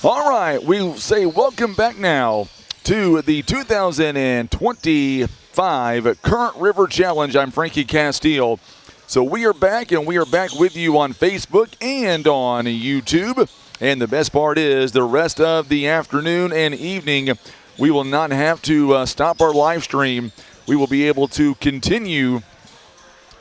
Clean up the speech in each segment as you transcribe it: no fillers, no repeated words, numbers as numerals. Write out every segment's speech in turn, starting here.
All right, we say welcome back now to the 2025 Current River Challenge. I'm Frankie Castile. So we are back, and we are back with you on Facebook and on YouTube. And the best part is the rest of the afternoon and evening, we will not have to stop our live stream. We will be able to continue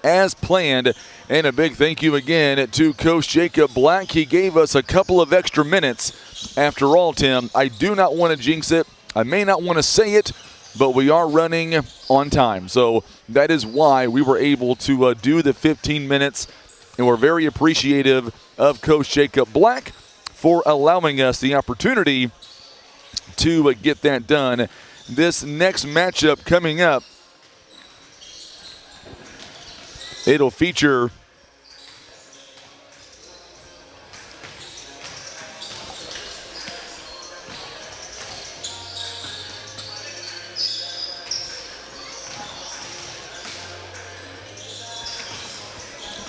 as planned. And a big thank you again to Coach Jacob Black. He gave us a couple of extra minutes. After all, Tim, I do not want to jinx it. I may not want to say it, but we are running on time. So that is why we were able to do the 15 minutes. And we're very appreciative of Coach Jacob Black for allowing us the opportunity to get that done. This next matchup coming up, it'll feature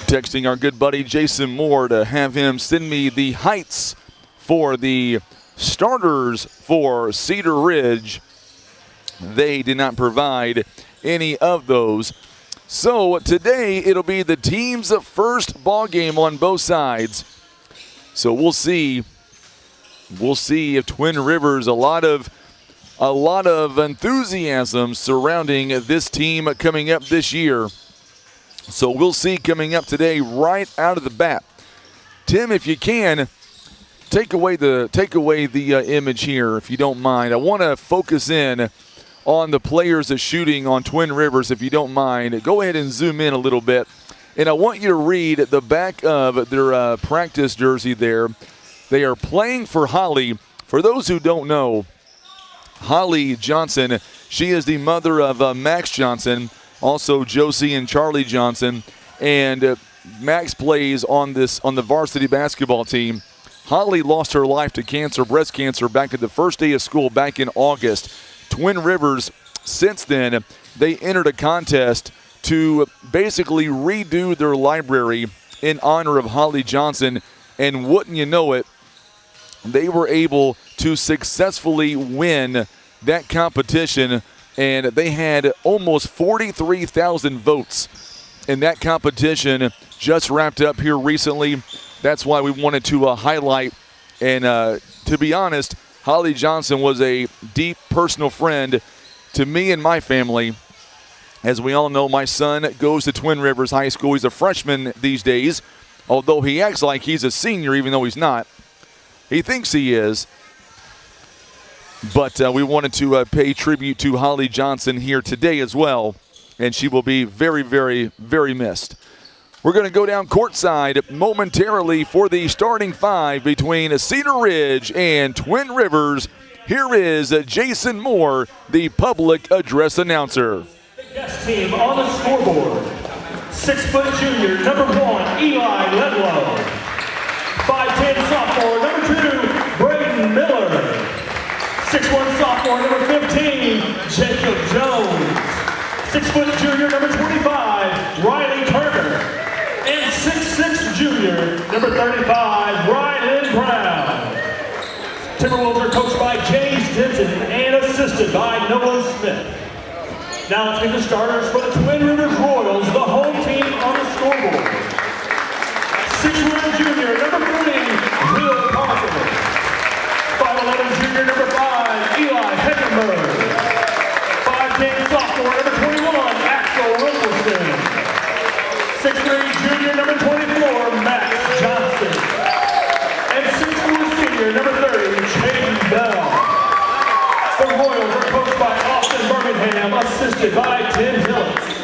texting our good buddy Jason Moore to have him send me the heights for the starters for Cedar Ridge. They did not provide any of those. So today it'll be the team's first ball game on both sides. So we'll see. We'll see if Twin Rivers, a lot of enthusiasm surrounding this team coming up this year. So we'll see coming up today right out of the bat. Tim, if you can, take away the image here, if you don't mind. I want to focus in on the players that's shooting on Twin Rivers, if you don't mind. Go ahead and zoom in a little bit. And I want you to read the back of their practice jersey there. They are playing for Holly. For those who don't know, Holly Johnson, she is the mother of Max Johnson, also Josie and Charlie Johnson, and Max plays on the varsity basketball team. Holly lost her life to cancer, breast cancer, back at the first day of school back in August. Twin Rivers, since then, they entered a contest to basically redo their library in honor of Holly Johnson, and wouldn't you know it, they were able to successfully win that competition. And they had almost 43,000 votes in that competition, just wrapped up here recently. That's why we wanted to highlight. And to be honest, Holly Johnson was a deep personal friend to me and my family. As we all know, my son goes to Twin Rivers High School. He's a freshman these days, although he acts like he's a senior even though he's not. He thinks he is. But we wanted to pay tribute to Holly Johnson here today as well, and she will be very, very, very missed. We're going to go down courtside momentarily for the starting five between Cedar Ridge and Twin Rivers. Here is Jason Moore, the public address announcer. The guest team on the scoreboard, 6-foot junior, number 1, Eli Ledlow. 5'10" sophomore, number 2, Braden Miller. 6'1" sophomore, number 15, Jacob Jones. 6-foot junior, number 25, Riley Turner. And 6'6" junior, number 35, Rylan Brown. Timberwolves are coached by James Denton and assisted by Noah Smith. Now let's meet the starters for the Twin Rivers Royals, the home team on the scoreboard. 6'1" junior, number 3, Will Parker. 5'11" junior, number 5, Eli Heckenberg. 5'10" sophomore, number 21, Axel Wilkerson. 6'3" junior, number 24, Max Johnson. And 6'4" senior, number 30, Chayden Bell. The Royals are coached by Austin Birmingham, assisted by Tim Hillis.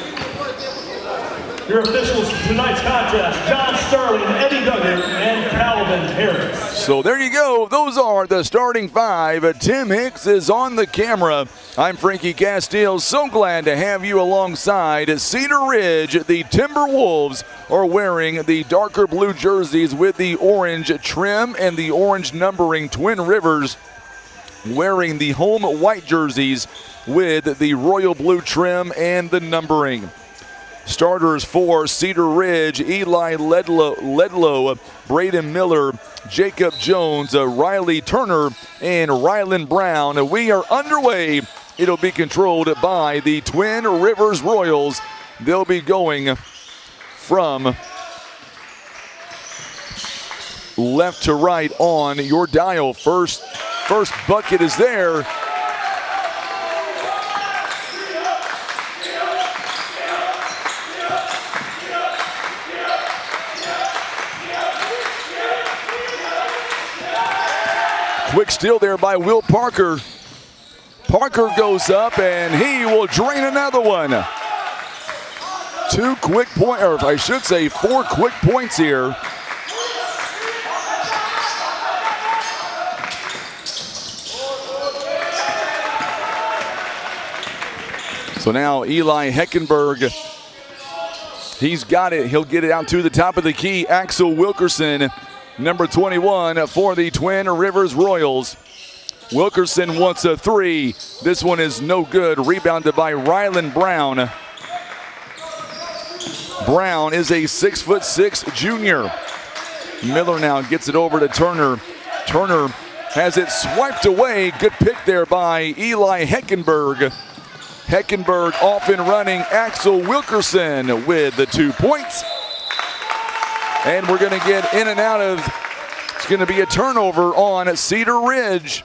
Your officials for tonight's contest, John Sterling, Eddie Duggan, and Calvin Harris. So there you go. Those are the starting five. Tim Hicks is on the camera. I'm Frankie Castile. So glad to have you alongside. Cedar Ridge, the Timberwolves, are wearing the darker blue jerseys with the orange trim and the orange numbering. Twin Rivers wearing the home white jerseys with the royal blue trim and the numbering. Starters for Cedar Ridge: Eli Ledlow, Braden Miller, Jacob Jones, Riley Turner, and Rylan Brown. We are underway. It'll be controlled by the Twin Rivers Royals. They'll be going from left to right on your dial. First bucket is there. Quick steal there by Will Parker. Parker goes up and he will drain another one. 4 quick points here. So now Eli Heckenberg, he's got it. He'll get it out to the top of the key. Axel Wilkerson, number 21 for the Twin Rivers Royals. Wilkerson wants a three. This one is no good. Rebounded by Rylan Brown. Brown is a 6'6" junior. Miller now gets it over to Turner. Turner has it swiped away. Good pick there by Eli Heckenberg. Heckenberg off and running. Axel Wilkerson with the 2 points. And we're going to get in and out of, it's going to be a turnover on Cedar Ridge.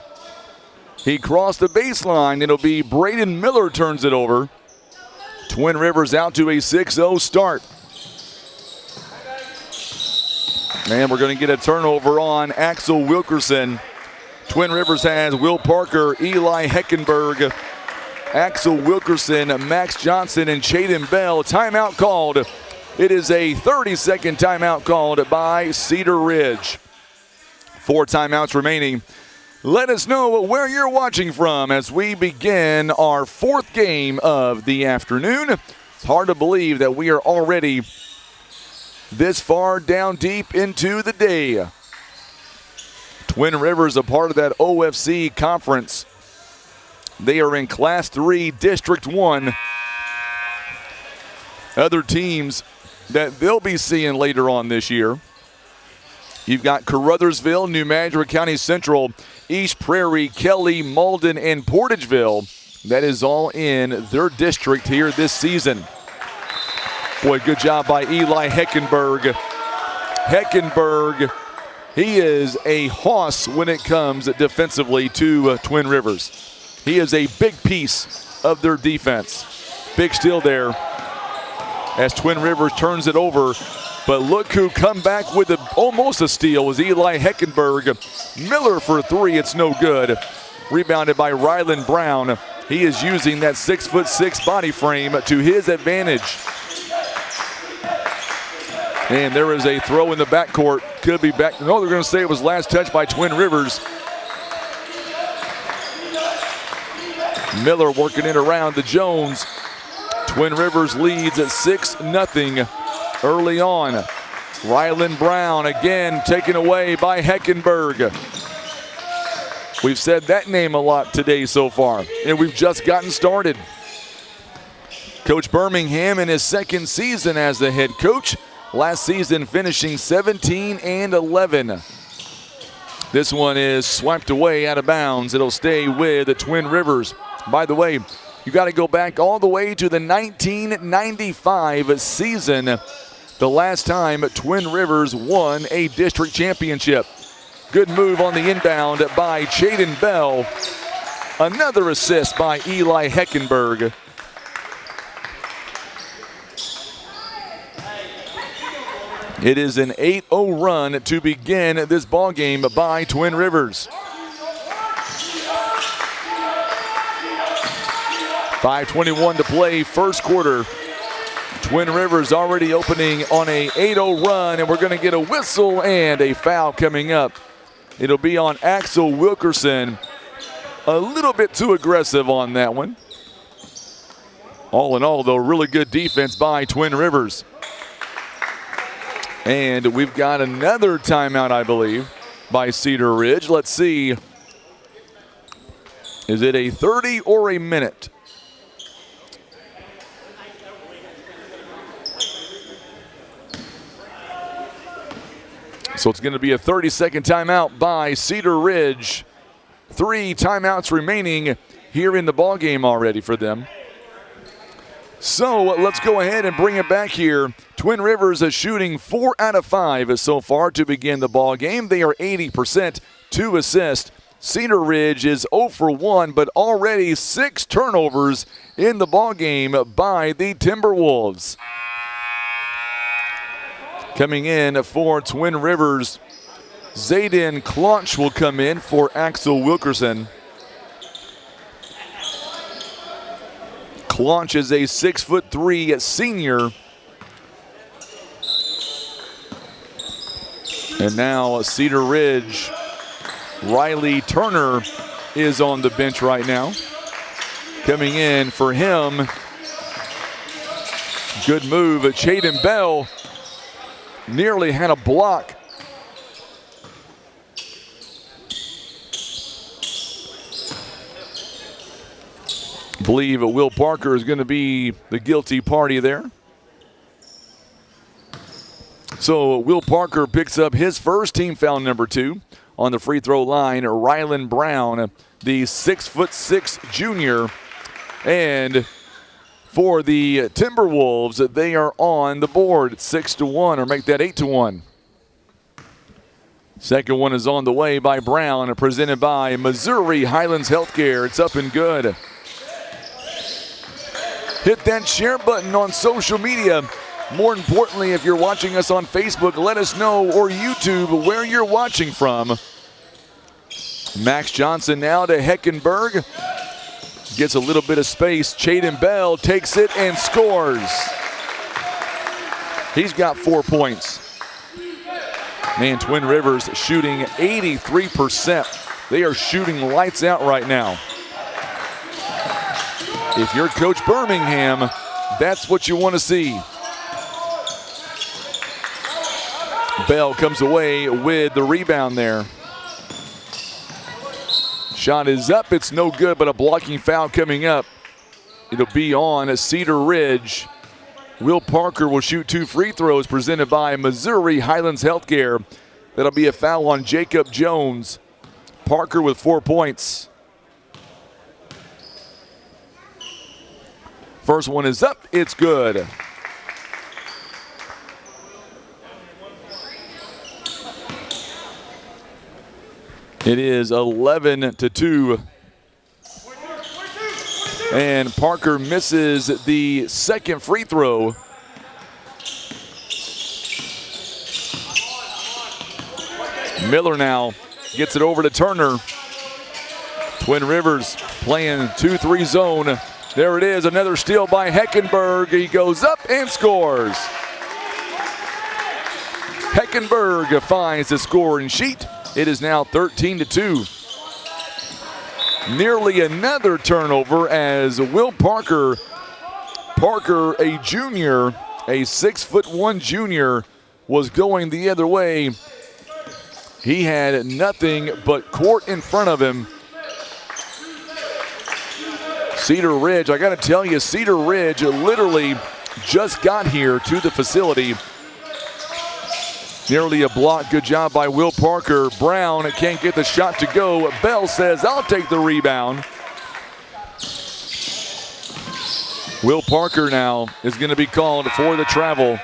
He crossed the baseline. It'll be Braden Miller turns it over. Twin Rivers out to a 6-0 start. And we're going to get a turnover on Axel Wilkerson. Twin Rivers has Will Parker, Eli Heckenberg, Axel Wilkerson, Max Johnson, and Chaden Bell. Timeout called. It is a 30-second timeout called by Cedar Ridge. 4 timeouts remaining. Let us know where you're watching from as we begin our 4th game of the afternoon. It's hard to believe that we are already this far down deep into the day. Twin Rivers, a part of that OFC conference. They are in Class 3, District 1. Other teams that they'll be seeing later on this year. You've got Caruthersville, New Madrid County Central, East Prairie, Kelly, Malden, and Portageville. That is all in their district here this season. Boy, good job by Eli Heckenberg. Heckenberg, he is a hoss when it comes defensively to Twin Rivers. He is a big piece of their defense. Big steal there as Twin Rivers turns it over. But look who come back with almost a steal was Eli Heckenberg. Miller for 3, it's no good. Rebounded by Rylan Brown. He is using that 6'6" body frame to his advantage. And there is a throw in the backcourt. Could be back. No, they're going to say it was last touch by Twin Rivers. Miller working it around the Jones. Twin Rivers leads at 6-0 early on. Rylan Brown again taken away by Heckenberg. We've said that name a lot today so far, and we've just gotten started. Coach Birmingham in his 2nd season as the head coach. Last season finishing 17-11. This one is swiped away out of bounds. It'll stay with the Twin Rivers. By the way, you got to go back all the way to the 1995 season, the last time Twin Rivers won a district championship. Good move on the inbound by Chaden Bell. Another assist by Eli Heckenberg. It is an 8-0 run to begin this ballgame by Twin Rivers. 5:21 to play, first quarter. Twin Rivers already opening on a 8-0 run, and we're going to get a whistle and a foul coming up. It'll be on Axel Wilkerson. A little bit too aggressive on that one. All in all, though, really good defense by Twin Rivers. And we've got another timeout, I believe, by Cedar Ridge. Let's see. Is it a 30 or a minute? So it's going to be a 30-second timeout by Cedar Ridge. 3 timeouts remaining here in the ball game already for them. So let's go ahead and bring it back here. Twin Rivers is shooting 4 out of 5 so far to begin the ball game. They are 80%, 2 assists. Cedar Ridge is 0 for 1, but already 6 turnovers in the ball game by the Timberwolves. Coming in for Twin Rivers, Zayden Claunch will come in for Axel Wilkerson. Claunch is a 6'3" senior. And now Cedar Ridge, Riley Turner is on the bench right now. Coming in for him, good move. Chaden Bell nearly had a block. I believe Will Parker is going to be the guilty party there. So Will Parker picks up his first team foul, number 2. On the free throw line, Rylan Brown, the 6'6" junior. And for the Timberwolves, they are on the board 6-1, or make that 8-1. Second one is on the way by Brown, presented by Missouri Highlands Healthcare. It's up and good. Hit that share button on social media. More importantly, if you're watching us on Facebook, let us know, or YouTube, where you're watching from. Max Johnson now to Heckenberg. Gets a little bit of space. Chaden Bell takes it and scores. He's got 4 points. Man, Twin Rivers shooting 83%. They are shooting lights out right now. If you're Coach Birmingham, that's what you want to see. Bell comes away with the rebound there. Shot is up, it's no good, but a blocking foul coming up. It'll be on Cedar Ridge. Will Parker will shoot 2 free throws presented by Missouri Highlands Healthcare. That'll be a foul on Jacob Jones. Parker with 4 points. First one is up, it's good. It is 11-2. And Parker misses the second free throw. Miller now gets it over to Turner. Twin Rivers playing 2-3 zone. There it is, another steal by Heckenberg. He goes up and scores. Heckenberg finds the scoring sheet. It is now 13-2. Nearly another turnover as Will Parker, a junior, a 6'1" junior, was going the other way. He had nothing but court in front of him. Cedar Ridge, I got to tell you, Cedar Ridge literally just got here to the facility. Nearly a block. Good job by Will Parker. Brown can't get the shot to go. Bell says, I'll take the rebound. Will Parker now is going to be called for the travel.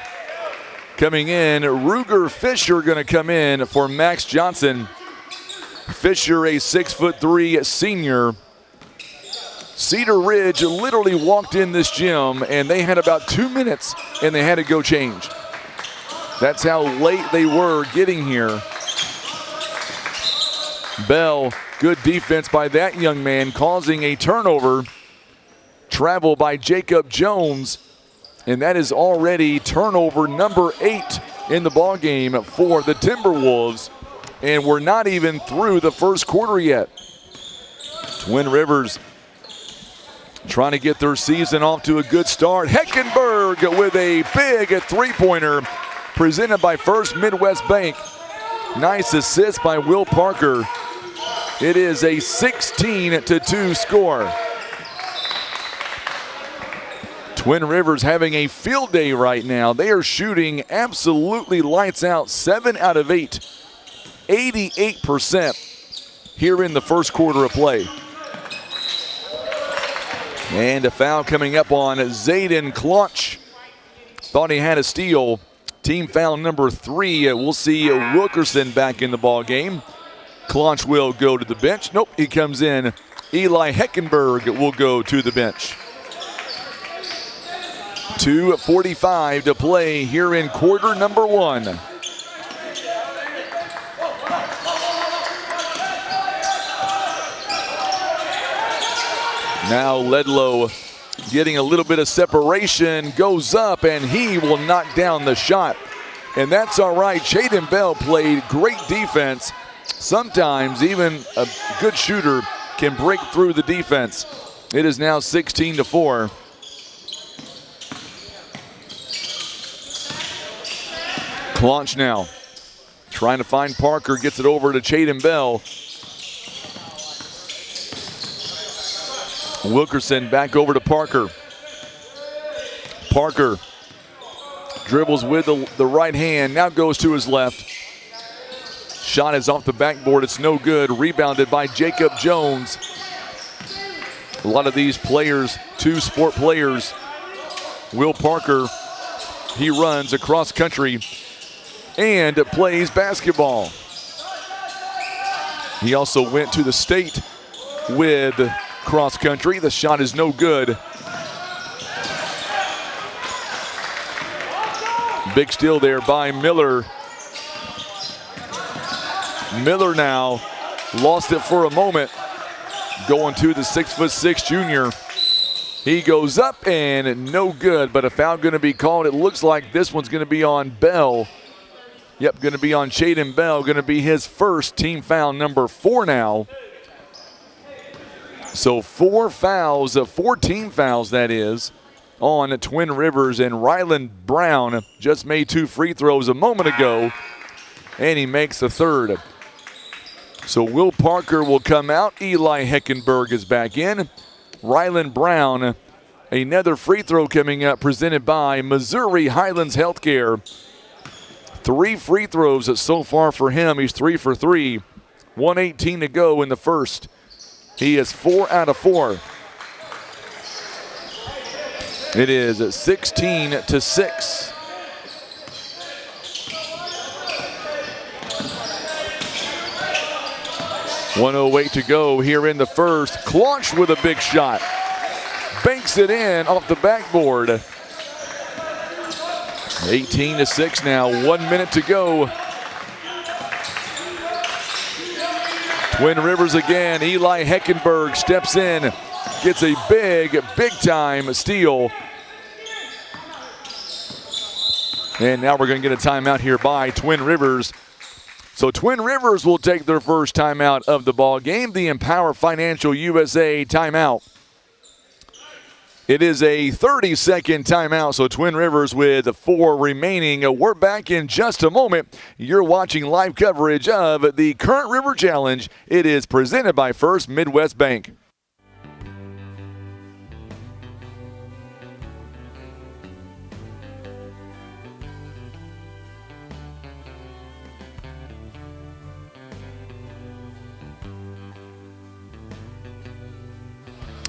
Coming in, Ruger Fisher going to come in for Max Johnson. Fisher, a 6'3" senior. Cedar Ridge literally walked in this gym and they had about 2 minutes and they had to go change. That's how late they were getting here. Bell, good defense by that young man, causing a turnover. Travel by Jacob Jones, and that is already turnover number 8 in the ballgame for the Timberwolves. And we're not even through the first quarter yet. Twin Rivers trying to get their season off to a good start. Heckenberg with a big three-pointer presented by First Midwest Bank. Nice assist by Will Parker. It is a 16-2 score. Twin Rivers having a field day right now. They are shooting absolutely lights out, 7 out of 8, 88% here in the first quarter of play. And a foul coming up on Zayden Clutch. Thought he had a steal. Team foul number 3. We'll see Wilkerson back in the ball game. Clutch will go to the bench. Nope, he comes in. Eli Heckenberg will go to the bench. 2:45 to play here in quarter number 1. Now Ledlow getting a little bit of separation, goes up, and he will knock down the shot. And that's all right. Jaden Bell played great defense. Sometimes even a good shooter can break through the defense. It is now 16-4. Launch now. Trying to find Parker, gets it over to Jaden Bell. Wilkerson back over to Parker. Parker dribbles with the right hand, now goes to his left. Shot is off the backboard, it's no good. Rebounded by Jacob Jones. A lot of these players, two-sport players. Will Parker, he runs across country and plays basketball. He also went to the state with cross country. The shot is no good. Big steal there by Miller. Miller now lost it for a moment. Going to the 6'6" junior. He goes up and no good, but a foul going to be called. It looks like this one's going to be on Bell. Yep, going to be on Jaden Bell. Going to be his first team foul, number 4 now. So 4 fouls, 14 fouls that is, on Twin Rivers. And Ryland Brown just made 2 free throws a moment ago, and he makes the third. So Will Parker will come out. Eli Heckenberg is back in. Ryland Brown, another free throw coming up, presented by Missouri Highlands Healthcare. 3 free throws so far for him. He's 3 for 3. 1:18 to go in the first. He is 4 out of 4. It is 16-6. .108 to go here in the first. Clutch with a big shot. Banks it in off the backboard. 18-6 now, 1 minute to go. Twin Rivers again. Eli Heckenberg steps in, gets a big time steal. And now we're going to get a timeout here by Twin Rivers. So Twin Rivers will take their first timeout of the ball game. The Empower Financial USA timeout. It is a 30-second timeout, so Twin Rivers with 4 remaining. We're back in just a moment. You're watching live coverage of the Current River Challenge. It is presented by First Midwest Bank.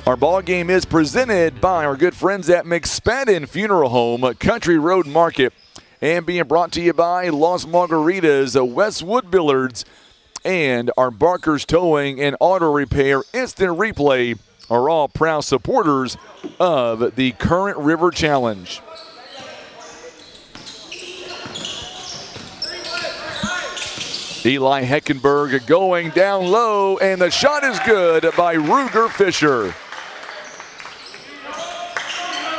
Our ball game is presented by our good friends at McSpadden Funeral Home, Country Road Market, and being brought to you by Los Margaritas, Westwood Billards, and our Barker's Towing and Auto Repair Instant Replay are all proud supporters of the Current River Challenge. Eli Heckenberg going down low, and the shot is good by Ruger Fisher.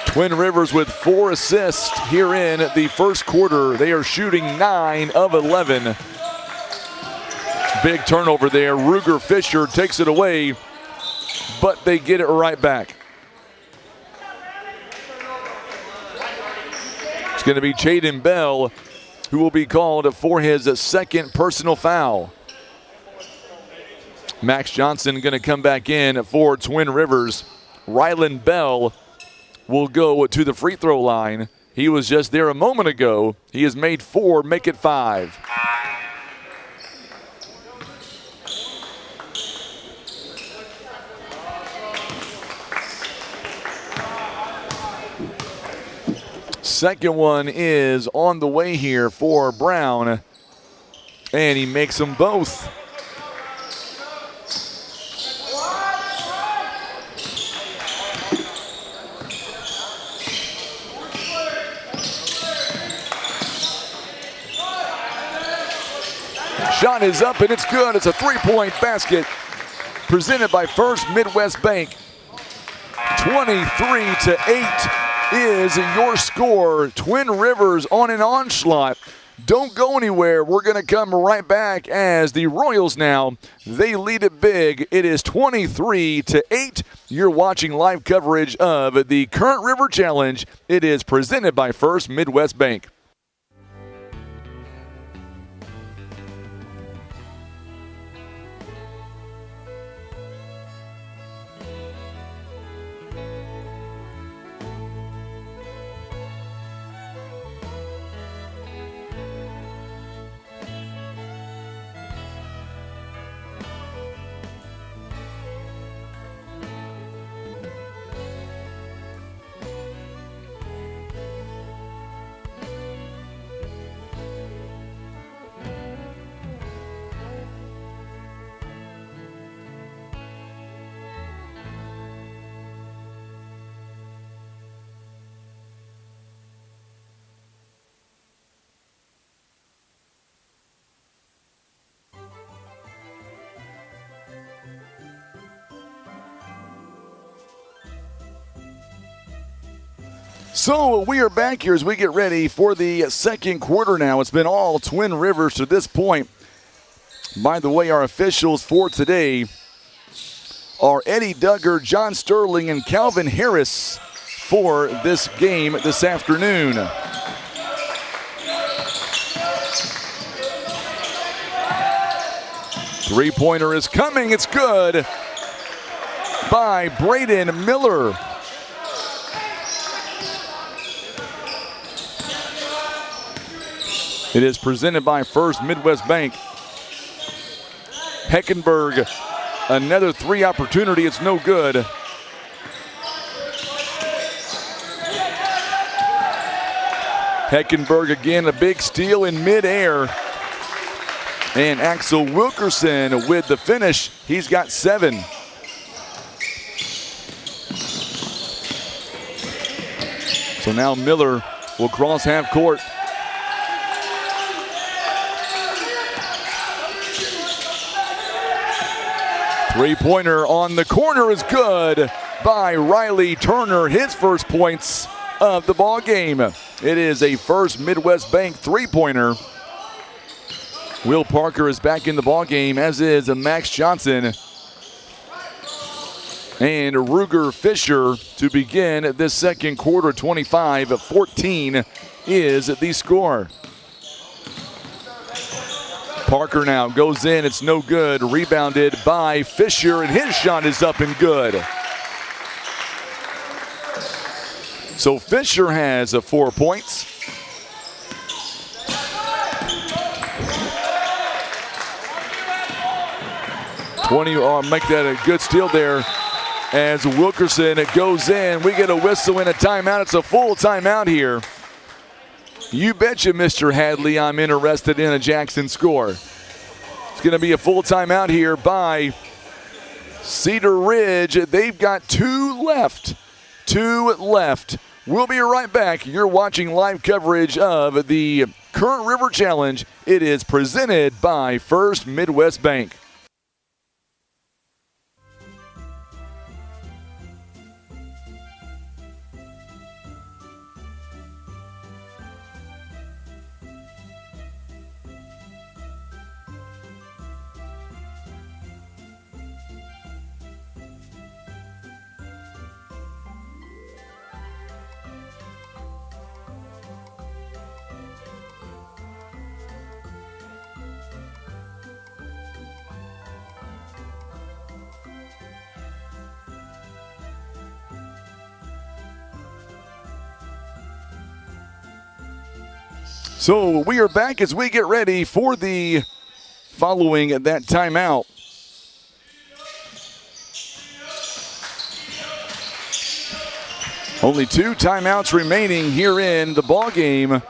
Twin Rivers with 4 assists here in the first quarter. They are shooting 9 of 11. Big turnover there. Ruger Fisher takes it away, but they get it right back. It's going to be Jaden Bell who will be called for his second personal foul. Max Johnson going to come back in for Twin Rivers. Ryland Bell will go to the free throw line. He was just there a moment ago. He has made 4, make it 5. Second one is on the way here for Brown, and he makes them both. Shot is up and it's good. It's a 3-point basket presented by First Midwest Bank. 23-8 is your score. Twin Rivers on an onslaught. Don't go anywhere. We're going to come right back as the Royals now, they lead it big. It is 23-8. You're watching live coverage of the Current River Challenge. It is presented by First Midwest Bank. So we are back here as we get ready for the second quarter now. It's been all Twin Rivers to this point. By the way, our officials for today are Eddie Duggar, John Sterling, and Calvin Harris for this game this afternoon. Three-pointer is coming. It's good by Braden Miller. It is presented by First Midwest Bank. Heckenberg, another three opportunity. It's no good. Heckenberg again, a big steal in midair. And Axel Wilkerson with the finish. He's got 7. So now Miller will cross half court. Three-pointer on the corner is good by Riley Turner, his first points of the ball game. It is a First Midwest Bank three-pointer. Will Parker is back in the ball game, as is Max Johnson. And Ruger Fisher to begin this second quarter. 25-14 is the score. Parker now goes in, it's no good. Rebounded by Fisher, and his shot is up and good. So Fisher has 4 points. Make that a good steal there as Wilkerson goes in. We get a whistle and a timeout. It's a full timeout here. You betcha, Mr. Hadley, I'm interested in a Jackson score. It's going to be a full timeout here by Cedar Ridge. They've got 2 left. 2 left. We'll be right back. You're watching live coverage of the Current River Challenge. It is presented by First Midwest Bank. So we are back as we get ready for the following that timeout. Only 2 timeouts remaining here in the ball game.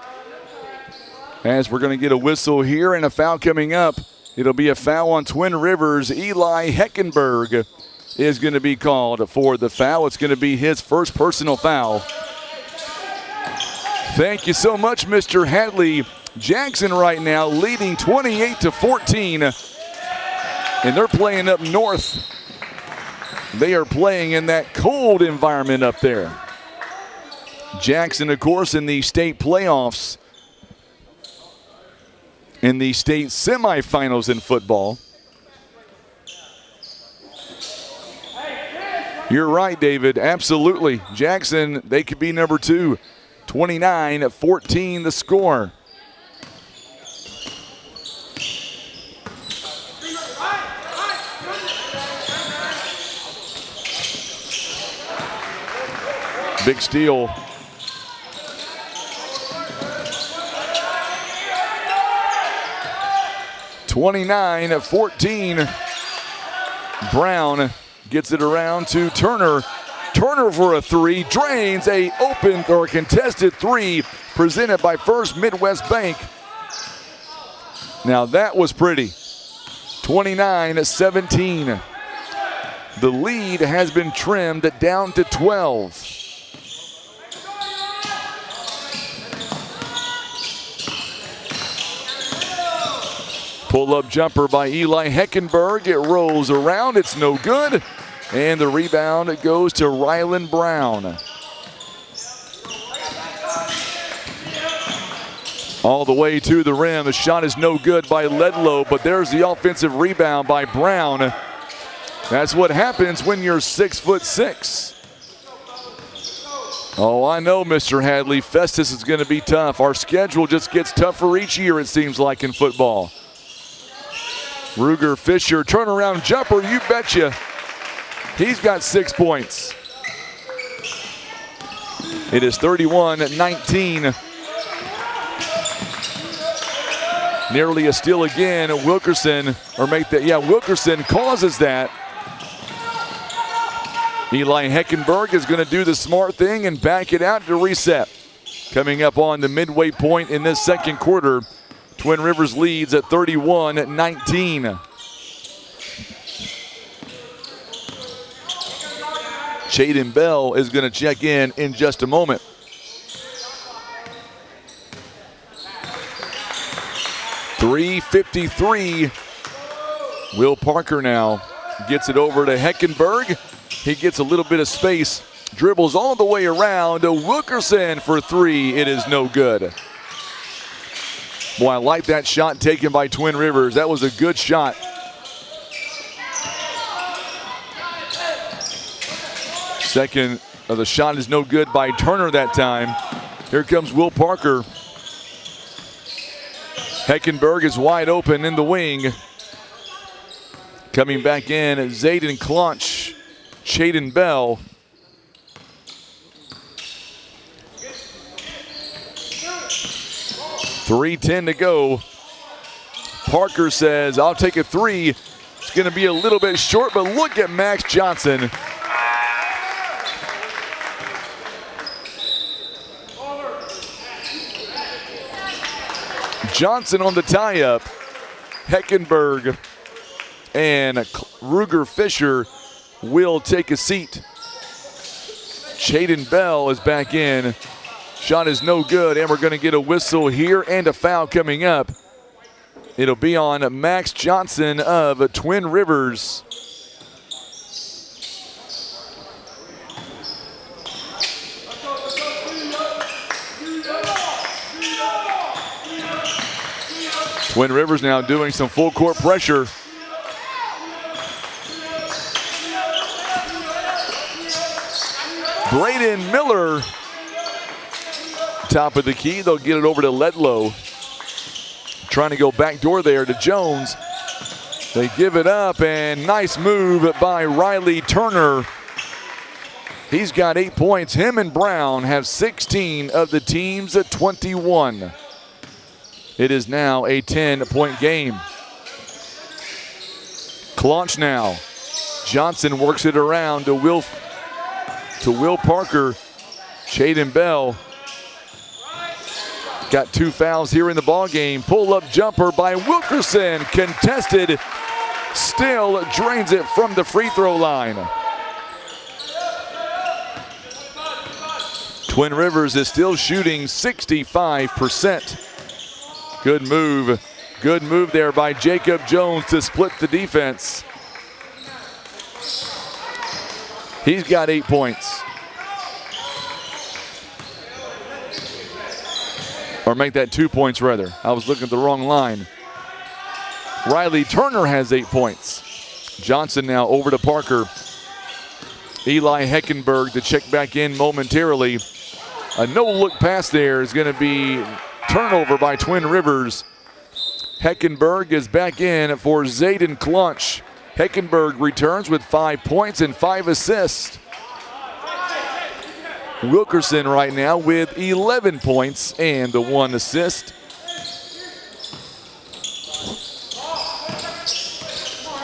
As we're going to get a whistle here and a foul coming up. It'll be a foul on Twin Rivers. Eli Heckenberg is going to be called for the foul. It's going to be his first personal foul. Thank you so much, Mr. Hadley. Jackson right now leading 28-14. And they're playing up north. They are playing in that cold environment up there. Jackson, of course, in the state playoffs, in the state semifinals in football. You're right, David. Absolutely. Jackson, they could be number 2. 29-14 the score. Big steal. (29-14). Brown gets it around to Turner. Turner for a 3, drains a open or contested 3 presented by First Midwest Bank. Now that was pretty. 29-17. The lead has been trimmed down to 12. Pull-up jumper by Eli Heckenberg. It rolls around. It's no good. And the rebound goes to Rylan Brown. All the way to the rim. The shot is no good by Ledlow, but there's the offensive rebound by Brown. That's what happens when you're 6'6". Oh, I know, Mr. Hadley. Festus is going to be tough. Our schedule just gets tougher each year, it seems like, in football. Ruger Fisher, turnaround jumper, you betcha. He's got 6 points. It is 31-19. Nearly a steal again. Wilkerson, Wilkerson causes that. Eli Heckenberg is going to do the smart thing and back it out to reset. Coming up on the midway point in this second quarter, Twin Rivers leads at 31-19. Chaden Bell is going to check in just a moment. .353. Will Parker now gets it over to Heckenberg. He gets a little bit of space, dribbles all the way around to Wilkerson for 3. It is no good. Boy, I like that shot taken by Twin Rivers. That was a good shot. Second of the shot is no good by Turner that time. Here comes Will Parker. Heckenberg is wide open in the wing. Coming back in, Zayden Clunch, Chaden Bell. .310 to go. Parker says, I'll take a 3. It's going to be a little bit short, but look at Max Johnson. Johnson on the tie-up. Heckenberg and Ruger Fisher will take a seat. Chaden Bell is back in. Shot is no good, and we're going to get a whistle here and a foul coming up. It'll be on Max Johnson of Twin Rivers. Twin Rivers now doing some full court pressure. Braden Miller, top of the key. They'll get it over to Ledlow. Trying to go backdoor there to Jones. They give it up, and nice move by Riley Turner. He's got 8 points. Him and Brown have 16 of the team's 21. It is now a 10-point game. Claunch now. Johnson works it around to Will Parker. Jaden Bell got 2 fouls here in the ball game. Pull-up jumper by Wilkerson, contested, still drains it from the free throw line. Twin Rivers is still shooting 65%. Good move there by Jacob Jones to split the defense. He's got 8 points. Or make that 2 points rather. I was looking at the wrong line. Riley Turner has 8 points. Johnson now over to Parker. Eli Heckenberg to check back in momentarily. A no-look pass there is going to be turnover by Twin Rivers. Heckenberg is back in for Zayden Clunch. Heckenberg returns with 5 points and 5 assists. Wilkerson right now with 11 points and the 1 assist.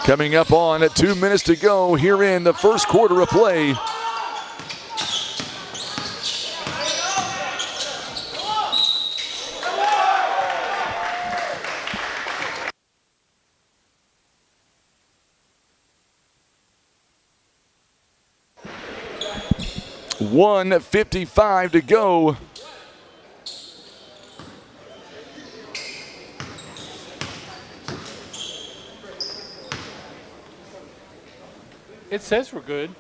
Coming up on 2 minutes to go here in the first quarter of play. $1:55 to go. It says we're good.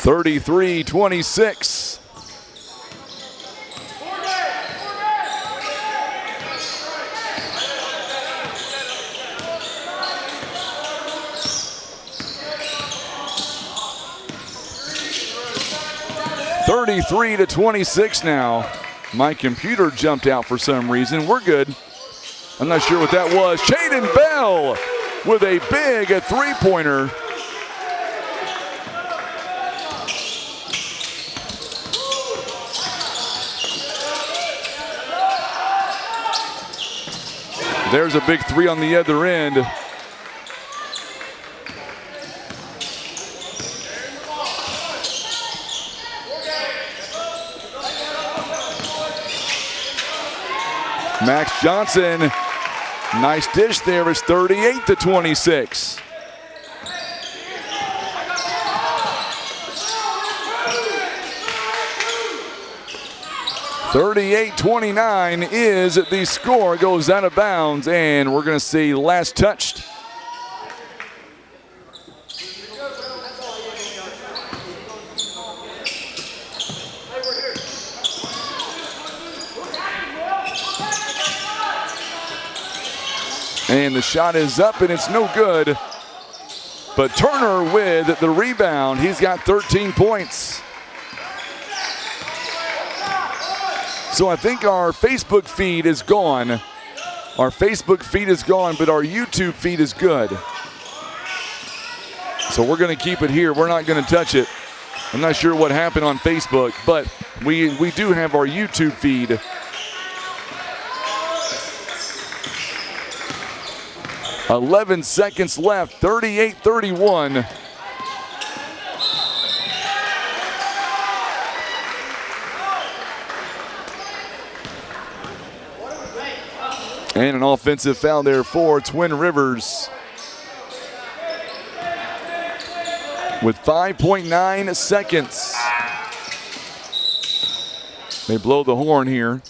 33-26. $33-26 now. My computer jumped out for some reason. We're good. I'm not sure what that was. Jaden Bell with a big 3-pointer. There's a big 3 on the other end. Max Johnson, nice dish there. It's 38-26. $38-29 is the score. Goes out of bounds, and we're going to see last touched. And the shot is up, and it's no good. But Turner with the rebound. He's got 13 points. So I think our Facebook feed is gone. Our Facebook feed is gone, but our YouTube feed is good. So we're going to keep it here. We're not going to touch it. I'm not sure what happened on Facebook, but we do have our YouTube feed. .11 seconds left, 38-31. And an offensive foul there for Twin Rivers. With 5.9 seconds. They blow the horn here.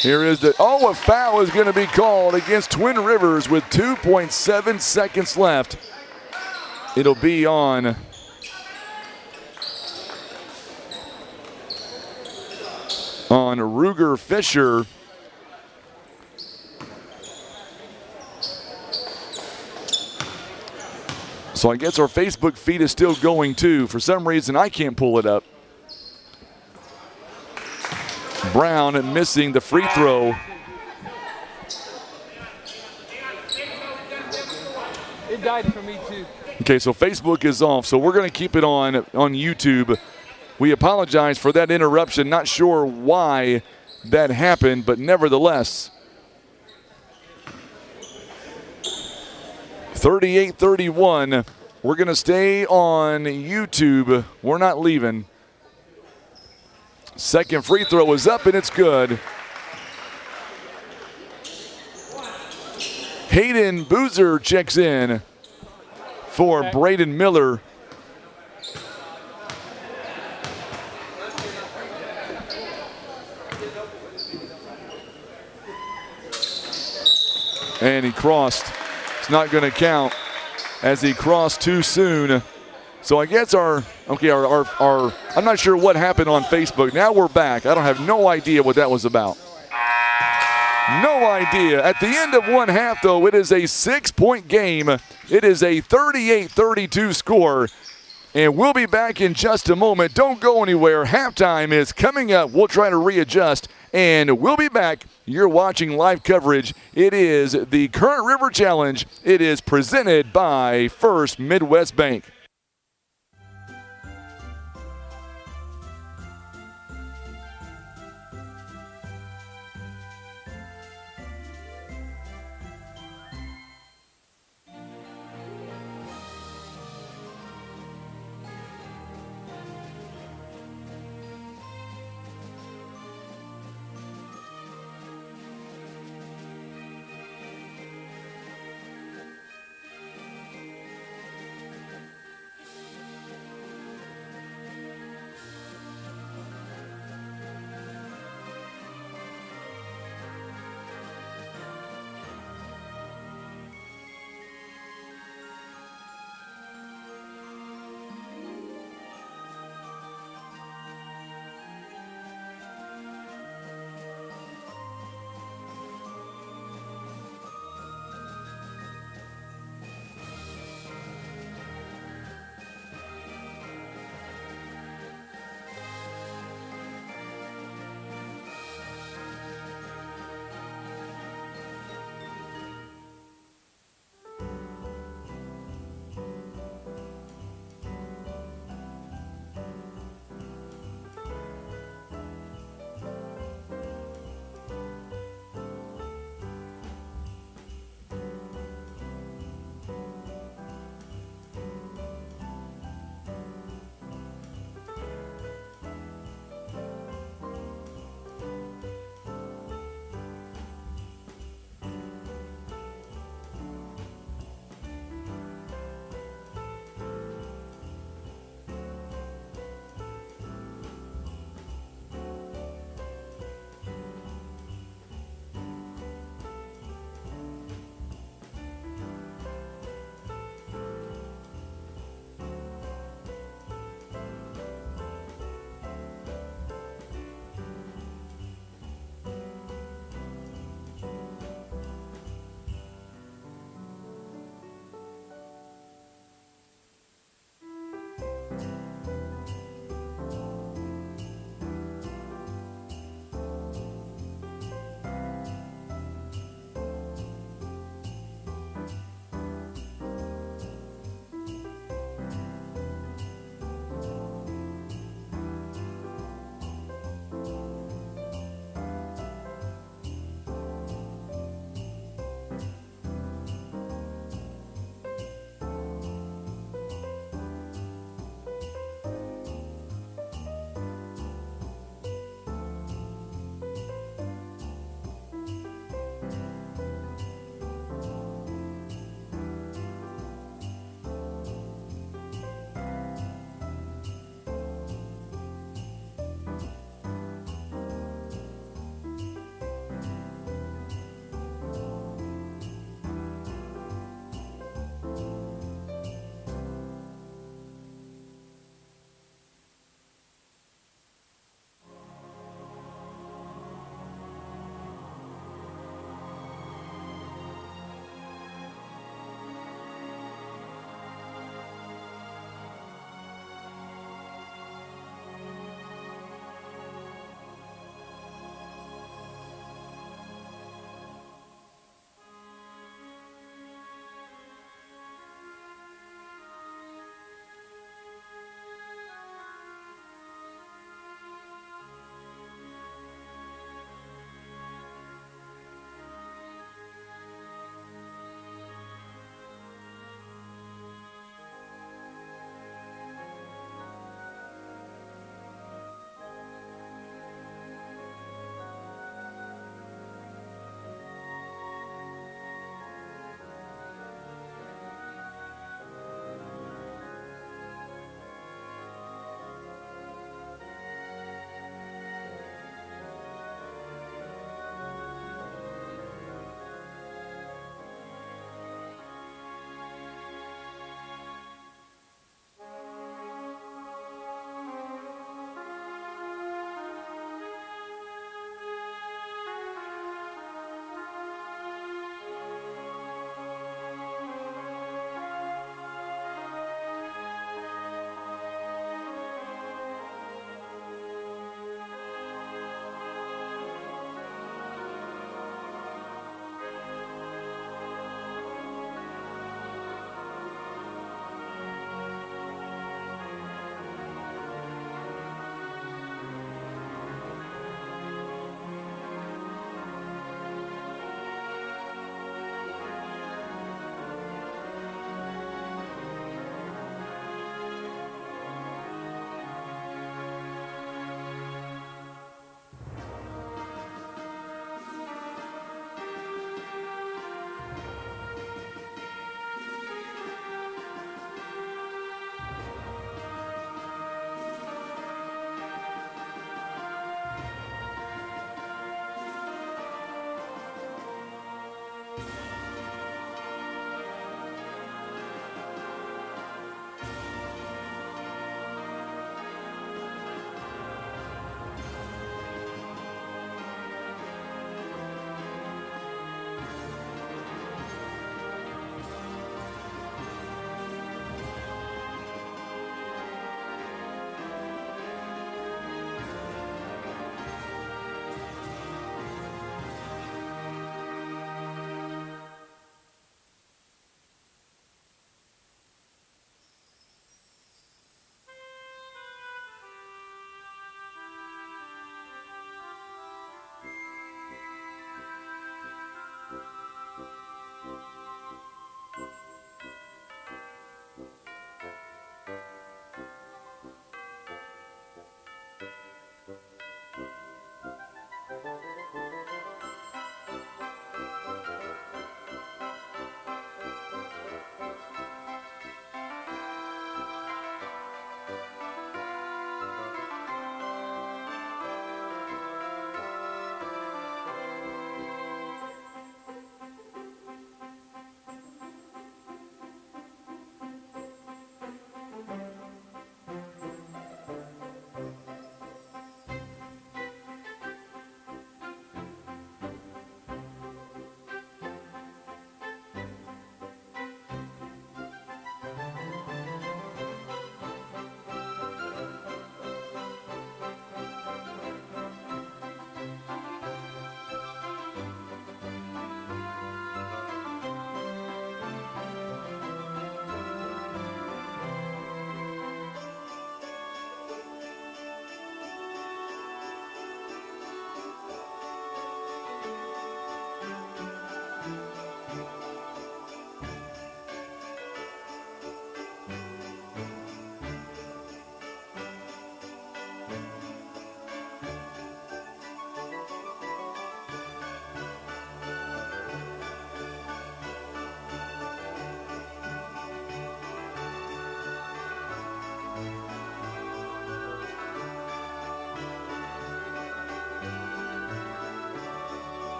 Here is a foul is going to be called against Twin Rivers with 2.7 seconds left. It'll be on Ruger Fisher. So I guess our Facebook feed is still going too. For some reason, I can't pull it up. Brown missing the free throw. It died for me too. Okay, so Facebook is off, so we're going to keep it on YouTube. We apologize for that interruption. Not sure why that happened, but nevertheless, 38-31. We're going to stay on YouTube. We're not leaving. Second free throw is up, and it's good. Hayden Boozer checks in for Braden Miller. And he crossed. It's not going to count as he crossed too soon. So I guess our I'm not sure what happened on Facebook. Now we're back. I don't have no idea what that was about. No idea. At the end of one half, though, it is a 6-point game. It is a 38-32 score. And we'll be back in just a moment. Don't go anywhere. Halftime is coming up. We'll try to readjust. And we'll be back. You're watching live coverage. It is the Current River Challenge. It is presented by First Midwest Bank.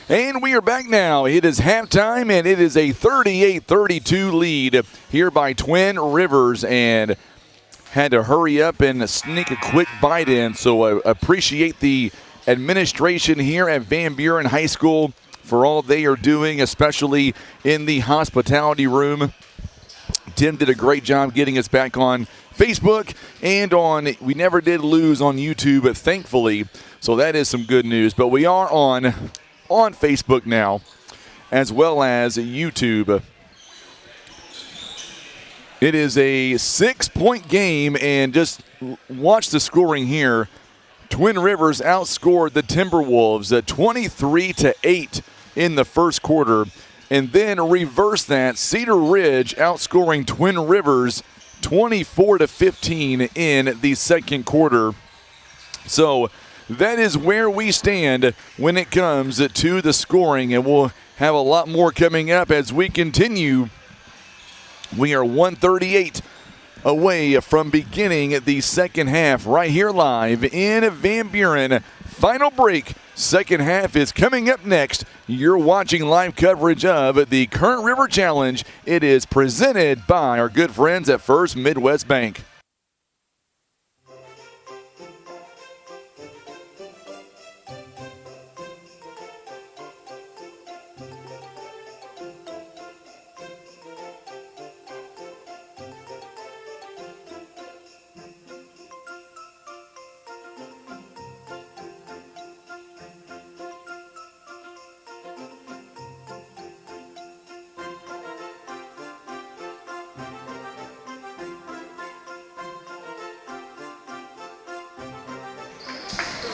And we are back now. It is halftime, and it is a 38-32 lead here by Twin Rivers. And had to hurry up and sneak a quick bite in. So I appreciate the administration here at Van Buren High School for all they are doing, especially in the hospitality room. Tim did a great job getting us back on Facebook and on We Never Did Lose on YouTube, but thankfully. So that is some good news. But we are on Facebook now, as well as YouTube. It is a 6-point game, and just watch the scoring here. Twin Rivers outscored the Timberwolves at 23-8 in the first quarter, and then reverse that. Cedar Ridge outscoring Twin Rivers 24-15 in the second quarter. So that is where we stand when it comes to the scoring, and we'll have a lot more coming up as we continue. We are 138 away from beginning the second half right here live in Van Buren. Final break. Second half is coming up next. You're watching live coverage of the Current River Challenge. It is presented by our good friends at First Midwest Bank.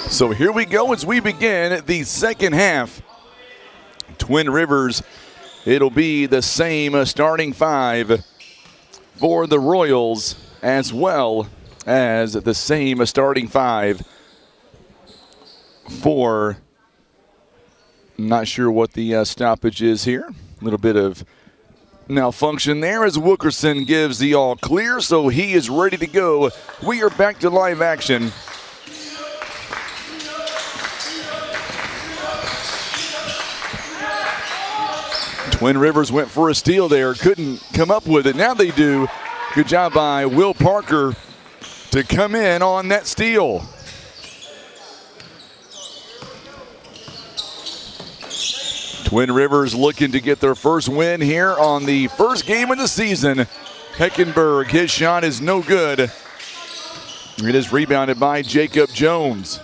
So here we go as we begin the second half. Twin Rivers, it'll be the same starting five for the Royals, as well as the same starting five for Not sure what the stoppage is here. A little bit of malfunction there as Wilkerson gives the all clear, so he is ready to go. We are back to live action. Twin Rivers went for a steal there, couldn't come up with it. Now they do. Good job by Will Parker to come in on that steal. Twin Rivers looking to get their first win here on the first game of the season. Heckenberg, his shot is no good. It is rebounded by Jacob Jones.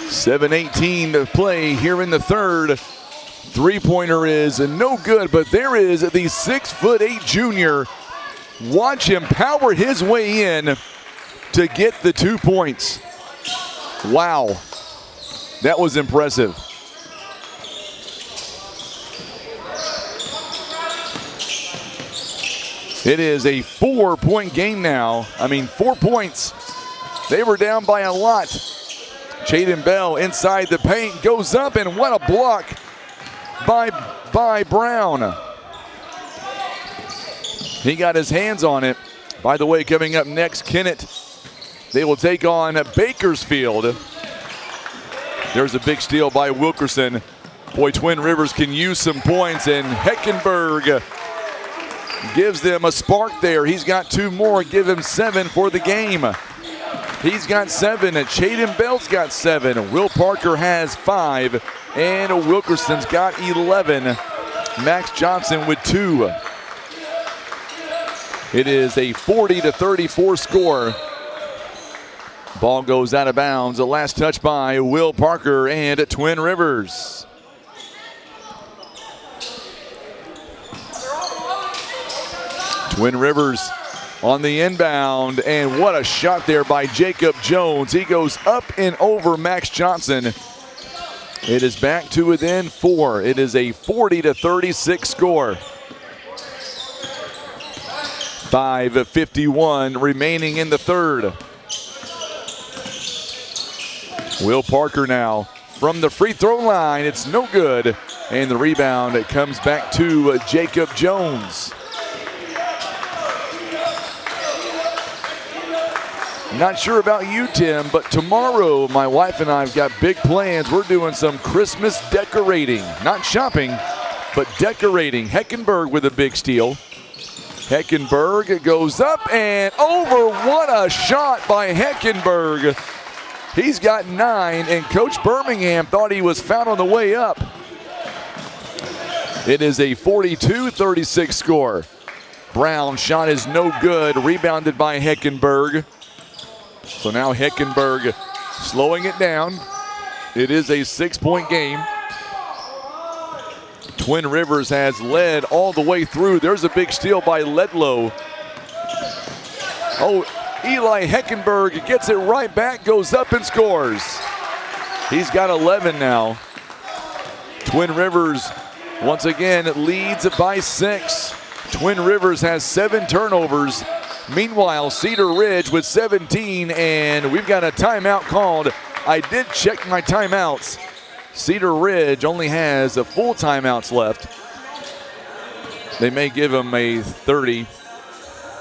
.7:18 to play here in the third. Three-pointer is no good, but there is the 6'8" junior. Watch him power his way in to get the 2 points. Wow, that was impressive. It is a 4-point game now. 4 points. They were down by a lot. Jaden Bell inside the paint, goes up, and what a block by Brown. He got his hands on it. By the way, coming up next, Kennett, they will take on Bakersfield. There's a big steal by Wilkerson. Boy, Twin Rivers can use some points, and Heckenberg gives them a spark there. He's got 2 more, give him 7 for the game. He's got 7, Jaden Bell's got 7, Will Parker has 5, and Wilkerson's got 11. Max Johnson with 2. It is a 40-34 score. Ball goes out of bounds. The last touch by Will Parker and Twin Rivers. Twin Rivers on the inbound, and what a shot there by Jacob Jones. He goes up and over Max Johnson. It is back to within 4. It is a 40-36 score. 5:51 remaining in the third. Will Parker now from the free throw line. It's no good. And the rebound, it comes back to Jacob Jones. Not sure about you, Tim, but tomorrow my wife and I have got big plans. We're doing some Christmas decorating. Not shopping, but decorating. Heckenberg with a big steal. Heckenberg goes up and over. What a shot by Heckenberg. He's got 9, and Coach Birmingham thought he was fouled on the way up. It is a 42-36 score. Brown shot is no good, rebounded by Heckenberg. So now Heckenberg slowing it down. It is a 6-point game. Twin Rivers has led all the way through. There's a big steal by Ledlow. Oh, Eli Heckenberg gets it right back, goes up and scores. He's got 11 now. Twin Rivers once again leads by 6. Twin Rivers has 7 turnovers. Meanwhile, Cedar Ridge with 17, and we've got a timeout called. I did check my timeouts. Cedar Ridge only has a full timeouts left. They may give them a 30.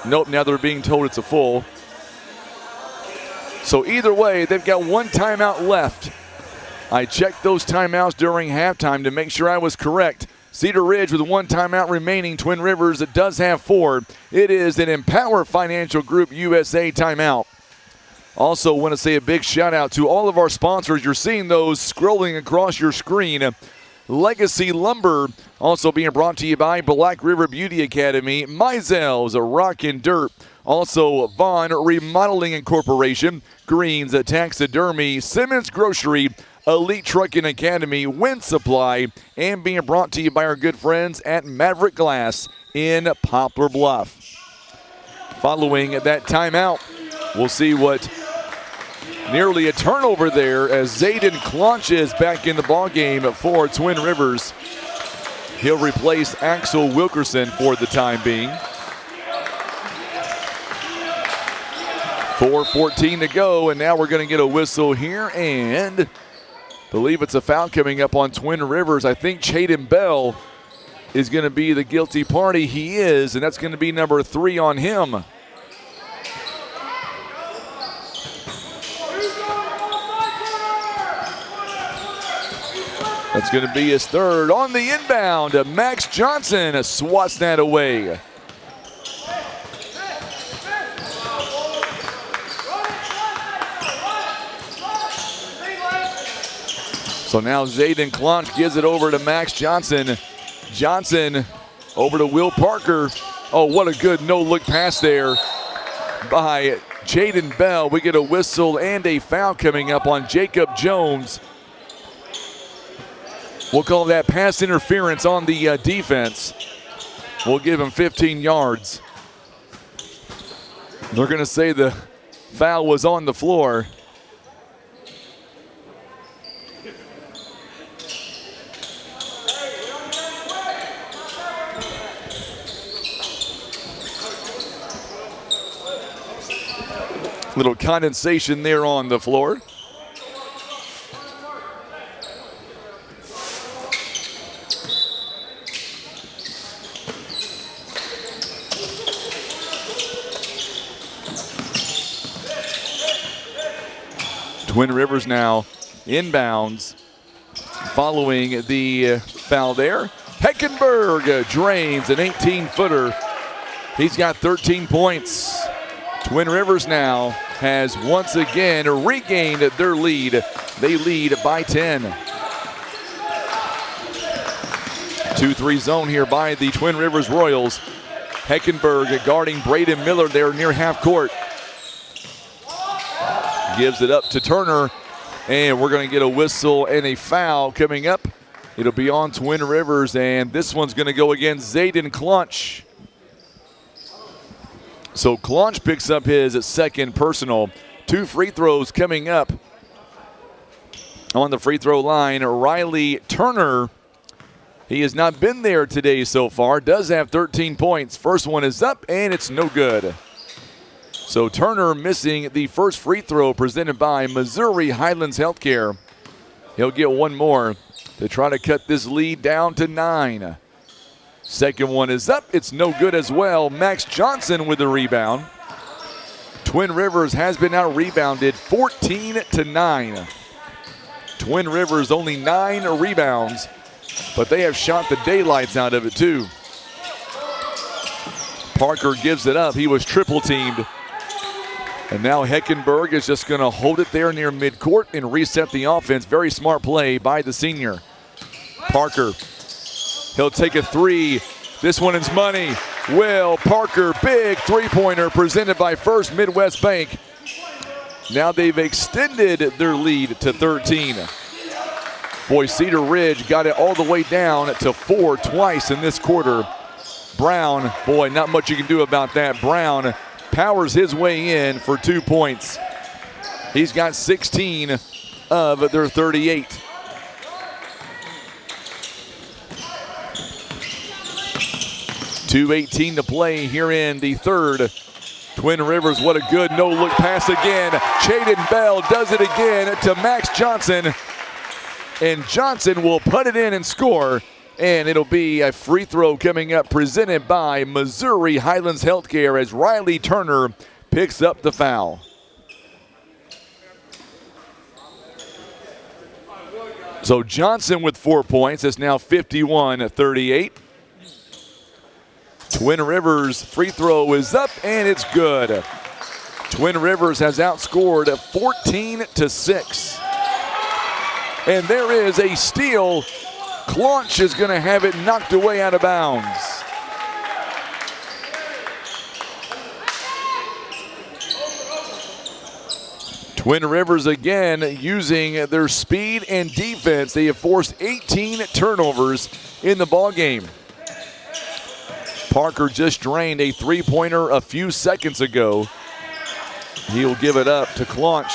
Nope, now they're being told it's a full. So either way, they've got 1 timeout left. I checked those timeouts during halftime to make sure I was correct. Cedar Ridge with 1 timeout remaining. Twin Rivers does have 4. It is an Empower Financial Group USA timeout. Also want to say a big shout out to all of our sponsors. You're seeing those scrolling across your screen. Legacy Lumber, also being brought to you by Black River Beauty Academy, Meisel's Rock and Dirt, also Vaughn Remodeling Incorporation, Greens Taxidermy, Simmons Grocery, Elite Trucking Academy, Wind Supply, and being brought to you by our good friends at Maverick Glass in Poplar Bluff. Following that timeout, we'll see what nearly a turnover there as Zayden Clonch is back in the ballgame for Twin Rivers. He'll replace Axel Wilkerson for the time being. 4:14 to go, and now we're going to get a whistle here, and believe it's a foul coming up on Twin Rivers. I think Chaden Bell is going to be the guilty party. He is, and that's going to be number 3 on him. That's going to be his 3rd. On the inbound, Max Johnson swats that away. So now Zayden Klunch gives it over to Max Johnson. Johnson over to Will Parker. Oh, what a good no-look pass there by Chaden Bell. We get a whistle and a foul coming up on Jacob Jones. We'll call that pass interference on the defense. We'll give him 15 yards. They're going to say the foul was on the floor. Little condensation there on the floor. Twin Rivers now inbounds following the foul there. Heckenberg drains an 18-footer. He's got 13 points. Twin Rivers now has once again regained their lead. They lead by 10. 2-3 zone here by the Twin Rivers Royals. Heckenberg guarding Braden Miller there near half court. Gives it up to Turner, and we're going to get a whistle and a foul coming up. It'll be on Twin Rivers, and this one's going to go against Zayden Klunch. So Klunch picks up his 2nd personal. 2 free throws coming up on the free throw line. Riley Turner, he has not been there today so far, does have 13 points. First one is up, and it's no good. So Turner missing the first free throw presented by Missouri Highlands Healthcare. He'll get one more to try to cut this lead down to 9. Second one is up. It's no good as well. Max Johnson with the rebound. Twin Rivers has been out-rebounded 14-9. Twin Rivers only 9 rebounds, but they have shot the daylights out of it too. Parker gives it up. He was triple teamed. And now Heckenberg is just going to hold it there near midcourt and reset the offense. Very smart play by the senior. Parker, he'll take a 3. This one is money. Will Parker, big three-pointer presented by First Midwest Bank. Now they've extended their lead to 13. Boy, Cedar Ridge got it all the way down to 4 twice in this quarter. Brown, boy, not much you can do about that. Brown powers his way in for 2 points. He's got 16 of their 38. .218 to play here in the third. Twin Rivers, what a good no-look pass again. Chaden Bell does it again to Max Johnson. And Johnson will put it in and score. And it'll be a free throw coming up presented by Missouri Highlands Healthcare as Riley Turner picks up the foul. So Johnson with 4 points. It's now 51-38. Twin Rivers free throw is up and it's good. Twin Rivers has outscored 14-6. And there is a steal. Klunch is going to have it knocked away out of bounds. Twin Rivers again using their speed and defense. They have forced 18 turnovers in the ballgame. Parker just drained a three-pointer a few seconds ago. He'll give it up to Klunch.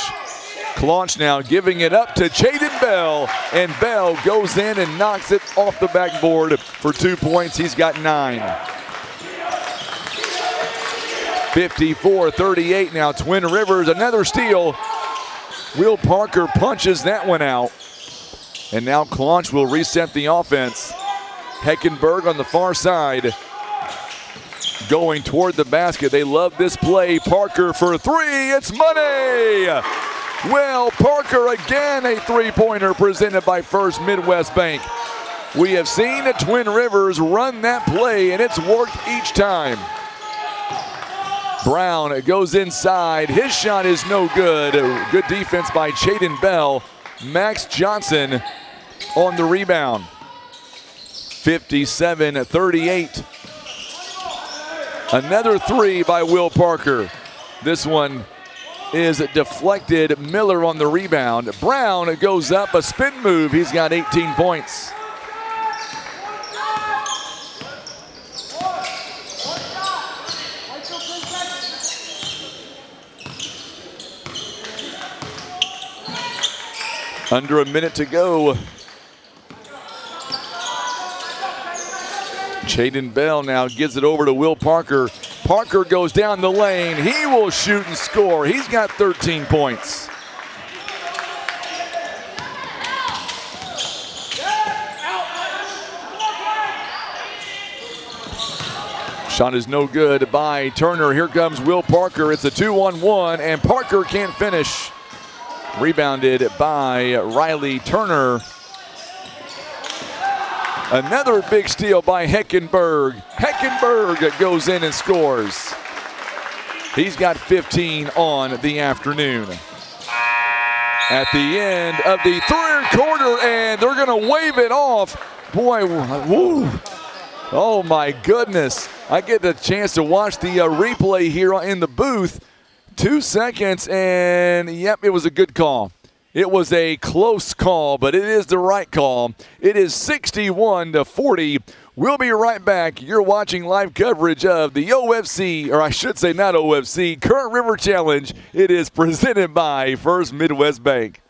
Klunch now giving it up to Chaden Bell, and Bell goes in and knocks it off the backboard for 2 points. He's got 9. 54-38 now. Twin Rivers, another steal. Will Parker punches that one out. And now Claunch will reset the offense. Heckenberg on the far side, going toward the basket. They love this play. Parker for three. It's money. Will Parker again, a three-pointer presented by First Midwest Bank. We have seen the Twin Rivers run that play, and it's worked each time. Brown goes inside. His shot is no good. Good defense by Chaden Bell. Max Johnson on the rebound. 57-38. Another three by Will Parker. This one is deflected. Miller on the rebound. Brown goes up, a spin move. He's got 18 points. Under a minute to go. Chaden Bell now gives it over to Will Parker. Parker goes down the lane. He will shoot and score. He's got 13 points. Shot is no good by Turner. Here comes Will Parker. It's a 2-on-1, and Parker can't finish. Rebounded by Riley Turner. Another big steal by Heckenberg. Heckenberg goes in and scores. He's got 15 on the afternoon. At the end of the third quarter, and they're going to wave it off. Boy, woo. Oh my goodness. I get the chance to watch the replay here in the booth. 2 seconds, and yep, it was a good call. It was a close call, but it is the right call. It is 61-40. We'll be right back. You're watching live coverage of the OFC, or I should say not OFC, Current River Challenge. It is presented by First Midwest Bank.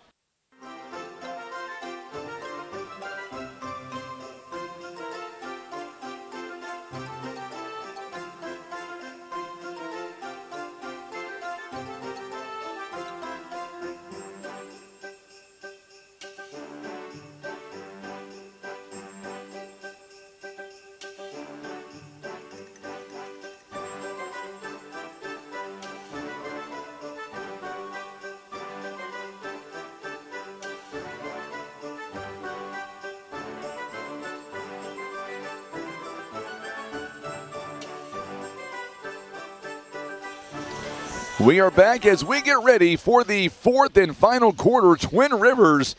We are back as we get ready for the fourth and final quarter. Twin Rivers,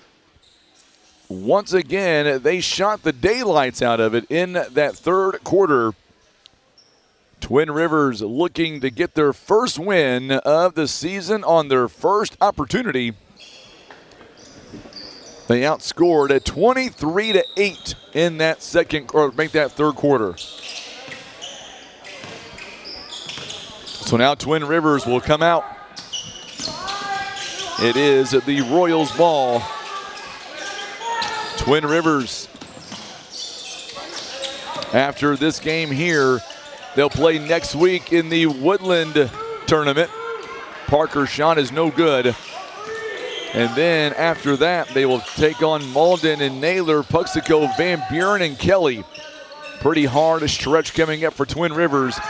once again, they shot the daylights out of it in that third quarter. Twin Rivers looking to get their first win of the season on their first opportunity. They outscored at 23-8 in that third quarter. So now Twin Rivers will come out. It is the Royals ball. Twin Rivers, after this game here, they'll play next week in the Woodland tournament. Parker's shot is no good. And then after that, they will take on Malden and Naylor, Puxico, Van Buren, and Kelly. Pretty hard stretch coming up for Twin Rivers.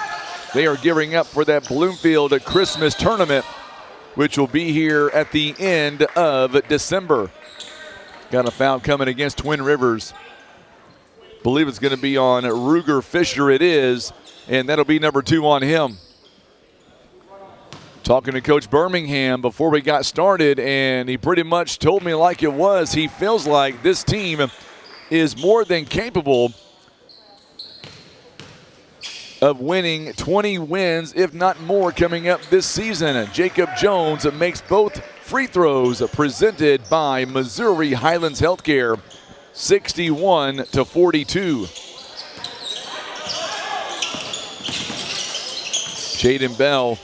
They are gearing up for that Bloomfield Christmas tournament, which will be here at the end of December. Got a foul coming against Twin Rivers. Believe it's going to be on Ruger Fisher. It is, and that'll be number 2 on him. Talking to Coach Birmingham before we got started, and he pretty much told me like it was. He feels like this team is more than capable of winning 20 wins, if not more, coming up this season. Jacob Jones makes both free throws, presented by Missouri Highlands Healthcare, 61-42. Chaden Bell.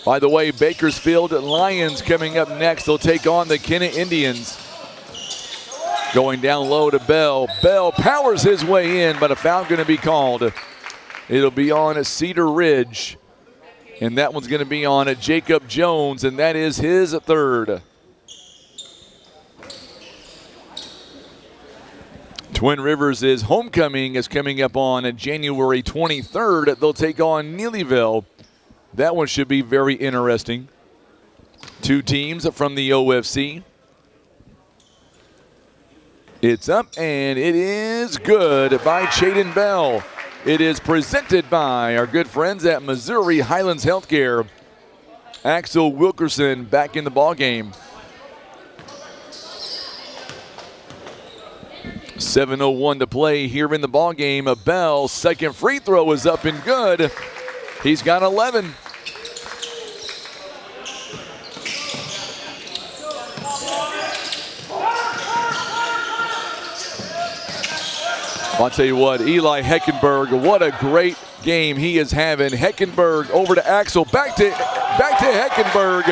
By the way, Bakersfield Lions coming up next. They'll take on the Kennett Indians. Going down low to Bell. Bell powers his way in, but a foul going to be called. It'll be on Cedar Ridge. And that one's going to be on Jacob Jones, and that is his third. Twin Rivers' homecoming is coming up on January 23rd. They'll take on Neelyville. That one should be very interesting. Two teams from the OFC. It's up, and it is good by Chaden Bell. It is presented by our good friends at Missouri Highlands Healthcare. Axel Wilkerson back in the ballgame. 7:01 to play here in the ballgame. Bell's second free throw is up and good. He's got 11. I'll tell you what, Eli Heckenberg, what a great game he is having. Heckenberg over to Axel, back to Heckenberg.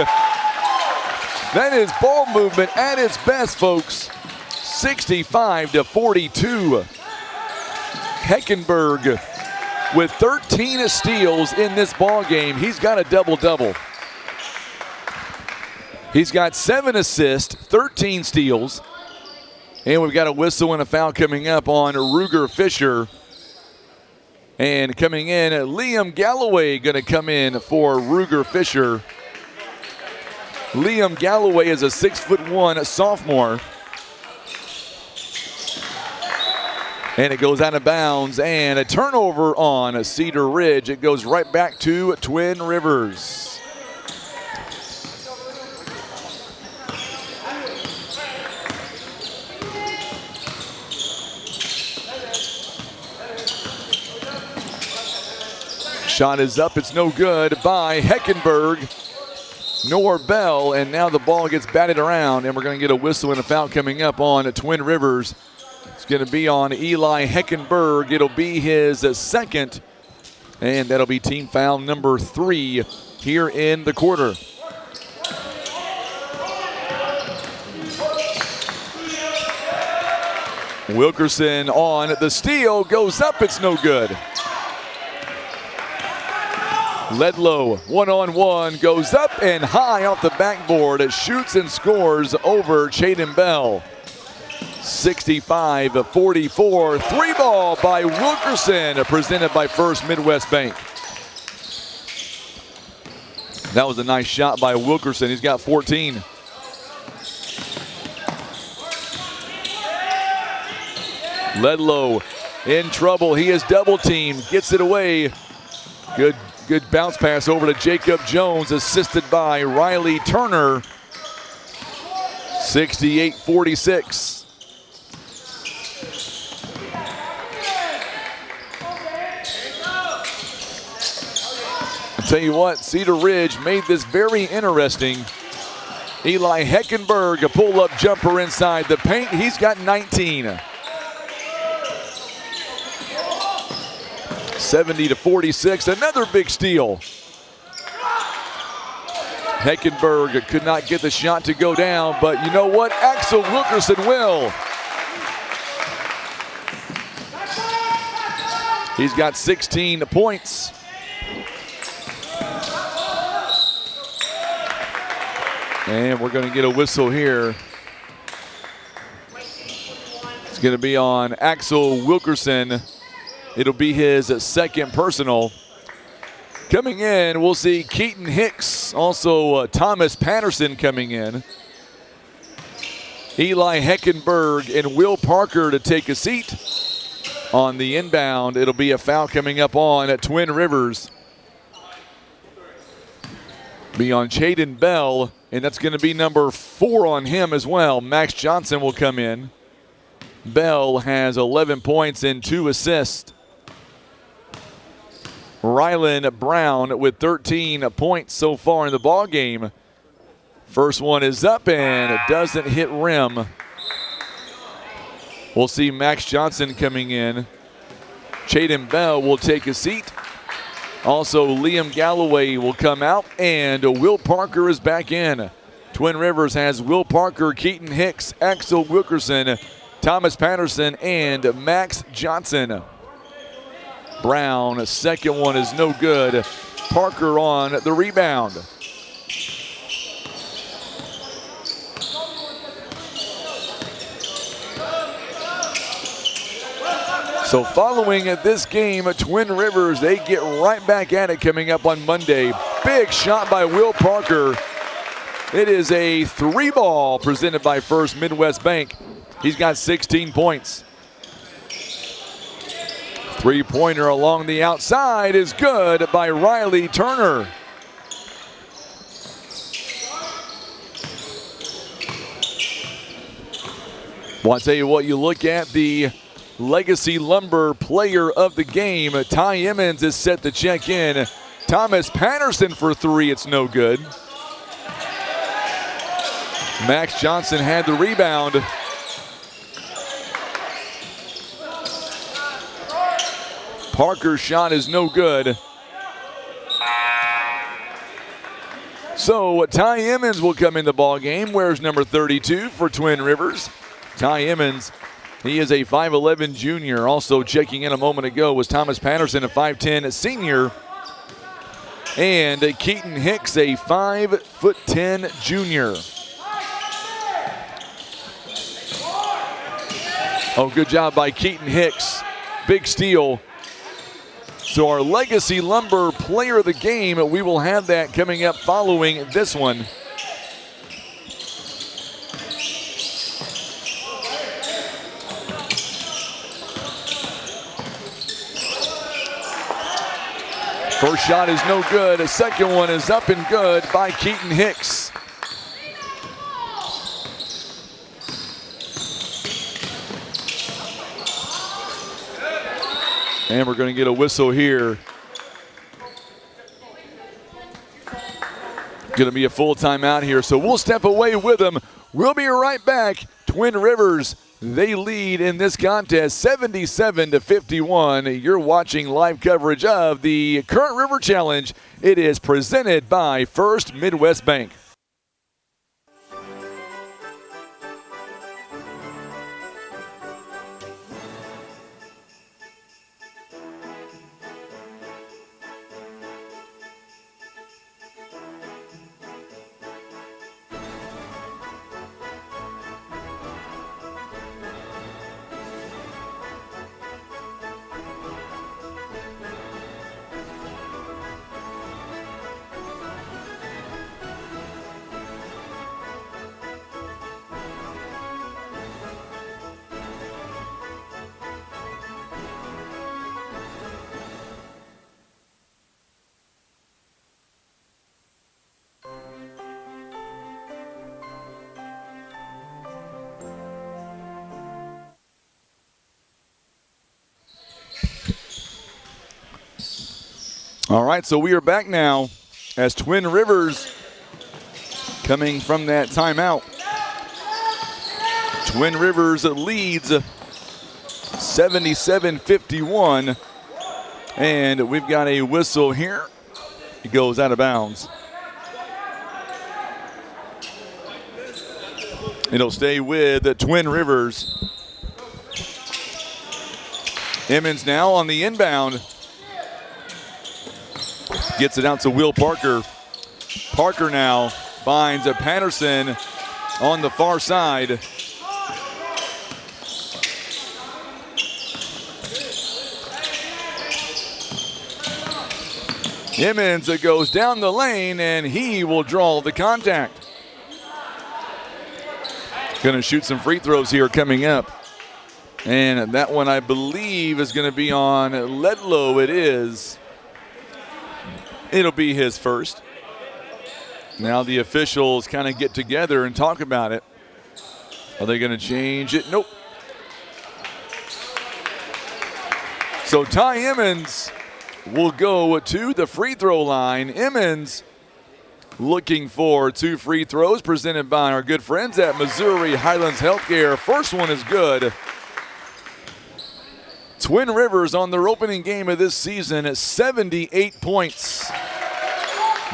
That is ball movement at its best, folks. 65-42. Heckenberg with 13 steals in this ball game. He's got a double-double. He's got 7 assists, 13 steals. And we've got a whistle and a foul coming up on Ruger Fisher. And coming in, Liam Galloway going to come in for Ruger Fisher. Liam Galloway is a 6'1" sophomore. And it goes out of bounds, and a turnover on Cedar Ridge. It goes right back to Twin Rivers. Shot is up, it's no good by Heckenberg, nor Bell, and now the ball gets batted around, and we're going to get a whistle and a foul coming up on Twin Rivers. It's going to be on Eli Heckenberg. It'll be his second, and that'll be team foul number 3 here in the quarter. Wilkerson on the steal, goes up, it's no good. Ledlow, one-on-one, goes up and high off the backboard. It shoots and scores over Chaden Bell. 65-44, 3-ball by Wilkerson, presented by First Midwest Bank. That was a nice shot by Wilkerson. He's got 14. Ledlow in trouble. He is double teamed, gets it away. Good bounce pass over to Jacob Jones, assisted by Riley Turner. 68-46. I'll tell you what, Cedar Ridge made this very interesting. Eli Heckenberg, a pull-up jumper inside the paint. He's got 19. 70-46, another big steal. Heckenberg could not get the shot to go down, but you know what? Axel Wilkerson will. He's got 16 points. And we're going to get a whistle here. It's going to be on Axel Wilkerson. It'll be his second personal. Coming in, we'll see Keaton Hicks, also Thomas Patterson coming in. Eli Heckenberg and Will Parker to take a seat. On the inbound, it'll be a foul coming up on at Twin Rivers. Be on Chaden Bell, and that's going to be number 4 on him as well. Max Johnson will come in. Bell has 11 points and 2 assists. Rylan Brown with 13 points so far in the ball game. First one is up and it doesn't hit rim. We'll see Max Johnson coming in. Chaden Bell will take a seat. Also, Liam Galloway will come out, and Will Parker is back in. Twin Rivers has Will Parker, Keaton Hicks, Axel Wilkerson, Thomas Patterson, and Max Johnson. Brown, second one is no good. Parker on the rebound. So following this game, Twin Rivers, they get right back at it coming up on Monday. Big shot by Will Parker. It is a 3-ball presented by First Midwest Bank. He's got 16 points. Three-pointer along the outside is good by Riley Turner. Well, I'll tell you what, you look at the Legacy Lumber player of the game. Ty Emmons is set to check in. Thomas Patterson for three, it's no good. Max Johnson had the rebound. Parker's shot is no good. So Ty Emmons will come in the ball game. Wears number 32 for Twin Rivers. Ty Emmons, he is a 5'11 junior. Also checking in a moment ago was Thomas Patterson, a 5'10 senior. And Keaton Hicks, a 5'10 junior. Oh, good job by Keaton Hicks. Big steal. So our Legacy Lumber player of the game, we will have that coming up following this one. First shot is no good. A second one is up and good by Keaton Hicks. And we're going to get a whistle here. Going to be a full timeout here, so we'll step away with them. We'll be right back. Twin Rivers, they lead in this contest 77-51. You're watching live coverage of the Current River Challenge. It is presented by First Midwest Bank. All right, so we are back now as Twin Rivers coming from that timeout. Twin Rivers leads 77-51, and we've got a whistle here. It goes out of bounds. It'll stay with the Twin Rivers. Emmons now on the inbound. Gets it out to Will Parker. Parker now finds a Patterson on the far side. Eminence goes down the lane and he will draw the contact. Going to shoot some free throws here coming up. And that one I believe is going to be on Ledlow. It is. It'll be his first. Now the officials kind of get together and talk about it. Are they going to change it? Nope. So Ty Emmons will go to the free throw line. Emmons looking for two free throws presented by our good friends at Missouri Highlands Healthcare. First one is good. Twin Rivers on their opening game of this season at 78 points.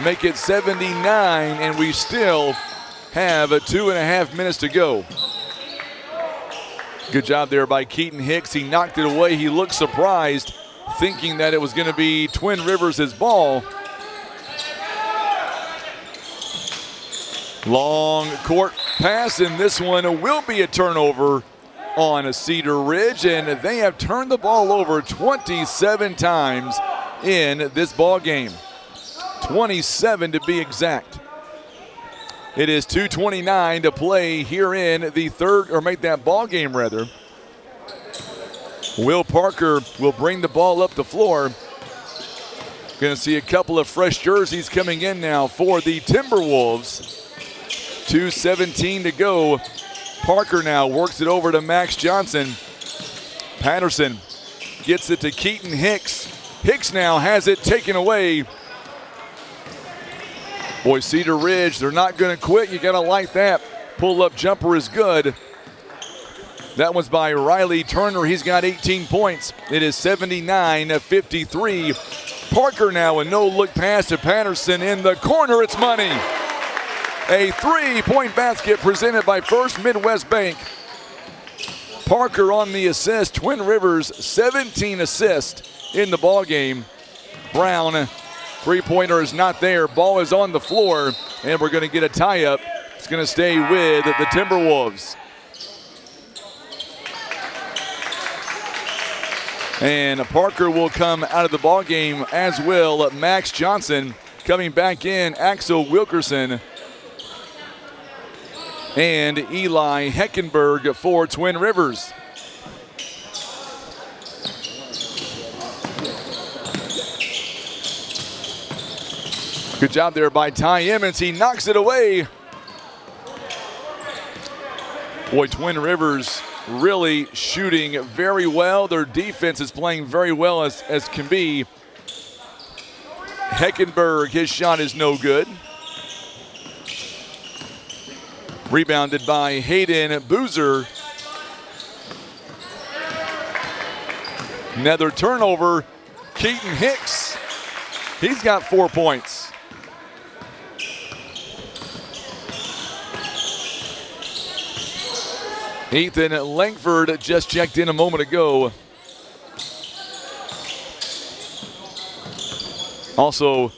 Make it 79, and we still have 2.5 minutes to go. Good job there by Keaton Hicks. He knocked it away. He looked surprised, thinking that it was going to be Twin Rivers' ball. Long court pass, and this one will be a turnover on a Cedar Ridge, and they have turned the ball over 27 times in this ball game. 27 to be exact. It is 2:29 to play here in the third, or make that ball game rather. Will Parker will bring the ball up the floor. Going to see a couple of fresh jerseys coming in now for the Timberwolves. 2:17 to go. Parker now works it over to Max Johnson. Patterson gets it to Keaton Hicks. Hicks now has it taken away. Boy, Cedar Ridge, they're not going to quit. You got to like that. Pull-up jumper is good. That one's by Riley Turner. He's got 18 points. It is 79-53. Parker now a no-look pass to Patterson in the corner. It's money. A three-point basket presented by First Midwest Bank. Parker on the assist. Twin Rivers 17 assists in the ball game. Brown, three-pointer is not there. Ball is on the floor, and we're going to get a tie-up. It's going to stay with the Timberwolves. And Parker will come out of the ball game, as will Max Johnson. Coming back in, Axel Wilkerson and Eli Heckenberg for Twin Rivers. Good job there by Ty Emmons. He knocks it away. Boy, Twin Rivers really shooting very well. Their defense is playing very well as can be. Heckenberg, his shot is no good. Rebounded by Hayden Boozer. Another turnover. Keaton Hicks. He's got 4 points. Ethan Langford just checked in a moment ago. Also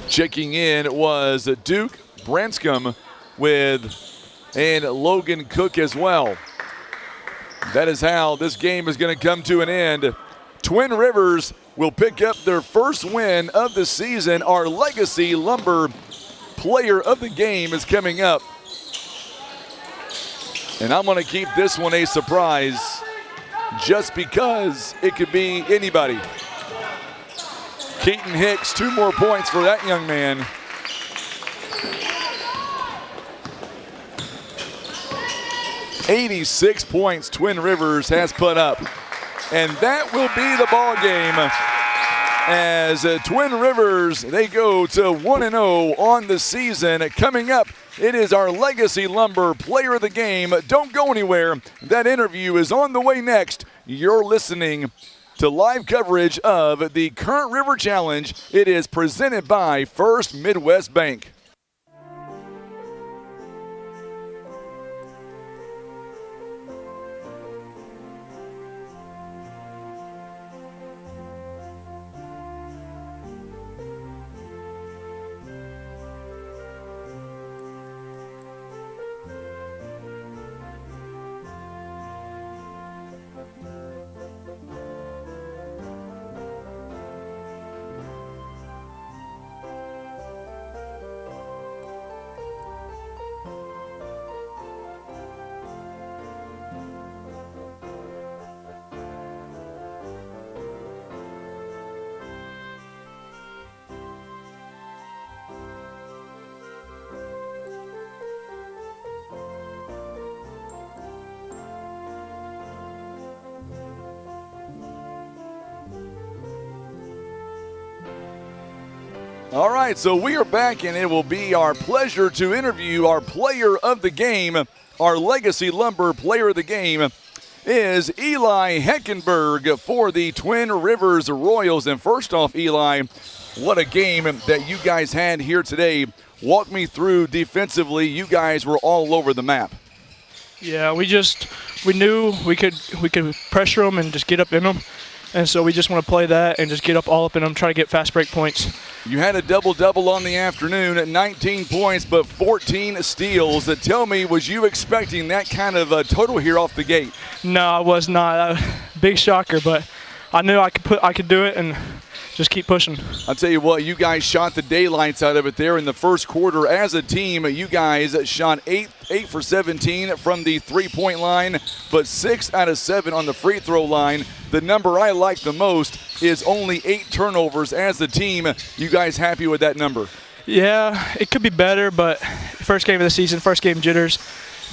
checking in was Duke Branscombe and Logan Cook as well. That is how this game is going to come to an end. Twin Rivers will pick up their first win of the season. Our Legacy Lumber Player of the Game is coming up. And I'm going to keep this one a surprise just because it could be anybody. Keaton Hicks, 2 more points for that young man. "86 points Twin Rivers has put up. And that will be the ball game as Twin Rivers, they go to 1-0 on the season. Coming up, it is our Legacy Lumber Player of the Game. Don't go anywhere. That interview is on the way next. You're listening to live coverage of the Current River Challenge. It is presented by First Midwest Bank. All right, so we are back, and it will be our pleasure to interview our player of the game. Our Legacy Lumber Player of the Game is Eli Heckenberg for the Twin Rivers Royals. And first off, Eli, what a game that you guys had here today. Walk me through defensively. You guys were all over the map. Yeah, we knew we could pressure them and just get up in them. And so we just want to play that and just get up all up in them, try to get fast break points. You had a double-double on the afternoon at 19 points, but 14 steals. Tell me, was you expecting that kind of a total here off the gate? No, I was not. Big shocker, but I knew I could do it and just keep pushing. I'll tell you what, you guys shot the daylights out of it there in the first quarter. As a team, you guys shot 8 for 17 from the three-point line, but 6 out of 7 on the free throw line. The number I like the most is only 8 turnovers as a team. You guys happy with that number? Yeah, it could be better, but first game of the season, first game jitters,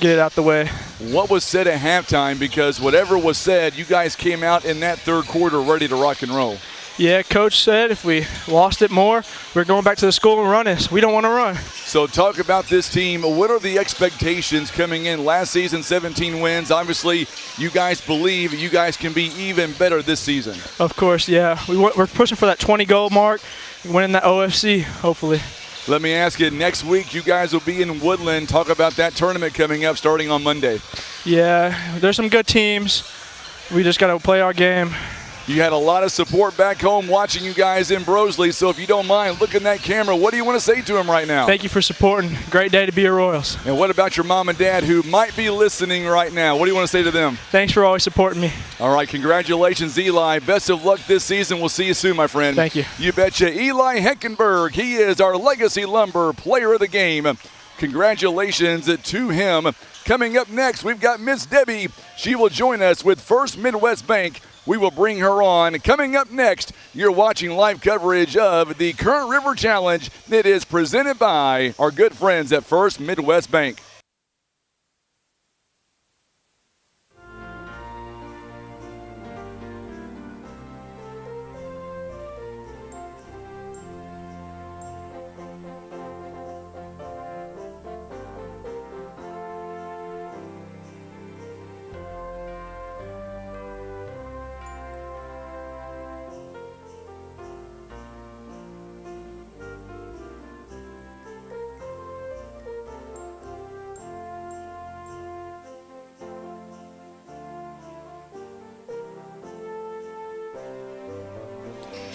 get it out the way. What was said at halftime? Because whatever was said, you guys came out in that third quarter ready to rock and roll. Yeah, Coach said if we lost it more, we're going back to the school and running. So we don't want to run. So talk about this team. What are the expectations coming in? Last season, 17 wins. Obviously, you guys believe you guys can be even better this season. Of course, yeah. We're pushing for that 20-goal mark, winning that OFC, hopefully. Let me ask you, next week you guys will be in Woodland. Talk about that tournament coming up starting on Monday. Yeah, there's some good teams. We just got to play our game. You had a lot of support back home watching you guys in Brosley, so if you don't mind, look in that camera. What do you want to say to them right now? Thank you for supporting. Great day to be a Royals. And what about your mom and dad who might be listening right now? What do you want to say to them? Thanks for always supporting me. All right, congratulations, Eli. Best of luck this season. We'll see you soon, my friend. Thank you. You betcha. Eli Heckenberg, he is our Legacy Lumber Player of the Game. Congratulations to him. Coming up next, we've got Miss Debbie. She will join us with First Midwest Bank. We will bring her on. Coming up next, you're watching live coverage of the Current River Challenge that is presented by our good friends at First Midwest Bank.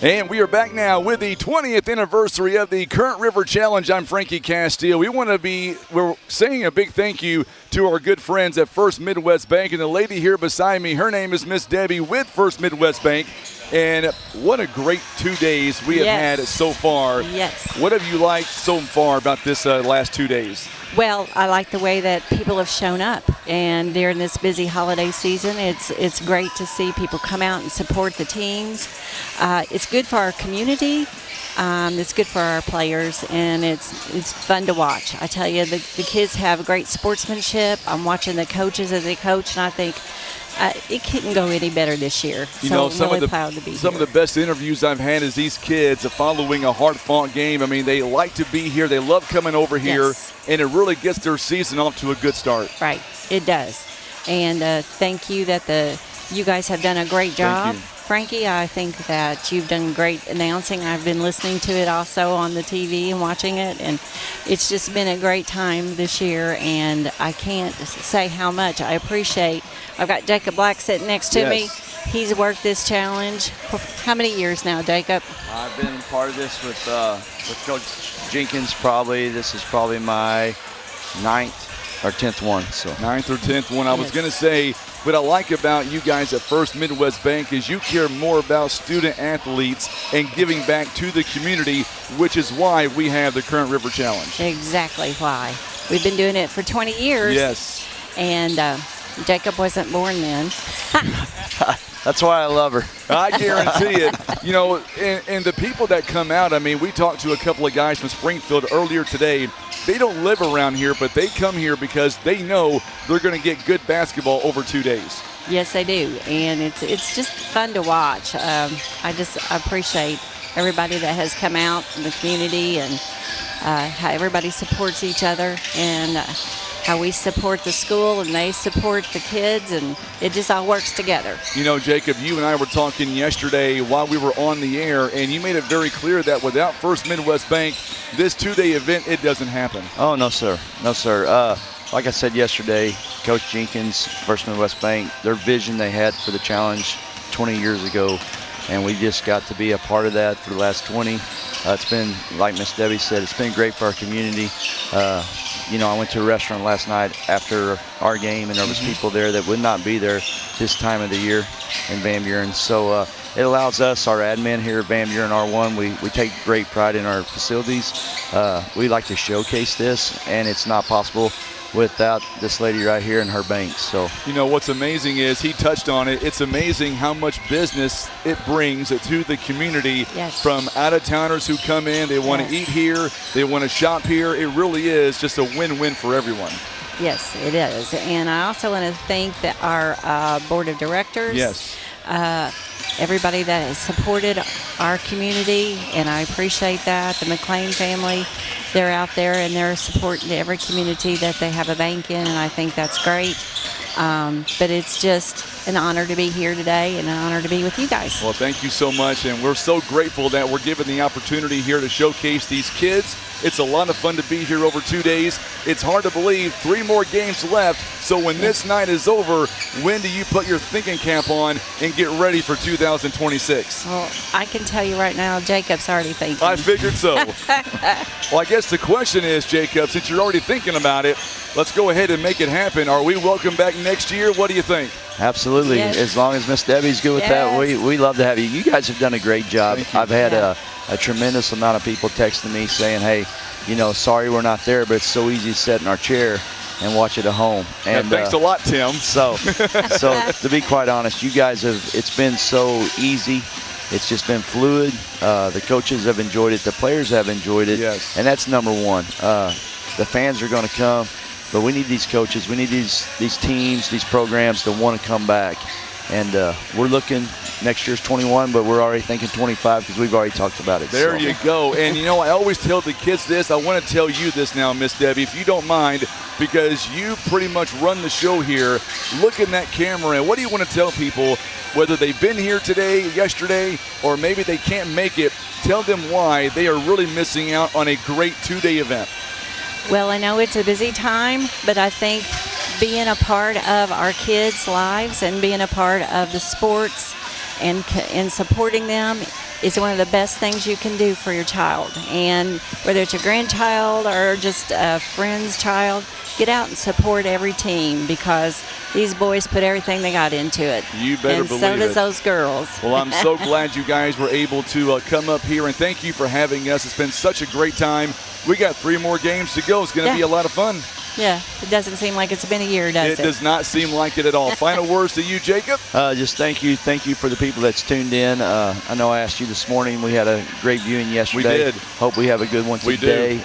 And we are back now with the 20th anniversary of the Current River Challenge. I'm Frankie Castile. We're saying a big thank you to our good friends at First Midwest Bank. And the lady here beside me, her name is Miss Debbie with First Midwest Bank. And what a great 2 days we have had so far. Yes. What have you liked so far about this last 2 days? Well, I like the way that people have shown up, and during this busy holiday season, it's great to see people come out and support the teams. It's good for our community. It's good for our players, and it's fun to watch. I tell you, the kids have great sportsmanship. I'm watching the coaches as they coach, and I think it couldn't go any better this year. You know, I'm really proud to be here. Some of the best interviews I've had is these kids following a hard-fought game. I mean, they like to be here. They love coming over here, and it really gets their season off to a good start. Right, it does. And thank you that you guys have done a great job. Thank you. Frankie, I think that you've done great announcing. I've been listening to it also on the TV and watching it, and it's just been a great time this year, and I can't say how much I appreciate. I've got Jacob Black sitting next to me. He's worked this challenge for how many years now, Jacob? I've been part of this with Coach Jenkins probably. This is probably my 9th or 10th one. So 9th or 10th one. I was going to say, what I like about you guys at First Midwest Bank is you care more about student athletes and giving back to the community, which is why we have the Current River Challenge. Exactly why. We've been doing it for 20 years. Yes. And Jacob wasn't born then. that's why I love her. I guarantee it. You know, and the people that come out, I mean, we talked to a couple of guys from Springfield earlier today. They don't live around here, but they come here because they know they're going to get good basketball over 2 days. Yes, they do, and it's just fun to watch. I appreciate everybody that has come out in the community, and how everybody supports each other, and how we support the school and they support the kids, and it just all works together. You know, Jacob, you and I were talking yesterday while we were on the air, and you made it very clear that without First Midwest Bank, this two-day event, it doesn't happen. Oh, no, sir. No, sir. Like I said yesterday, Coach Jenkins, First Midwest Bank, their vision they had for the challenge 20 years ago, and we just got to be a part of that for the last 20. It's been, like Miss Debbie said, it's been great for our community. I went to a restaurant last night after our game, and there was people there that would not be there this time of the year in Van Buren. So it allows us, our admin here at Van Buren R1, we take great pride in our facilities. We like to showcase this, and it's not possible without this lady right here and her banks. So What's amazing is he touched on it. It's amazing how much business it brings to the community. Yes. From out-of-towners who come in. They want to eat here. They want to shop here. It really is just a win-win for everyone. Yes, it is. And I also want to thank our board of directors. Yes. Everybody that has supported our community, and I appreciate that. The McLean family, they're out there and they're supporting every community that they have a bank in, and I think that's great. But it's just an honor to be here today and an honor to be with you guys. Well, thank you so much, and we're so grateful that we're given the opportunity here to showcase these kids. It's a lot of fun to be here over 2 days. It's hard to believe 3 more games left. So when this night is over, when do you put your thinking cap on and get ready for 2026? Well, I can tell you right now, Jacob's already thinking. I figured so. Well, I guess the question is, Jacob, since you're already thinking about it, let's go ahead and make it happen. Are we welcome back next year? What do you think? Absolutely. Yes. As long as Miss Debbie's good with that, we love to have you. You guys have done a great job. I've had a tremendous amount of people texting me saying, hey, sorry we're not there, but it's so easy to sit in our chair and watch it at home. And thanks a lot, Tim. So to be quite honest, you guys it's been so easy. It's just been fluid. The coaches have enjoyed it. The players have enjoyed it. Yes. And that's number one. The fans are going to come, but we need these coaches. We need these teams, these programs to want to come back. And we're looking, next year's 21, but we're already thinking 25 because we've already talked about it. There you go. And, I always tell the kids this. I want to tell you this now, Miss Debbie, if you don't mind, because you pretty much run the show here. Look in that camera, and what do you want to tell people, whether they've been here today, yesterday, or maybe they can't make it? Tell them why they are really missing out on a great 2-day event. Well, I know it's a busy time, but I think being a part of our kids' lives and being a part of the sports and supporting them is one of the best things you can do for your child. And whether it's a grandchild or just a friend's child, get out and support every team because these boys put everything they got into it. You better and believe so does it. those girls. Well, I'm so glad you guys were able to come up here, and thank you for having us. It's been such a great time. We got 3 more games to go. It's going to be a lot of fun. Yeah, it doesn't seem like it's been a year, does it? It does not seem like it at all. Final words to you, Jacob? Just thank you for the people that's tuned in. I know I asked you this morning. We had a great viewing yesterday. We did. Hope we have a good one today.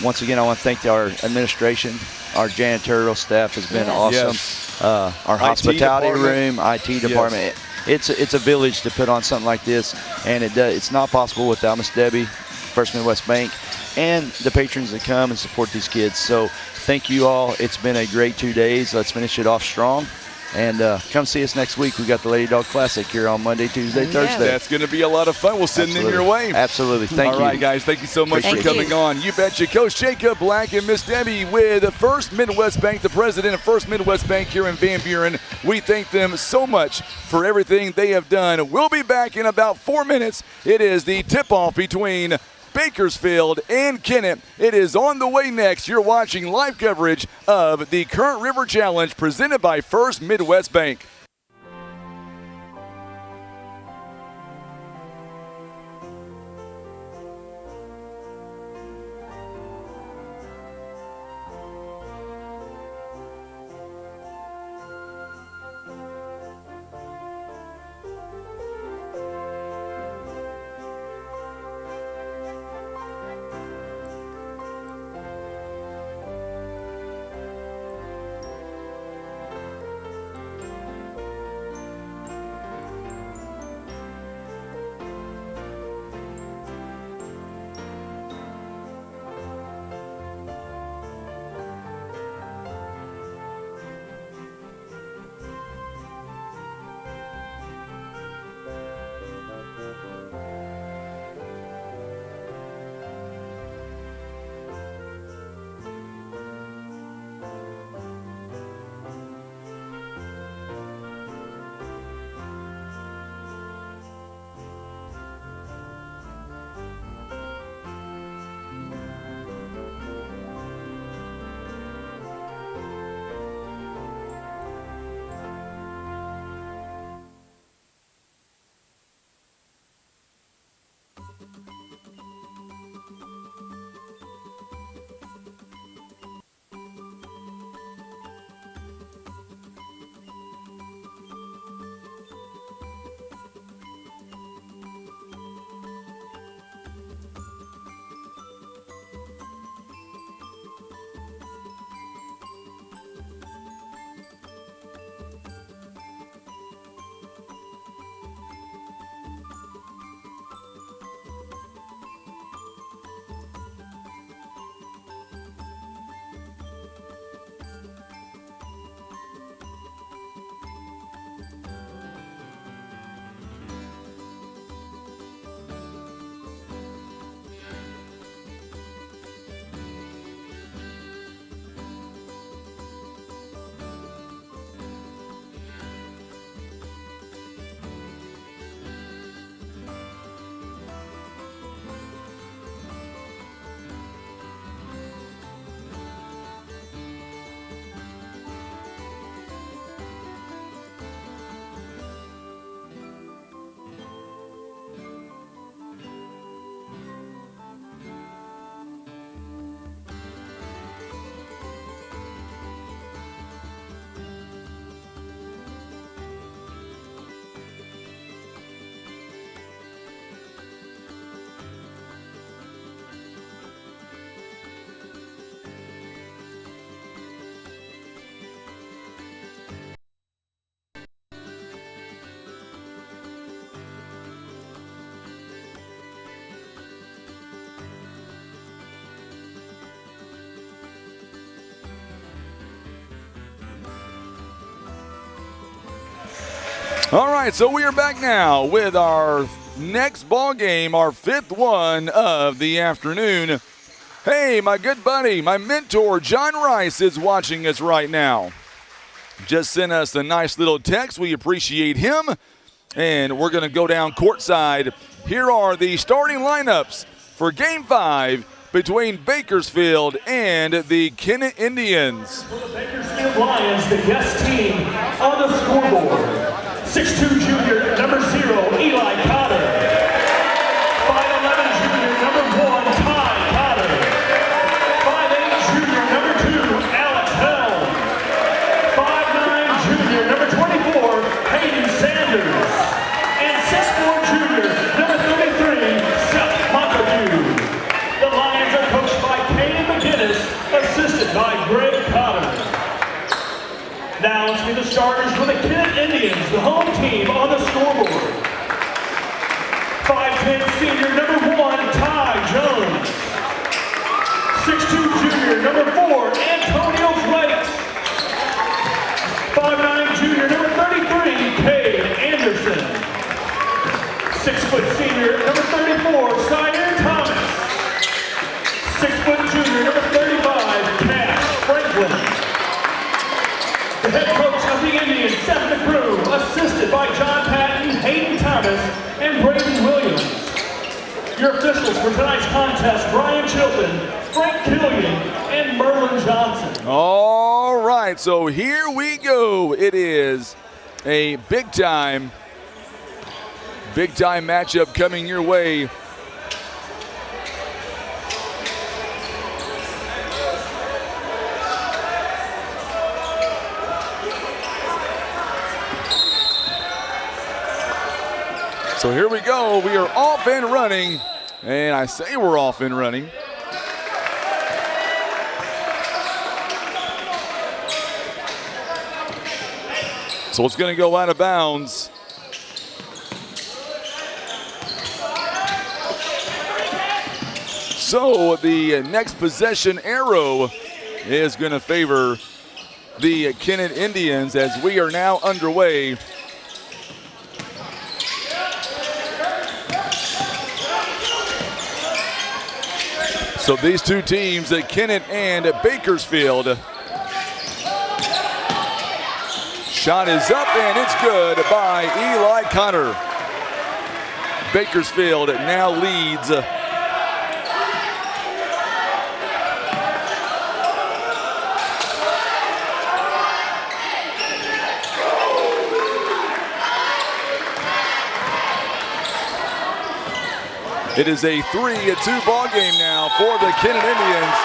Once again, I want to thank our administration. Our janitorial staff has been awesome. Yes. Our hospitality department. room, IT department. Yes. It's a village to put on something like this, and it's not possible without Miss Debbie, First Midwest Bank, and the patrons that come and support these kids. So thank you all. It's been a great 2 days. Let's finish it off strong. And come see us next week. We got the Lady Dog Classic here on Monday, Tuesday, Thursday. That's going to be a lot of fun. We'll send them your way. Absolutely. Thank you. All right, guys. Thank you so much for coming on. You betcha. Coach Jacob Black and Miss Debbie with First Midwest Bank, the president of First Midwest Bank here in Van Buren. We thank them so much for everything they have done. We'll be back in about 4 minutes. It is the tip-off between Bakersfield and Kennett. It is on the way next. You're watching live coverage of the Current River Challenge presented by First Midwest Bank. All right, so we are back now with our next ball game, our 5th one of the afternoon. Hey, my good buddy, my mentor, John Rice, is watching us right now. Just sent us a nice little text. We appreciate him. And we're going to go down courtside. Here are the starting lineups for Game 5 between Bakersfield and the Kennett Indians. For the Bakersfield Lions, the guest team on the scoreboard. 6'2" junior, number 0, Eli Cotter. 5'11" junior, number 1, Ty Cotter. 5'8" junior, number 2, Alex Helm. 5'9" junior, number 24, Hayden Sanders. And 6'4" junior, number 33, Seth Montague. The Lions are coached by Kane McGinnis, assisted by Greg Cotter. Now let's be the starters for the Kennett Indians, the home team on the scoreboard. 5'10" senior, number 1, Ty Jones. 6'2" junior, number 4, Antonio Flakes. 5'9" junior, number 33, Cade Anderson. 6' senior, number 34, Cedar Thomas. 6' junior, number 35, Cash Franklin. The head coach of the Indians, Seth McGrew, assisted by John Patton, Hayden Thomas, and Braden Williams. Your officials for tonight's contest, Brian Chilton, Frank Killian, and Merlin Johnson. All right, so here we go. It is a big-time matchup coming your way. So here we go. We are off and running. And I say we're off and running. So it's going to go out of bounds. So the next possession arrow is going to favor the Kennett Indians as we are now underway. So these two teams, Kennett and Bakersfield. Shot is up and it's good by Eli Cotter. Bakersfield now leads. It is a 3-2 ball game now for the Kennett Indians,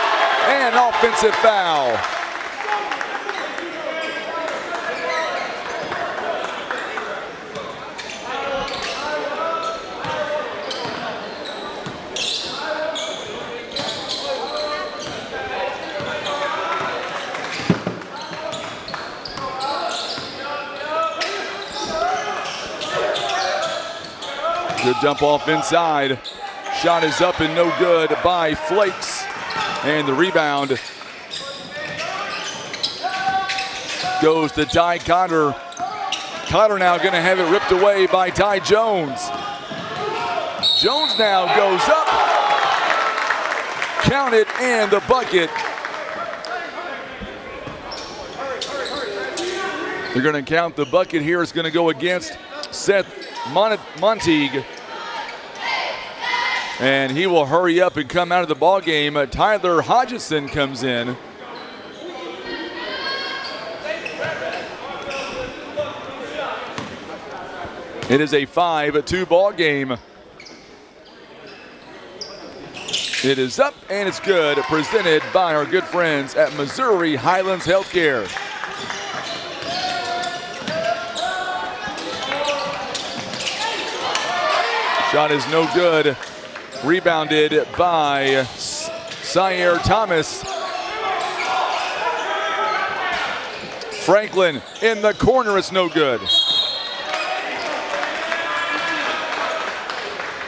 and an offensive foul. Good dump off inside. Shot is up and no good by Flakes. And the rebound goes to Ty Cotter. Cotter now going to have it ripped away by Ty Jones. Jones now goes up. Count it and the bucket. They're going to count the bucket here. It's going to go against Seth Montague. And he will hurry up and come out of the ball game. Tyler Hodgson comes in. It is a 5-2 ball game. It is up and it's good, presented by our good friends at Missouri Highlands Healthcare. Shot is no good. Rebounded by Cedar Thomas. Franklin in the corner, it's no good.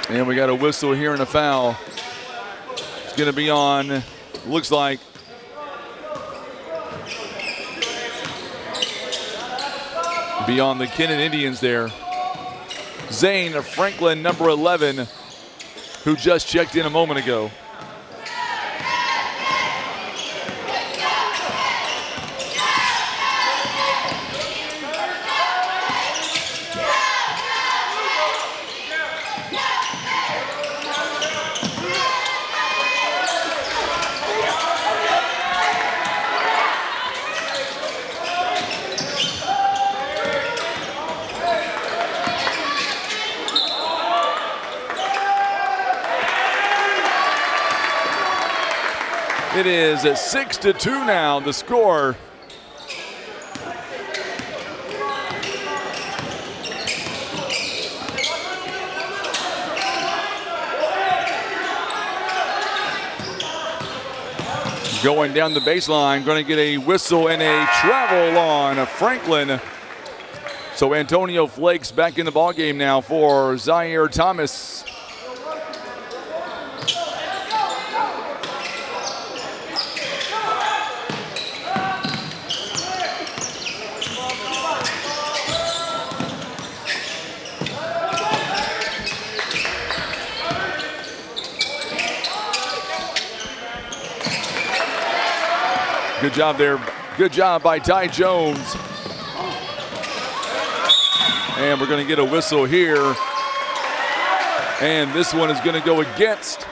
And we got a whistle here and a foul. It's going to be on, looks like, be on the Kennett Indians there. Zane Franklin, number 11, who just checked in a moment ago. It is at 6-2 now, the score. Going down the baseline, going to get a whistle and a travel on Franklin. So Antonio Flakes back in the ballgame now for Zaire Thomas. Good job there. Good job by Ty Jones. And we're going to get a whistle here. And this one is going to go against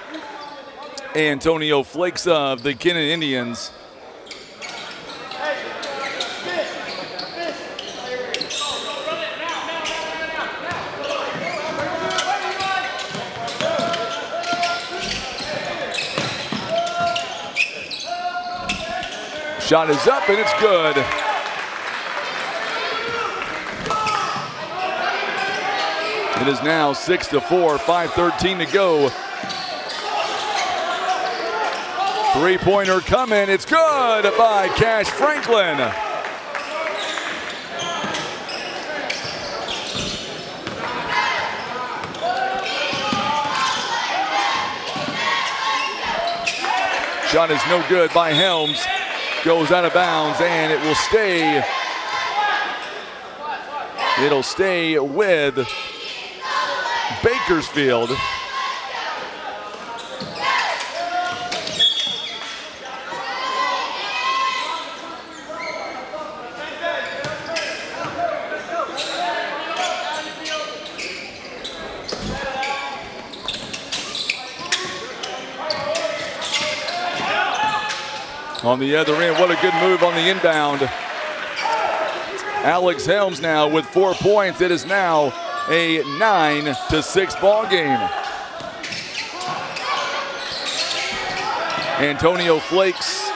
Antonio Flakes of the Kennett Indians. Shot is up and it's good. It is now 6-4, 5:13 to go. Three-pointer coming, it's good by Cash Franklin. Shot is no good by Helms. Goes out of bounds and it will stay. It'll stay with Bakersfield. On the other end, what a good move on the inbound. Alex Helms now with 4 points. It is now a 9-6 ball game. Antonio Flakes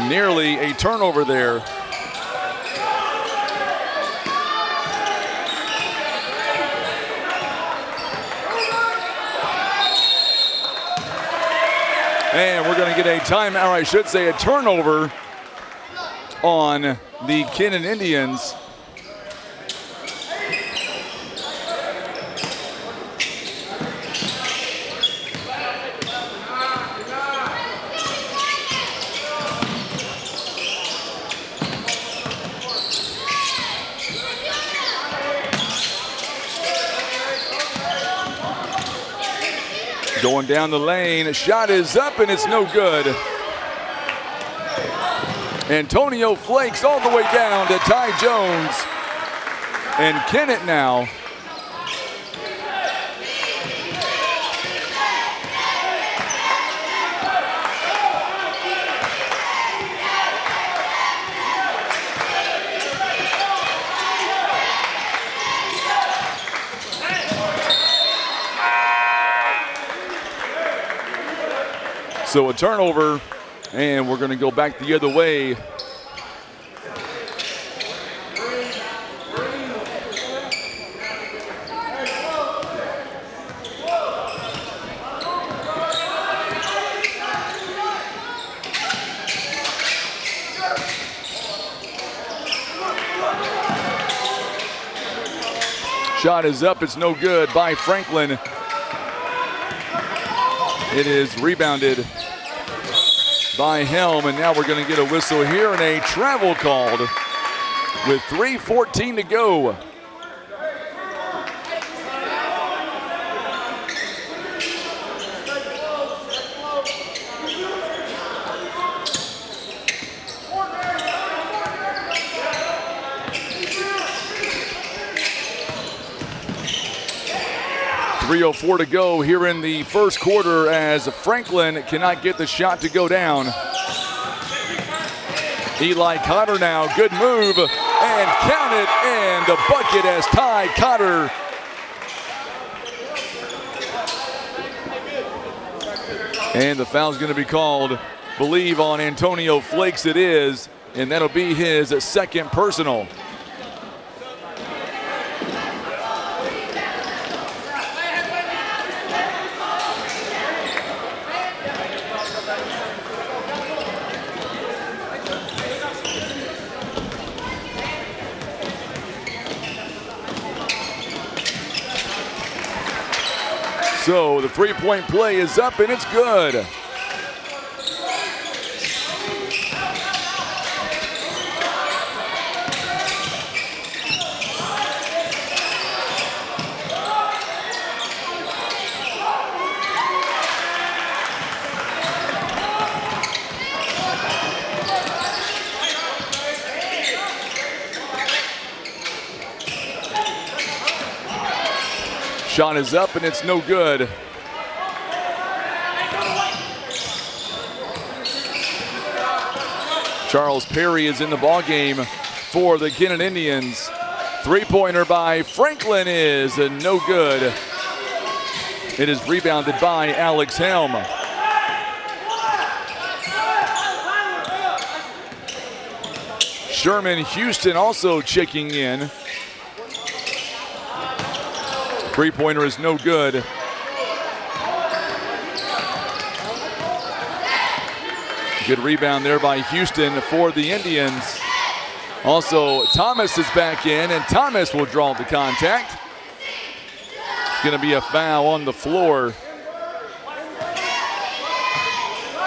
nearly a turnover there. And we're going to get a timeout, or I should say a turnover on the Kennett Indians. Going down the lane, shot is up and it's no good. Antonio Flakes all the way down to Ty Jones. And Kennett now. So a turnover, and we're going to go back the other way. Shot is up, it's no good by Franklin. It is rebounded by Helm, and now we're going to get a whistle here and a travel called with 3:14 to go. .304 to go here in the first quarter as Franklin cannot get the shot to go down. Eli Cotter now, good move, and count it, and the bucket as Ty Cotter. And the foul's going to be called, believe on Antonio Flakes it is, and that'll be his second personal. So the three-point play is up and it's good. Shot is up and it's no good. Charles Perry is in the ballgame for the Kennett Indians. Three-pointer by Franklin is no good. It is rebounded by Alex Helm. Sherman Houston also checking in. Three-pointer is no good. Good rebound there by Houston for the Indians. Also, Thomas is back in, and Thomas will draw the contact. It's going to be a foul on the floor.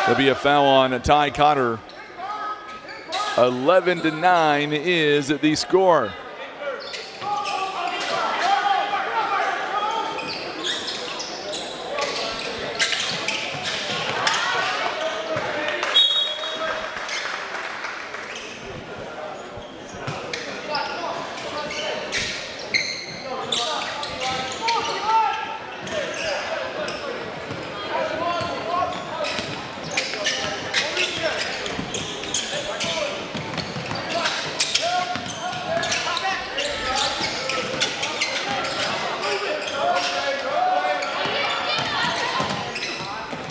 There'll be a foul on Ty Cotter. 11-9 is the score.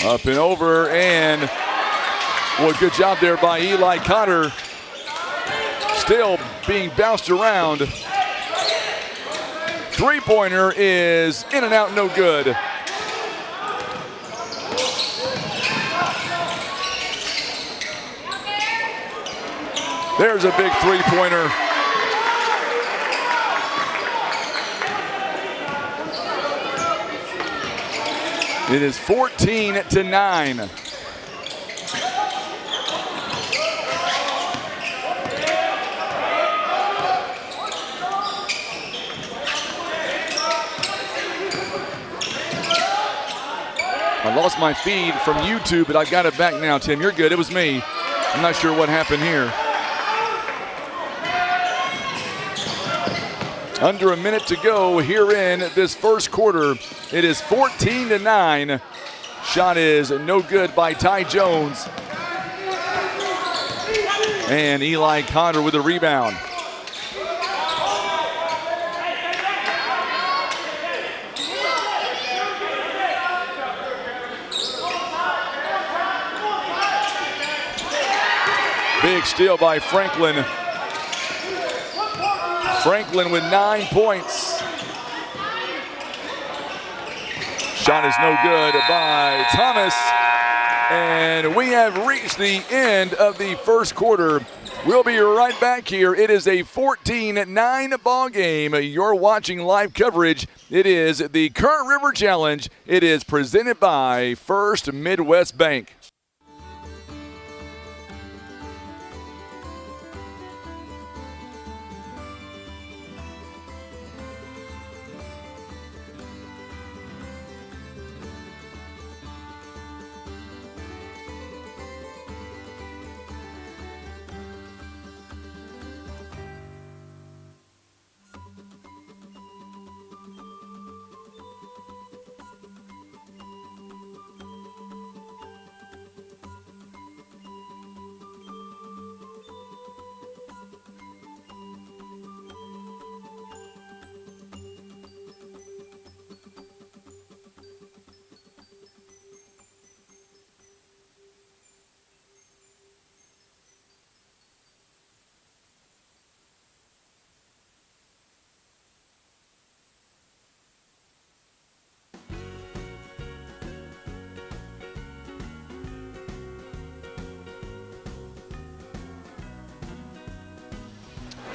Up and over, and well, good job there by Eli Cotter. Still being bounced around. Three-pointer is in and out, no good. There's a big three-pointer. It is 14-9. I lost my feed from YouTube, but I got it back now, Tim. You're good. It was me. I'm not sure what happened here. Under a minute to go here in this first quarter. It is 14-9. Shot is no good by Ty Jones. And Eli Cotter with a rebound. Big steal by Franklin. Franklin with 9 points. Shot is no good by Thomas. And we have reached the end of the first quarter. We'll be right back here. It is a 14-9 ball game. You're watching live coverage. It is the Current River Challenge. It is presented by First Midwest Bank.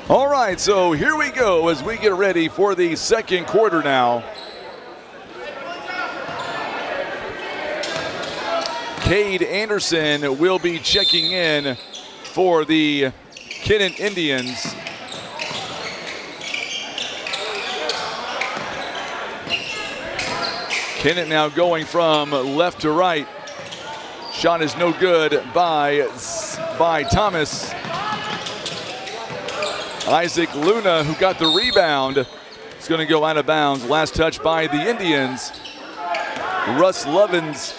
All right, so here we go as we get ready for the second quarter now. Cade Anderson will be checking in for the Kennett Indians. Kennett now going from left to right. Shot is no good by Thomas. Isaac Luna, who got the rebound, is going to go out of bounds. Last touch by the Indians. Russ Lovins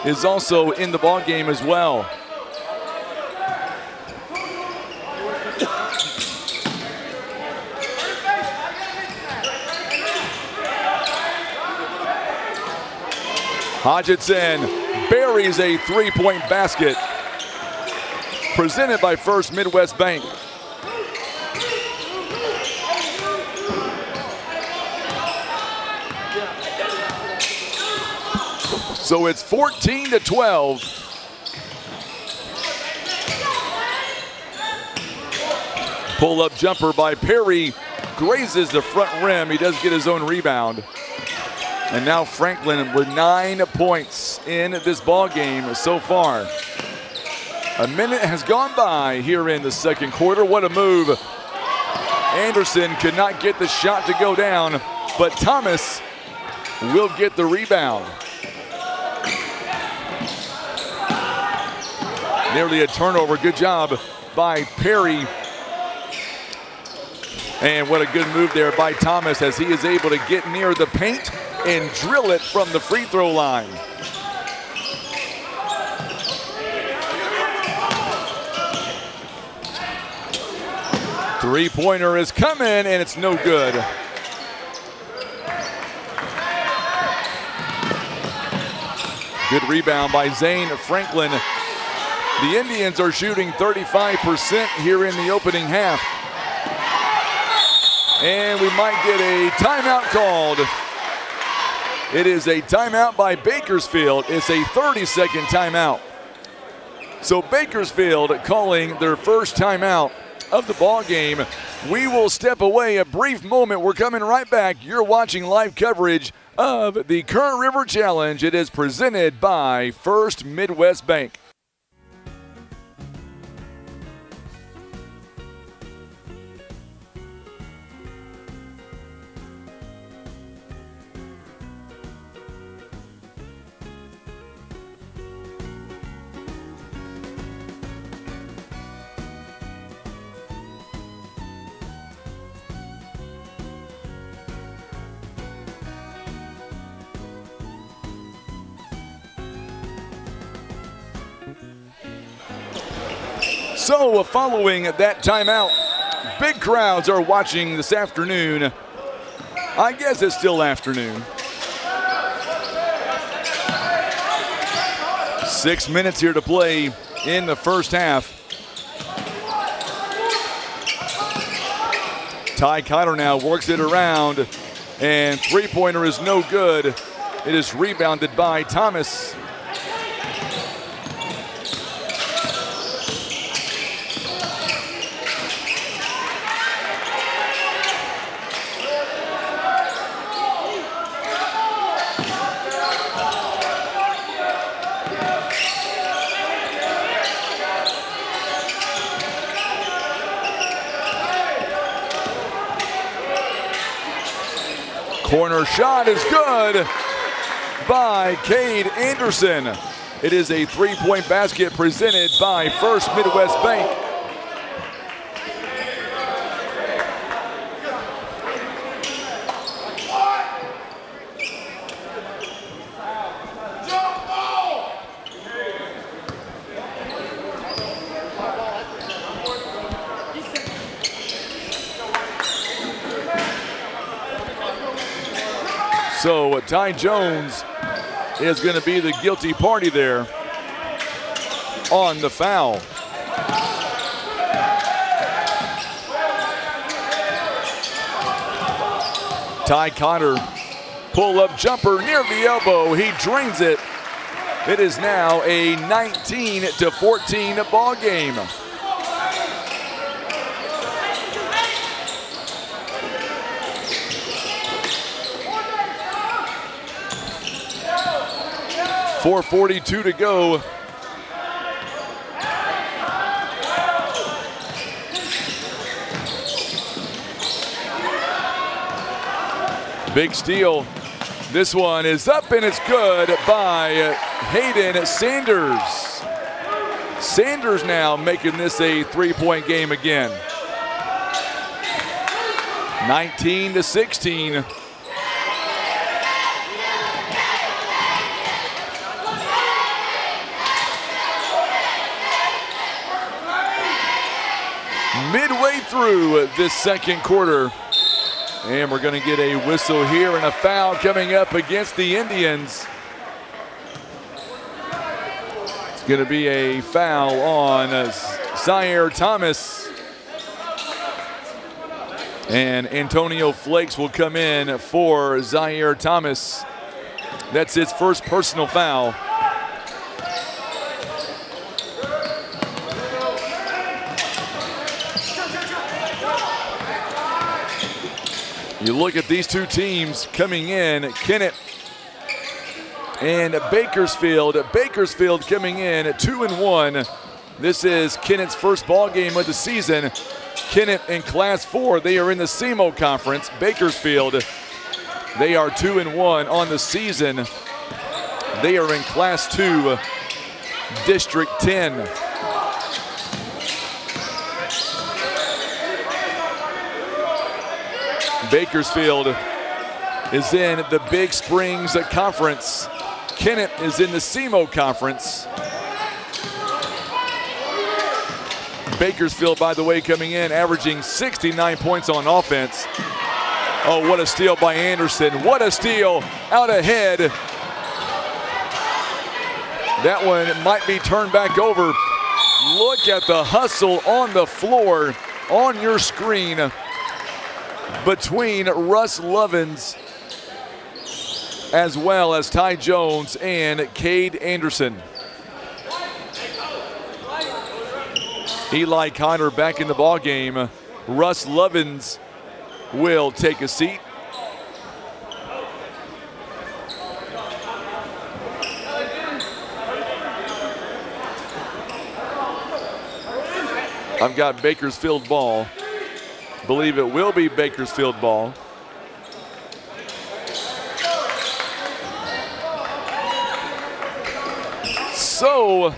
is also in the ball game as well. Hodgson buries a three-point basket. Presented by First Midwest Bank. So it's 14-12. Pull-up jumper by Perry grazes the front rim. He does get his own rebound. And now Franklin with 9 points in this ball game so far. A minute has gone by here in the second quarter. What a move. Anderson could not get the shot to go down, but Thomas will get the rebound. Nearly a turnover. Good job by Perry. And what a good move there by Thomas as he is able to get near the paint and drill it from the free throw line. Three-pointer is coming, and it's no good. Good rebound by Zane Franklin. The Indians are shooting 35% here in the opening half. And we might get a timeout called. It is a timeout by Bakersfield. It's a 30-second timeout. So Bakersfield calling their first timeout of the ball game. We will step away a brief moment. We're coming right back. You're watching live coverage of the Current River Challenge. It is presented by First Midwest Bank. So following that timeout, big crowds are watching this afternoon. I guess it's still afternoon. 6 minutes here to play in the first half. Ty Cotter now works it around, and three-pointer is no good. It is rebounded by Thomas. Corner shot is good by Cade Anderson. It is a three-point basket presented by First Midwest Bank. So Ty Jones is going to be the guilty party there on the foul. Ty Cotter, pull-up jumper near the elbow. He drains it. It is now a 19-14 ball game. 4:42 to go. Big steal. This one is up and it's good by Hayden Sanders. Sanders now making this a three-point game again. 19-16. Midway through this second quarter. And we're going to get a whistle here and a foul coming up against the Indians. It's going to be a foul on Zaire Thomas. And Antonio Flakes will come in for Zaire Thomas. That's his first personal foul. You look at these two teams coming in, Kennett and Bakersfield. Bakersfield coming in at 2-1. This is Kennett's first ball game of the season. Kennett in Class 4, they are in the SEMO Conference. Bakersfield, they are 2-1 on the season. They are in Class 2, District 10. Bakersfield is in the Big Springs Conference. Kennett is in the SEMO Conference. Bakersfield, by the way, coming in, averaging 69 points on offense. Oh, what a steal by Anderson. What a steal out ahead. That one might be turned back over. Look at the hustle on the floor on your screen between Russ Lovins as well as Ty Jones and Cade Anderson. Eli Connor back in the ball game. Russ Lovins will take a seat. I've got Bakersfield ball. Believe it will be Bakersfield ball. So,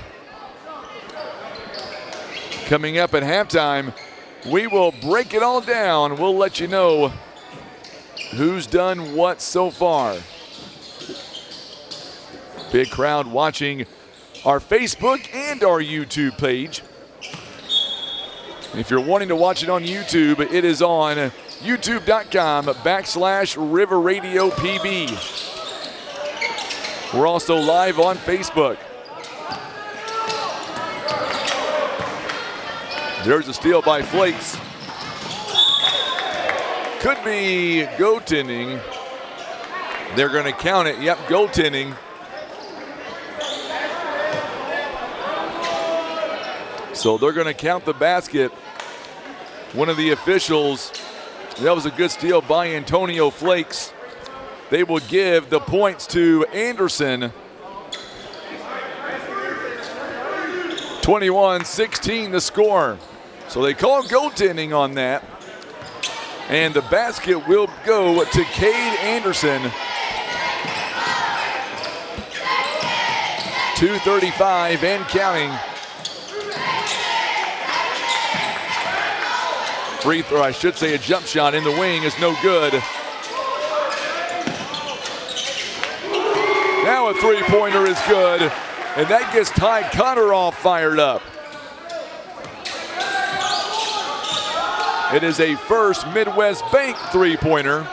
coming up at halftime, we will break it all down. We'll let you know who's done what so far. Big crowd watching our Facebook and our YouTube page. If you're wanting to watch it on YouTube, it is on youtube.com/River Radio PB. We're also live on Facebook. There's a steal by Flakes. Could be goaltending. They're going to count it. Yep, goaltending. So they're going to count the basket. One of the officials, that was a good steal by Antonio Flakes. They will give the points to Anderson. 21-16 the score. So they call goaltending on that. And the basket will go to Cade Anderson. 2:35 and counting. Free throw, I should say a jump shot in the wing is no good. Now a three-pointer is good, and that gets Ty Connor all fired up. It is a first Midwest Bank three-pointer.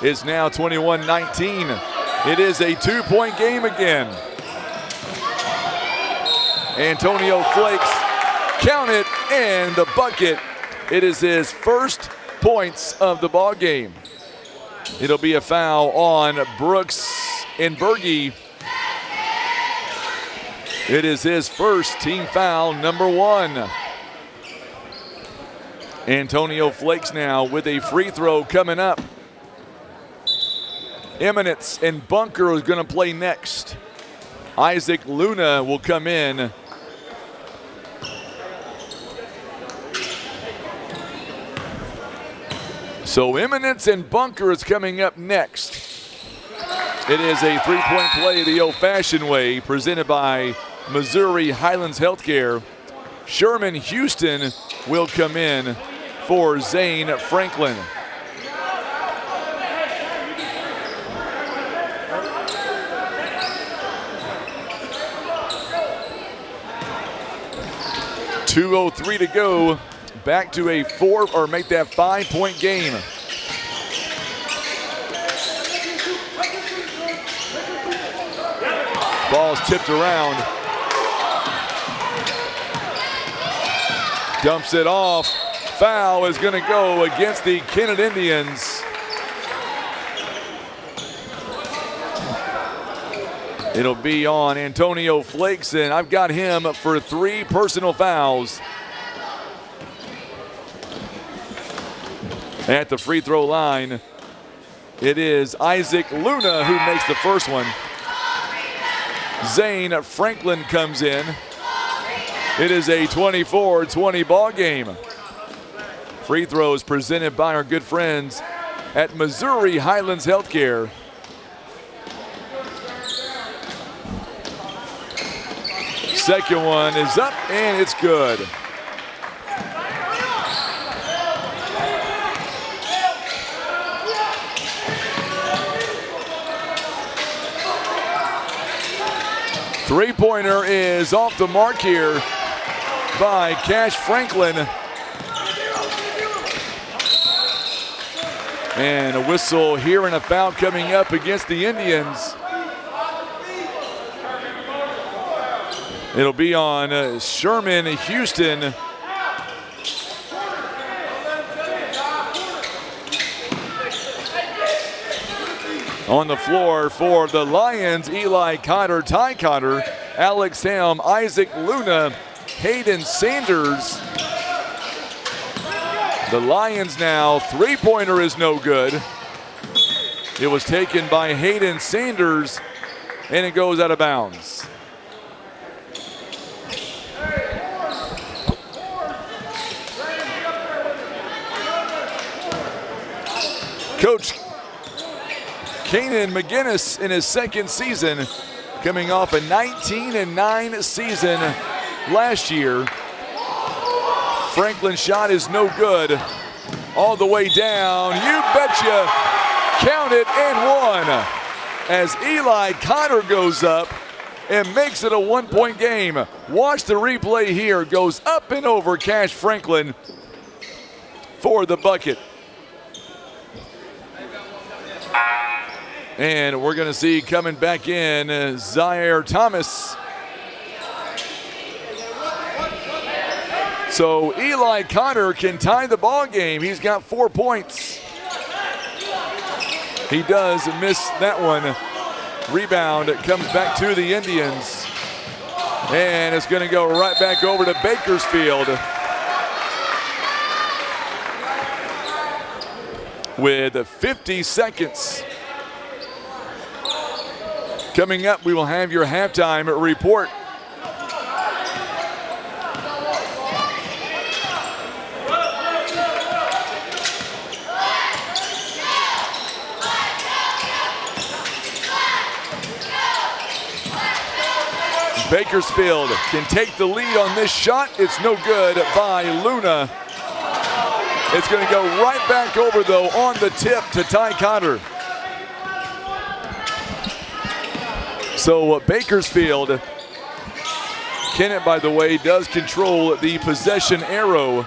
It's now 21-19. It is a two-point game again. Antonio Flakes, count it, and the bucket. It is his first points of the ball game. It'll be a foul on Brooks and Berge. It is his first team foul, number 1. Antonio Flakes now with a free throw coming up. Eminence and Bunker is going to play next. Isaac Luna will come in. So Eminence and Bunker is coming up next. It is a three-point play the old-fashioned way, presented by Missouri Highlands Healthcare. Sherman Houston will come in for Zane Franklin. .203 to go. Back to a make that 5-point game. Ball's tipped around. Dumps it off. Foul is going to go against the Kennett Indians. It'll be on Antonio Flakeson. I've got him for 3 personal fouls. At the free throw line, it is Isaac Luna who makes the first one. Zane Franklin comes in. It is a 24-20 ball game. Free throws presented by our good friends at Missouri Highlands Healthcare. Second one is up and it's good. Three-pointer is off the mark here by Cash Franklin. And a whistle here and a foul coming up against the Indians. It'll be on Sherman Houston. On the floor for the Lions, Eli Cotter, Ty Cotter, Alex Helm, Isaac Luna, Hayden Sanders. The Lions now, three-pointer is no good. It was taken by Hayden Sanders, and it goes out of bounds. Coach Kanan McGinnis in his second season, coming off a 19-9 season last year. Franklin's shot is no good. All the way down, you betcha, count it and one. As Eli Cotter goes up and makes it a one-point game. Watch the replay here, goes up and over Cash Franklin for the bucket. And we're going to see coming back in Zaire Thomas. So Eli Cotter can tie the ball game. He's got 4 points. He does miss that one. Rebound comes back to the Indians. And it's going to go right back over to Bakersfield. With 50 seconds. Coming up, we will have your halftime report. Bakersfield can take the lead on this shot. It's no good by Luna. It's going to go right back over, though, on the tip to Ty Cotter. So Bakersfield, Kennett, by the way, does control the possession arrow.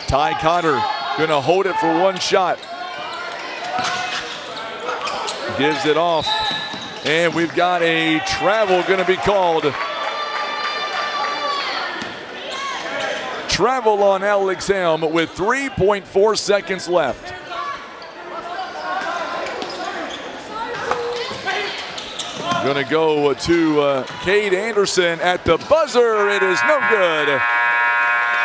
Ty Cotter gonna hold it for one shot. Gives it off, and we've got a travel gonna be called. Travel on Alex Helm with 3.4 seconds left. Gonna go to Cade Anderson at the buzzer. It is no good.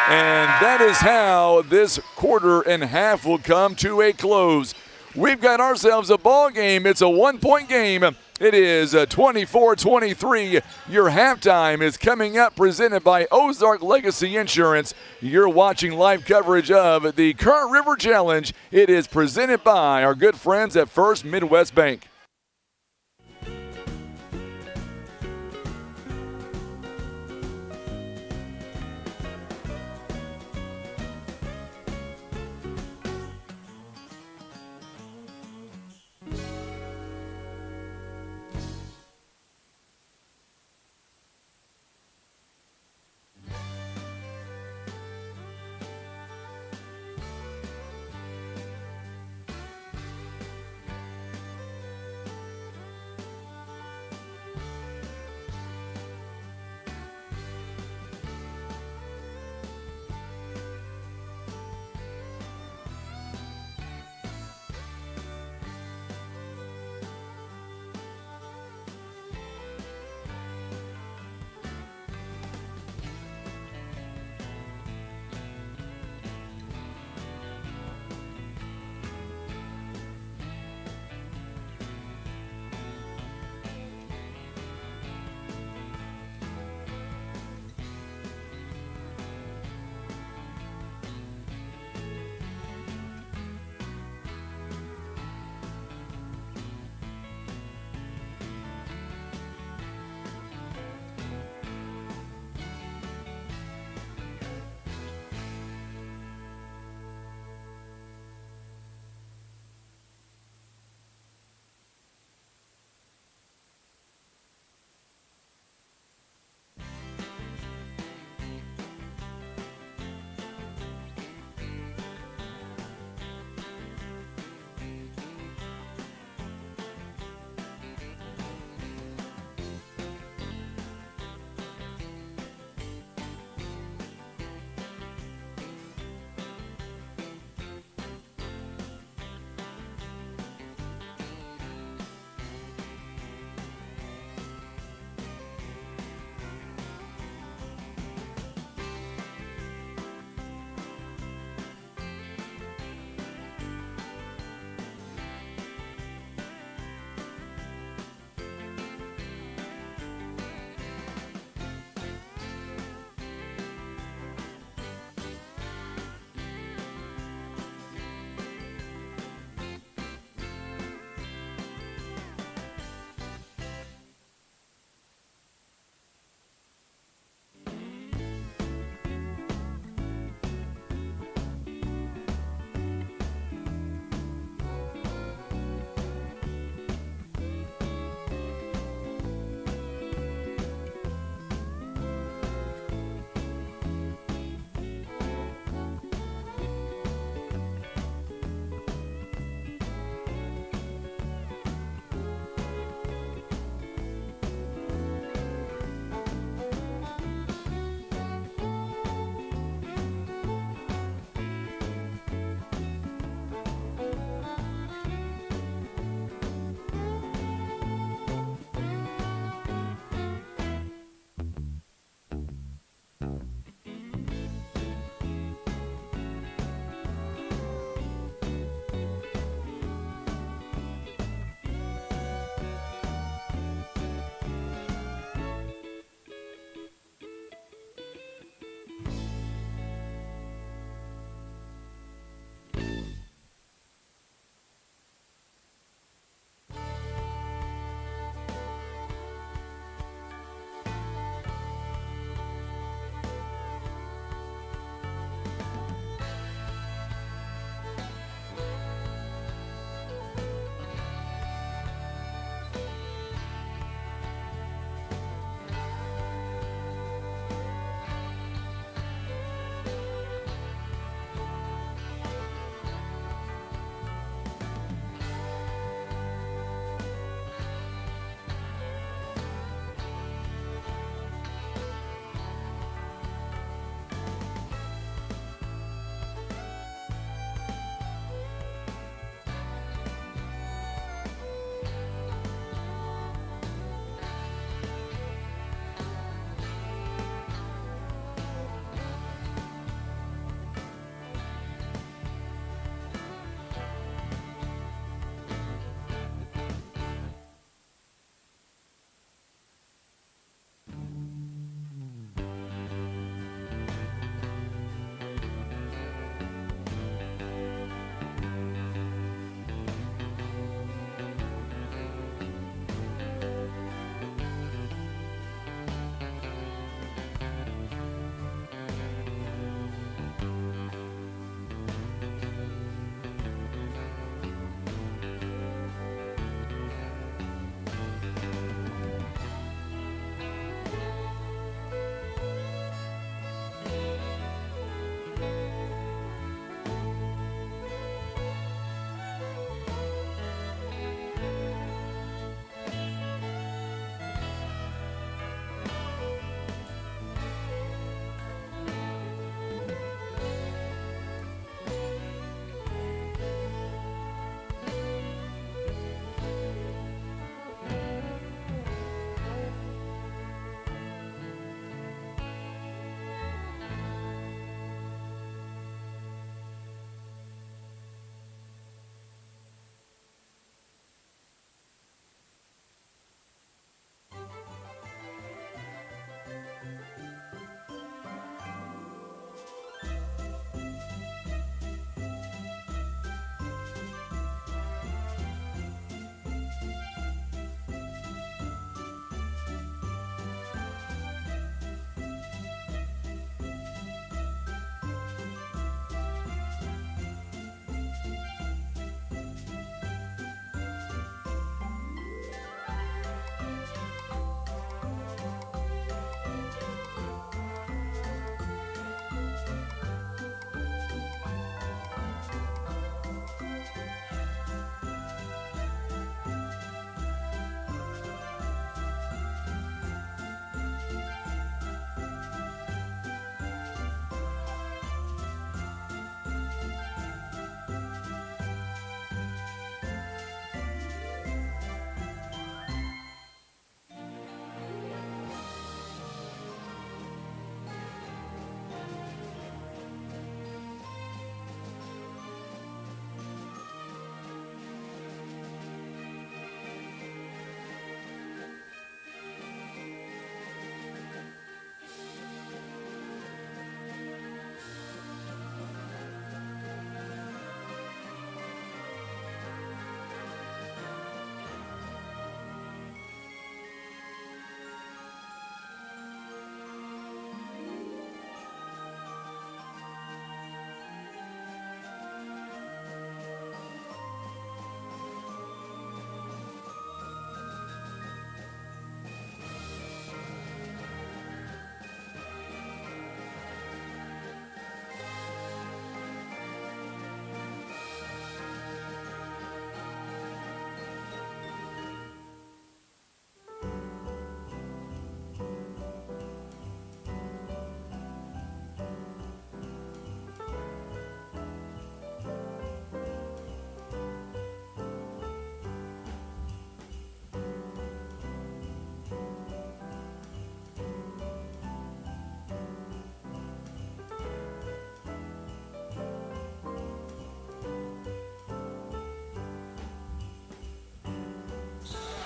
And that is how this quarter and half will come to a close. we've got ourselves a ball game. It's a 1-point game. It is 24-23. Your halftime is coming up, presented by Ozark Legacy Insurance. You're watching live coverage of the Current River Challenge. It is presented by our good friends at First Midwest Bank.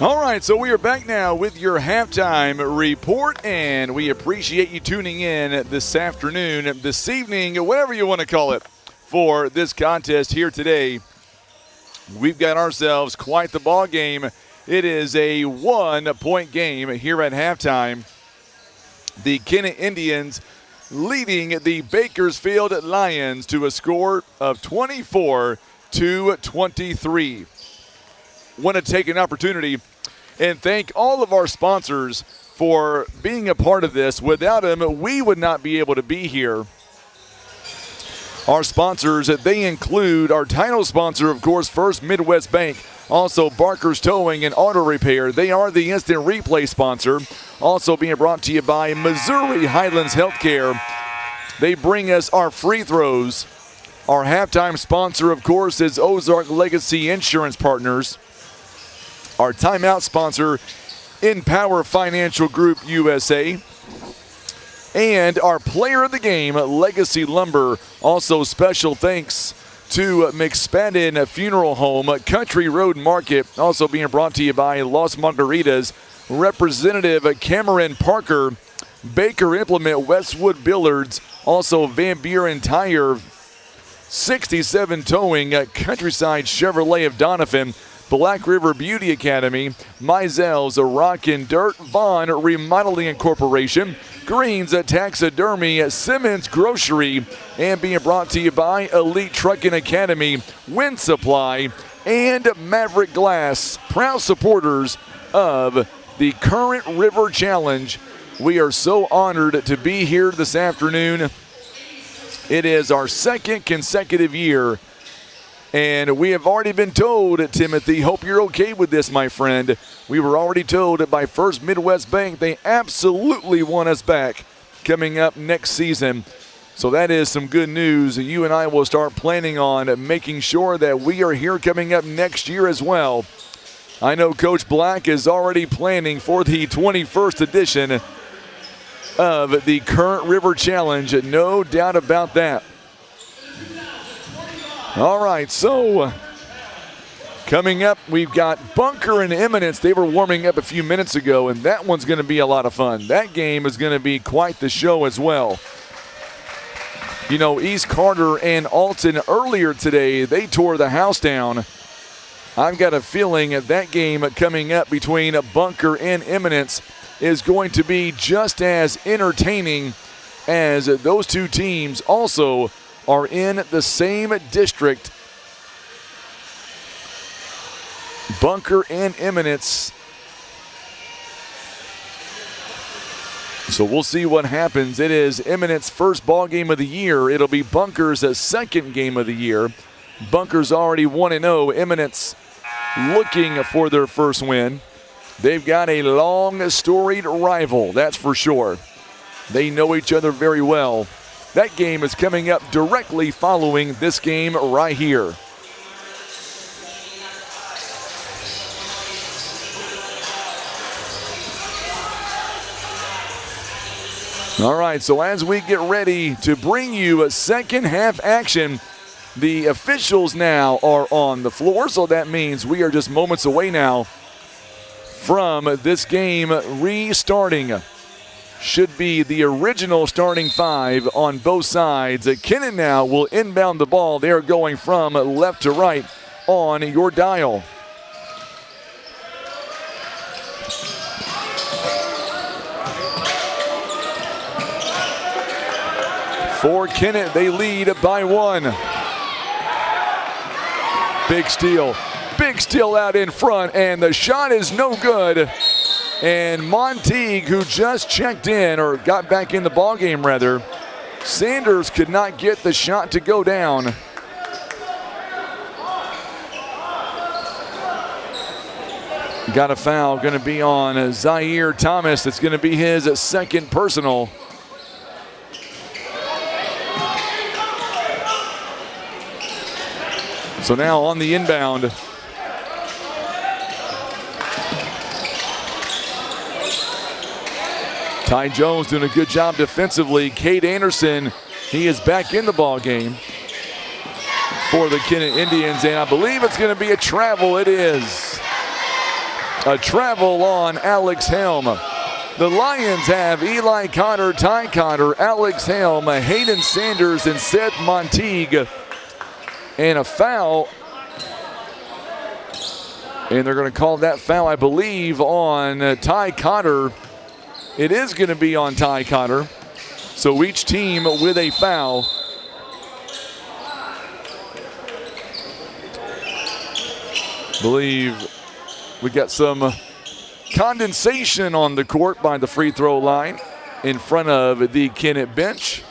All right, so we are back now with your halftime report, and we appreciate you tuning in this afternoon, this evening, whatever you want to call it, for this contest here today. We've got ourselves quite the ball game. It is a 1-point game here at halftime. The Kennett Indians leading the Bakersfield Lions to a score of 24-23. Want to take an opportunity and thank all of our sponsors for being a part of this. Without them, we would not be able to be here. Our sponsors, they include our title sponsor, of course, First Midwest Bank. Also, Barker's Towing and Auto Repair. They are the instant replay sponsor. Also being brought to you by Missouri Highlands Healthcare. They bring us our free throws. Our halftime sponsor, of course, is Ozark Legacy Insurance Partners. Our timeout sponsor, Empower Financial Group USA. And our player of the game, Legacy Lumber. Also special thanks to McSpadden Funeral Home, Country Road Market. Also being brought to you by Los Margaritas, Representative Cameron Parker, Baker Implement, Westwood Billards. Also Van Buren Tire, 67 Towing, Countryside Chevrolet of Doniphan, Black River Beauty Academy, Mizell's Rock and Dirt, Vaughn Remodeling Incorporation, Greens Taxidermy, Simmons Grocery, and being brought to you by Elite Trucking Academy, Wind Supply, and Maverick Glass, proud supporters of the Current River Challenge. We are so honored to be here this afternoon. It is our second consecutive year. And we have already been told, Timothy, hope you're okay with this, my friend. We were already told by First Midwest Bank they absolutely want us back coming up next season. So that is some good news. You and I will start planning on making sure that we are here coming up next year as well. I know Coach Black is already planning for the 21st edition of the Current River Challenge. No doubt about that. All right, so coming up, we've got Bunker and Eminence. They were warming up a few minutes ago, and that one's going to be a lot of fun. That game is going to be quite the show as well. You know, East Carter and Alton earlier today, they tore the house down. I've got a feeling that game coming up between Bunker and Eminence is going to be just as entertaining, as those two teams also are in the same district. Bunker and Eminence. So we'll see what happens. It is Eminence's first ball game of the year. It'll be Bunker's second game of the year. Bunker's already 1-0. Eminence looking for their first win. They've got a long, storied rival, that's for sure. They know each other very well. That game is coming up directly following this game right here. All right, so as we get ready to bring you a second half action, the officials now are on the floor, so that means we are just moments away now from this game restarting. Should be the original starting five on both sides. Kennett now will inbound the ball. They are going from left to right on your dial. For Kennett, they lead by one. Big steal. Big steal out in front, and the shot is no good. And Monteague, who just checked in, or got back in the ball game rather, Sanders could not get the shot to go down. Got a foul, going to be on Zaire Thomas. It's going to be his second personal. So now on the inbound. Ty Jones doing a good job defensively. Cade Anderson, he is back in the ball game for the Kennett Indians, and I believe it's going to be a travel. It is. A travel on Alex Helm. The Lions have Eli Cotter, Ty Cotter, Alex Helm, Hayden Sanders, and Seth Monteague. And a foul. And they're going to call that foul, I believe, on Ty Cotter. It is going to be on Ty Cotter. So each team with a foul. Believe we got some condensation on the court by the free throw line in front of the Kennett bench.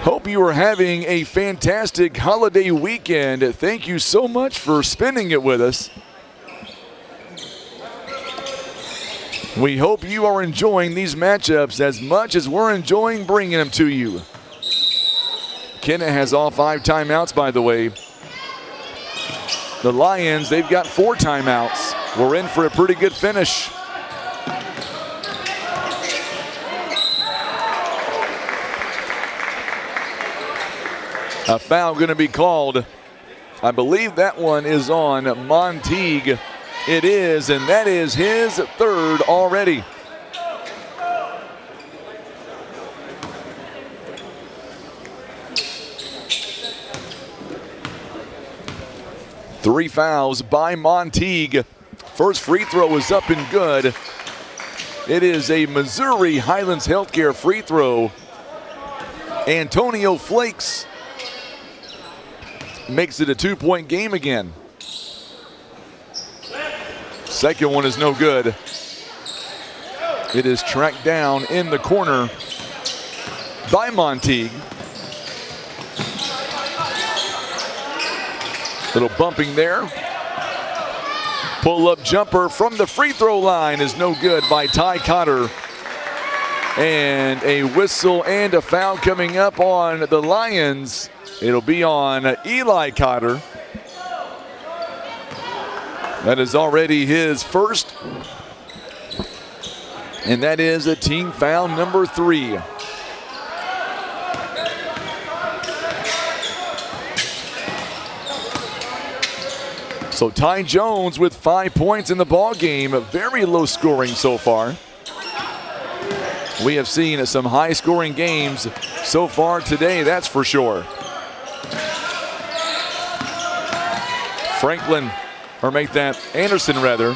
Hope you are having a fantastic holiday weekend. Thank you so much for spending it with us. We hope you are enjoying these matchups as much as we're enjoying bringing them to you. Kennett has all 5 timeouts, by the way. The Lions, they've got 4 timeouts. We're in for a pretty good finish. A foul going to be called. I believe that one is on Monteague. It is, and that is his 3rd already. Three fouls by Monteague. First free throw is up and good. It is a Missouri Highlands Healthcare free throw. Antonio Flakes makes it a 2-point game again. Second one is no good. It is tracked down in the corner by Monteague. Little bumping there. Pull-up jumper from the free throw line is no good by Ty Cotter. And a whistle and a foul coming up on the Lions. It'll be on Eli Cotter. That is already his first. And that is a team foul number 3. So Ty Jones with 5 points in the ball game. Very low scoring so far. We have seen some high scoring games so far today, that's for sure. Anderson rather.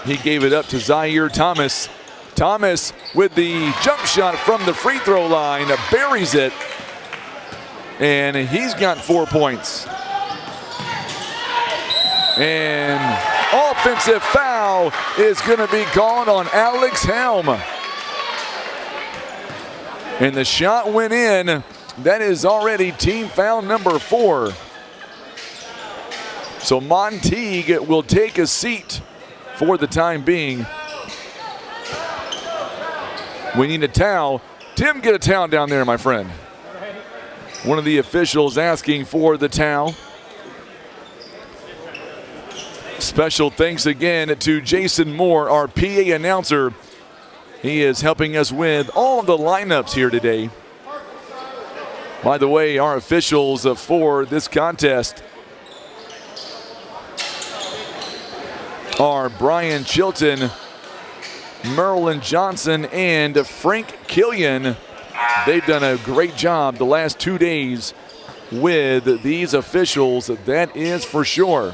He gave it up to Zaire Thomas. Thomas with the jump shot from the free throw line, buries it. And he's got 4 points. And offensive foul is going to be called on Alex Helm. And the shot went in. That is already team foul number 4. So Monteague will take a seat for the time being. We need a towel. Tim, get a towel down there, my friend. One of the officials asking for the towel. Special thanks again to Jason Moore, our PA announcer. He is helping us with all of the lineups here today. By the way, our officials for this contest are Brian Chilton, Merlin Johnson, and Frank Killian. They've done a great job the last 2 days with these officials, that is for sure.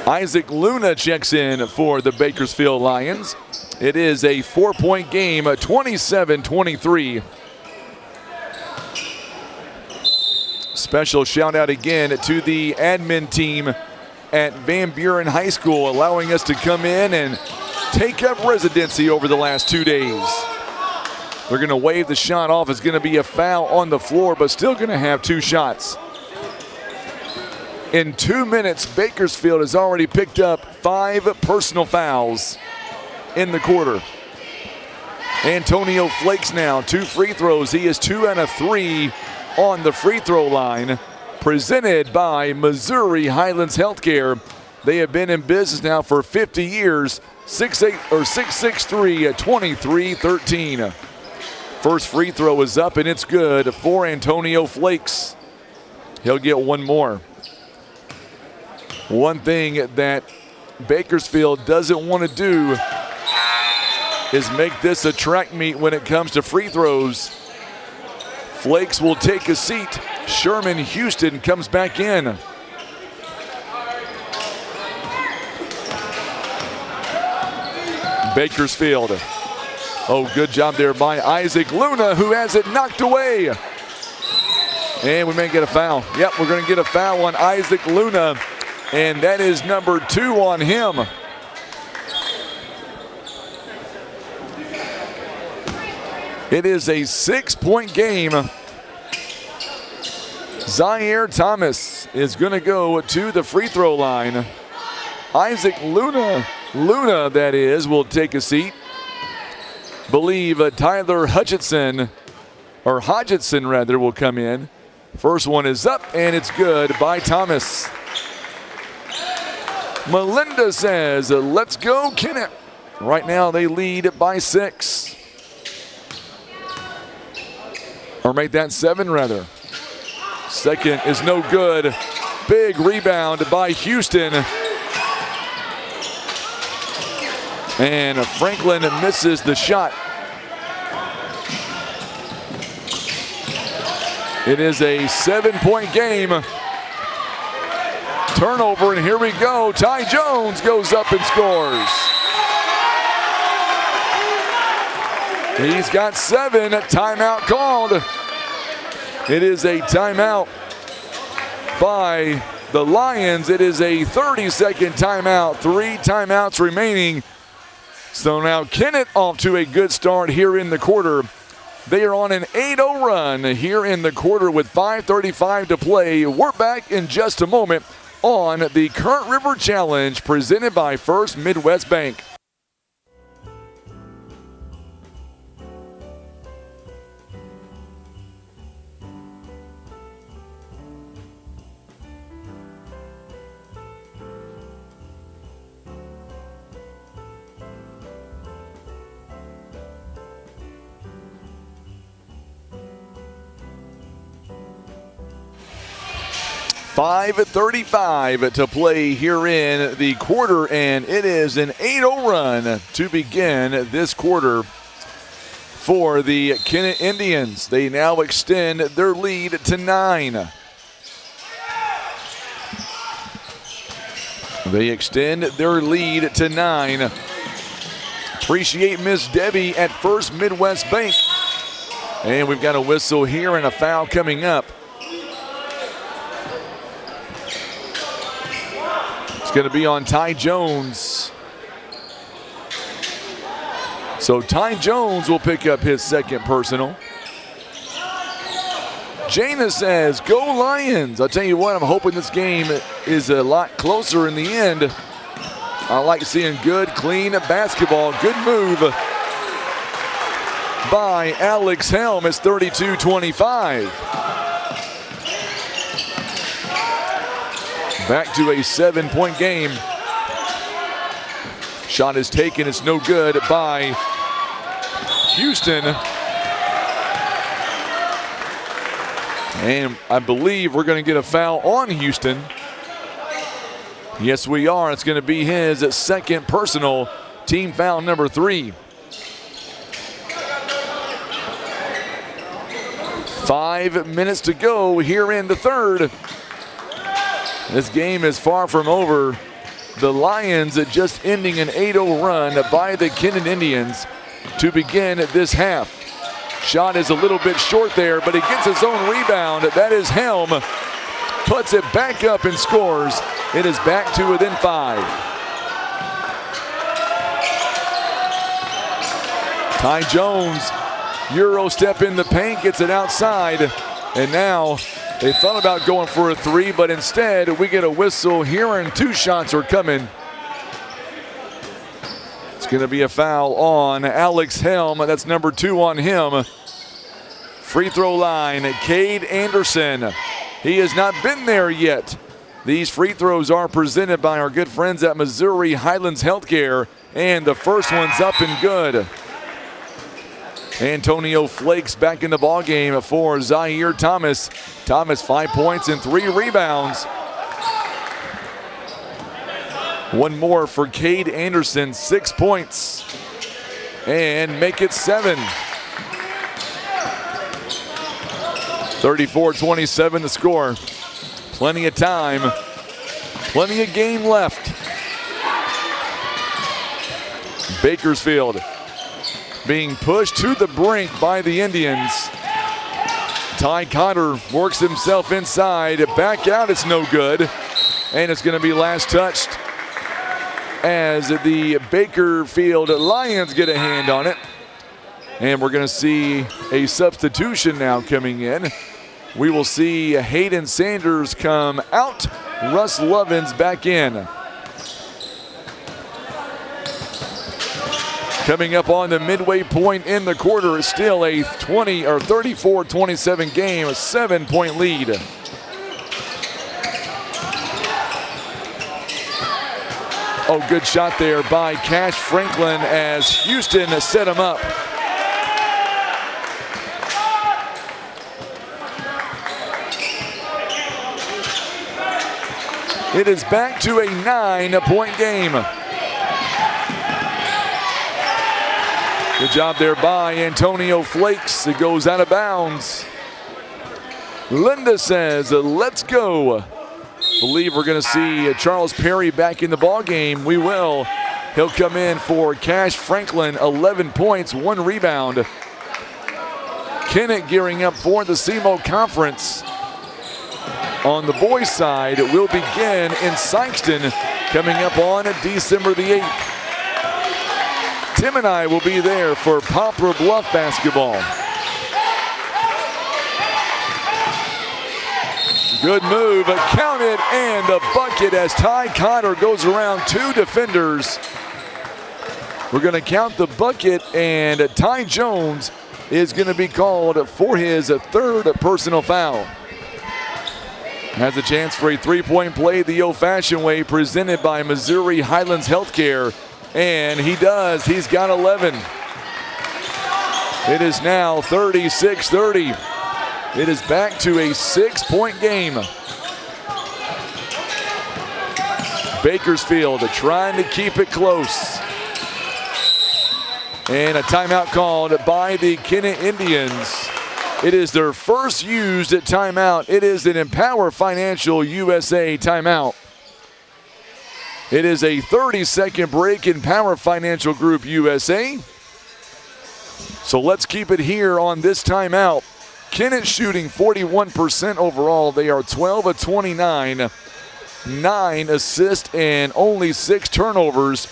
Isaac Luna checks in for the Bakersfield Lions. It is a 4-point game, 27-23. Special shout out again to the admin team at Van Buren High School, allowing us to come in and take up residency over the last 2 days. They're going to wave the shot off. It's going to be a foul on the floor, but still going to have 2 shots. In 2 minutes, Bakersfield has already picked up 5 personal fouls in the quarter. Antonio Flakes now, 2 free throws. He is 2 out of 3 on the free throw line. Presented by Missouri Highlands Healthcare. They have been in business now for 50 years. 6'3", 23-13. First free throw is up and it's good for Antonio Flakes. He'll get one more. One thing that Bakersfield doesn't want to do is make this a track meet when it comes to free throws. Flakes will take a seat. Sherman Houston comes back in. Bakersfield. Oh, good job there by Isaac Luna, who has it knocked away. And we may get a foul. Yep, we're going to get a foul on Isaac Luna, and that is number 2 on him. It is a 6-point game. Zaire Thomas is going to go to the free throw line. Isaac Luna that is, will take a seat. Believe Tyler Hodgson will come in. First one is up and it's good by Thomas. Melinda says, let's go Kennett. Right now they lead by 6. Or make that 7 rather. Second is no good. Big rebound by Houston. And Franklin misses the shot. It is a 7-point game. Turnover, and here we go. Ty Jones goes up and scores. He's got 7. Timeout called. It is a timeout by the Lions. It is a 30-second timeout. 3 timeouts remaining. So now Kennett off to a good start here in the quarter. They are on an 8-0 run here in the quarter with 5:35 to play. We're back in just a moment on the Current River Challenge presented by First Midwest Bank. .5:35 to play here in the quarter, and it is an 8-0 run to begin this quarter for the Kennett Indians. They now extend their lead to 9. They extend their lead to 9. Appreciate Miss Debbie at First Midwest Bank. And we've got a whistle here and a foul coming up. It's going to be on Ty Jones. So Ty Jones will pick up his second personal. Jana says, go Lions. I'll tell you what, I'm hoping this game is a lot closer in the end. I like seeing good, clean basketball. Good move by Alex Helm. It's 32-25. Back to a 7-point game. Shot is taken, it's no good by Houston. And I believe we're going to get a foul on Houston. Yes, we are. It's going to be his second personal, team foul number 3. 5 minutes to go here in the third. This game is far from over. The Lions are just ending an 8-0 run by the Kennett Indians to begin this half. Shot is a little bit short there, but he gets his own rebound. That is Helm. Puts it back up and scores. It is back to within 5. Ty Jones, Euro step in the paint, gets it outside. And now they thought about going for a 3, but instead we get a whistle here and 2 shots are coming. It's going to be a foul on Alex Helm. That's number 2 on him. Free throw line, Cade Anderson. He has not been there yet. These free throws are presented by our good friends at Missouri Highlands Healthcare, and the first one's up and good. Antonio Flakes back in the ballgame for Zaire Thomas. Thomas 5 points and 3 rebounds. One more for Cade Anderson, 6 points. And make it 7. 34-27 the score. Plenty of time, plenty of game left. Bakersfield being pushed to the brink by the Indians. Ty Cotter works himself inside, back out, it's no good. And it's gonna be last touched as the Bakersfield Lions get a hand on it. And we're gonna see a substitution now coming in. We will see Hayden Sanders come out, Russ Lovins back in. Coming up on the midway point in the quarter, is still a 34-27 game, a 7-point lead. Oh, good shot there by Cash Franklin as Houston set him up. It is back to a 9-point game. Good job there by Antonio Flakes. It goes out of bounds. Linda says, let's go. Believe we're going to see Charles Perry back in the ball game. We will. He'll come in for Cash Franklin, 11 points, 1 rebound. Kennett gearing up for the SEMO Conference. On the boys' side, it will begin in Sikeston coming up on December the 8th. Tim and I will be there for Poplar Bluff basketball. Good move, counted, and the bucket as Ty Cotter goes around 2 defenders. We're going to count the bucket, and Ty Jones is going to be called for his 3rd personal foul. Has a chance for a 3-point play the old-fashioned way, presented by Missouri Highlands Healthcare, and he does. He's got 11. It is now 36-30. It is back to a 6-point game. Bakersfield trying to keep it close. And a timeout called by the Kennett Indians. It is their first used timeout. It is an Empower Financial USA timeout. It is a 30-second break in Power Financial Group USA. So let's keep it here on this timeout. Kennett shooting 41% overall. They are 12 of 29, 9 assists and only 6 turnovers.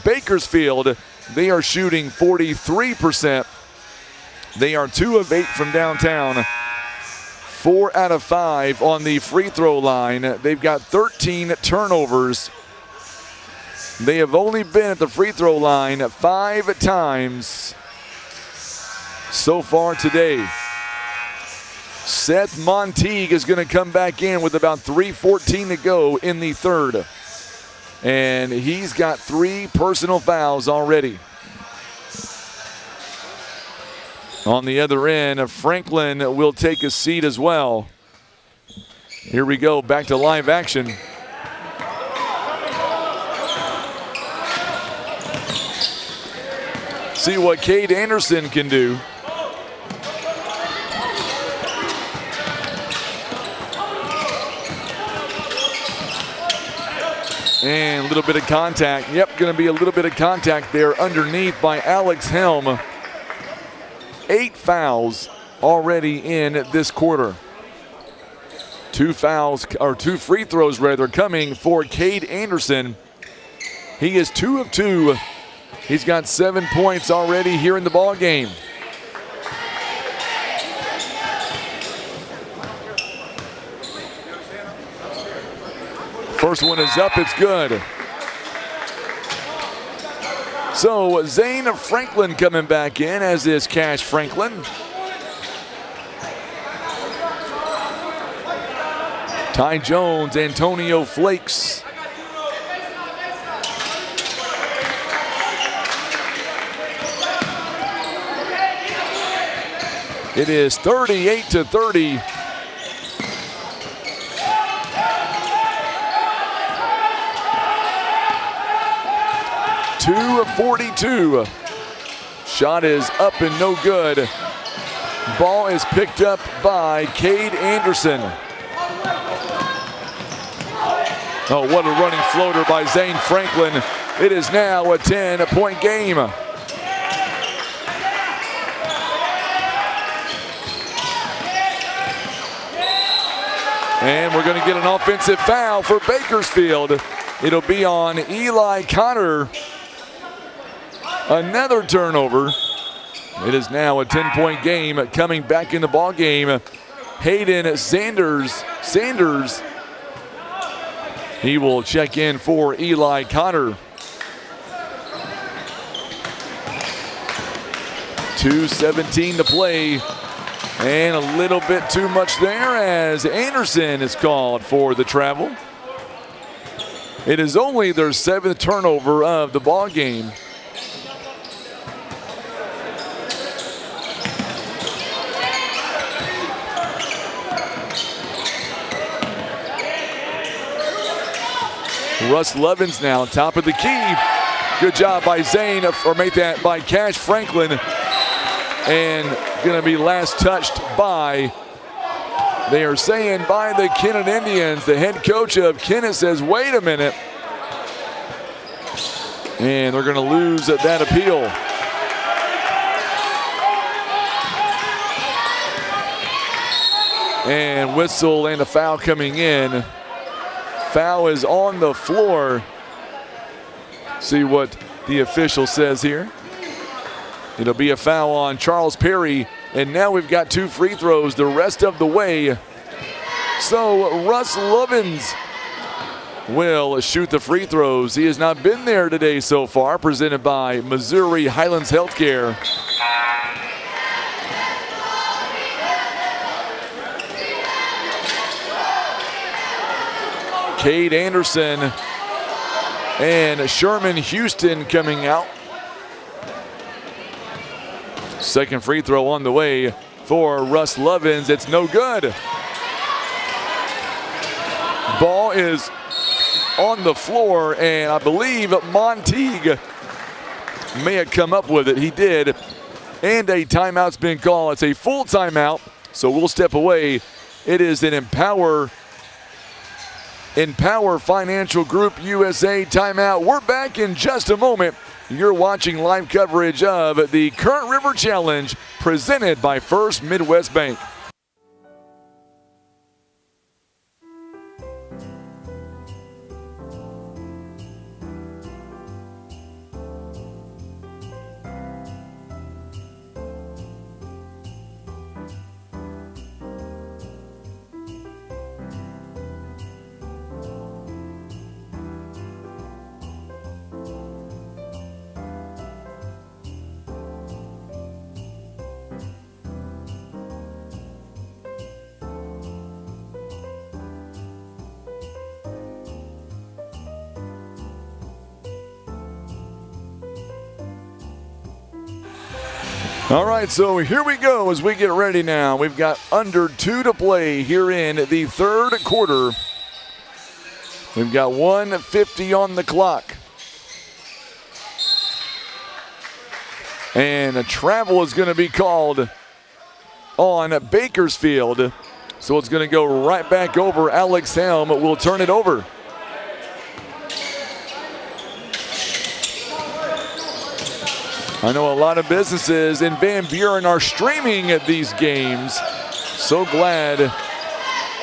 Bakersfield, they are shooting 43%. They are 2 of 8 from downtown, 4 out of 5 on the free throw line. They've got 13 turnovers. They have only been at the free throw line 5 times so far today. Seth Monteague is going to come back in with about 3:14 to go in the third. And he's got 3 personal fouls already. On the other end, Franklin will take a seat as well. Here we go, back to live action. See what Cade Anderson can do. And a little bit of contact. Yep, going to be a little bit of contact there underneath by Alex Helm. 8 fouls already in this quarter. 2 free throws rather, coming for Cade Anderson. He is 2 of 2. He's got 7 points already here in the ball game. First one is up, it's good. So Zane Franklin coming back in, as is Cash Franklin. Ty Jones, Antonio Flakes. It is 38-30. .242. Shot is up and no good. Ball is picked up by Cade Anderson. Oh, what a running floater by Zane Franklin. It is now a 10-point game. And we're going to get an offensive foul for Bakersfield. It'll be on Eli Connor. Another turnover. It is now a 10-point game. Coming back in the ball game, Hayden Sanders. He will check in for Eli Connor. 2:17 to play. And a little bit too much there as Anderson is called for the travel. It is only their 7th turnover of the ball game. Russ Lovins now top of the key. Good job by Zane, or make that by Cash Franklin. And gonna be last touched by, they are saying by the Kennett Indians. The head coach of Kennett says, wait a minute. And they're gonna lose that appeal. And whistle and a foul coming in. Foul is on the floor. See what the official says here. It'll be a foul on Charles Perry. And now we've got 2 free throws the rest of the way. So Russ Lovins will shoot the free throws. He has not been there today so far. Presented by Missouri Highlands Healthcare. Cade Anderson and Sherman Houston coming out. Second free throw on the way for Russ Lovins. It's no good. Ball is on the floor, and I believe Monteague may have come up with it. He did. And a timeout's been called. It's a full timeout, so we'll step away. It is an Empower Financial Group USA timeout. We're back in just a moment. You're watching live coverage of the Current River Challenge presented by First Midwest Bank. All right, so here we go as we get ready now. We've got under 2 to play here in the third quarter. We've got 1:50 on the clock. And a travel is going to be called on Bakersfield. So it's going to go right back over. Alex Helm will turn it over. I know a lot of businesses in Van Buren are streaming at these games. So glad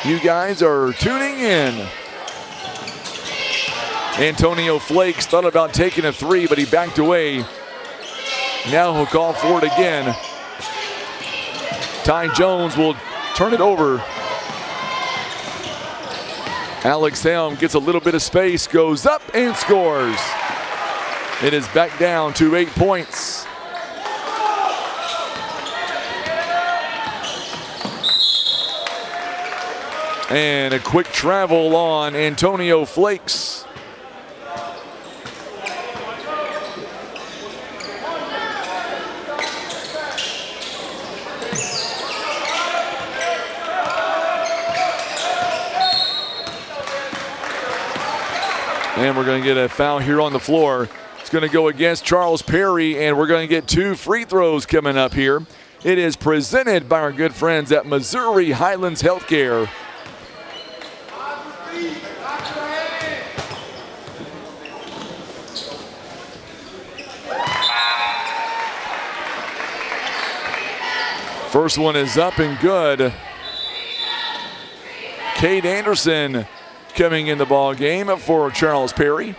you guys are tuning in. Antonio Flakes thought about taking a 3, but he backed away. Now he'll call for it again. Ty Jones will turn it over. Alex Helm gets a little bit of space, goes up and scores. It is back down to 8 points. And a quick travel on Antonio Flakes. And we're going to get a foul here on the floor. It's going to go against Charles Perry, and we're going to get 2 free throws coming up here. It is presented by our good friends at Missouri Highlands Healthcare. First one is up and good. Cade Anderson coming in the ball game for Charles Perry.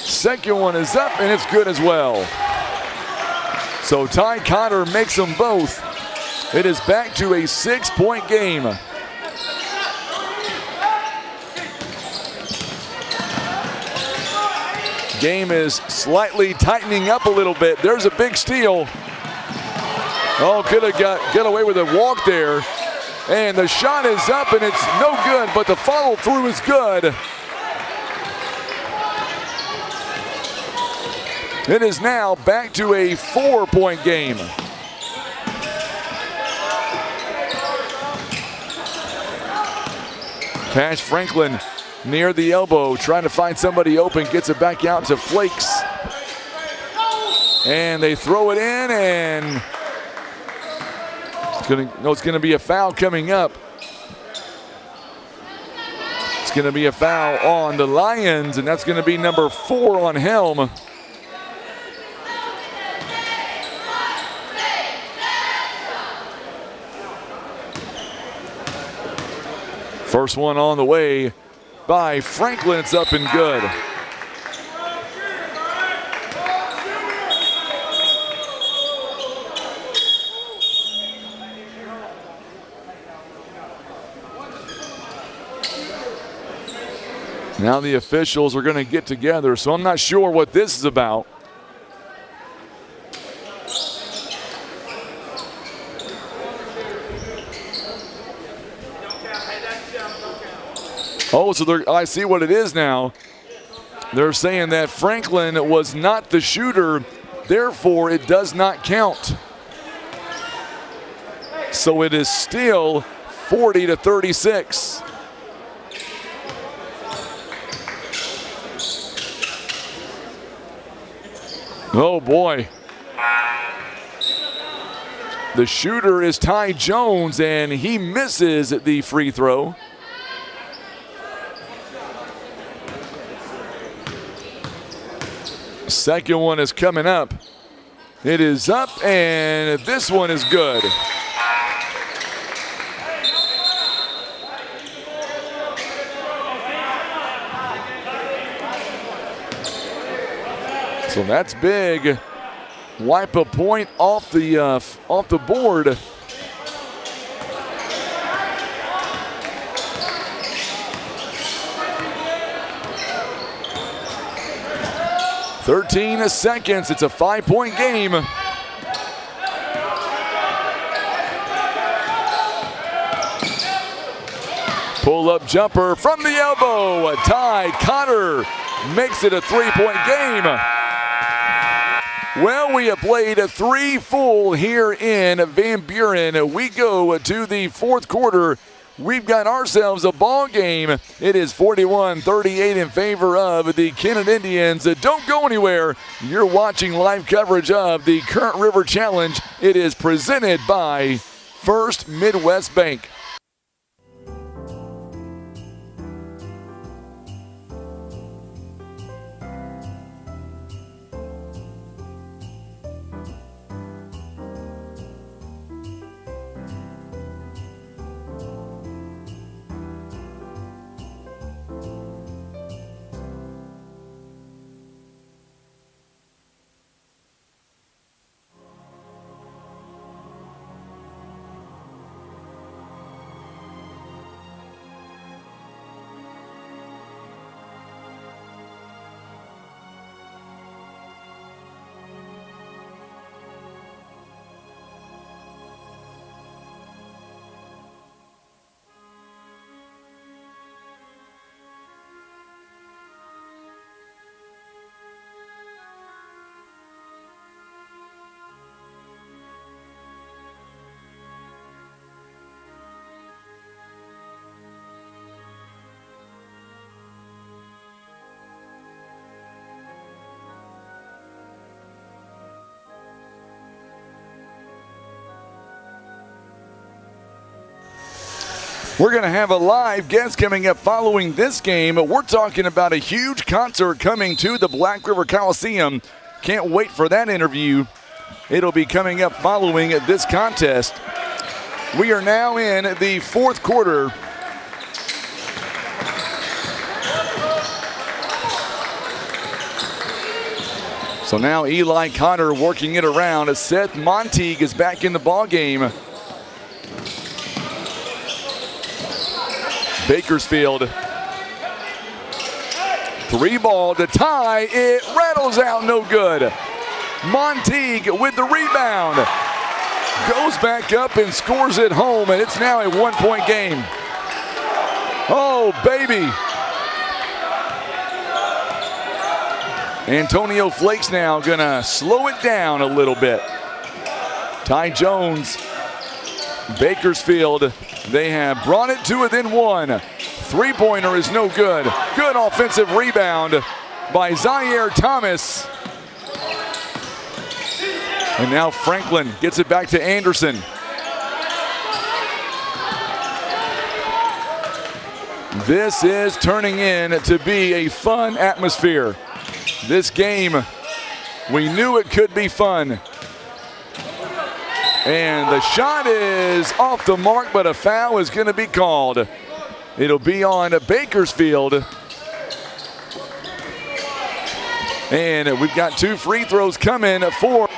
Second one is up, and it's good as well. So Ty Cotter makes them both. It is back to a 6-point game. Game is slightly tightening up a little bit. There's a big steal. Oh, could have got away with a walk there. And the shot is up, and it's no good, but the follow through is good. It is now back to a 4-point game. Cash Franklin near the elbow, trying to find somebody open, gets it back out to Flakes. And they throw it in, and it's gonna be a foul coming up. It's gonna be a foul on the Lions, and that's gonna be number 4 on Helm. First one on the way by Franklin. It's up and good. Now the officials are going to get together, so I'm not sure what this is about. Oh, so I see what it is now. They're saying that Franklin was not the shooter, therefore it does not count. So it is still 40-36. Oh boy. The shooter is Ty Jones, and he misses the free throw. Second one is coming up. It is up, and this one is good. So that's big. Wipe a point off the board. "13 seconds. It's a 5-point game. Pull-up jumper from the elbow. Ty Cotter makes it a 3-point game. Well, we have played 3 full here in Van Buren. We go to the 4th quarter. We've got ourselves a ball game. It is 41-38 in favor of the Kennett Indians. Don't go anywhere. You're watching live coverage of the Current River Challenge. It is presented by First Midwest Bank. We're going to have a live guest coming up following this game. We're talking about a huge concert coming to the Black River Coliseum. Can't wait for that interview. It'll be coming up following this contest. We are now in the fourth quarter. So now Eli Cotter working it around. Seth Monteague is back in the ball game. Bakersfield. 3-ball to tie. It rattles out, no good. Monteague with the rebound. Goes back up and scores it home, and it's now a 1-point game. Oh, baby. Antonio Flakes now gonna slow it down a little bit. Ty Jones, Bakersfield, they have brought it to within one. Three-pointer is no good. Good offensive rebound by Zaire Thomas. And now Franklin gets it back to Anderson. This is turning in to be a fun atmosphere. This game, we knew it could be fun. And the shot is off the mark, but a foul is going to be called. It'll be on Bakersfield. And we've got 2 free throws coming for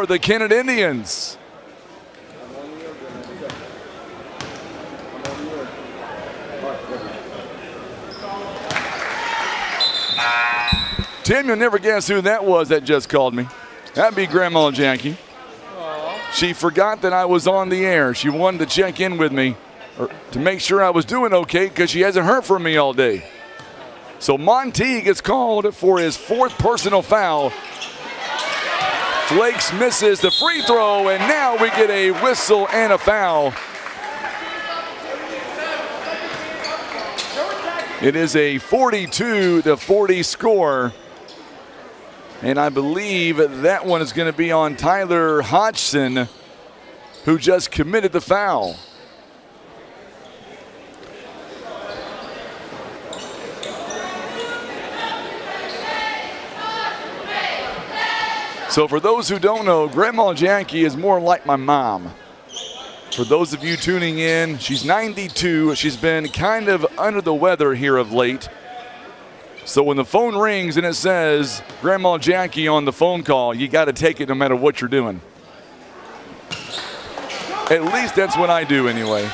the Kennett Indians. Tim, you'll never guess who that was that just called me. That'd be Grandma Jackie. She forgot that I was on the air. She wanted to check in with me to make sure I was doing okay because she hasn't heard from me all day. So Monteague is called for his 4th personal foul. Flakes misses the free throw, and now we get a whistle and a foul. It is a 42-40 score. And I believe that one is going to be on Tyler Hodgson, who just committed the foul. So for those who don't know, Grandma Jackie is more like my mom. For those of you tuning in, she's 92. She's been kind of under the weather here of late. So when the phone rings and it says Grandma Jackie on the phone call, you got to take it no matter what you're doing. At least that's what I do anyway.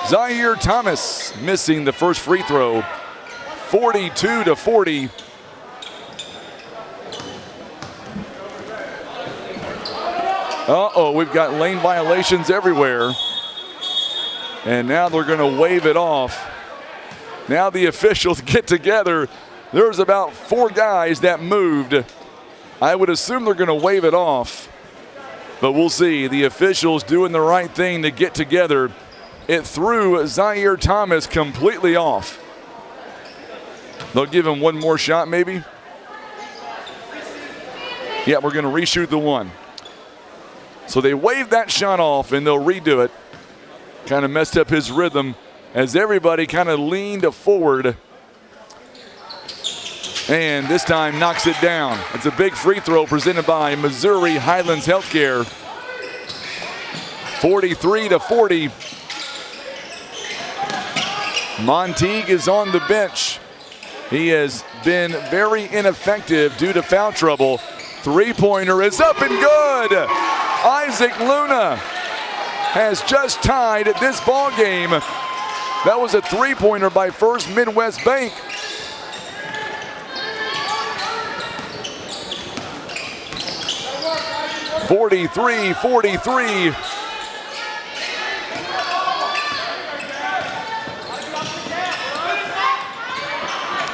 Zaire Thomas missing the first free throw. 42-40. Uh-oh, we've got lane violations everywhere. And now they're going to wave it off. Now the officials get together. There's about 4 guys that moved. I would assume they're going to wave it off. But we'll see. The officials doing the right thing to get together. It threw Zaire Thomas completely off. They'll give him one more shot maybe. Yeah, we're going to reshoot the one. So they waved that shot off and they'll redo it. Kind of messed up his rhythm as everybody kind of leaned forward. And this time knocks it down. It's a big free throw presented by Missouri Highlands Healthcare. 43-40. Monteague is on the bench. He has been very ineffective due to foul trouble. Three-pointer is up and good. Isaac Luna has just tied this ball game. That was a three-pointer by First Midwest Bank. (43-43).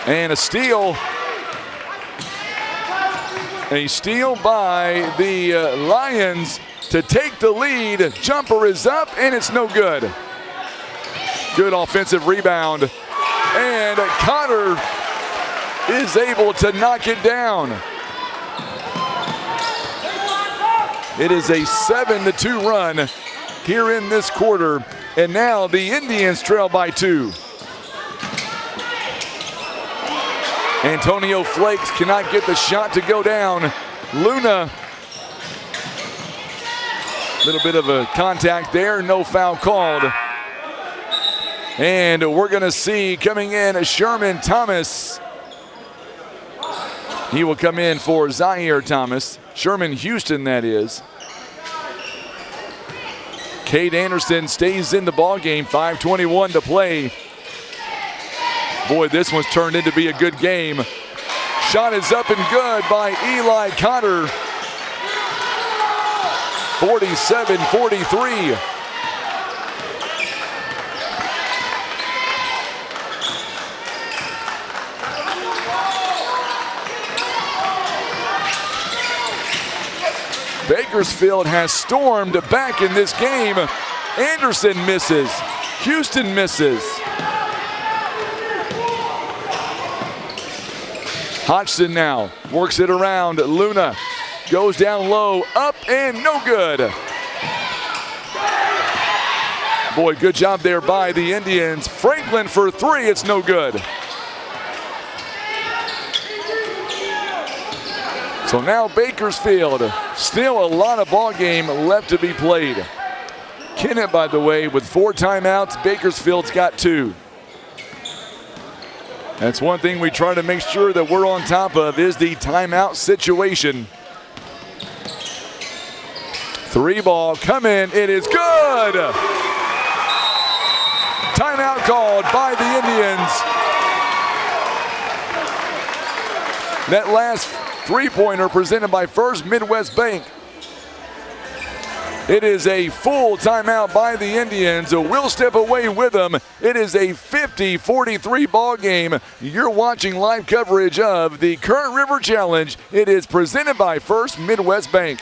And a steal. A steal by the Lions to take the lead. Jumper is up and it's no good. Good offensive rebound. And Cotter is able to knock it down. It is a 7-2 run here in this quarter. And now the Indians trail by 2. Antonio Flakes cannot get the shot to go down. Luna, little bit of a contact there, no foul called. And we're gonna see coming in Sherman Thomas. He will come in for Zaire Thomas. Sherman Houston, that is. Cade Anderson stays in the ball game, 5:21 to play. Boy, this one's turned into be a good game. Shot is up and good by Eli Cotter. 47-43. Bakersfield has stormed back in this game. Anderson misses. Houston misses. Hodgson now works it around. Luna goes down low, up and no good. Boy, good job there by the Indians. Franklin for 3, it's no good. So now Bakersfield, still a lot of ball game left to be played. Kennett, by the way, with 4 timeouts. Bakersfield's got 2. That's one thing we try to make sure that we're on top of is the timeout situation. 3 ball coming, it is good. Timeout called by the Indians. That last 3-pointer presented by First Midwest Bank. It is a full timeout by the Indians. We'll step away with them. It is a 50-43 ball game. You're watching live coverage of the Current River Challenge. It is presented by First Midwest Bank.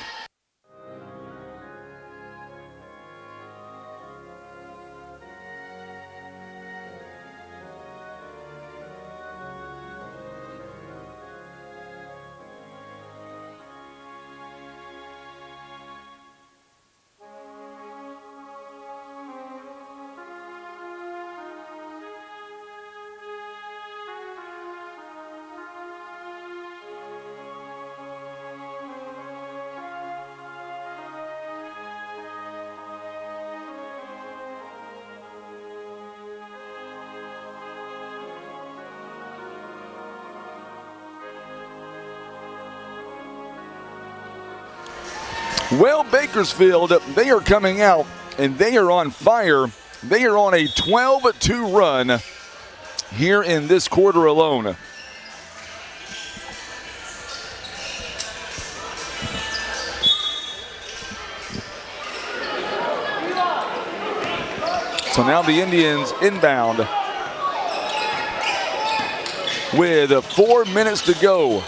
Well, Bakersfield, they are coming out and they are on fire. They are on a 12-2 run here in this quarter alone. So now the Indians inbound with 4 minutes to go.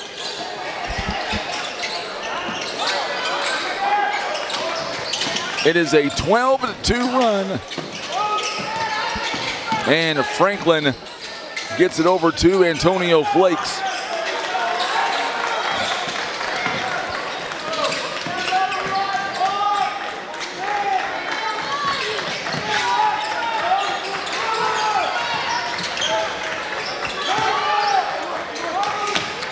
It is a 12-2 run. And Franklin gets it over to Antonio Flakes.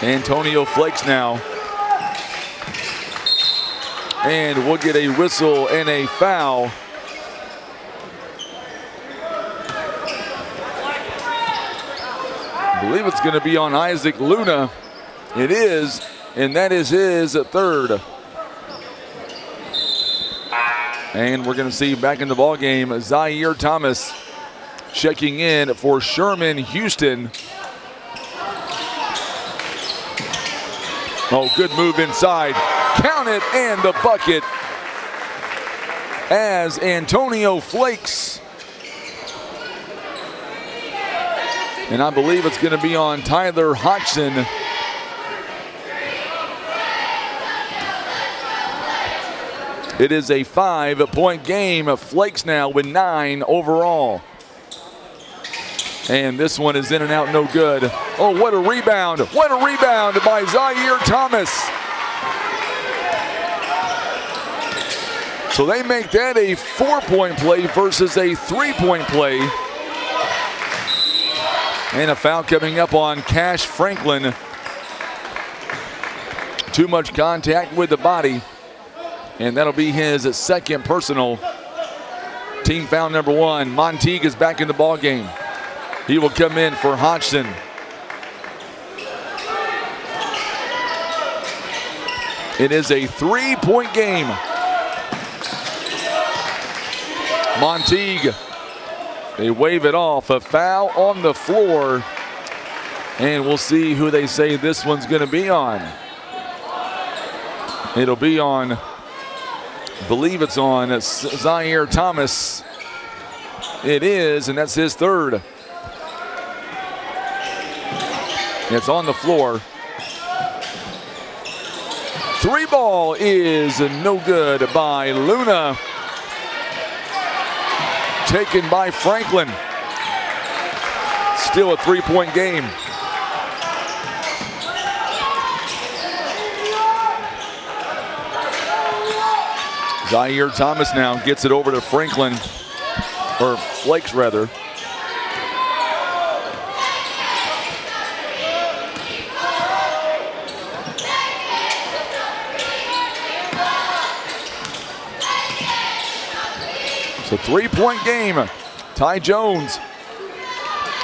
Antonio Flakes now. And we'll get a whistle and a foul. I believe it's going to be on Isaac Luna. It is, and that is his 3rd. And we're going to see back in the ball game Zaire Thomas checking in for Sherman Houston. Oh, good move inside. Count it, and the bucket as Antonio Flakes. And I believe it's going to be on Tyler Hodgson. It is a 5-point game. Flakes now with 9 overall. And this one is in and out, no good. Oh, what a rebound. What a rebound by Zaire Thomas. So they make that a 4-point play versus a 3-point play. And a foul coming up on Cash Franklin. Too much contact with the body. And that'll be his second personal. Team foul number 1. Monteague is back in the ball game. He will come in for Hodgson. It is a 3-point game. Monteague, they wave it off. A foul on the floor. And we'll see who they say this one's going to be on. It'll be on, I believe it's on Zaire Thomas. It is, and that's his third. It's on the floor. 3 ball is no good by Luna. Taken by Franklin. Still a 3-point game. Zaire Thomas now gets it over to Franklin, or Flakes rather. It's a 3-point game. Ty Jones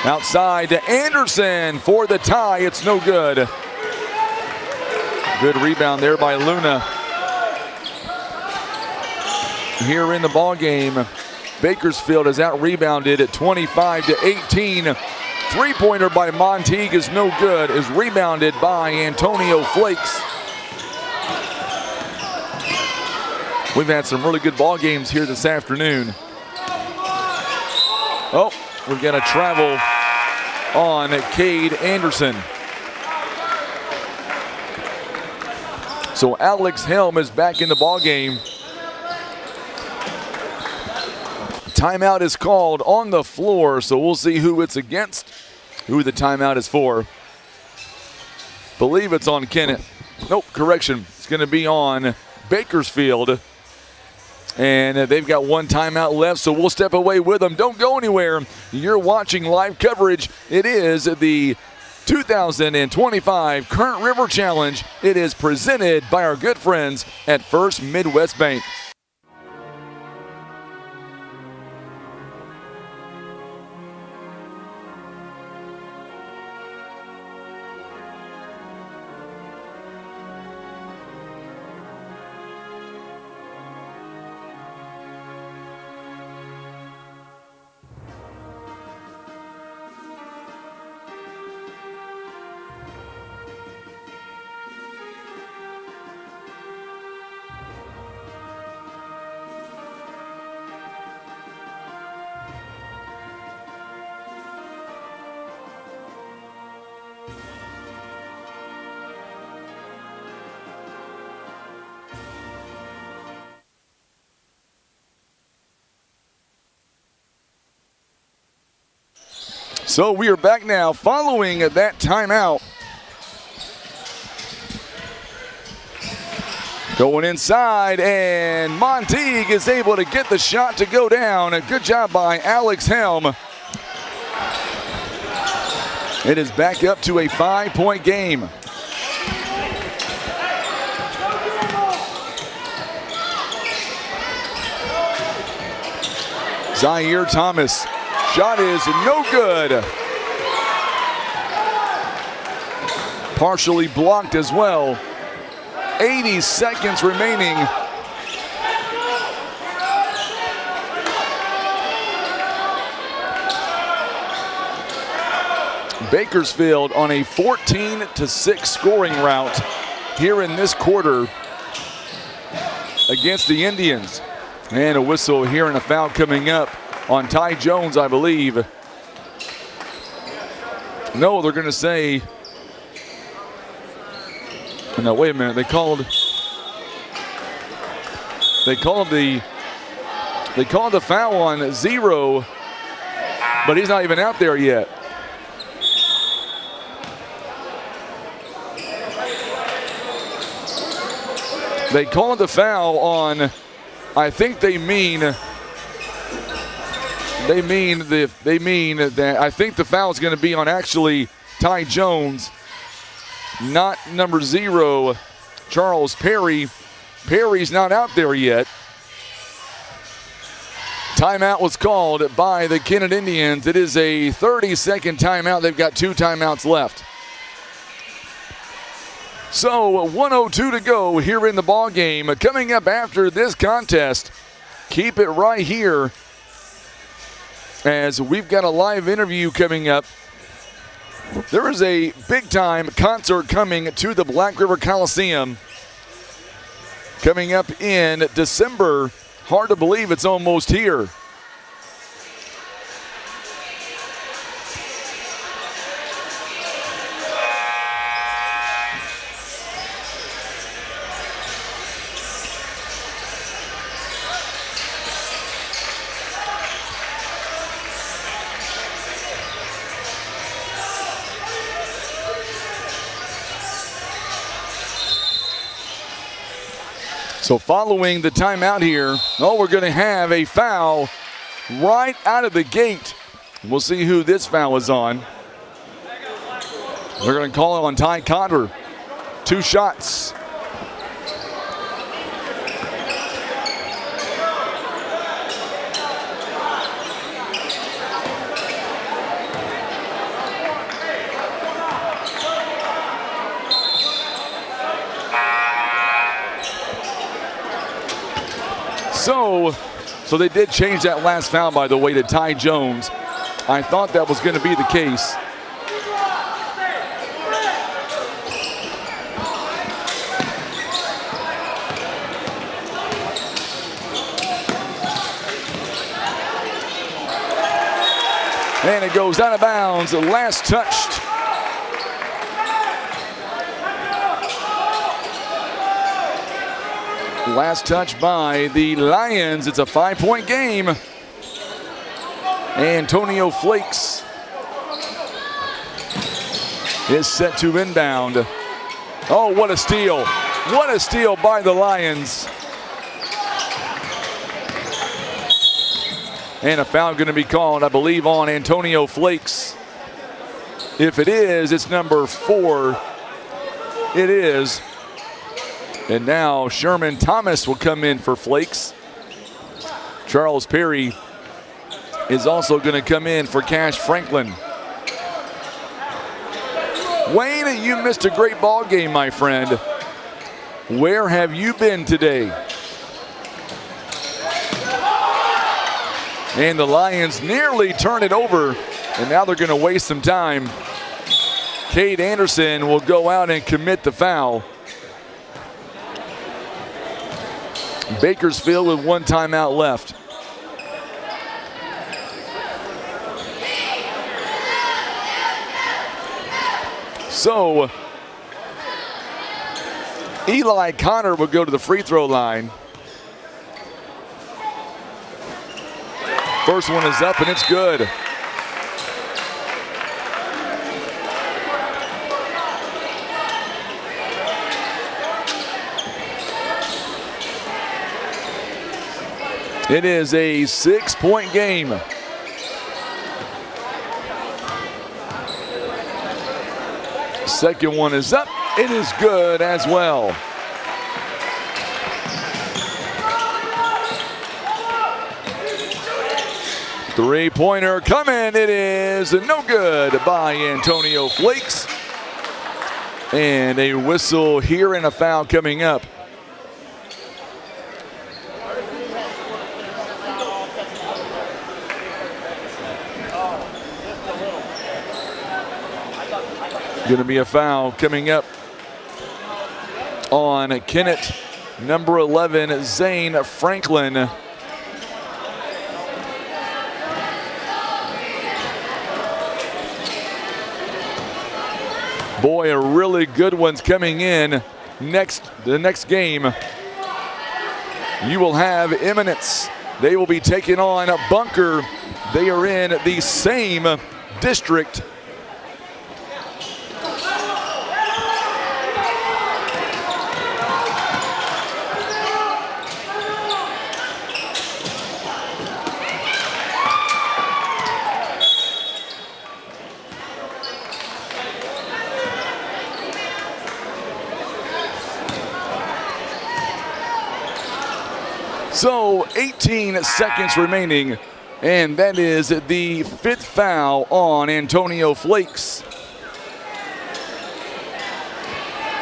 outside to Anderson for the tie. It's no good. Good rebound there by Luna. Here in the ball game, Bakersfield has out-rebounded at 25-18. 3-pointer by Monteague is no good, is rebounded by Antonio Flakes. We've had some really good ball games here this afternoon. Oh, we've got a travel on Cade Anderson. So Alex Helm is back in the ball game. Timeout is called on the floor, so we'll see who it's against, who the timeout is for. Believe it's on Kennett. Nope, correction. It's going to be on Bakersfield. And they've got 1 timeout left, so we'll step away with them. Don't go anywhere. You're watching live coverage. It is the 2025 Current River Challenge. It is presented by our good friends at First Midwest Bank. So we are back now following that timeout. Going inside, and Monteague is able to get the shot to go down. A good job by Alex Helm. It is back up to a 5-point game. Zaire Thomas. Shot is no good. Partially blocked as well. 80 seconds remaining. Bakersfield on a 14-6 scoring route here in this quarter against the Indians. And a whistle here and a foul coming up on Ty Jones, I believe. No, they're going to say, no, wait a minute. They called the foul on 0, but he's not even out there yet. They called the foul on I think they mean that I think the foul is going to be on actually Ty Jones, not number 0, Charles Perry. Perry's not out there yet. Timeout was called by the Kennett Indians. It is a 30-second timeout. They've got 2 timeouts left. So 1:02 to go here in the ball game. Coming up after this contest, keep it right here as we've got a live interview coming up. There is a big-time concert coming to the Black River Coliseum coming up in December. Hard to believe it's almost here. So following the timeout here, we're going to have a foul right out of the gate. We'll see who this foul is on. They're going to call it on Ty Cotter. 2 shots. So they did change that last foul, by the way, to Ty Jones. I thought that was going to be the case. And it goes out of bounds. Last touched. Last touch by the Lions. It's a 5-point game. Antonio Flakes is set to inbound. Oh, what a steal. What a steal by the Lions. And a foul going to be called, I believe, on Antonio Flakes. If it is, it's number 4. It is. And now Sherman Thomas will come in for Flakes. Charles Perry is also going to come in for Cash Franklin. Wayne, you missed a great ball game, my friend. Where have you been today? And the Lions nearly turn it over, and now they're going to waste some time. Cade Anderson will go out and commit the foul. Bakersfield with 1 timeout left. So Eli Connor will go to the free throw line. First one is up and it's good. It is a 6-point game. Second one is up. It is good as well. Three-pointer coming. It is no good by Antonio Flakes. And a whistle here and a foul coming up. Going to be a foul coming up on Kennett, number 11, Zane Franklin. Boy, a really good one's coming in. The next game, you will have Eminence. They will be taking on Bunker. They are in the same district. So 18 seconds remaining, and that is the 5th foul on Antonio Flakes.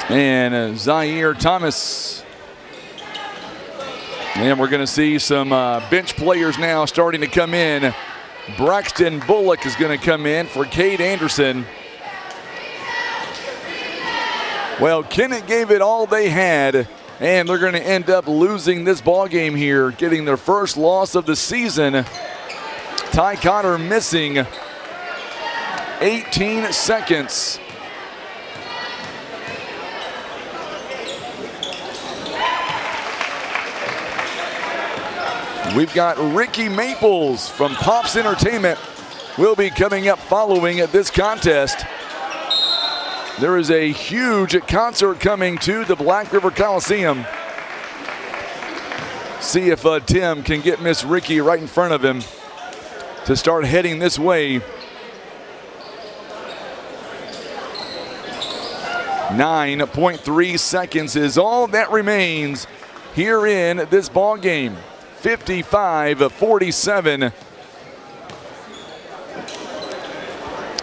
And Zaire Thomas. And we're going to see some bench players now starting to come in. Braxton Bullock is going to come in for Cade Anderson. Well, Kennett gave it all they had, and they're going to end up losing this ball game here, getting their first loss of the season. Ty Cotter missing 18 seconds. We've got Ricky Maples from Pops Entertainment will be coming up following this contest. There is a huge concert coming to the Black River Coliseum. See if Tim can get Miss Ricky right in front of him to start heading this way. 9.3 seconds is all that remains here in this ball game. 55-47.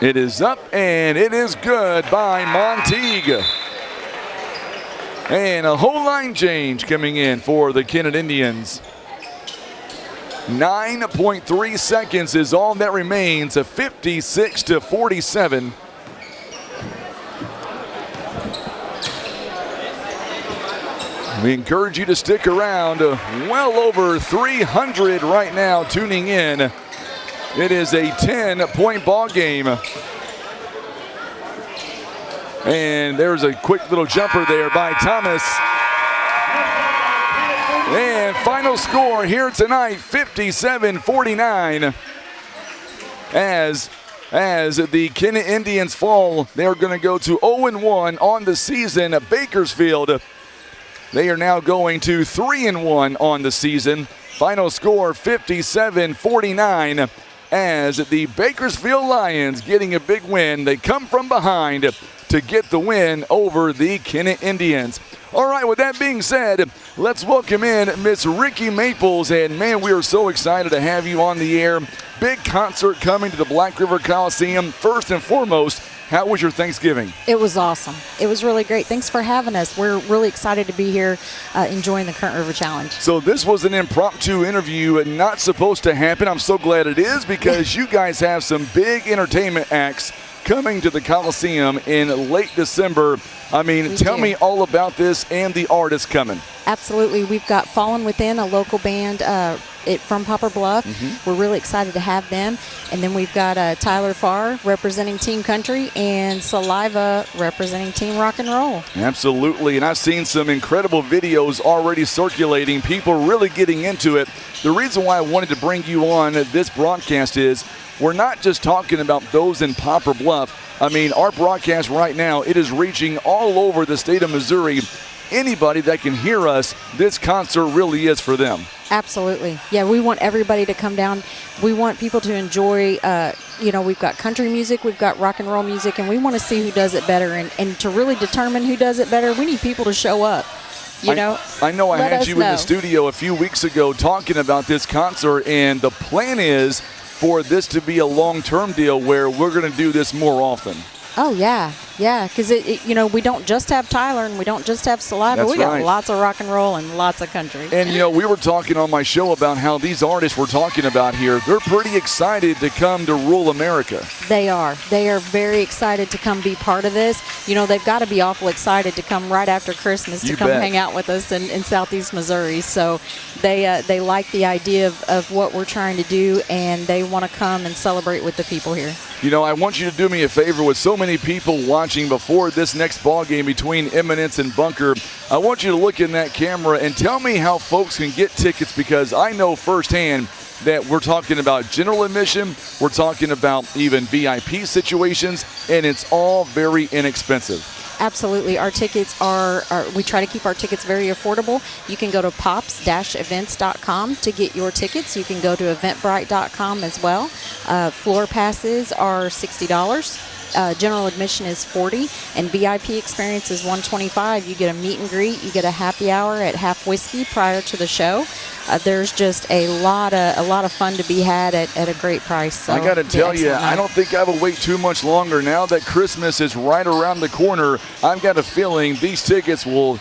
It is up and it is good by Monteague. And a whole line change coming in for the Kennett Indians. 9.3 seconds is all that remains. 56-47. We encourage you to stick around. Well over 300 right now tuning in. It is a 10-point ball game. And there's a quick little jumper there by Thomas. And final score here tonight, 57-49. As the Kennett Indians fall, they're going to go to 0-1 on the season. Bakersfield, they are now going to 3-1 on the season. Final score 57-49 as the Bakersfield Lions getting a big win. They come from behind to get the win over the Kennett Indians. All right, with that being said, let's welcome in Miss Ricky Maples. And man, we are so excited to have you on the air. Big concert coming to the Black River Coliseum. First and foremost, how was your Thanksgiving? It was awesome. It was really great. Thanks for having us. We're really excited to be here enjoying the Current River Challenge. So this was an impromptu interview, not supposed to happen. I'm so glad it is because you guys have some big entertainment acts coming to the Coliseum in late December. I mean, tell me all about this and the artists coming. Absolutely. We've got Fallen Within, a local band from Poplar Bluff. We're really excited to have them. And then we've got Tyler Farr representing Team Country and Saliva representing Team Rock and Roll. Absolutely. And I've seen some incredible videos already circulating, people really getting into it. The reason why I wanted to bring you on this broadcast is we're not just talking about those in Poplar Bluff. I mean, our broadcast right now, it is reaching all over the state of Missouri. Anybody that can hear us, this concert really is for them. Absolutely. Yeah, we want everybody to come down. We want people to enjoy, we've got country music, we've got rock and roll music, and we want to see who does it better. And to really determine who does it better, we need people to show up. I know I had you in the studio a few weeks ago talking about this concert, and the plan is for this to be a long-term deal where we're going to do this more often. Oh, yeah, because we don't just have Tyler and we don't just have Saliva. We got lots of rock and roll and lots of country. And, we were talking on my show about how these artists we're talking about here, they're pretty excited to come to rural America. They are. They are very excited to come be part of this. They've got to be awful excited to come right after Christmas to come hang out with us in Southeast Missouri. So they like the idea of what we're trying to do, and they want to come and celebrate with the people here. I want you to do me a favor with so many people watching before this next ball game between Eminence and Bunker. I want you to look in that camera and tell me how folks can get tickets, because I know firsthand that we're talking about general admission, we're talking about even VIP situations, and it's all very inexpensive. Absolutely. Our tickets we try to keep our tickets very affordable. You can go to pops-events.com to get your tickets. You can go to eventbrite.com as well. Floor passes are $60. general admission is $40, and VIP experience is $125. You get a meet and greet, you get a happy hour at Half Whiskey prior to the show. There's just a lot of fun to be had at a great price. So I got to tell you, I don't think I will wait too much longer. Now that Christmas is right around the corner, I've got a feeling these tickets will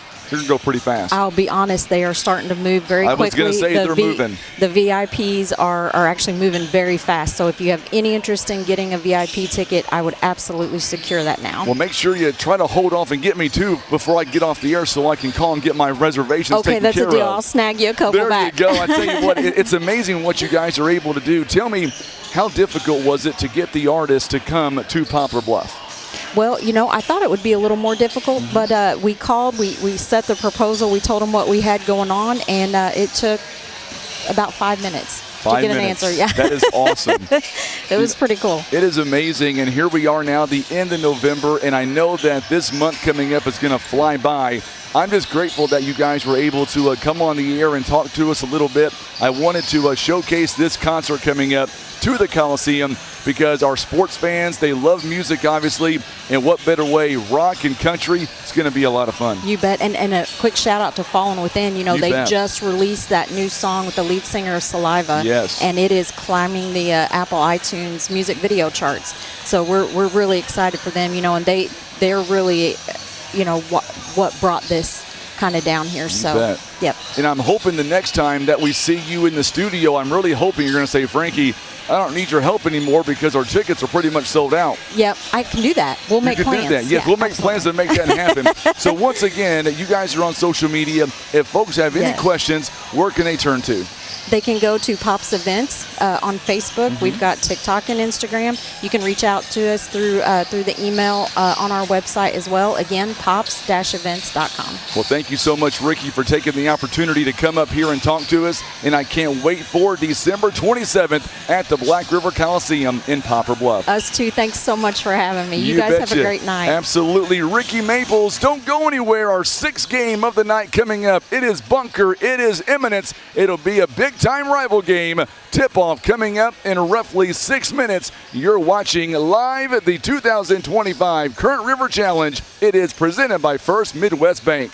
go pretty fast. I'll be honest, they are starting to move very quickly. I was going to say they're moving. The VIPs are actually moving very fast. So if you have any interest in getting a VIP ticket, I would absolutely secure that now. Well, make sure you try to hold off and get me too before I get off the air so I can call and get my reservations taken care of. Okay, that's a deal. I'll snag you a couple back. There you go. I tell you what, it's amazing what you guys are able to do. Tell me, how difficult was it to get the artists to come to Poplar Bluff? Well, I thought it would be a little more difficult, but we called, we set the proposal, we told them what we had going on, and it took about 5 minutes to get an answer. Yeah. That is awesome. It was pretty cool. It is amazing, and here we are now, the end of November, and I know that this month coming up is going to fly by. I'm just grateful that you guys were able to come on the air and talk to us a little bit. I wanted to showcase this concert coming up to the Coliseum because our sports fans, they love music, obviously, and what better way, rock and country. It's going to be a lot of fun. You bet. And a quick shout out to Fallen Within. They just released that new song with the lead singer of Saliva. Yes. And it is climbing the Apple iTunes music video charts. So we're really excited for them, and they're really, what brought this kind of down here. So, yep. And I'm hoping the next time that we see you in the studio, I'm really hoping you're going to say, Frankie, I don't need your help anymore because our tickets are pretty much sold out. Yep, I can do that. We'll make plans. You can do that. Yes, we'll make plans to make that happen. So once again, you guys are on social media. If folks have any questions, where can they turn to? They can go to Pops Events on Facebook. We've got TikTok and Instagram. You can reach out to us through the email on our website as well. Again, pops-events.com. Well, thank you so much, Ricky, for taking the opportunity to come up here and talk to us. And I can't wait for December 27th at the Black River Coliseum in Poplar Bluff. Us too. Thanks so much for having me. You guys have a great night. Absolutely. Ricky Maples, don't go anywhere. Our sixth game of the night coming up. It is Bunker. It is Eminence. It'll be a big-time rival game. Tip-off coming up in roughly 6 minutes. You're watching live the 2025 Current River Challenge. It is presented by First Midwest Bank.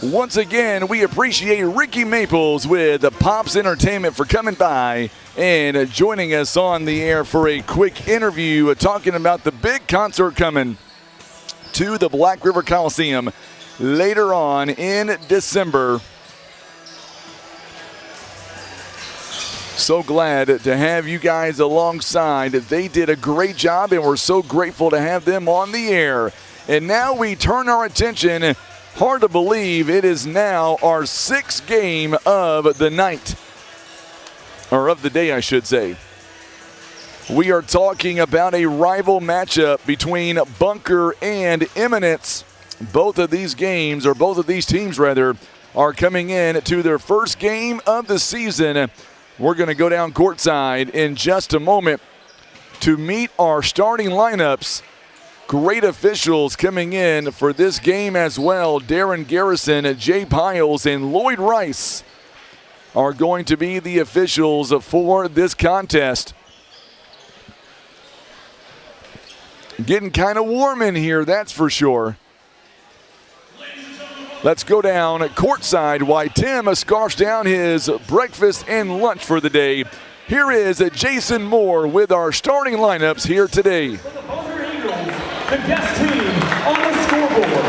Once again, we appreciate Ricky Maples with Pops Entertainment for coming by and joining us on the air for a quick interview talking about the big concert coming to the Black River Coliseum later on in December. So glad to have you guys alongside. They did a great job, and we're so grateful to have them on the air. And now we turn our attention. Hard to believe it is now our 6th game of the night, or of the day, I should say. We are talking about a rival matchup between Bunker and Eminence. Both of these games, or both of these teams rather, are coming in to their first game of the season. We're going to go down courtside in just a moment to meet our starting lineups. Great officials coming in for this game as well. Darren Garrison, Jay Piles, and Lloyd Rice are going to be the officials for this contest. Getting kind of warm in here, that's for sure. Let's go down courtside while Tim scarfs down his breakfast and lunch for the day. Here is Jason Moore with our starting lineups here today. The guest team on the scoreboard.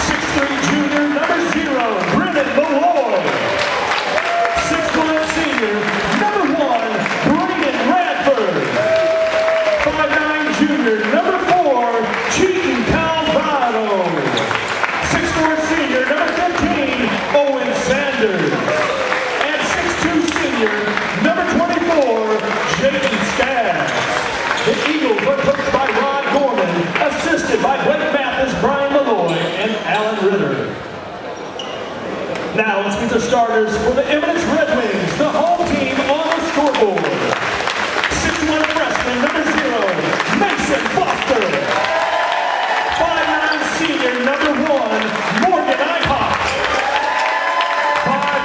6'3" junior, number 0, Brennan Malloy. 6'1" senior, number 1, Braden Radford. 5'9" junior, number 4, Cheaton Calvado. 6'4" senior, number 15, Owen Sanders. And 6'2" senior, number 24, Jaden Skaggs. The Eagles are coached by Ron Gorman, assisted by Blake Mathis, Brian Malloy, and Alan Ritter. Now let's meet the starters for the Eminence Red Wings, the home team on the scoreboard. 6'1" freshman, number 0, Mason Foster. 5'9" senior, number 1, Morgan Ihawk.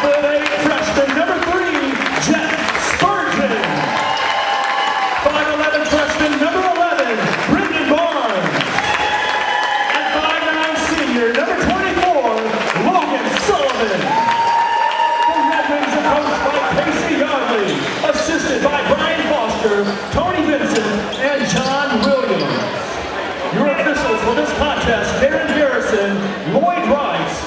5'8" freshman, number 3, Jeff Spurgeon. 5'11" freshman, number 11, Brendan Barnes. And 5'9" senior, number 24, Logan Sullivan. The Red Wings are coached by Casey Yardley, assisted by Brian Foster, Tony Vincent, and John Williams. Your officials for this contest, Darren Garrison, Lloyd Rice,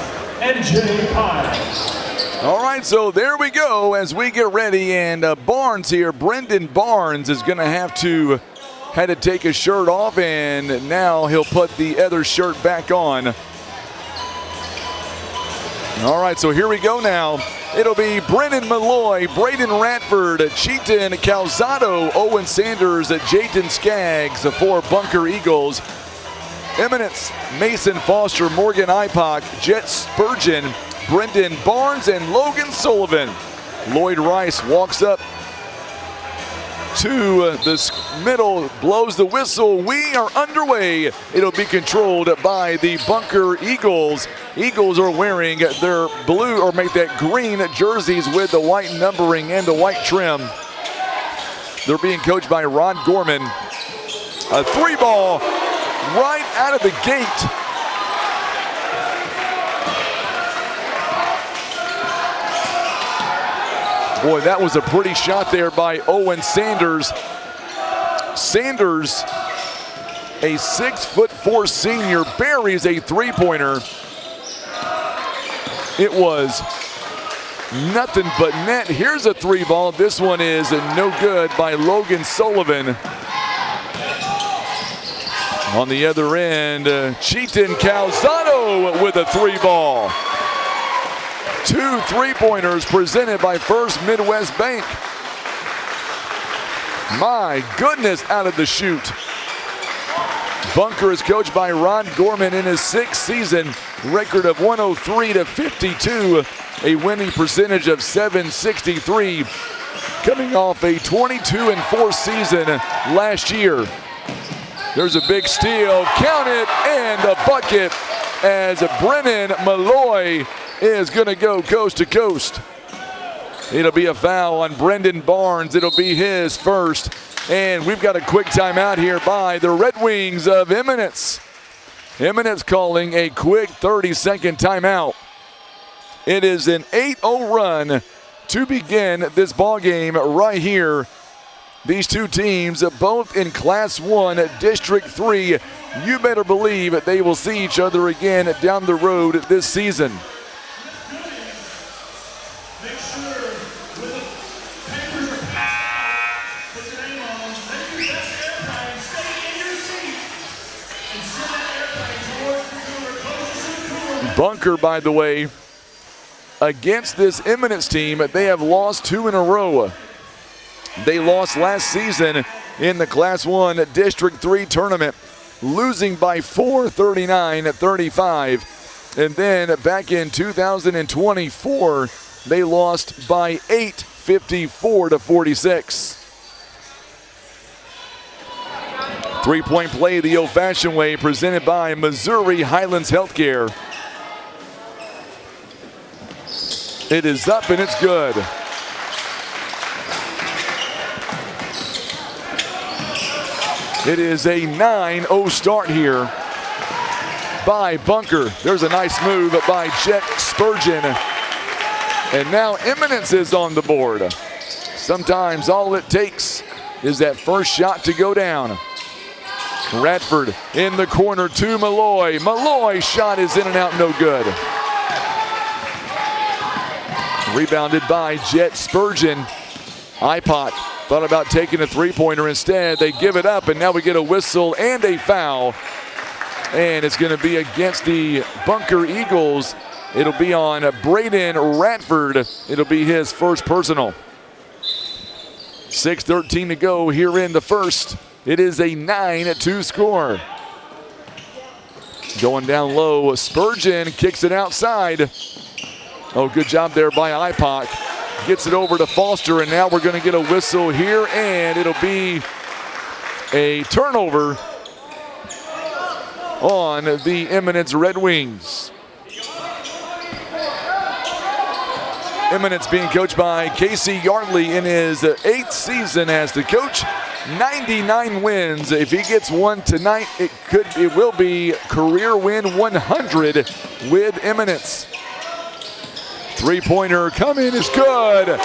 and Jay Piles. All right, so there we go as we get ready, and Barnes here, Brendan Barnes, is going to had to take his shirt off, and now he'll put the other shirt back on. All right, so here we go now. It'll be Brennan Malloy, Braden Radford, Cheaton Calzado, Owen Sanders, Jayden Skaggs for Bunker Eagles. Eminence, Mason Foster, Morgan Ihawk, Jet Spurgeon, Brendan Barnes, and Logan Sullivan. Lloyd Rice walks up to the middle, blows the whistle. We are underway. It'll be controlled by the Bunker Eagles. Eagles are wearing their blue, or make that green jerseys with the white numbering and the white trim. They're being coached by Ron Gorman. A 3-ball right out of the gate. Boy, that was a pretty shot there by Owen Sanders. Sanders, a 6'4" senior, buries a 3-pointer. It was nothing but net. Here's a 3-ball. This one is no good by Logan Sullivan. On the other end, Cheaton Calzado with a 3-ball. 2 3-pointers presented by First Midwest Bank. My goodness, out of the chute. Bunker is coached by Ron Gorman in his 6th season. Record of 103-52, a winning percentage of .763, coming off a 22-4 season last year. There's a big steal, count it, and a bucket as Brennan Malloy is going to go coast to coast. It'll be a foul on Brendan Barnes. It'll be his first. And we've got a quick timeout here by the Red Wings of Eminence. Eminence calling a quick 30-second timeout. It is an 8-0 run to begin this ball game right here. These two teams, both in Class 1, District 3. You better believe that they will see each other again down the road this season. Bunker, by the way, against this Eminence team, they have lost 2 in a row. They lost last season in the Class 1 District 3 tournament, losing by 39-35. And then back in 2024, they lost by 8, 54-46. Three-point play the old-fashioned way, presented by Missouri Highlands Healthcare. It is up and it's good. It is a 9-0 start here by Bunker. There's a nice move by Jet Spurgeon. And now Eminence is on the board. Sometimes all it takes is that first shot to go down. Radford in the corner to Malloy. Malloy's shot is in and out, no good. Rebounded by Jet Spurgeon. Ipot thought about taking a three-pointer instead. They give it up, and now we get a whistle and a foul. And it's going to be against the Bunker Eagles. It'll be on Braden Radford. It'll be his first personal. 6:13 to go here in the first. It is a 9-2 score. Going down low, Spurgeon kicks it outside. Oh, good job there by Ipot. Gets it over to Foster, and now we're going to get a whistle here, and it'll be a turnover on the Eminence Red Wings. Eminence being coached by Casey Yardley in his 8th season as the coach. 99 wins. If he gets one tonight, it will be career win 100 with Eminence. Three-pointer coming is good.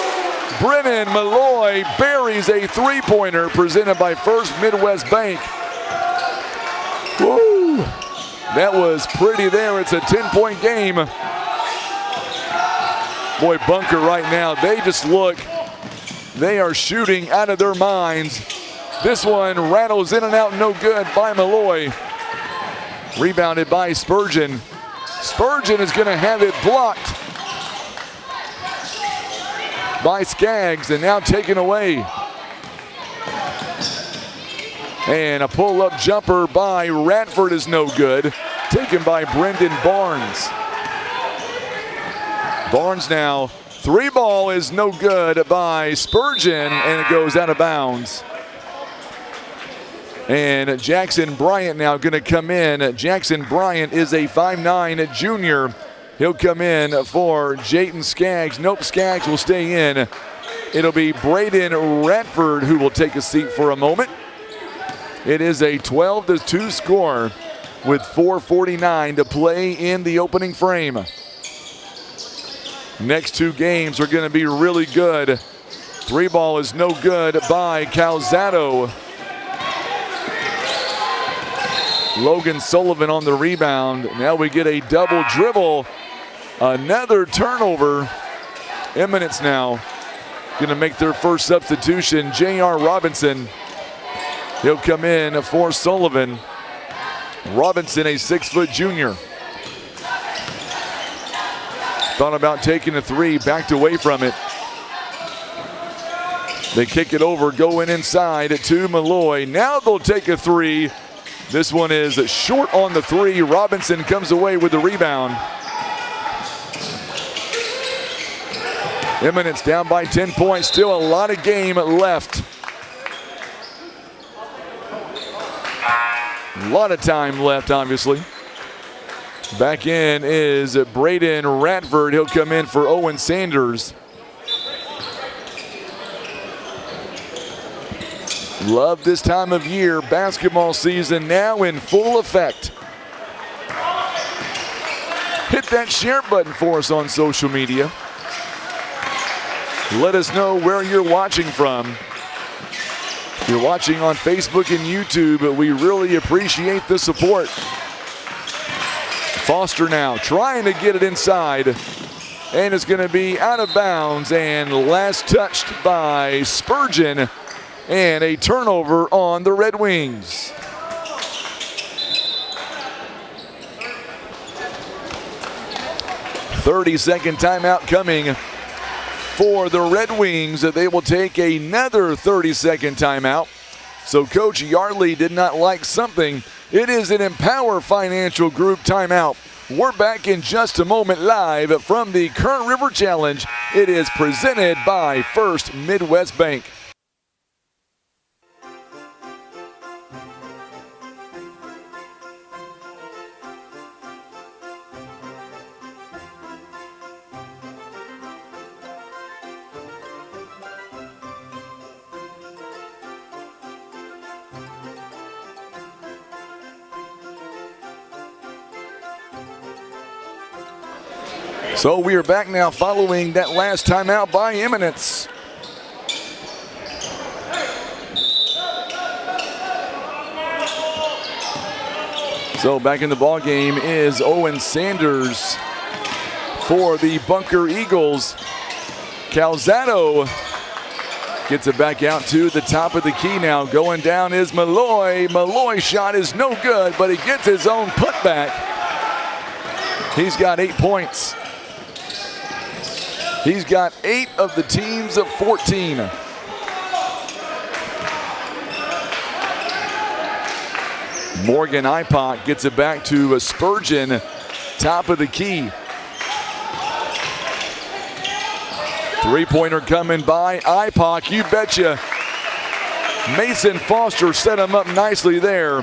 Brennan Malloy buries a three-pointer presented by First Midwest Bank. Woo! That was pretty there. It's a 10-point game. Boy, Bunker right now, they just look, they are shooting out of their minds. This one rattles in and out, no good by Malloy. Rebounded by Spurgeon. Spurgeon is going to have it blocked by Skaggs, and now taken away. And a pull-up jumper by Radford is no good. Taken by Brendan Barnes. Barnes now, three ball is no good by Spurgeon, and it goes out of bounds. And Jackson Bryant now going to come in. Jackson Bryant is a 5'9" junior. He'll come in for Jayton Skaggs. Nope, Skaggs will stay in. It'll be Braden Radford who will take a seat for a moment. It is a 12-2 score with 4:49 to play in the opening frame. Next two games are going to be really good. Three ball is no good by Calzado. Logan Sullivan on the rebound. Now we get a double dribble. Another turnover. Eminence now going to make their first substitution. J.R. Robinson. He'll come in for Sullivan. Robinson, a 6-foot junior. Thought about taking a three, backed away from it. They kick it over, going inside to Malloy. Now they'll take a three. This one is short on the three. Robinson comes away with the rebound. Eminence down by 10 points. Still a lot of game left. A lot of time left, obviously. Back in is Braden Radford. He'll come in for Owen Sanders. Love this time of year. Basketball season now in full effect. hit that share button for us on social media. Let us know where you're watching from. If you're watching on Facebook and YouTube, we really appreciate the support. Foster now trying to get it inside, and it's going to be out of bounds and last touched by Spurgeon, and a turnover on the Red Wings. "30-second timeout coming for the Red Wings. They will take another 30-second timeout. So Coach Yardley did not like something. It is an Empower Financial Group timeout. We're back in just a moment live from the Current River Challenge. It is presented by First Midwest Bank. So we are back now following that last timeout by Eminence. So back in the ball game is Owen Sanders for the Bunker Eagles. Calzado gets it back out to the top of the key now. Going down is Malloy. Malloy's shot is no good, but he gets his own putback. He's got 8 points. He's got 8 of the team's 14. Morgan Ipock gets it back to Spurgeon, top of the key. Three-pointer coming by Ipock, you betcha. Mason Foster set him up nicely there.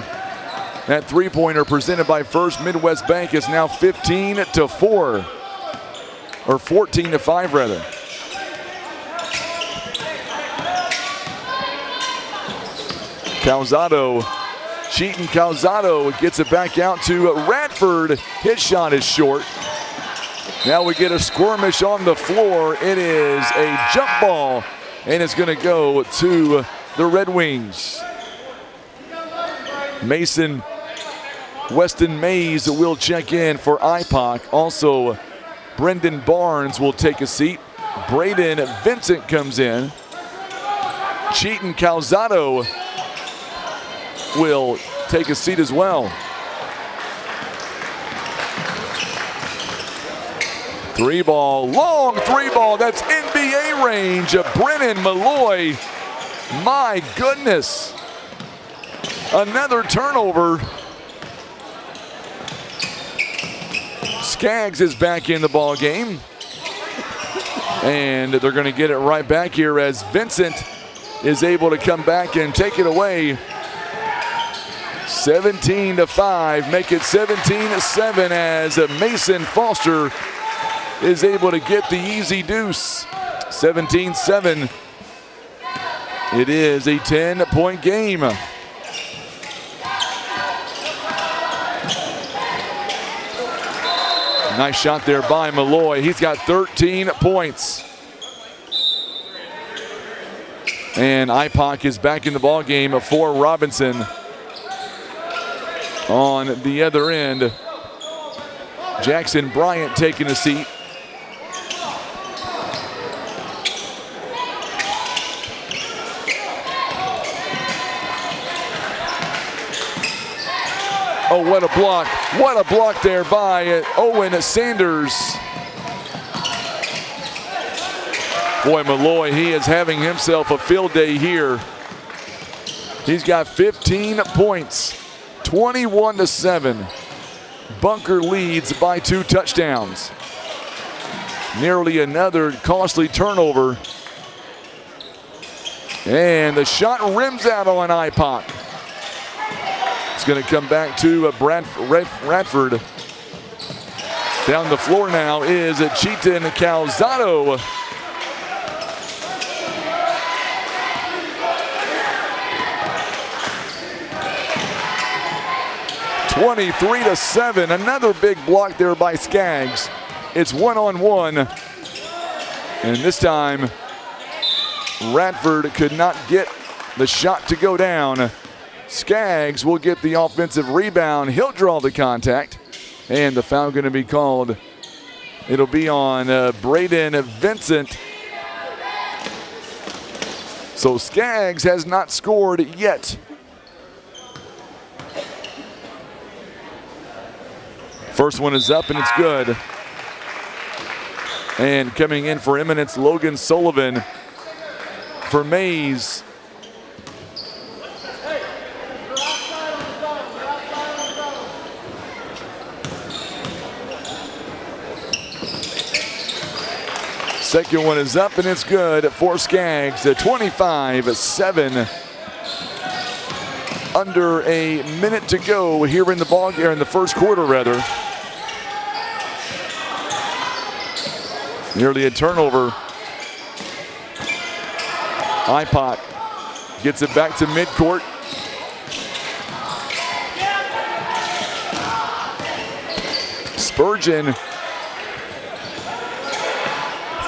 That three-pointer presented by First Midwest Bank is now 15-4. Or 14-5 rather. Calzado, Cheaton Calzado gets it back out to Radford. His shot is short. Now we get a skirmish on the floor. It is a jump ball, and it's going to go to the Red Wings. Mason Weston Mays will check in for Ipock. Also, Brendan Barnes will take a seat. Braden Vincent comes in. Cheaton Calzado will take a seat as well. Three ball, long three ball. That's NBA range. Brennan Malloy. My goodness. Another turnover. Skaggs is back in the ball game. And they're going to get it right back here as Vincent is able to come back and take it away. 17-5, make it 17-7 as Mason Foster is able to get the easy deuce. 17-7. It is a 10-point game. Nice shot there by Malloy. He's got 13 points. And Ipock is back in the ball game for Robinson. On the other end, Jackson Bryant taking a seat. Oh, what a block. What a block there by Owen Sanders. Boy, Malloy, he is having himself a field day here. He's got 15 points, 21-7. Bunker leads by 2 touchdowns. Nearly another costly turnover. And the shot rims out on Ipock. It's going to come back to Radford. Down the floor now is Cheaton Calzado. 23-7. Another big block there by Skaggs. It's 1-on-1. And this time, Radford could not get the shot to go down. Skaggs will get the offensive rebound. He'll draw the contact. And the foul going to be called. It'll be on Braden Vincent. So Skaggs has not scored yet. First one is up and it's good. And coming in for Eminence, Logan Sullivan. For Mays, second one is up and it's good for Skaggs. 25-7. Under a minute to go here in the ball game, in the first quarter rather. Nearly a turnover. Ipot gets it back to midcourt. Spurgeon.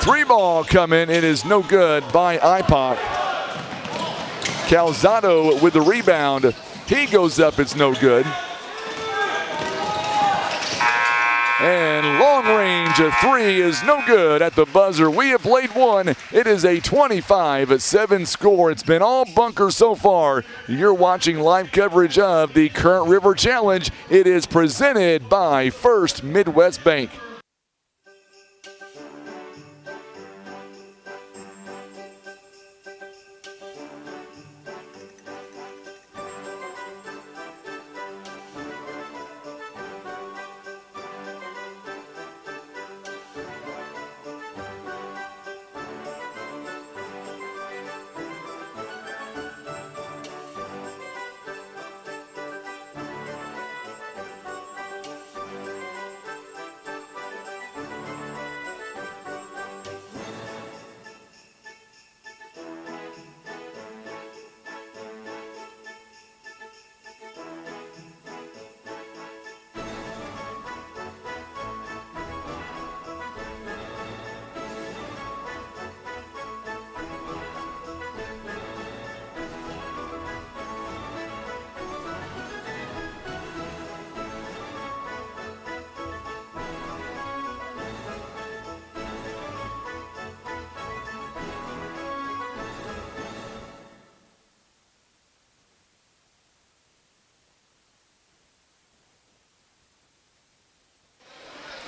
Three ball coming. It is no good by Ipot. Calzado with the rebound. He goes up. It's no good. And long range three is no good at the buzzer. We have played one. It is a 25-7 score. It's been all bunker so far. You're watching live coverage of the Current River Challenge. It is presented by First Midwest Bank.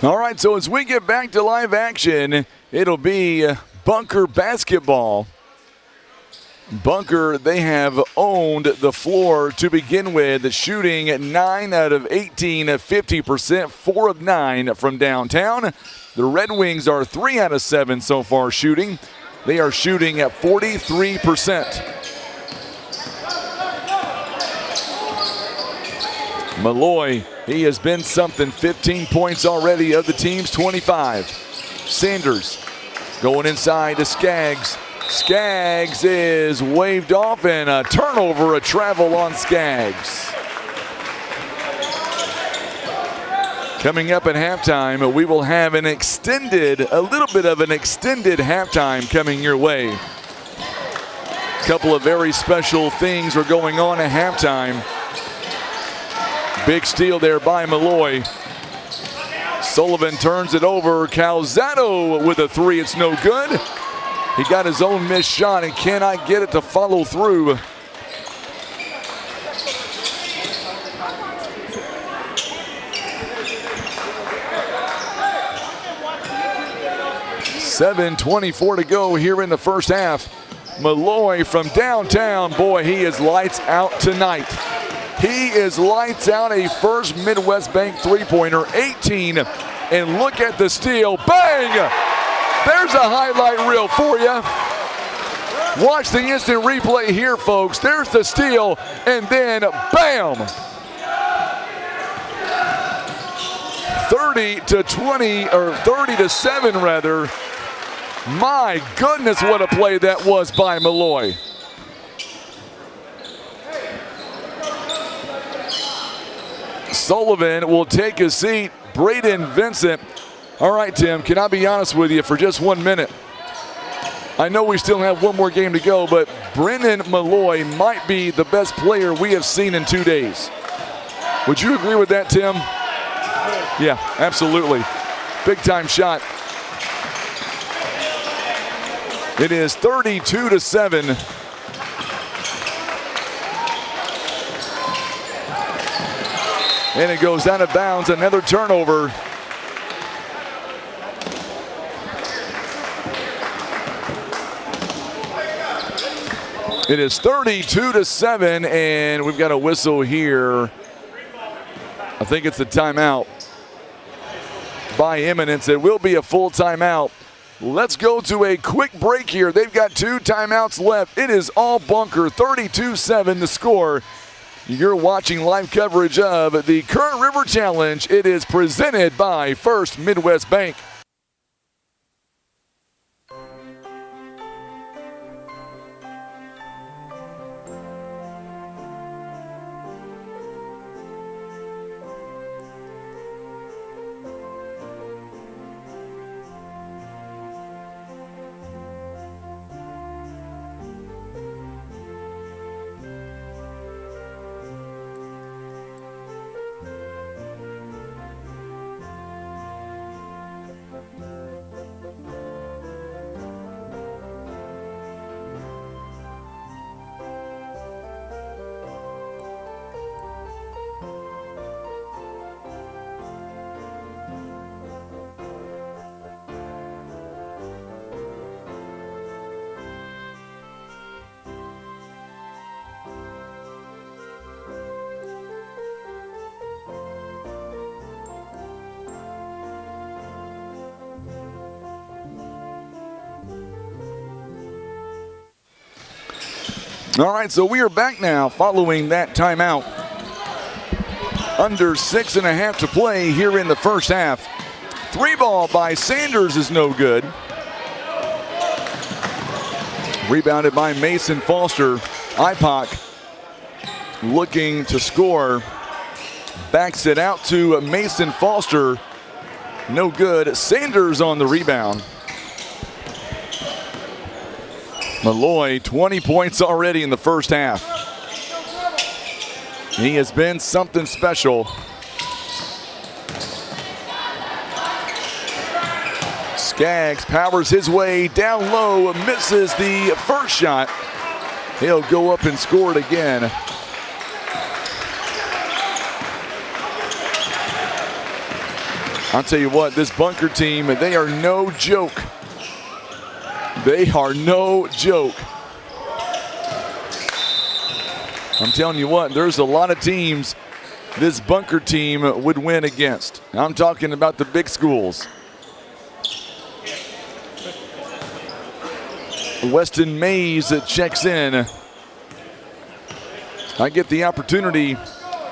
All right, so as we get back to live action, it'll be Bunker basketball. Bunker, they have owned the floor to begin with, shooting 9 out of 18, 50%, 4 of 9 from downtown. The Red Wings are 3 out of 7 so far shooting. They are shooting at 43%. Malloy, he has been something, 15 points already of the team's 25. Sanders going inside to Skaggs. Skaggs is waved off and a turnover, a travel on Skaggs. Coming up at halftime, we will have a little bit of an extended halftime coming your way. A couple of very special things are going on at halftime. Big steal there by Malloy. Sullivan turns it over. Calzado with a three. It's no good. He got his own missed shot and cannot get it to follow through. .7:24 to go here in the first half. Malloy from downtown. Boy, he is lights out tonight. He is lights out, a First Midwest Bank three-pointer, 18. And look at the steal. Bang! There's a highlight reel for you. Watch the instant replay here, folks. There's the steal, and then bam! 30-20, or 30-7 rather. My goodness, what a play that was by Malloy. Sullivan will take a seat. Braden Vincent. All right, Tim, can I be honest with you for just 1 minute? I know we still have one more game to go, but Brendan Malloy might be the best player we have seen in 2 days. Would you agree with that, Tim? Yeah, absolutely. Big time shot. It is 32-7. And it goes out of bounds, another turnover. It is 32-7, and we've got a whistle here. I think it's a timeout by Eminence. It will be a full timeout. Let's go to a quick break here. They've got 2 timeouts left. It is all bunker, 32-7 the score. You're watching live coverage of the Current River Challenge. It is presented by First Midwest Bank. All right, so we are back now following that timeout. Under 6.5 to play here in the first half. 3 ball by Sanders is no good. Rebounded by Mason Foster. IPOC looking to score. Backs it out to Mason Foster. No good. Sanders on the rebound. Malloy, 20 points already in the first half. He has been something special. Skaggs powers his way down low, misses the first shot. He'll go up and score it again. I'll tell you what, this bunker team, they are no joke. They are no joke. I'm telling you what, there's a lot of teams this bunker team would win against. I'm talking about the big schools. Weston Mays checks in. I get the opportunity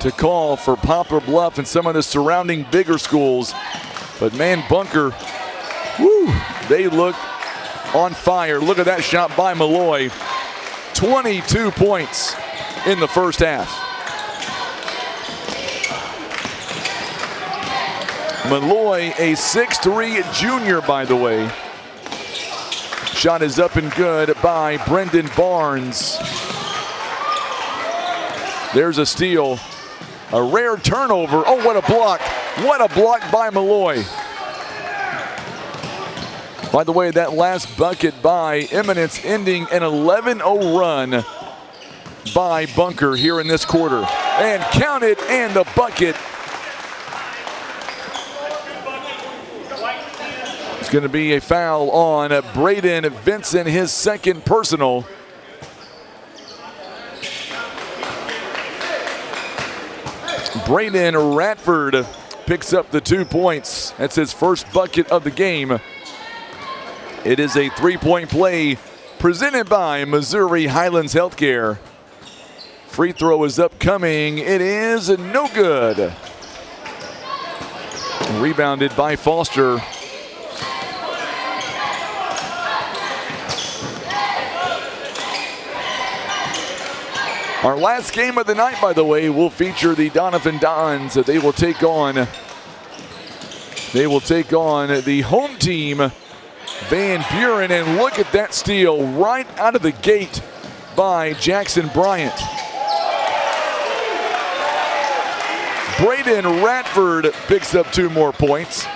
to call for Poplar Bluff and some of the surrounding bigger schools. But man, bunker, whoo, they look on fire. Look at that shot by Malloy. 22 points in the first half. Malloy, a 6'3" junior, by the way. Shot is up and good by Brendan Barnes. There's a steal. A rare turnover. Oh, what a block. What a block by Malloy. By the way, that last bucket by Eminence ending an 11-0 run by Bunker here in this quarter. And count it, and the bucket. It's going to be a foul on Braden Vincent, his second personal. Braden Radford picks up the 2 points. That's his first bucket of the game. It is a three-point play presented by Missouri Highlands Healthcare. Free throw is upcoming. It is no good. Rebounded by Foster. Our last game of the night, by the way, will feature the Doniphan Dons. They will take on the home team, Van Buren, and look at that steal right out of the gate by Jackson Bryant. Braden Radford picks up 2 more points.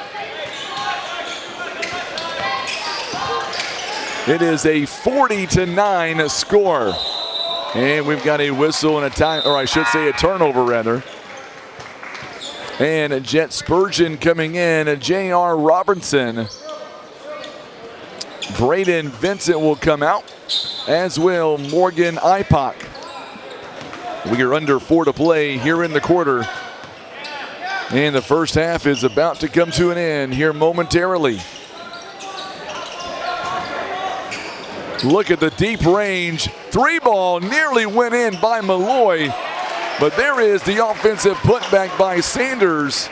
It is a 40-9 score. And we've got a whistle and a time, or I should say a turnover rather. And Jet Spurgeon coming in, J.R. Robertson. Braden Vincent will come out, as will Morgan Ipock. We are under 4 to play here in the quarter. And the first half is about to come to an end here momentarily. Look at the deep range. 3-ball nearly went in by Malloy. But there is the offensive putback by Sanders.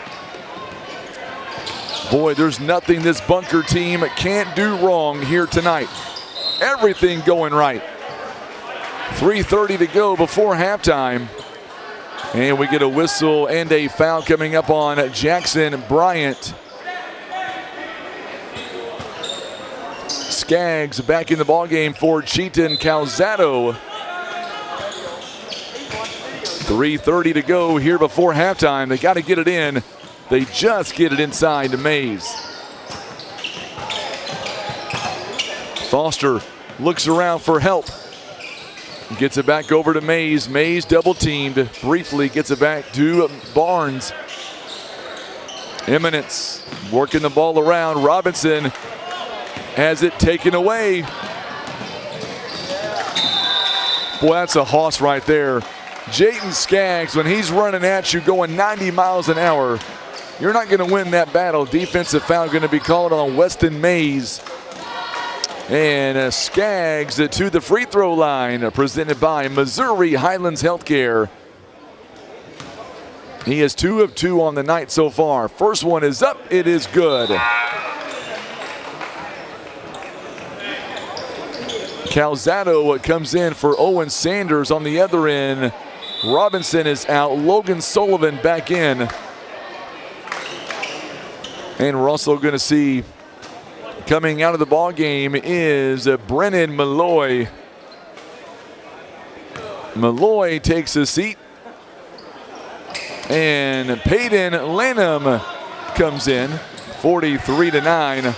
Boy, there's nothing this Bunker team can't do wrong here tonight. Everything going right. 3:30 to go before halftime. And we get a whistle and a foul coming up on Jackson Bryant. Skaggs back in the ballgame for Cheaton Calzado. 3:30 to go here before halftime. They got to get it in. They just get it inside to Mays. Foster looks around for help. Gets it back over to Mays. Mays double teamed. Briefly gets it back to Barnes. Eminence working the ball around. Robinson has it taken away. Boy, that's a hoss right there. Jayden Skaggs, when he's running at you going 90 miles an hour, you're not going to win that battle. Defensive foul going to be called on Weston Mays. And Skaggs to the free throw line, presented by Missouri Highlands Healthcare. He is 2 of 2 on the night so far. First one is up, it is good. Calzado comes in for Owen Sanders on the other end. Robinson is out, Logan Sullivan back in. And we're also going to see coming out of the ball game is Brennan Malloy. Malloy takes a seat. And Peyton Lanham comes in, 43-9.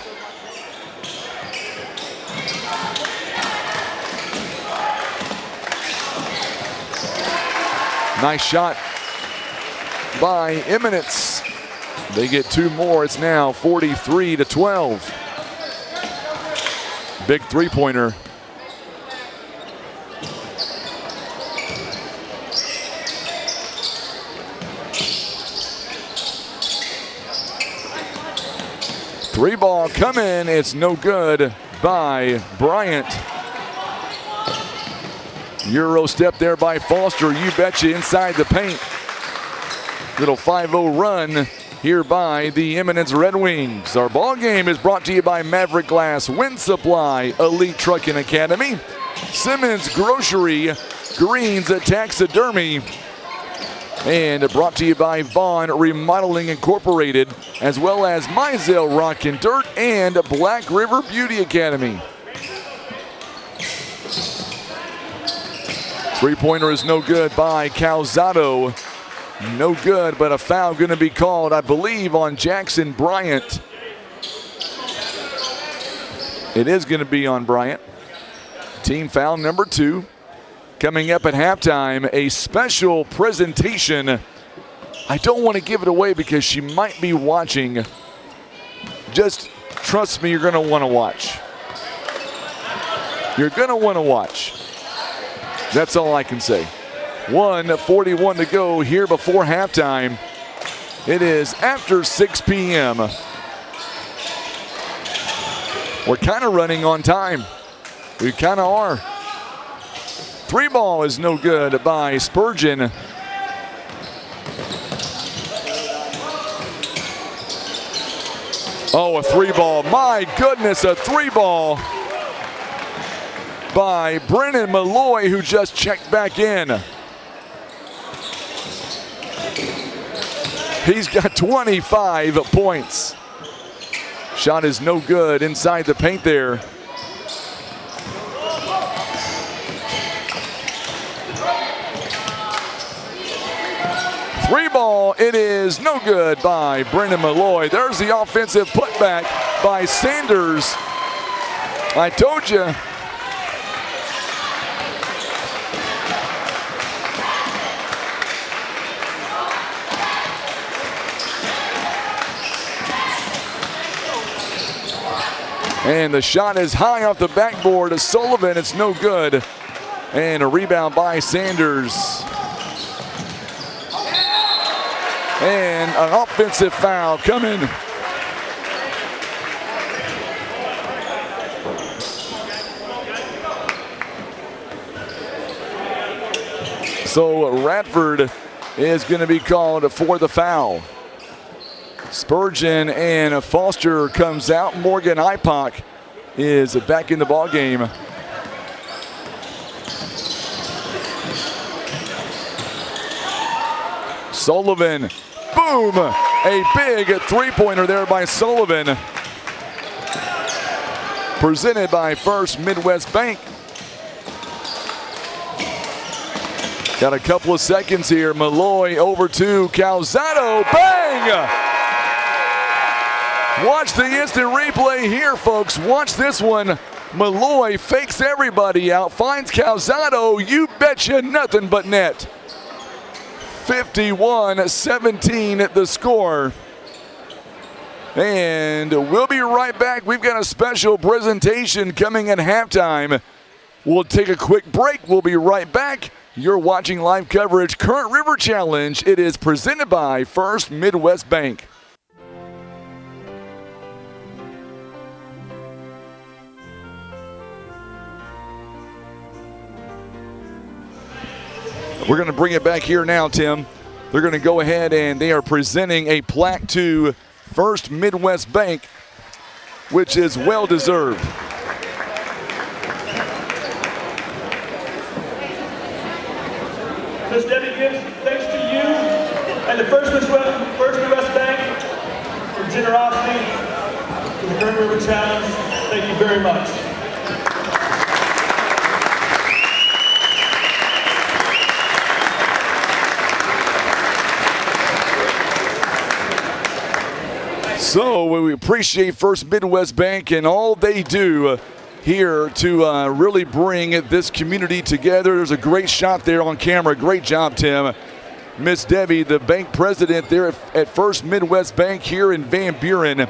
Nice shot by Eminence. They get 2 more. It's now 43-12. Big three-pointer. Three ball coming. It's no good by Bryant. Euro step there by Foster. You betcha inside the paint. Little 5-0 run here by the Eminence Red Wings. Our ball game is brought to you by Maverick Glass, Wind Supply, Elite Trucking Academy, Simmons Grocery, Greens Taxidermy, and brought to you by Vaughn Remodeling Incorporated, as well as Mizell Rock and Dirt and Black River Beauty Academy. Three-pointer is no good by Calzado. No good, but a foul going to be called, I believe, on Jackson Bryant. It is going to be on Bryant. Team foul number 2. Coming up at halftime, a special presentation. I don't want to give it away because she might be watching. Just trust me, you're going to want to watch. You're going to want to watch. That's all I can say. 1:41 to go here before halftime. It is after 6 p.m. We're kind of running on time. We kind of are. Three ball is no good by Spurgeon. Oh, a three ball. My goodness, a three ball by Brennan Malloy, who just checked back in. He's got 25 points. Shot is no good inside the paint there. Three ball, it is no good by Brendan Malloy. There's the offensive putback by Sanders. I told you. And the shot is high off the backboard to Sullivan. It's no good. And a rebound by Sanders. And an offensive foul coming. So Radford is going to be called for the foul. Spurgeon and Foster comes out. Morgan Ipock is back in the ball game. Sullivan, boom! A big three-pointer there by Sullivan. Presented by First Midwest Bank. Got a couple of seconds here. Malloy over to Calzado. Bang! Watch the instant replay here, folks. Watch this one. Malloy fakes everybody out, finds Calzado. You betcha nothing but net. 51-17 the score. And we'll be right back. We've got a special presentation coming at halftime. We'll take a quick break. We'll be right back. You're watching live coverage, Current River Challenge. It is presented by First Midwest Bank. We're going to bring it back here now, Tim. They're going to go ahead and they are presenting a plaque to First Midwest Bank, which is well deserved. Ms. Debbie gives thanks to you and the First Midwest Bank for generosity to the Current River Challenge. Thank you very much. So we appreciate First Midwest Bank and all they do here to really bring this community together. There's a great shot there on camera. Great job, Tim. Miss Debbie, the bank president there at First Midwest Bank here in Van Buren.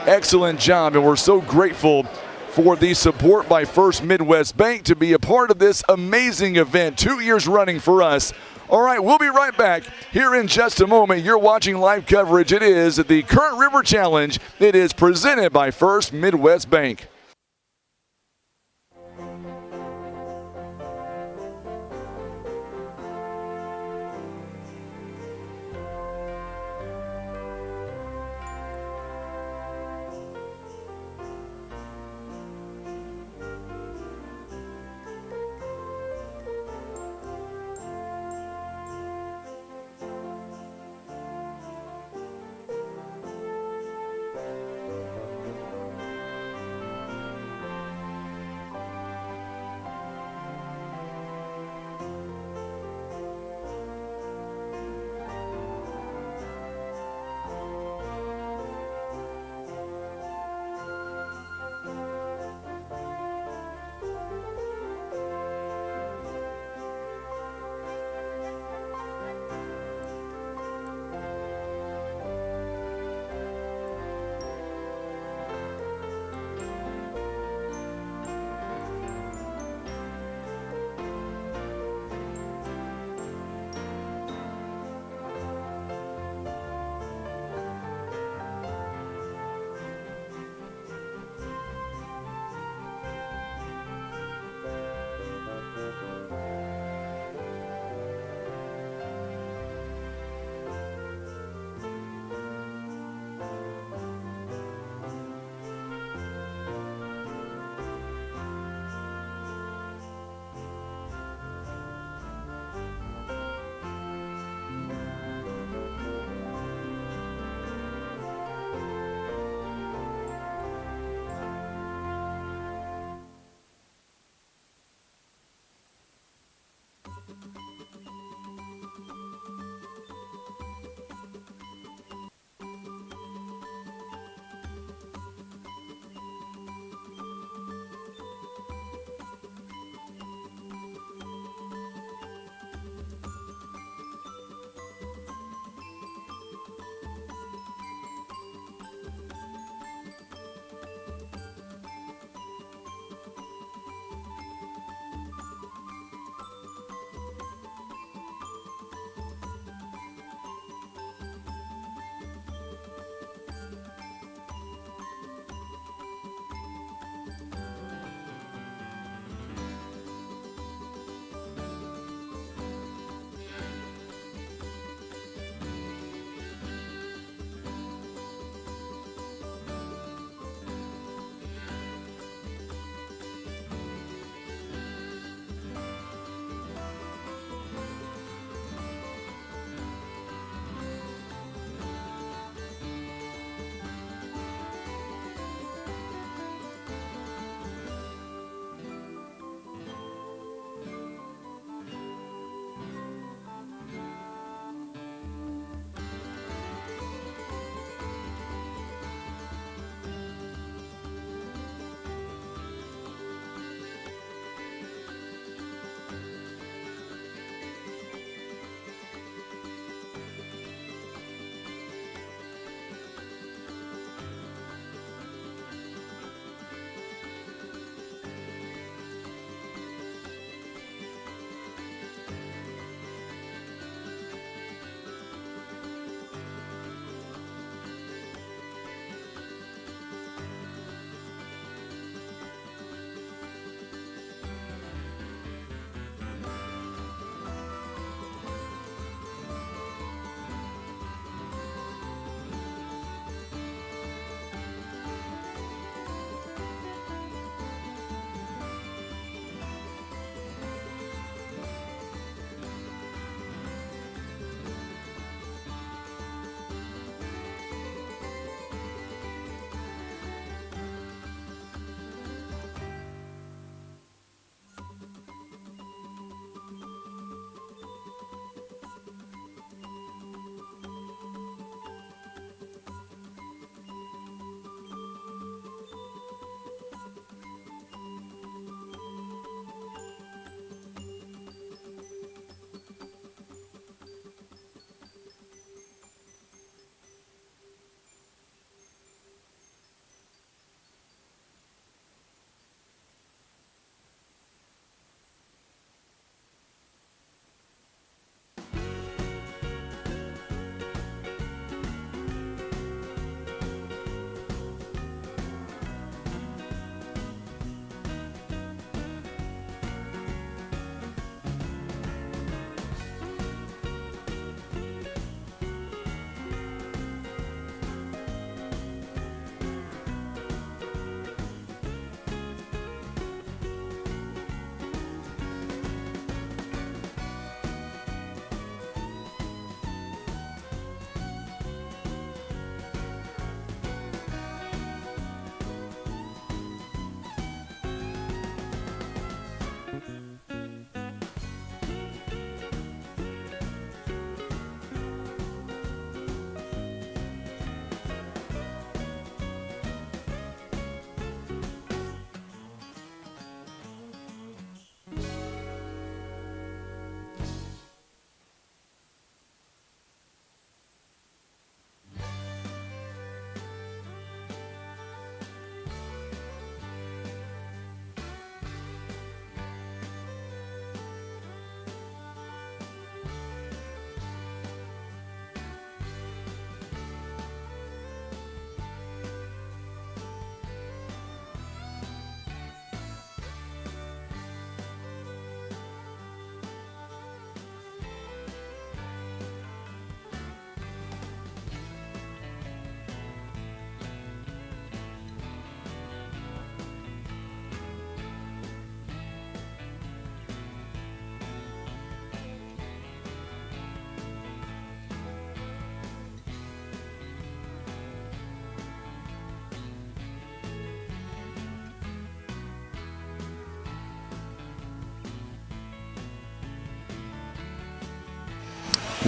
Excellent job, and we're so grateful for the support by First Midwest Bank to be a part of this amazing event, 2 years running for us. All right, we'll be right back here in just a moment. You're watching live coverage. It is the Current River Challenge. It is presented by First Midwest Bank.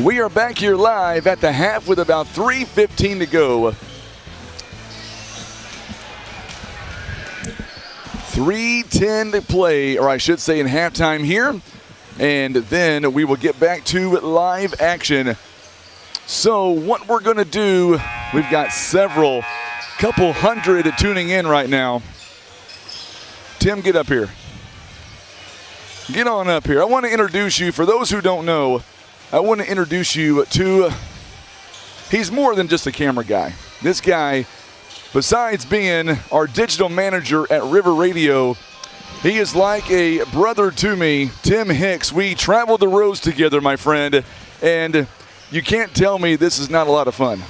We are back here live at the half with about 3:15 to go. 3:10 to play, or I should say in halftime here. And then we will get back to live action. So what we're going to do, we've got couple hundred tuning in right now. Tim, get up here. Get on up here. I want to introduce you, for those who don't know, I want to introduce you to, he's more than just a camera guy. This guy, besides being our digital manager at River Radio, he is like a brother to me, Tim Hicks. We travel the roads together, my friend, and you can't tell me this is not a lot of fun.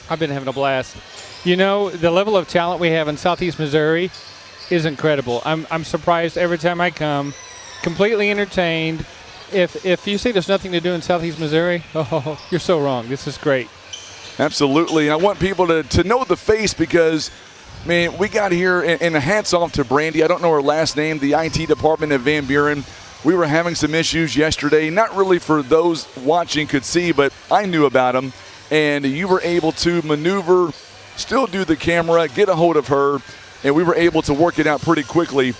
I've been having a blast. You know, the level of talent we have in Southeast Missouri is incredible. I'm surprised every time I come, completely entertained. If you say there's nothing to do in Southeast Missouri, oh, you're so wrong. This is great. Absolutely. I want people to know the face because, man, we got here, and hats off to Brandy. I don't know her last name, the IT department of Van Buren. We were having some issues yesterday. Not really for those watching could see, but I knew about them. And you were able to maneuver, still do the camera, get a hold of her, and we were able to work it out pretty quickly.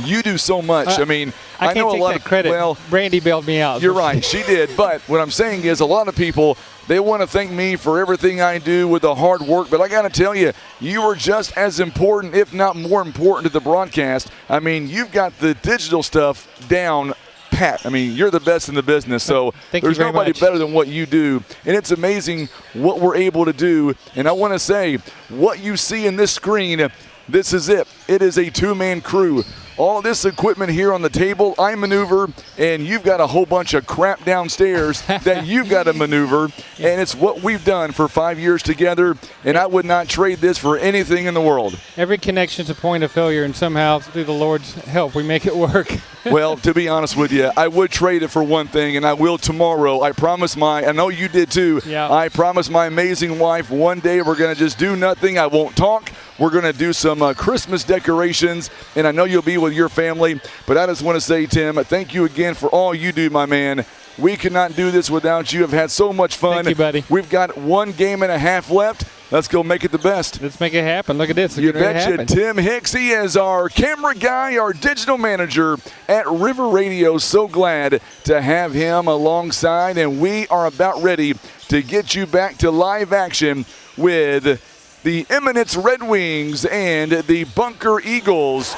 You do so much. I mean, I know can't take a lot that of credit. Well, Brandy bailed me out. You're right, she did. But what I'm saying is, a lot of people, they want to thank me for everything I do with the hard work. But I got to tell you, you are just as important, if not more important, to the broadcast. I mean, you've got the digital stuff down pat. I mean, you're the best in the business. So there's nobody better than what you do. And it's amazing what we're able to do. And I want to say, what you see in this screen, this is it. It is a two-man crew. All this equipment here on the table, I maneuver, and you've got a whole bunch of crap downstairs that you've got to maneuver, and it's what we've done for 5 years together, and I would not trade this for anything in the world. Every connection's a point of failure, and somehow, through the Lord's help, we make it work. Well, to be honest with you, I would trade it for one thing, and I will tomorrow. I promise I know you did too. Yeah. I promise my amazing wife one day we're going to just do nothing. I won't talk. We're going to do some Christmas decorations, and I know you'll be with your family. But I just want to say, Tim, thank you again for all you do, my man. We could not do this without you. I've had so much fun. Thank you, buddy. We've got 1 game and a half left. Let's go make it the best. Let's make it happen. Look at this. You betcha. Tim Hicks, he is our camera guy, our digital manager at River Radio. So glad to have him alongside, and we are about ready to get you back to live action with the Eminence Red Wings and the Bunker Eagles.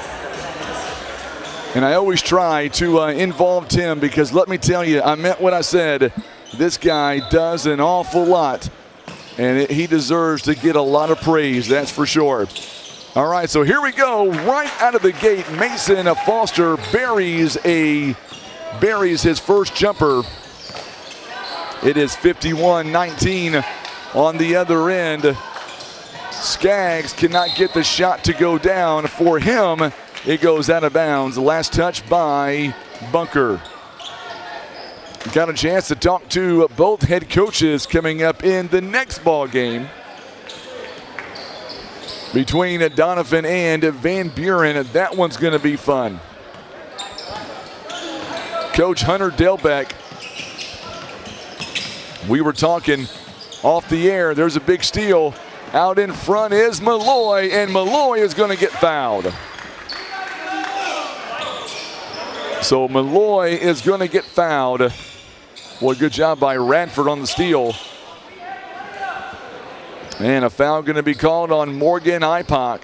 And I always try to involve Tim because let me tell you, I meant what I said. This guy does an awful lot, and he deserves to get a lot of praise, that's for sure. All right, so here we go. Right out of the gate, Mason Foster buries his first jumper. It is 51-19 on the other end. Skaggs cannot get the shot to go down. For him, it goes out of bounds. The last touch by Bunker. Got a chance to talk to both head coaches coming up in the next ball game between Doniphan and Van Buren. That one's going to be fun. Coach Hunter Delbeck, we were talking off the air. There's a big steal. Out in front is Malloy, and Malloy is going to get fouled. So Malloy is going to get fouled. Well, good job by Radford on the steal. And a foul going to be called on Morgan Ipock.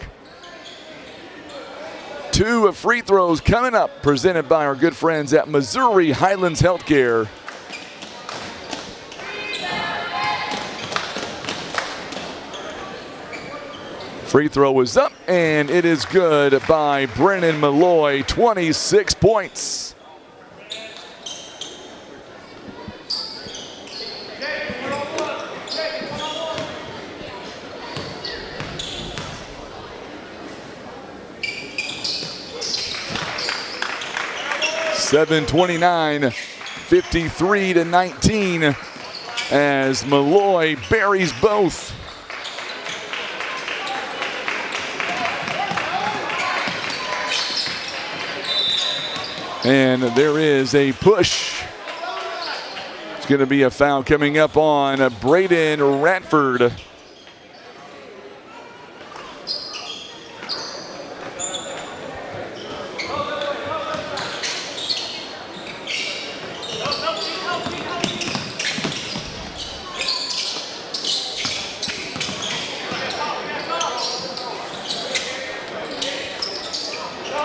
2 free throws coming up, presented by our good friends at Missouri Highlands Healthcare. Free throw is up, and it is good by Brennan Malloy, 26 points. .729, 53-19 as Malloy buries both. And there is a push. It's going to be a foul coming up on Braden Ratford.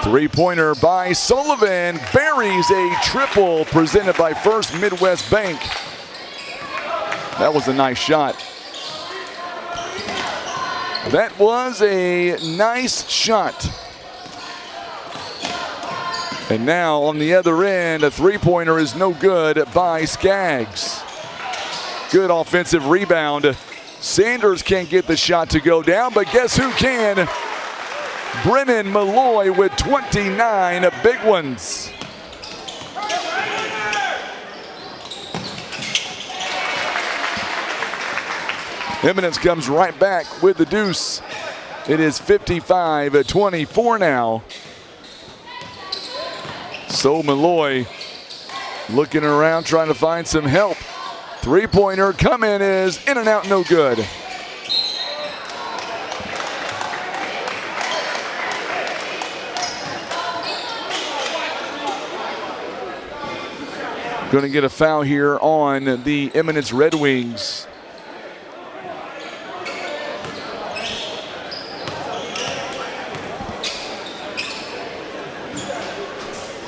Three-pointer by Sullivan buries a triple presented by First Midwest Bank. That was a nice shot. That was a nice shot. And now on the other end, a three-pointer is no good by Skaggs. Good offensive rebound. Sanders can't get the shot to go down, but guess who can? Brennan Malloy with 29 big ones. Eminence comes right back with the deuce. It is 55-24 now. So Malloy looking around, trying to find some help. Three-pointer coming is in and out, no good. Going to get a foul here on the Eminence Red Wings.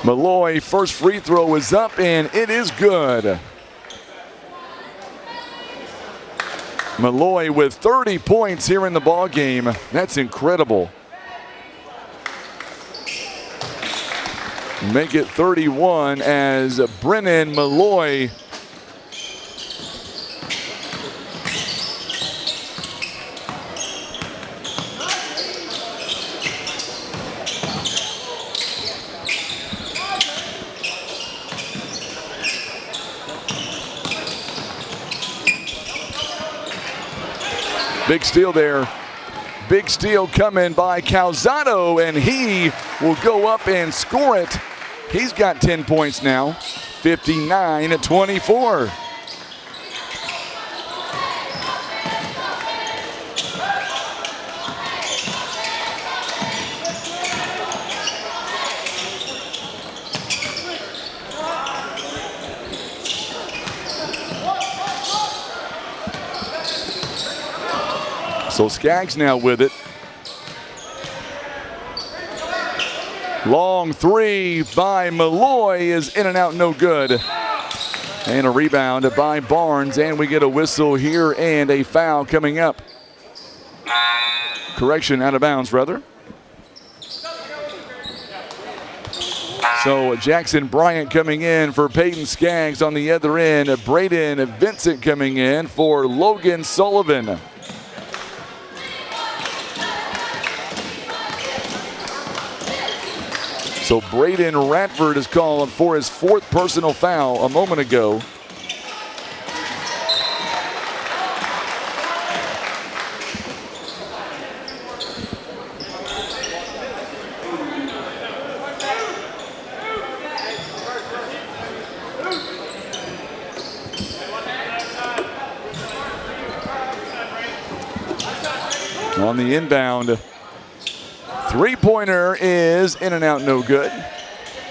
Malloy, first free throw is up and it is good. Malloy with 30 points here in the ball game. That's incredible. Make it 31 as Brennan Malloy big steal there. Big steal coming by Calzado, and he will go up and score it. He's got 10 points now, 59-24. So Skaggs now with it. Long three by Malloy is in and out, no good. And a rebound by Barnes, and we get a whistle here and a foul coming up. Correction, out of bounds, rather. So Jackson Bryant coming in for Peyton Skaggs on the other end. Braden Vincent coming in for Logan Sullivan. So Braden Ratford is called for his fourth personal foul a moment ago. On the inbound, three-pointer is in and out, no good.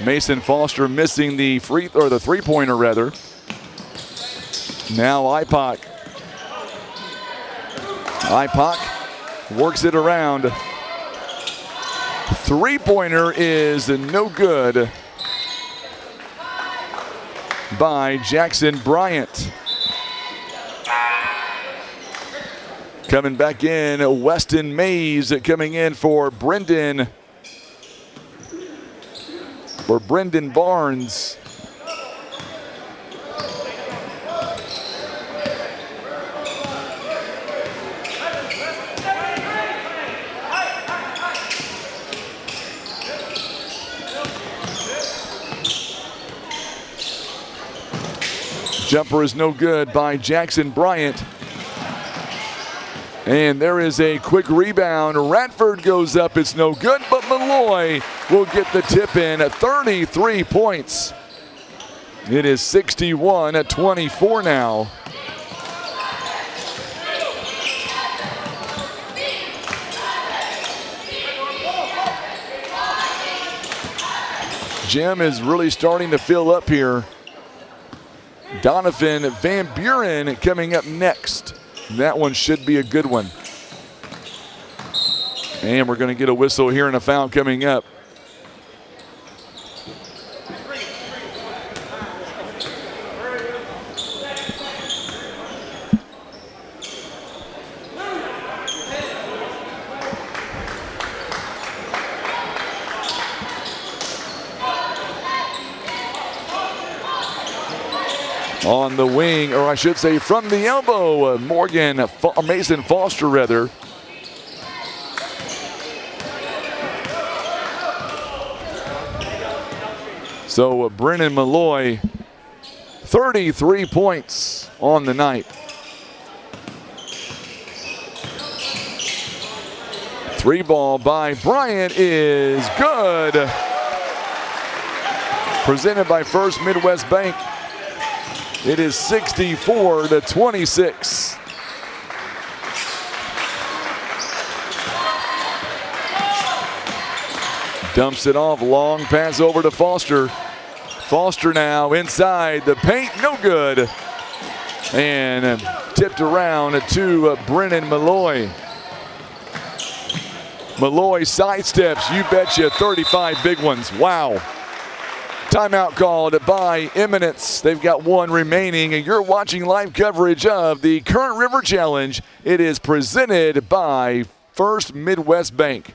Mason Foster missing the three-pointer rather. Now Ipoc. Ipoc works it around. Three-pointer is no good by Jackson Bryant. Coming back in, Weston Mays coming in for Brendan Barnes. Jumper is no good by Jackson Bryant. And there is a quick rebound. Ratford goes up, it's no good, but Malloy will get the tip in at 33 points. It is 61-24 now. Gym is really starting to fill up here. Doniphan Van Buren coming up next. That one should be a good one. And we're going to get a whistle here and a foul coming up. On the wing, or I should say from the elbow, Mason Foster rather. So Brennan Malloy, 33 points on the night. Three ball by Bryant is good. Presented by First Midwest Bank. It is 64-26. Dumps it off, long pass over to Foster. Foster now inside the paint, no good. And tipped around to Brennan Malloy. Malloy sidesteps, you betcha, 35 big ones, wow. Timeout called by Eminence. They've got one remaining, and you're watching live coverage of the Current River Challenge. It is presented by First Midwest Bank.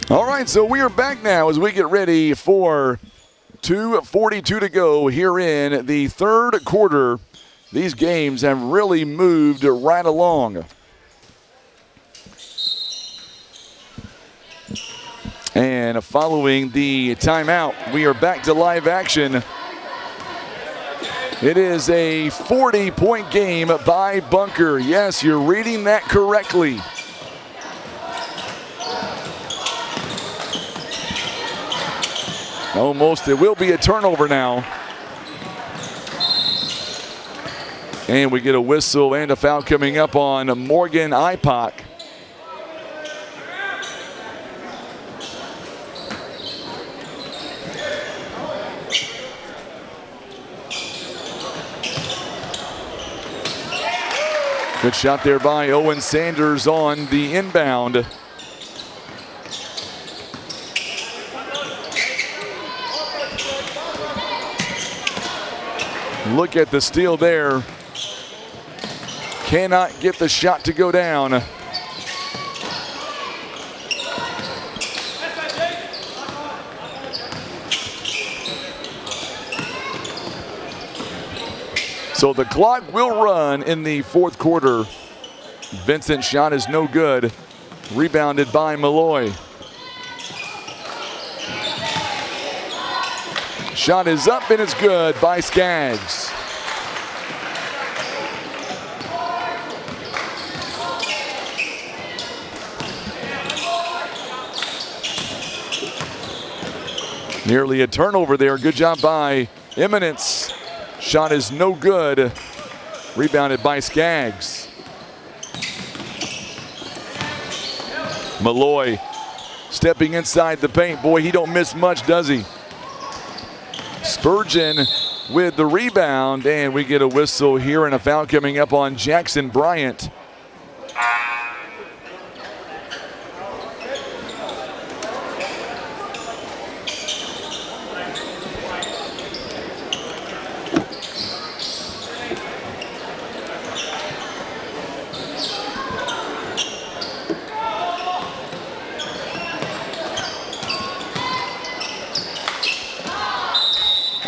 All right, so we are back now as we get ready for 2:42 to go here in the third quarter. These games have really moved right along. And following the timeout, we are back to live action. It is a 40-point game by Bunker. Yes, you're reading that correctly. Almost, it will be a turnover now. And we get a whistle and a foul coming up on Morgan Ipock. Good shot there by Owen Sanders on the inbound. Look at the steal there. Cannot get the shot to go down. So the clock will run in the fourth quarter. Vincent's shot is no good. Rebounded by Malloy. Shot is up and it's good by Skaggs. Nearly a turnover there. Good job by Eminence. Shot is no good. Rebounded by Skaggs. Malloy stepping inside the paint. Boy, he don't miss much, does he? Spurgeon with the rebound, and we get a whistle here and a foul coming up on Jackson Bryant.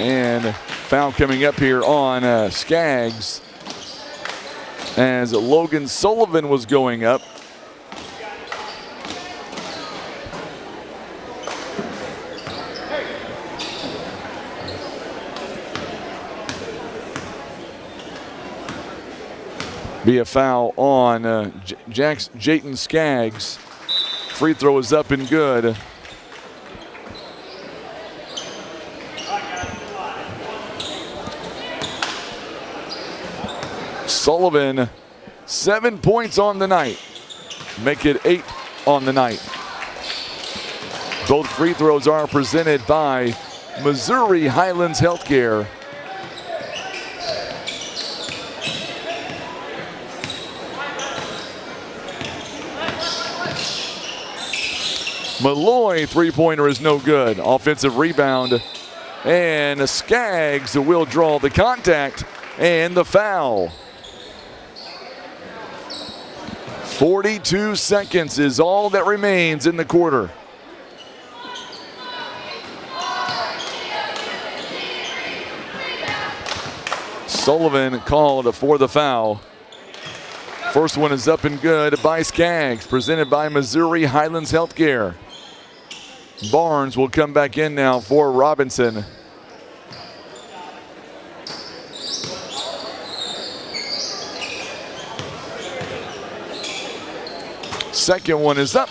And foul coming up here on Skaggs as Logan Sullivan was going up. Be a foul on Jayton Skaggs. Free throw is up and good. Sullivan, 7 points on the night. Make it 8 on the night. Both free throws are presented by Missouri Highlands Healthcare. Malloy, three-pointer is no good. Offensive rebound. And Skaggs will draw the contact and the foul. 42 seconds is all that remains in the quarter. Sullivan called for the foul. First one is up and good by Skaggs, presented by Missouri Highlands Healthcare. Barnes will come back in now for Robinson. Second one is up,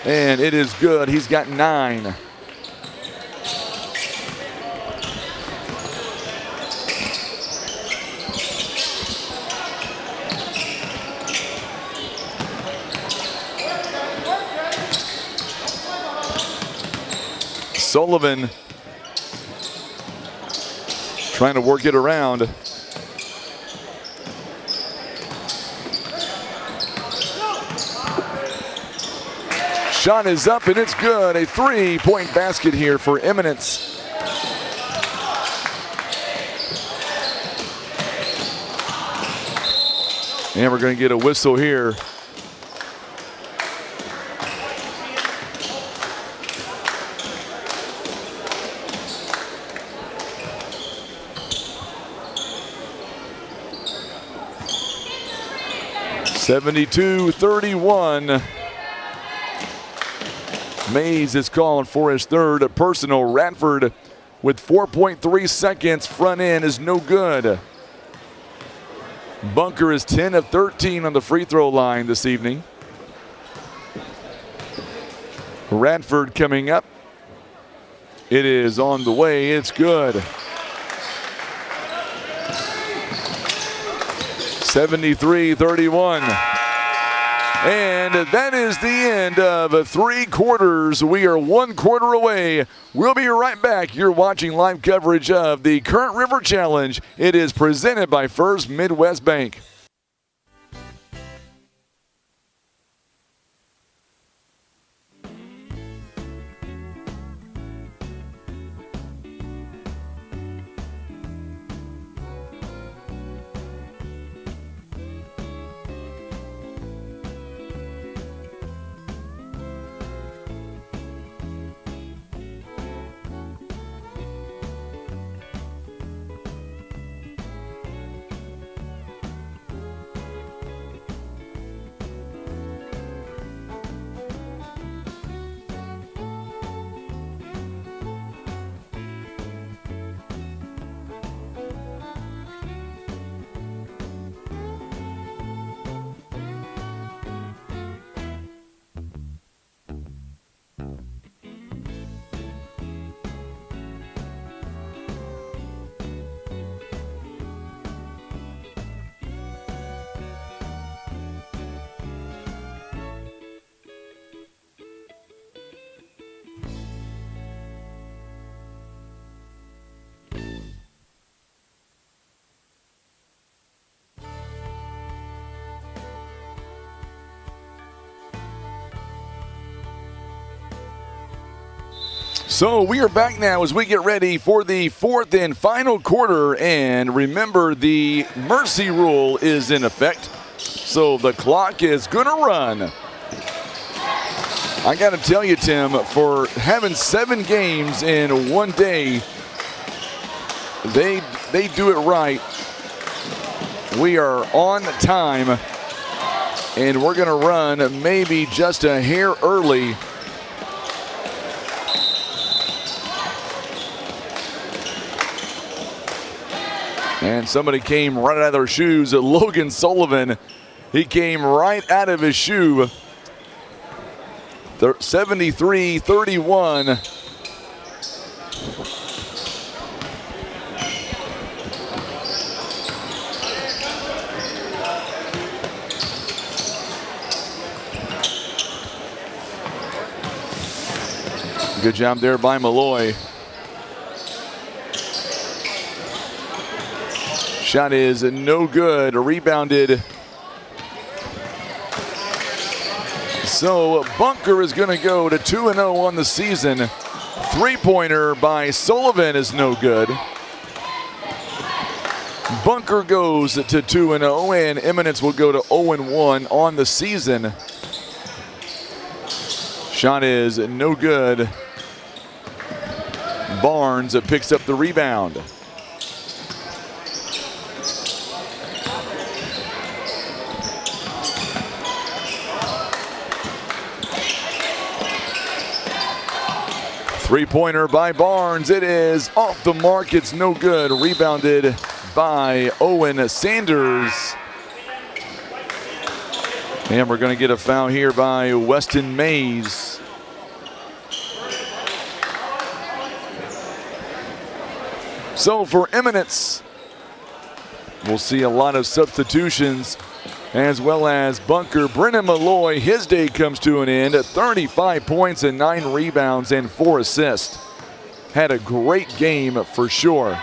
and it is good. He's got 9. Sullivan trying to work it around. Shot is up and it's good. A 3-point basket here for Eminence. And we're going to get a whistle here. (72-31). Mays is calling for his third personal. Radford with 4.3 seconds. Front end is no good. Bunker is 10 of 13 on the free throw line this evening. Radford coming up. It is on the way. It's good. 73-31. And that is the end of 3 quarters. We are 1 quarter away. We'll be right back. You're watching live coverage of the Current River Challenge. It is presented by First Midwest Bank. So we are back now as we get ready for the fourth and final quarter. And remember, the mercy rule is in effect. So the clock is going to run. I got to tell you, Tim, for having 7 games in one day, they do it right. We are on time, and we're going to run maybe just a hair early. And somebody came right out of their shoes. Logan Sullivan, he came right out of his shoe. 73-31. Good job there by Malloy. Shot is no good, rebounded. So Bunker is going to go to 2-0 on the season. 3-pointer by Sullivan is no good. Bunker goes to 2-0, and Eminence will go to 0-1 on the season. Shot is no good. Barnes picks up the rebound. Three-pointer by Barnes. It is off the mark. It's no good. Rebounded by Owen Sanders. And we're going to get a foul here by Weston Mays. So for Eminence, we'll see a lot of substitutions, as well as Bunker. Brennan Malloy, his day comes to an end at 35 points and 9 rebounds and 4 assists. Had a great game for sure.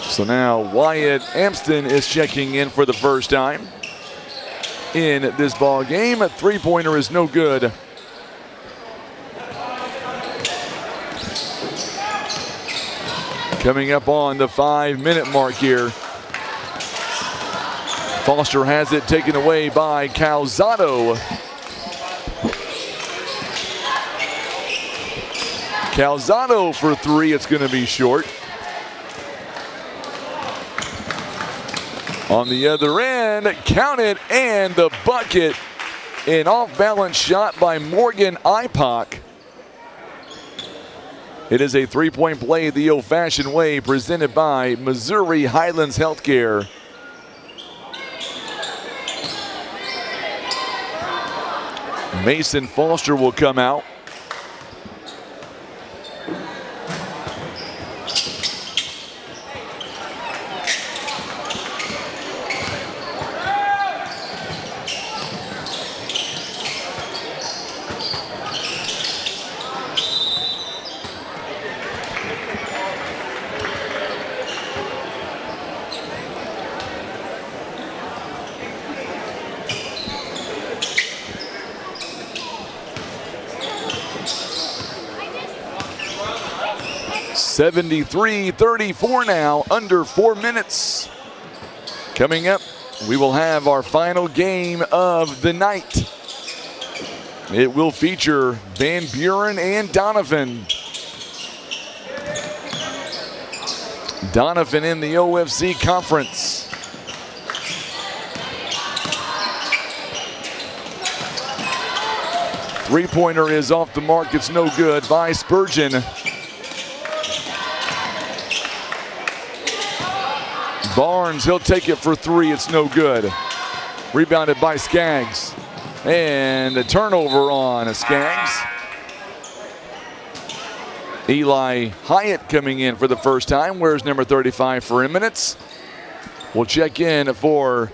So now Wyatt Amston is checking in for the first time in this ball game. A three-pointer is no good. Coming up on the 5-minute mark here. Foster has it taken away by Calzado. Calzado for 3, it's going to be short. On the other end, count it, and the bucket. An off-balance shot by Morgan Ipock. It is a three-point play the old-fashioned way, presented by Missouri Highlands Healthcare. Mason Foster will come out. (73-34) now, under 4 minutes. Coming up, we will have our final game of the night. It will feature Van Buren and Doniphan. Doniphan in the OFC Conference. Three-pointer is off the mark. It's no good by Spurgeon. Barnes, he'll take it for 3. It's no good. Rebounded by Skaggs. And a turnover on Skaggs. Eli Hyatt coming in for the first time. Where's number 35 for Eminence? We'll check in for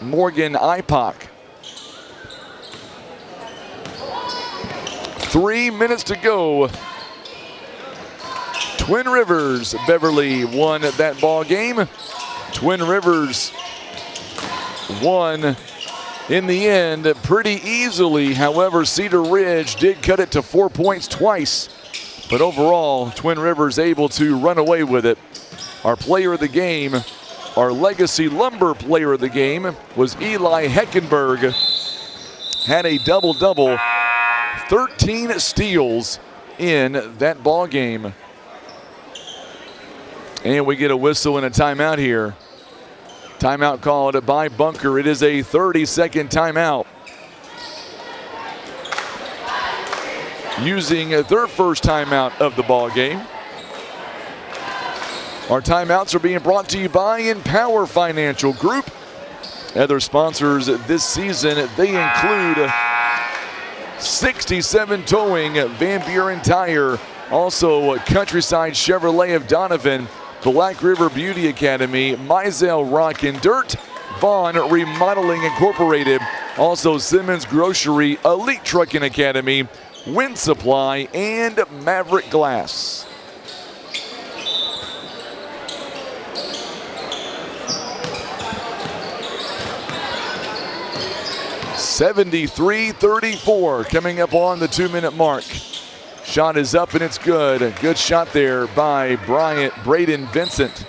Morgan Ipock. 3 minutes to go. Twin Rivers Beverly won that ball game. Twin Rivers won in the end pretty easily. However, Cedar Ridge did cut it to 4 points twice. But overall, Twin Rivers able to run away with it. Our player of the game, our Legacy Lumber player of the game, was Eli Heckenberg. Had a double-double, 13 steals in that ball game. And we get a whistle and a timeout here. Timeout called by Bunker. It is a 30-second timeout. Using their first timeout of the ball game. Our timeouts are being brought to you by Empower Financial Group. Other sponsors this season, they include 67 Towing, Van Buren Tire, also Countryside Chevrolet of Doniphan, Black River Beauty Academy, Mizell Rock and Dirt, Vaughn Remodeling Incorporated, also Simmons Grocery, Elite Trucking Academy, Wind Supply, and Maverick Glass. (73-34) coming up on the 2-minute mark. Shot is up and it's good. A good shot there by Braden Vincent.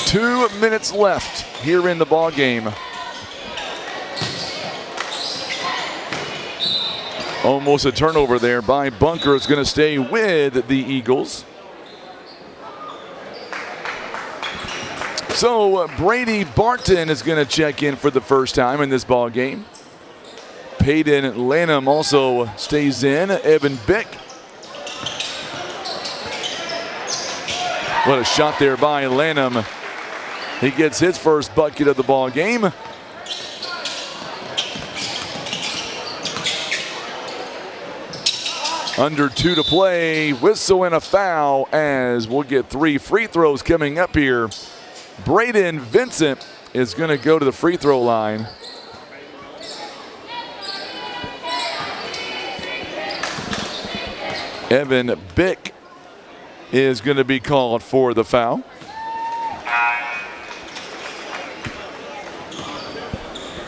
Two minutes left here in the ball game. Almost a turnover there by Bunker. It's going to stay with the Eagles. So Brady Barton is going to check in for the first time in this ball game. Peyton Lanham also stays in. Evan Bick. What a shot there by Lanham. He gets his first bucket of the ball game. Under 2 to play, whistle and a foul as we'll get 3 free throws coming up here. Braden Vincent is going to go to the free throw line. Evan Bick is going to be called for the foul.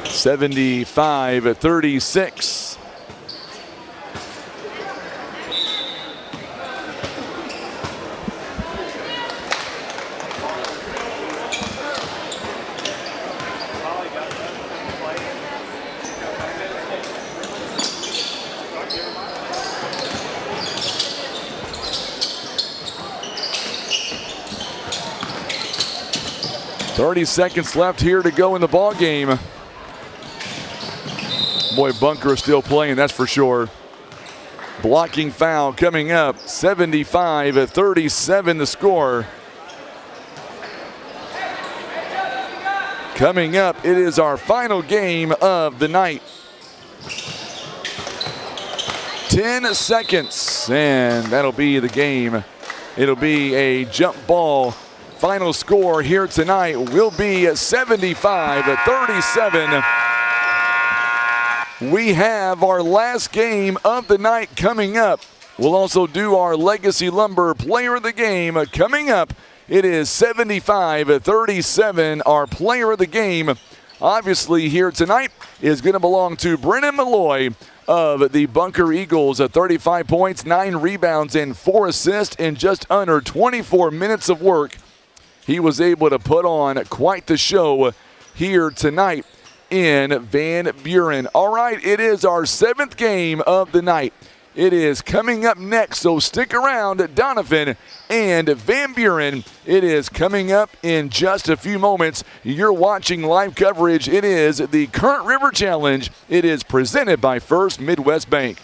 (75-36). 30 seconds left here to go in the ball game. Boy, Bunker is still playing, that's for sure. Blocking foul coming up. 75-37 the score. Coming up, it is our final game of the night. 10 seconds, and that'll be the game. It'll be a jump ball. Final score here tonight will be 75-37. We have our last game of the night coming up. We'll also do our Legacy Lumber Player of the Game coming up. It is 75-37, our Player of the Game. Obviously here tonight is going to belong to Brennan Malloy of the Bunker Eagles. 35 points, 9 rebounds, and 4 assists in just under 24 minutes of work. He was able to put on quite the show here tonight in Van Buren. All right, it is our 7th game of the night. It is coming up next, so stick around. Doniphan and Van Buren. It is coming up in just a few moments. You're watching live coverage. It is the Current River Challenge. It is presented by First Midwest Bank.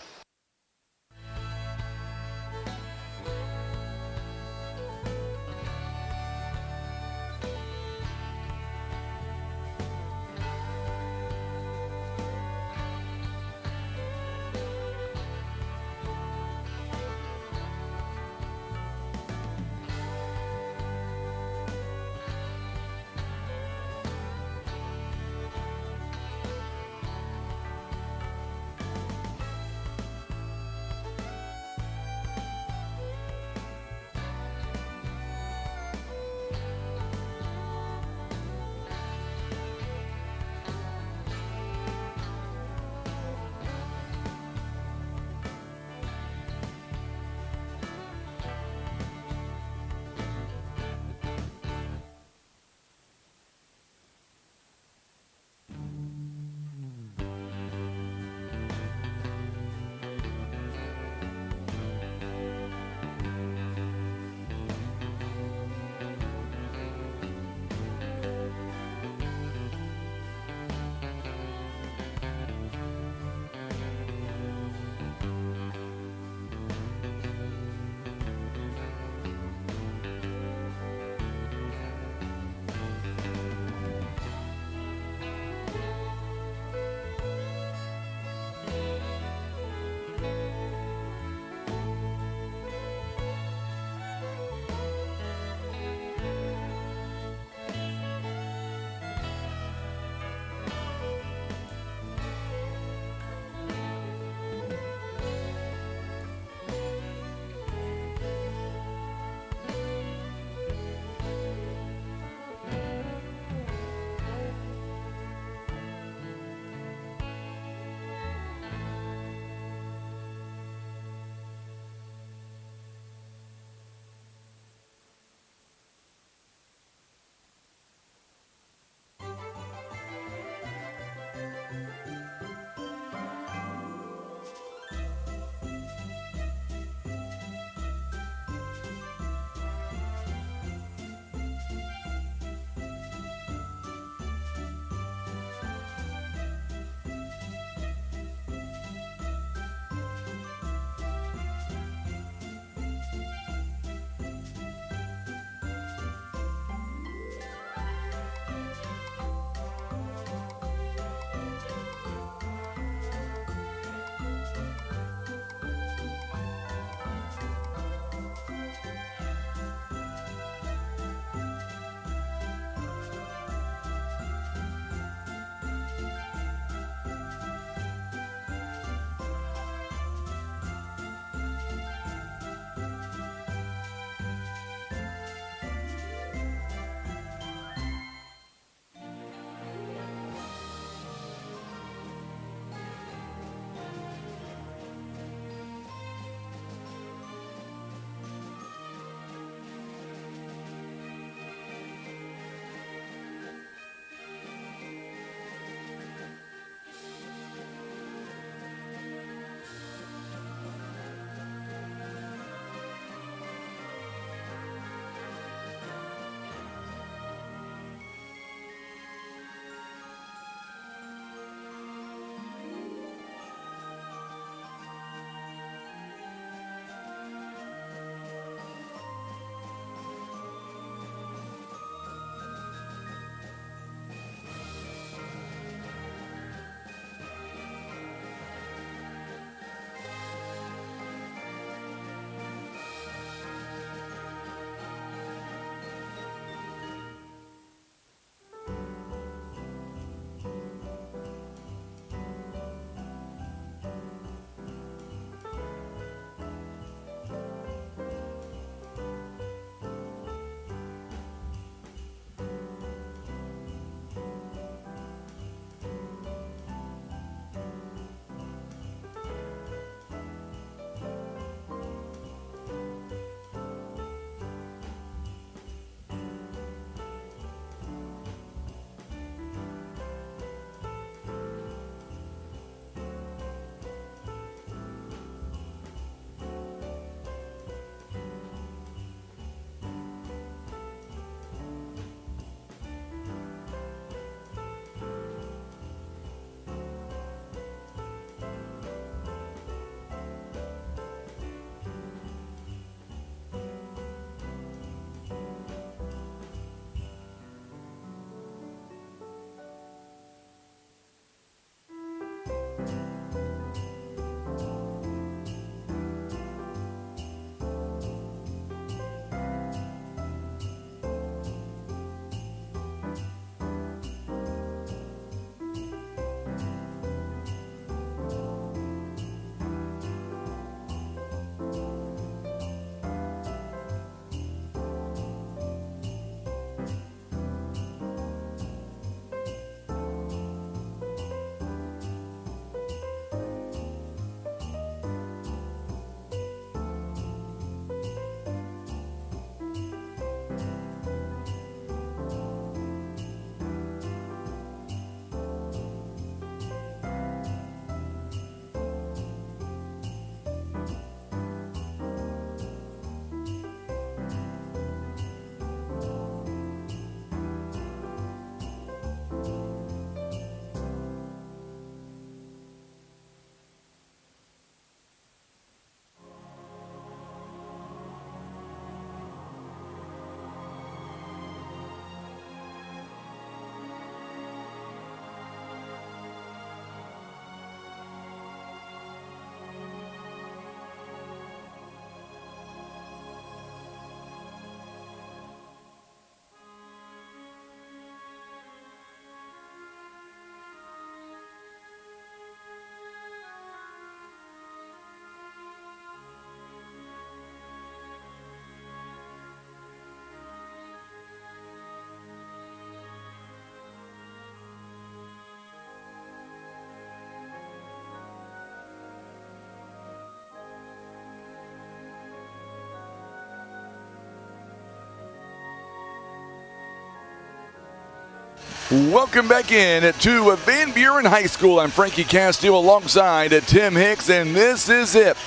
Welcome back in to Van Buren High School. I'm Frankie Castile alongside Tim Hicks, and this is it.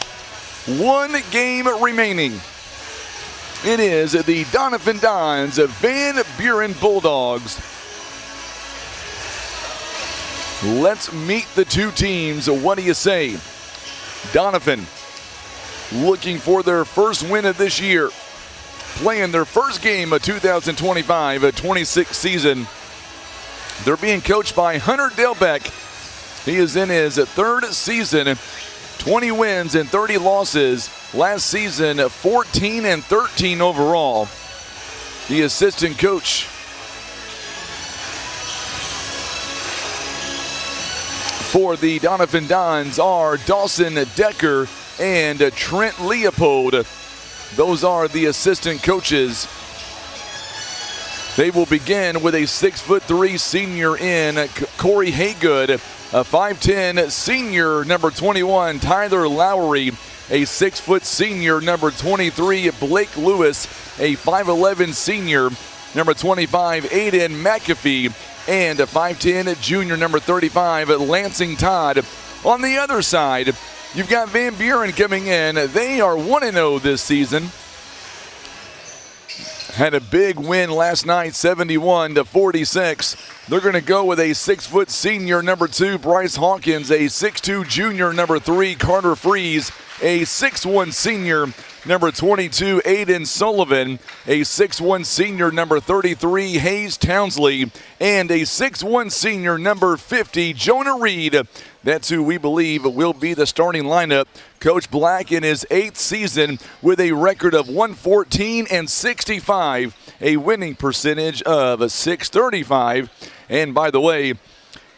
One game remaining. It is the Doniphan Dons of Van Buren Bulldogs. Let's meet the two teams. What do you say? Doniphan looking for their first win of this year, playing their first game of 2025-26 season. They're being coached by Hunter Delbeck. He is in his third season, 20 wins and 30 losses. Last season, 14 and 13 overall. The assistant coach for the Doniphan Dons are Dawson Decker and Trent Leopold. Those are the assistant coaches. They will begin with a 6'3" senior in Corey Haygood, a 5'10" senior number 21 Tyler Lowry, a 6' senior number 23 Blake Lewis, a 5'11" senior number 25 Aiden McAfee, and a 5'10" junior number 35 Lansing Todd. On the other side, you've got Van Buren coming in. They are 1-0 this season. Had a big win last night, 71-46. They're going to go with a 6' senior number 2 Bryce Hawkins, a 6'2" junior number 3 Carter Freeze, a 6'1" senior number 22 Aiden Sullivan, a 6'1" senior number 33 Hayes Townsley, and a 6'1" senior number 50 Jonah Reed. That's who we believe will be the starting lineup. Coach Black in his 8th season with a record of 114 and 65, a winning percentage of 635. And by the way,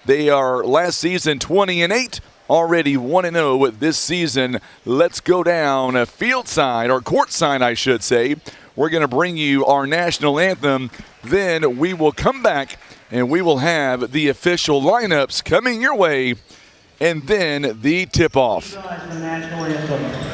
they are last season 20 and 8. Already 1-0 this season. Let's go down field side, or court side, I should say. We're going to bring you our national anthem. Then we will come back and we will have the official lineups coming your way, and then the tip-off. The national anthem.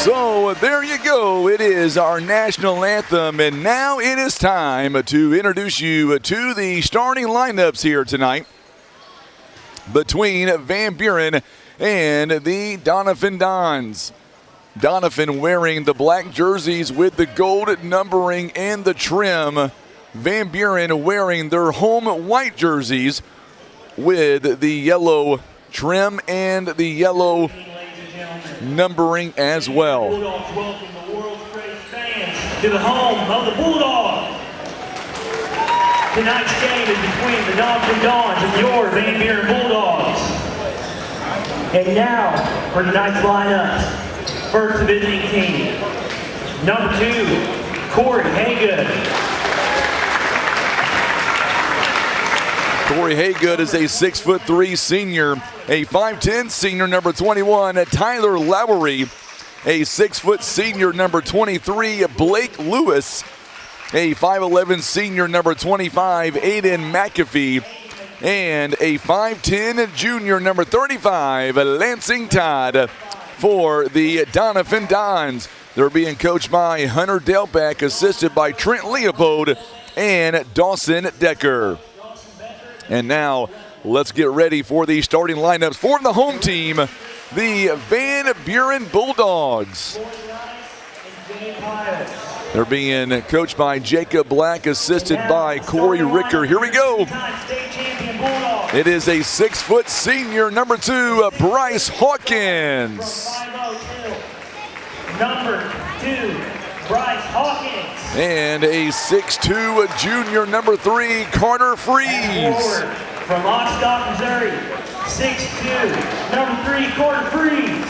So there you go. It is our national anthem, and now it is time to introduce you to the starting lineups here tonight between Van Buren and the Doniphan Dons. Doniphan wearing the black jerseys with the gold numbering and the trim. Van Buren wearing their home white jerseys with the yellow trim and the yellow numbering as well. Bulldogs welcome the world's greatest fans to the home of the Bulldogs. Tonight's game is between the Doniphan Dons and your Van Buren Bulldogs. And now for tonight's lineups. First visiting team, number 2, Corey Haygood. Corey Haygood is a 6'3" senior, a 5'10" senior, number 21, Tyler Lowry, a 6' senior, number 23, Blake Lewis, a 5'11" senior, number 25, Aiden McAfee, and a 5'10" junior, number 35, Lansing Todd. For the Doniphan Dons, They're being coached by Hunter Delbeck, assisted by Trent Leopold and Dawson Decker. And now let's get ready for the starting lineups for the home team, the Van Buren Bulldogs. They're being coached by Jacob Black, assisted by Corey Ricker. Here we go. It is a 6-foot senior, number 2, Bryce Hawkins. Number 2, Bryce Hawkins. And a 6'2", junior, number 3, Carter Freeze. Forward from Oxstock, Missouri, 6'2", number 3, Carter Freeze.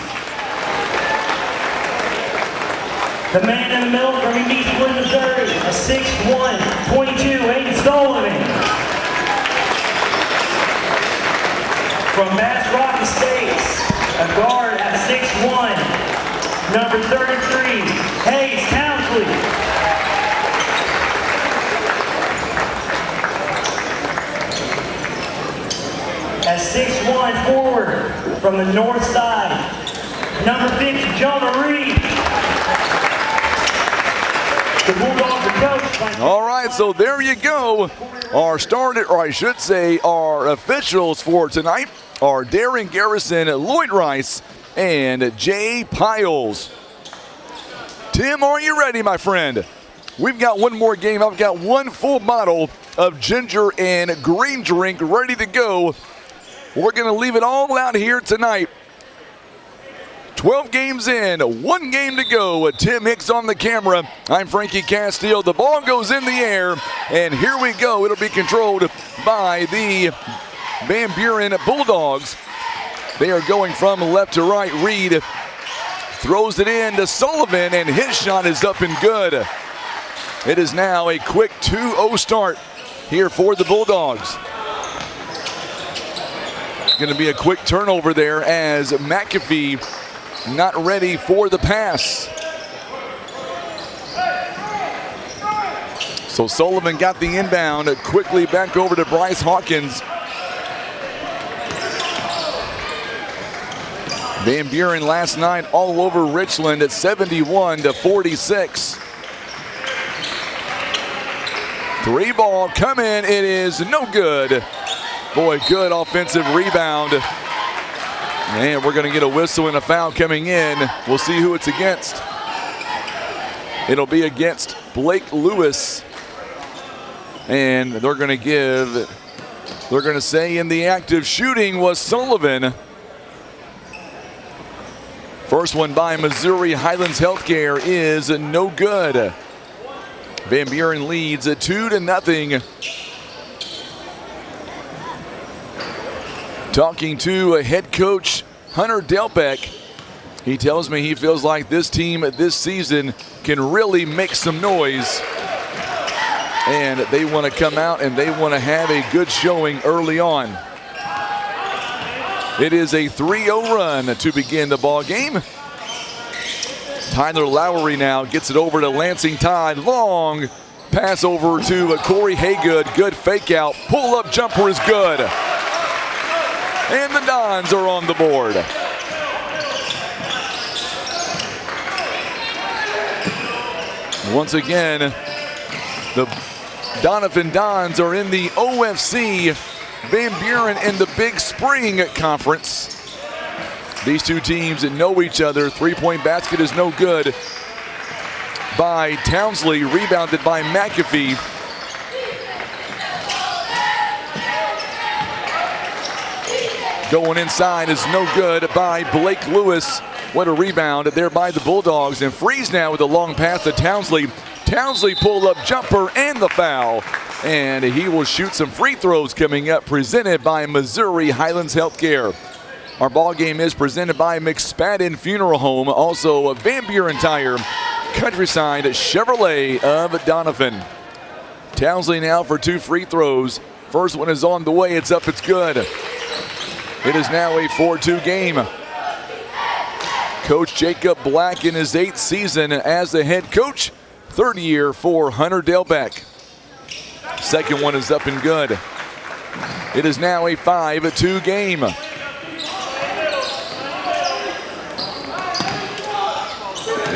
The man in the middle from Eastwood, Missouri, a 6'1", 22, Aiden Sullivan. From Mass Rocky States, a guard at 6'1", number 33, Hayes Townsley. At 6'1", forward from the north side, number 50, Jonah Reed. The Bulldogs are coached by... All right, so there you go. Our started, or I should say, our officials for tonight are Darren Garrison, Lloyd Rice, and Jay Piles. Tim, are you ready, my friend? We've got one more game. I've got one full bottle of ginger and green drink ready to go. We're going to leave it all out here tonight. 12 games in, 1 game to go. Tim Hicks on the camera. I'm Frankie Castile. The ball goes in the air, and here we go. It'll be controlled by the Van Buren Bulldogs. They are going from left to right. Reed throws it in to Sullivan, and his shot is up and good. It is now a quick 2-0 start here for the Bulldogs. Going to be a quick turnover there as McAfee not ready for the pass. So Sullivan got the inbound, quickly back over to Bryce Hawkins. Van Buren last night all over Richland at 71-46. 3-ball coming, it is no good. Boy, good offensive rebound. And we're going to get a whistle and a foul coming in. We'll see who it's against. It'll be against Blake Lewis. And they're going to say in the act of shooting was Sullivan. First one by Missouri Highlands Healthcare is no good. Van Buren leads 2-0. Talking to head coach Hunter Delbeck, he tells me he feels like this team this season can really make some noise. And they want to come out and they want to have a good showing early on. It is a 3-0 run to begin the ball game. Tyler Lowry now gets it over to Lansing Tide. Long pass over to Corey Haygood. Good fake out. Pull-up jumper is good. And the Dons are on the board. Once again, the Doniphan Dons are in the OFC. Van Buren in the Big Spring Conference. These two teams know each other. Three-point basket is no good by Townsley, rebounded by McAfee. Going inside is no good by Blake Lewis. What a rebound there by the Bulldogs. And Freeze now with a long pass to Townsley. Townsley pull-up jumper and the foul. And he will shoot some free throws coming up, presented by Missouri Highlands Healthcare. Our ball game is presented by McSpadden Funeral Home, also Van Buren Tire, Countryside Chevrolet of Doniphan. Townsley now for 2 free throws. First one is on the way, it's up, it's good. It is now a 4-2 game. Coach Jacob Black in his 8th season as the head coach, 3rd year for Hunter Delbeck. Second one is up and good. It is now a 5-2 game.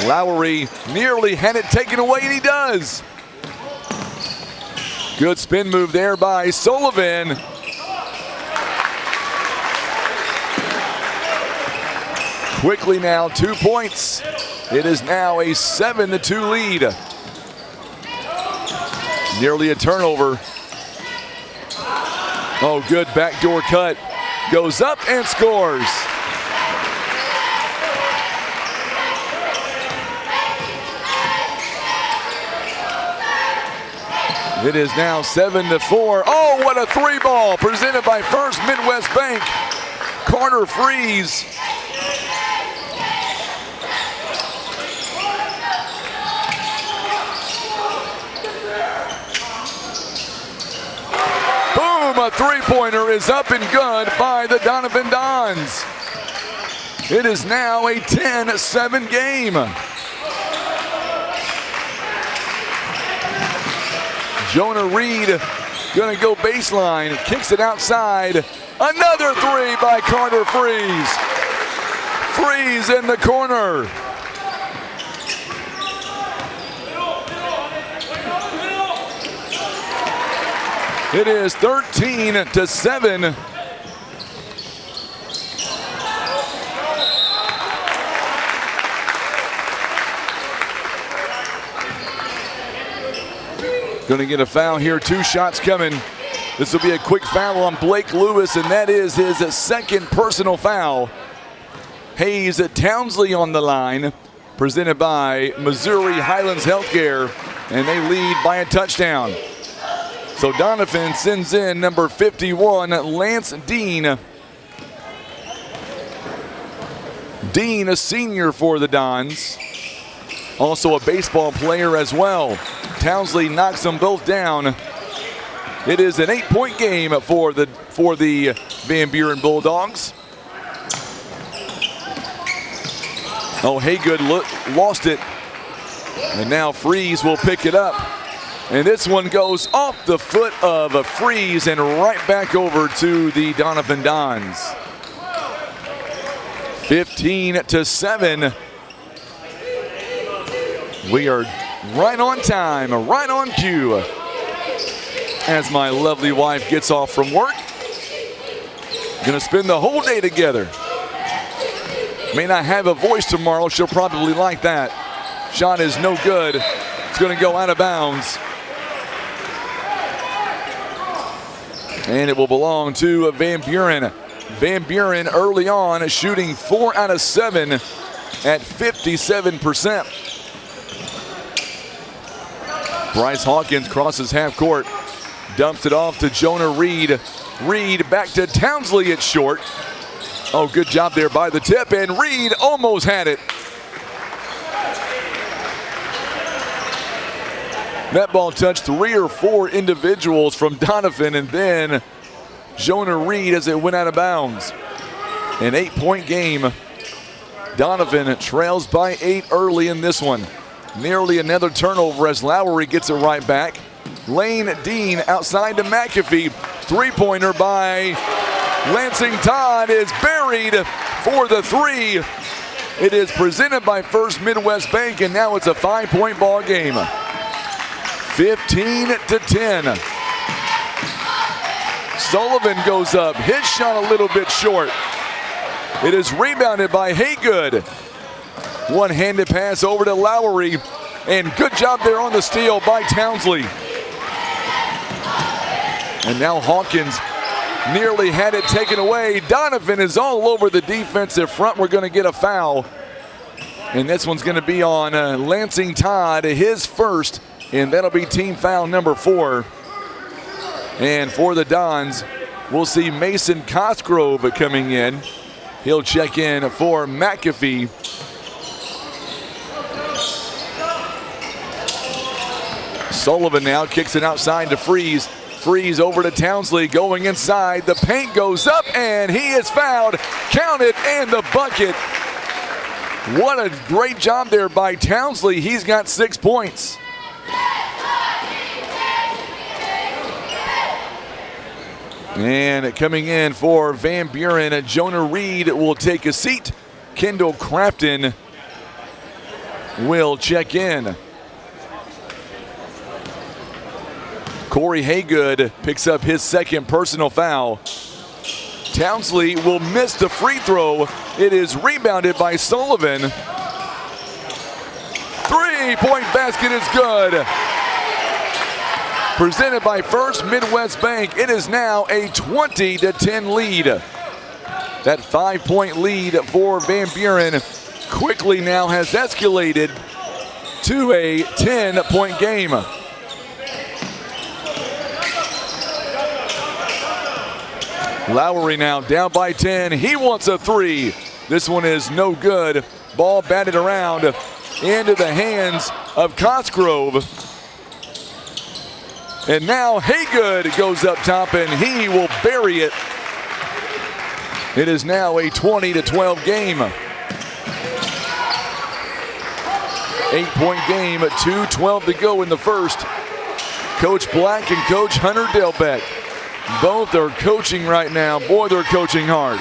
Lowry nearly had it taken away, and he does. Good spin move there by Sullivan. Quickly now, 2 points. It is now a 7-2 lead. Nearly a turnover. Oh, good backdoor cut. Goes up and scores. It is now 7-4. Oh, what a three ball presented by First Midwest Bank. Carter Freeze. Boom, a three-pointer is up and good by the Doniphan Dons. It is now a 10-7 game. Jonah Reed gonna go baseline, kicks it outside. Another three by Carter Freeze. Freeze in the corner. It is 13-7. Going to get a foul here, 2 shots coming. This will be a quick foul on Blake Lewis, and that is his second personal foul. Hayes at Townsley on the line, presented by Missouri Highlands Healthcare, and they lead by a touchdown. So Doniphan sends in number 51, Lance Dean. Dean, a senior for the Dons, also a baseball player as well. Townsley knocks them both down. It is an 8-point game for the Van Buren Bulldogs. Oh, Haygood lost it. And now Freeze will pick it up. And this one goes off the foot of a Freeze and right back over to the Doniphan Dons. 15-7. We are right on time, right on cue. As my lovely wife gets off from work. Gonna spend the whole day together. May not have a voice tomorrow, she'll probably like that. Shot is no good. It's gonna go out of bounds. And it will belong to Van Buren. Van Buren early on shooting 4 out of 7 at 57%. Bryce Hawkins crosses half court, dumps it off to Jonah Reed. Reed back to Townsley at short. Oh, good job there by the tip, and Reed almost had it. That ball touched 3 or 4 individuals from Doniphan, and then Jonah Reed as it went out of bounds. An 8-point game. Doniphan trails by 8 early in this one. Nearly another turnover as Lowry gets it right back. Lane Dean outside to McAfee. Three-pointer by Lansing Todd is buried for the 3. It is presented by First Midwest Bank, and now it's a 5-point ball game. 15-10. Sullivan goes up. His shot a little bit short. It is rebounded by Haygood. One-handed pass over to Lowry, and good job there on the steal by Townsley. And now Hawkins nearly had it taken away. Doniphan is all over the defensive front. We're going to get a foul, and this one's going to be on Lansing Todd, his first, and that'll be team foul number 4. And for the Dons, we'll see Mason Cosgrove coming in. He'll check in for McAfee. Sullivan now kicks it outside to Freeze. Freeze over to Townsley, going inside. The paint goes up, and he is fouled. Counted, and the bucket. What a great job there by Townsley. He's got 6 points. And coming in for Van Buren, Jonah Reed will take a seat. Kendall Crafton will check in. Corey Haygood picks up his second personal foul. Townsley will miss the free throw. It is rebounded by Sullivan. Three-point basket is good. Presented by First Midwest Bank, it is now a 20-10 lead. That 5-point lead for Van Buren quickly now has escalated to a 10-point game. Lowry now down by 10. He wants a three. This one is no good. Ball batted around into the hands of Cosgrove. And now Haygood goes up top and he will bury it. It is now a 20-12 game. 8-point game, 2:12 to go in the first. Coach Black and Coach Hunter Delbeck. Both are coaching right now. Boy, they're coaching hard.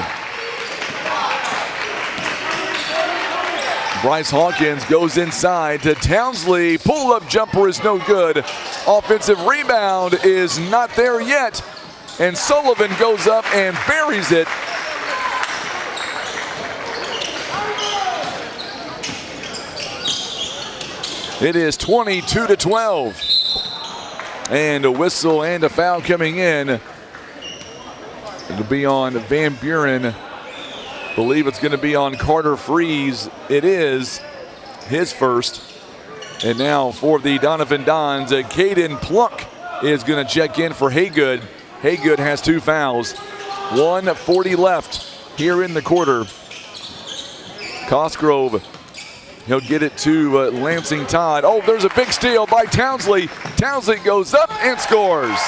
Bryce Hawkins goes inside to Townsley. Pull-up jumper is no good. Offensive rebound is not there yet. And Sullivan goes up and buries it. It is 22-12. And a whistle and a foul coming in. It'll be on Van Buren. I believe it's going to be on Carter Freeze. It is his first. And now for the Doniphan Dons, Caden Plunk is going to check in for Haygood. Haygood has 2 fouls. 1:40 left here in the quarter. Cosgrove, he'll get it to Lansing Todd. Oh, there's a big steal by Townsley. Townsley goes up and scores.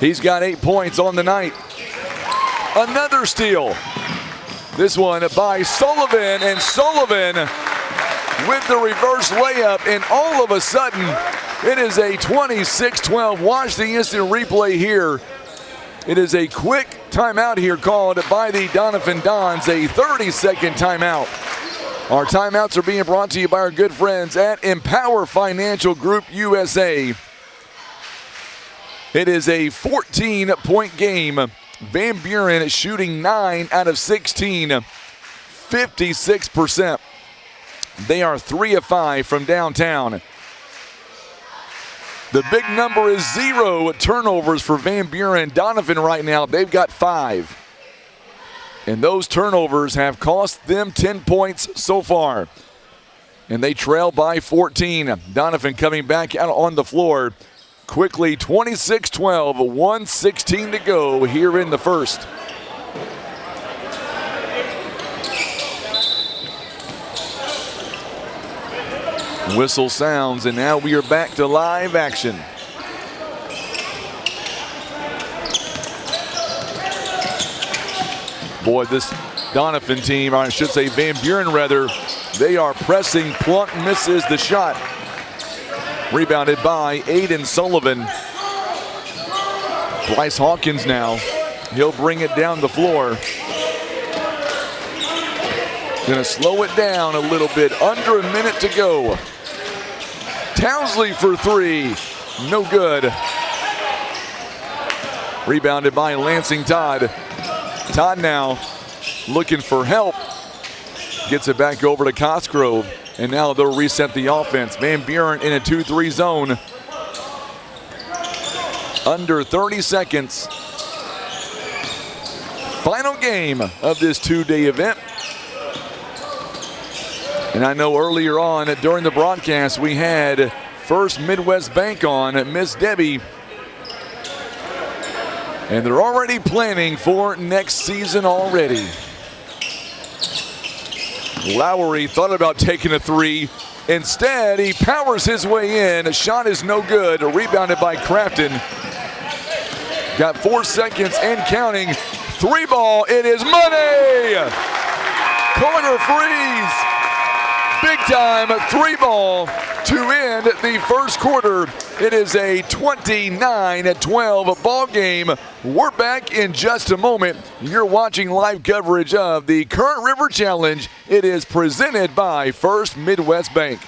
He's got 8 points on the night. Another steal. This one by Sullivan, and Sullivan with the reverse layup, and all of a sudden it is a 26-12. Watch the instant replay here. It is a quick timeout here called by the Doniphan Dons, a 30-second timeout. Our timeouts are being brought to you by our good friends at Empower Financial Group USA. It is a 14-point game. Van Buren shooting 9 out of 16, 56%. They are 3 of 5 from downtown. The big number is 0 turnovers for Van Buren. Doniphan right now, they've got 5. And those turnovers have cost them 10 points so far. And they trail by 14. Doniphan coming back out on the floor. Quickly, 26-12, 1:16 to go here in the first. Whistle sounds, and now we are back to live action. Boy, this Doniphan team, or I should say Van Buren rather, they are pressing. Plunk misses the shot. Rebounded by Aiden Sullivan. Bryce Hawkins now. He'll bring it down the floor. Gonna slow it down a little bit. Under a minute to go. Townsley for 3. No good. Rebounded by Lansing Todd. Todd now looking for help. Gets it back over to Cosgrove. And now they'll reset the offense. Van Buren in a 2-3 zone. Under 30 seconds. Final game of this 2-day event. And I know earlier on during the broadcast we had First Midwest Bank on, Miss Debbie. And they're already planning for next season already. Lowry thought about taking a 3. Instead, he powers his way in. A shot is no good. Rebounded by Crafton. Got 4 seconds and counting. 3 ball. It is money. Corner Freeze. Big time 3-ball to end the first quarter. It is a 29-12 ball game. We're back in just a moment. You're watching live coverage of the Current River Challenge. It is presented by First Midwest Bank.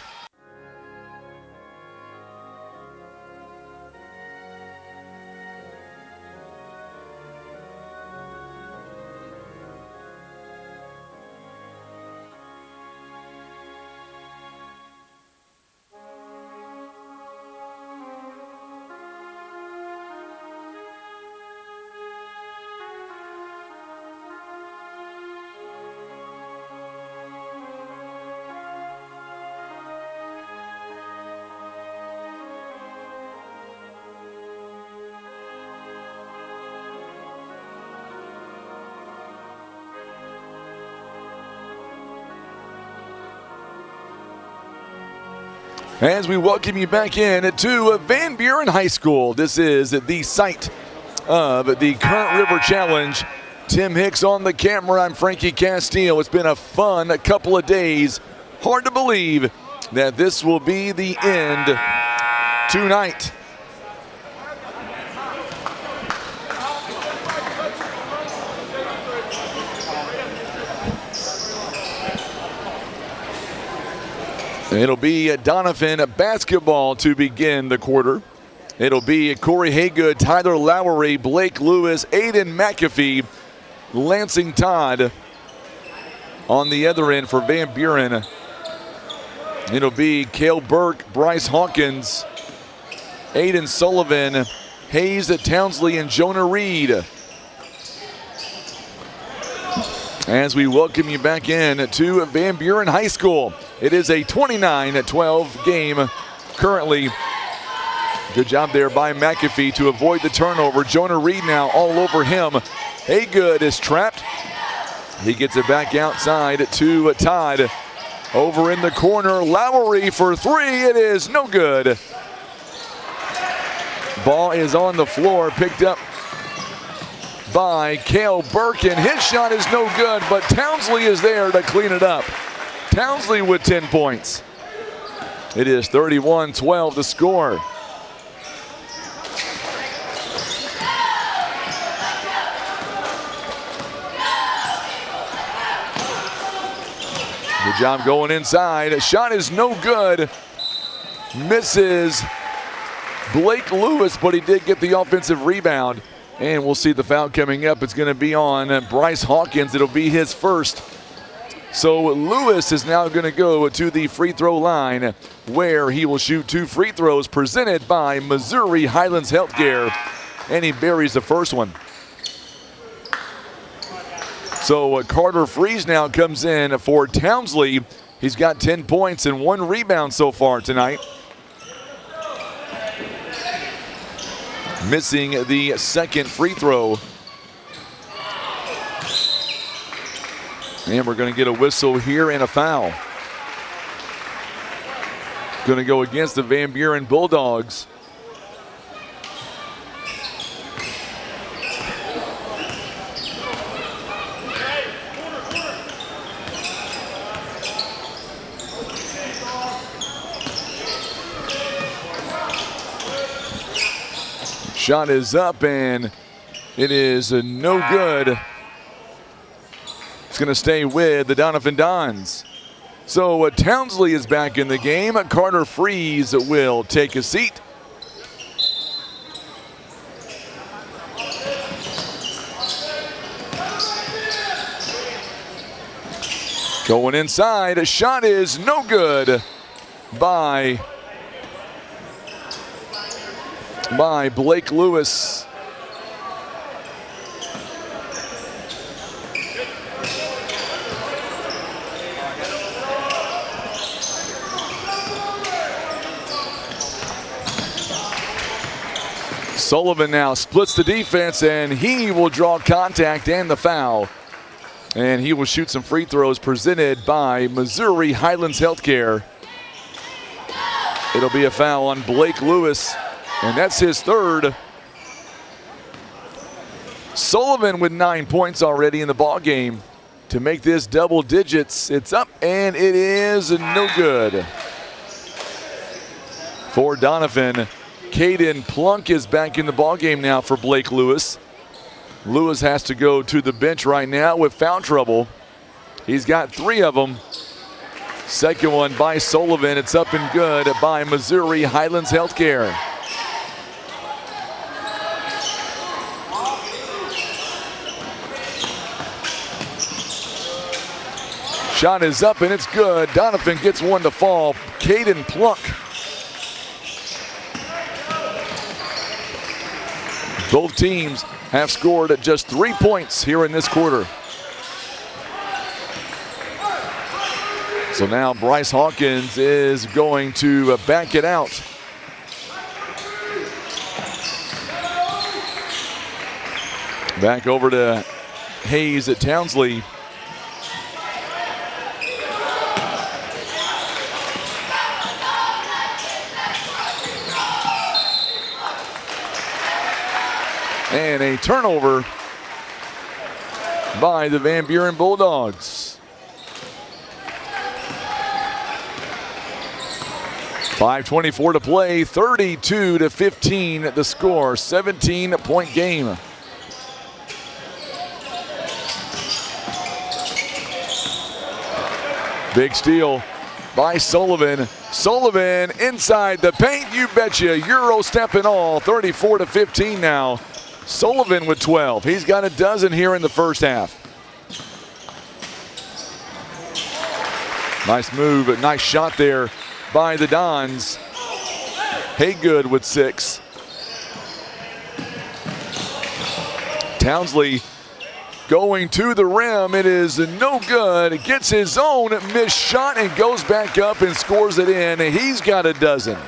As we welcome you back in to Van Buren High School. This is the site of the Current River Challenge. Tim Hicks on the camera. I'm Frankie Castile. It's been a fun couple of days. Hard to believe that this will be the end tonight. It'll be Doniphan basketball to begin the quarter. It'll be Corey Haygood, Tyler Lowry, Blake Lewis, Aiden McAfee, Lansing Todd on the other end for Van Buren. It'll be Cale Burke, Bryce Hawkins, Aiden Sullivan, Hayes Townsley, and Jonah Reed. As we welcome you back in to Van Buren High School. It is a 29-12 game currently. Good job there by McAfee to avoid the turnover. Jonah Reed now all over him. Haygood is trapped. He gets it back outside to Todd. Over in the corner, Lowry for three. It is no good. Ball is on the floor, picked up by Cale Burke, and his shot is no good, but Townsley is there to clean it up. Townsley with 10 points. It is 31-12 to score. Good job going inside. A shot is no good. Misses Blake Lewis, but he did get the offensive rebound. And we'll see the foul coming up. It's going to be on Bryce Hawkins. It'll be his first. So Lewis is now going to go to the free throw line where he will shoot 2 free throws presented by Missouri Highlands Healthcare. And he buries the first one. So Carter Freeze now comes in for Townsley. He's got 10 points and 1 rebound so far tonight. Missing the second free throw. And we're going to get a whistle here and a foul. Going to go against the Van Buren Bulldogs. Shot is up and it is no good. It's going to stay with the Doniphan Dons. So Townsley is back in the game. Carter Freeze will take a seat. Going inside, a shot is no good by Blake Lewis. Sullivan now splits the defense, and he will draw contact and the foul. And he will shoot some free throws presented by Missouri Highlands Healthcare. It'll be a foul on Blake Lewis, and that's his third. Sullivan with 9 points already in the ball game. to make this double digits. It's up, and it is no good. For Doniphan, Caden Plunk is back in the ballgame now for Blake Lewis. Lewis has to go to the bench right now with foul trouble. He's got 3 of them. Second one by Sullivan. It's up and good by Missouri Highlands Healthcare. Shot is up and it's good. Doniphan gets one to fall. Caden Plunk. Both teams have scored at just 3 points here in this quarter. So now Bryce Hawkins is going to back it out. Back over to Hayes at Townsley. And a turnover by the Van Buren Bulldogs. 5:24 to play, 32-15 the score, 17-point game. Big steal by Sullivan. Sullivan inside the paint, you betcha, Euro step and all, 34-15 now. Sullivan with 12. He's got a dozen here in the first half. Nice move, a nice shot there by the Dons. Haygood with 6. Townsley going to the rim. It is no good. Gets his own missed shot and goes back up and scores it in. He's got a dozen.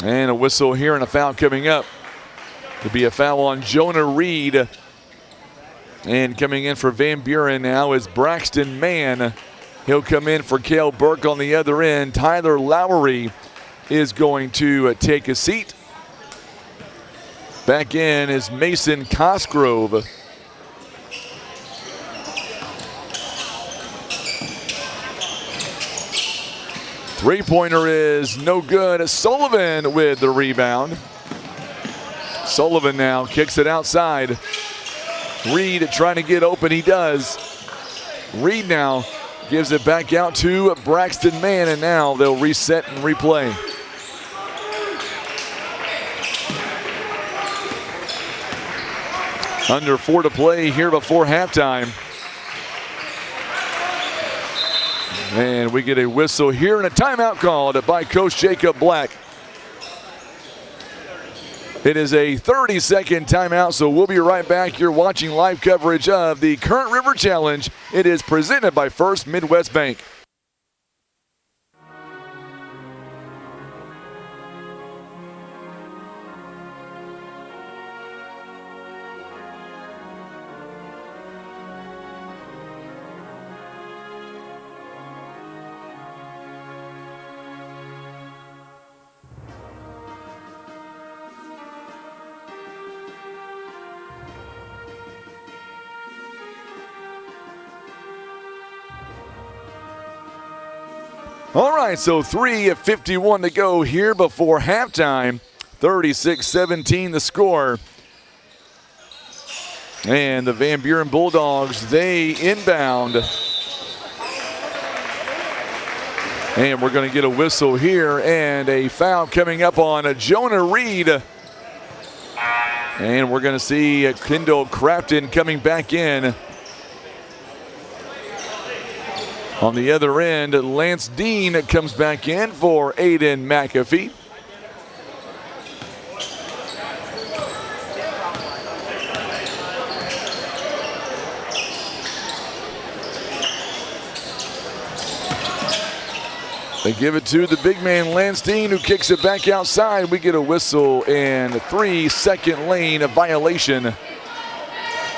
And a whistle here and a foul coming up. It'll be a foul on Jonah Reed. And coming in for Van Buren now is Braxton Mann. He'll come in for Cale Burke on the other end. Tyler Lowry is going to take a seat. Back in is Mason Cosgrove. Three-pointer is no good. Sullivan with the rebound. Sullivan now kicks it outside. Reed trying to get open. He does. Reed now gives it back out to Braxton Mann, and now they'll reset and replay. Under 4 to play here before halftime. And we get a whistle here and a timeout called by Coach Jacob Black. It is a 30-second timeout, so we'll be right back. You're watching live coverage of the Current River Challenge. It is presented by First Midwest Bank. All right, so 3:51 to go here before halftime. 36-17 the score. And the Van Buren Bulldogs, they inbound. And we're going to get a whistle here and a foul coming up on Jonah Reed. And we're going to see Kendall Crafton coming back in. On the other end, Lance Dean comes back in for Aiden McAfee. They give it to the big man, Lance Dean, who kicks it back outside. We get a whistle and a 3-second lane violation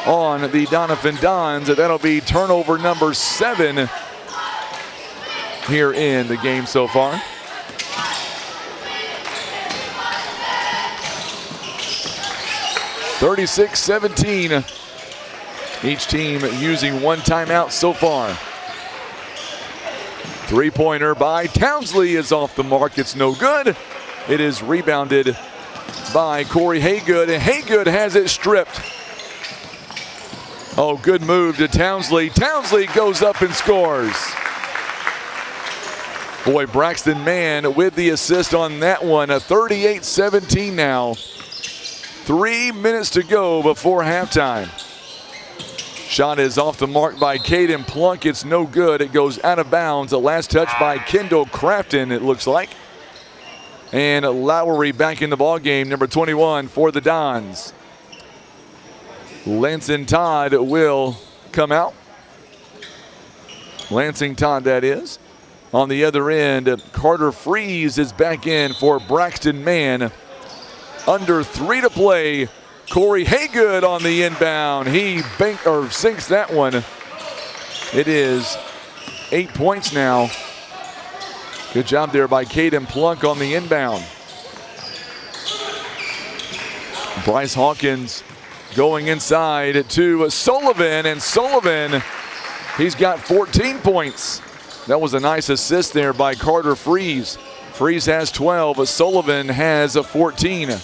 on the Doniphan Dons. That'll be turnover number 7 here in the game so far. 36-17. Each team using one timeout so far. Three-pointer by Townsley is off the mark. It's no good. It is rebounded by Corey Haygood, and Haygood has it stripped. Oh, good move to Townsley. Townsley goes up and scores. Boy, Braxton Mann with the assist on that one. A 38-17 now. 3 minutes to go before halftime. Shot is off the mark by Caden Plunk. It's no good. It goes out of bounds. A last touch by Kendall Crafton, it looks like. And Lowry back in the ball game, number 21 for the Dons. Lansing Todd will come out. Lansing Todd, that is. On the other end, Carter Freeze is back in for Braxton Mann. Under 3 to play. Corey Haygood on the inbound. He sinks that one. It is 8 points now. Good job there by Caden Plunk on the inbound. Bryce Hawkins going inside to Sullivan, and Sullivan, he's got 14 points. That was a nice assist there by Carter Freeze. Freeze has 12, but Sullivan has a 14.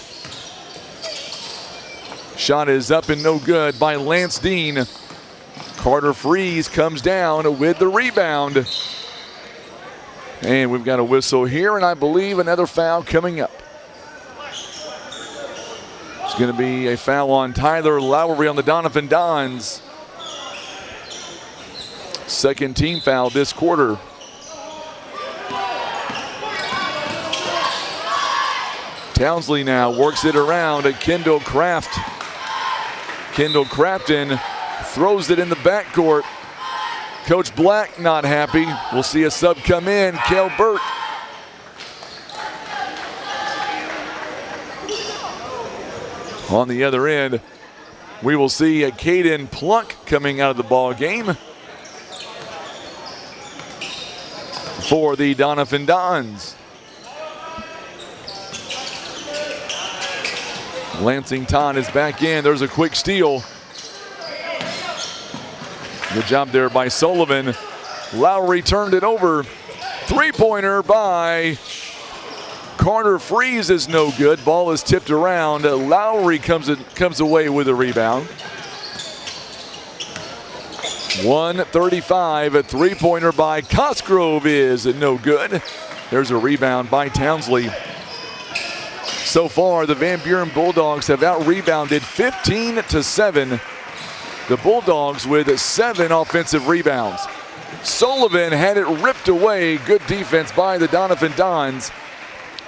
Shot is up and no good by Lance Dean. Carter Freeze comes down with the rebound. And we've got a whistle here, and I believe another foul coming up. It's going to be a foul on Tyler Lowry on the Doniphan Dons. Second team foul this quarter. Townsley now works it around at Kendall Craft. Kendall Crafton throws it in the backcourt. Coach Black not happy. We'll see a sub come in. Cale Burke. On the other end, we will see a Caden Plunk coming out of the ball game for the Doniphan Dons. Lansing Todd is back in. There's a quick steal. Good job there by Sullivan. Lowry turned it over. Three-pointer by Carter Freeze is no good. Ball is tipped around. Lowry comes away with a rebound. 1:35. A three-pointer by Cosgrove is no good. There's a rebound by Townsley. So far, the Van Buren Bulldogs have out-rebounded 15-7. The Bulldogs with 7 offensive rebounds. Sullivan had it ripped away. Good defense by the Doniphan Dons.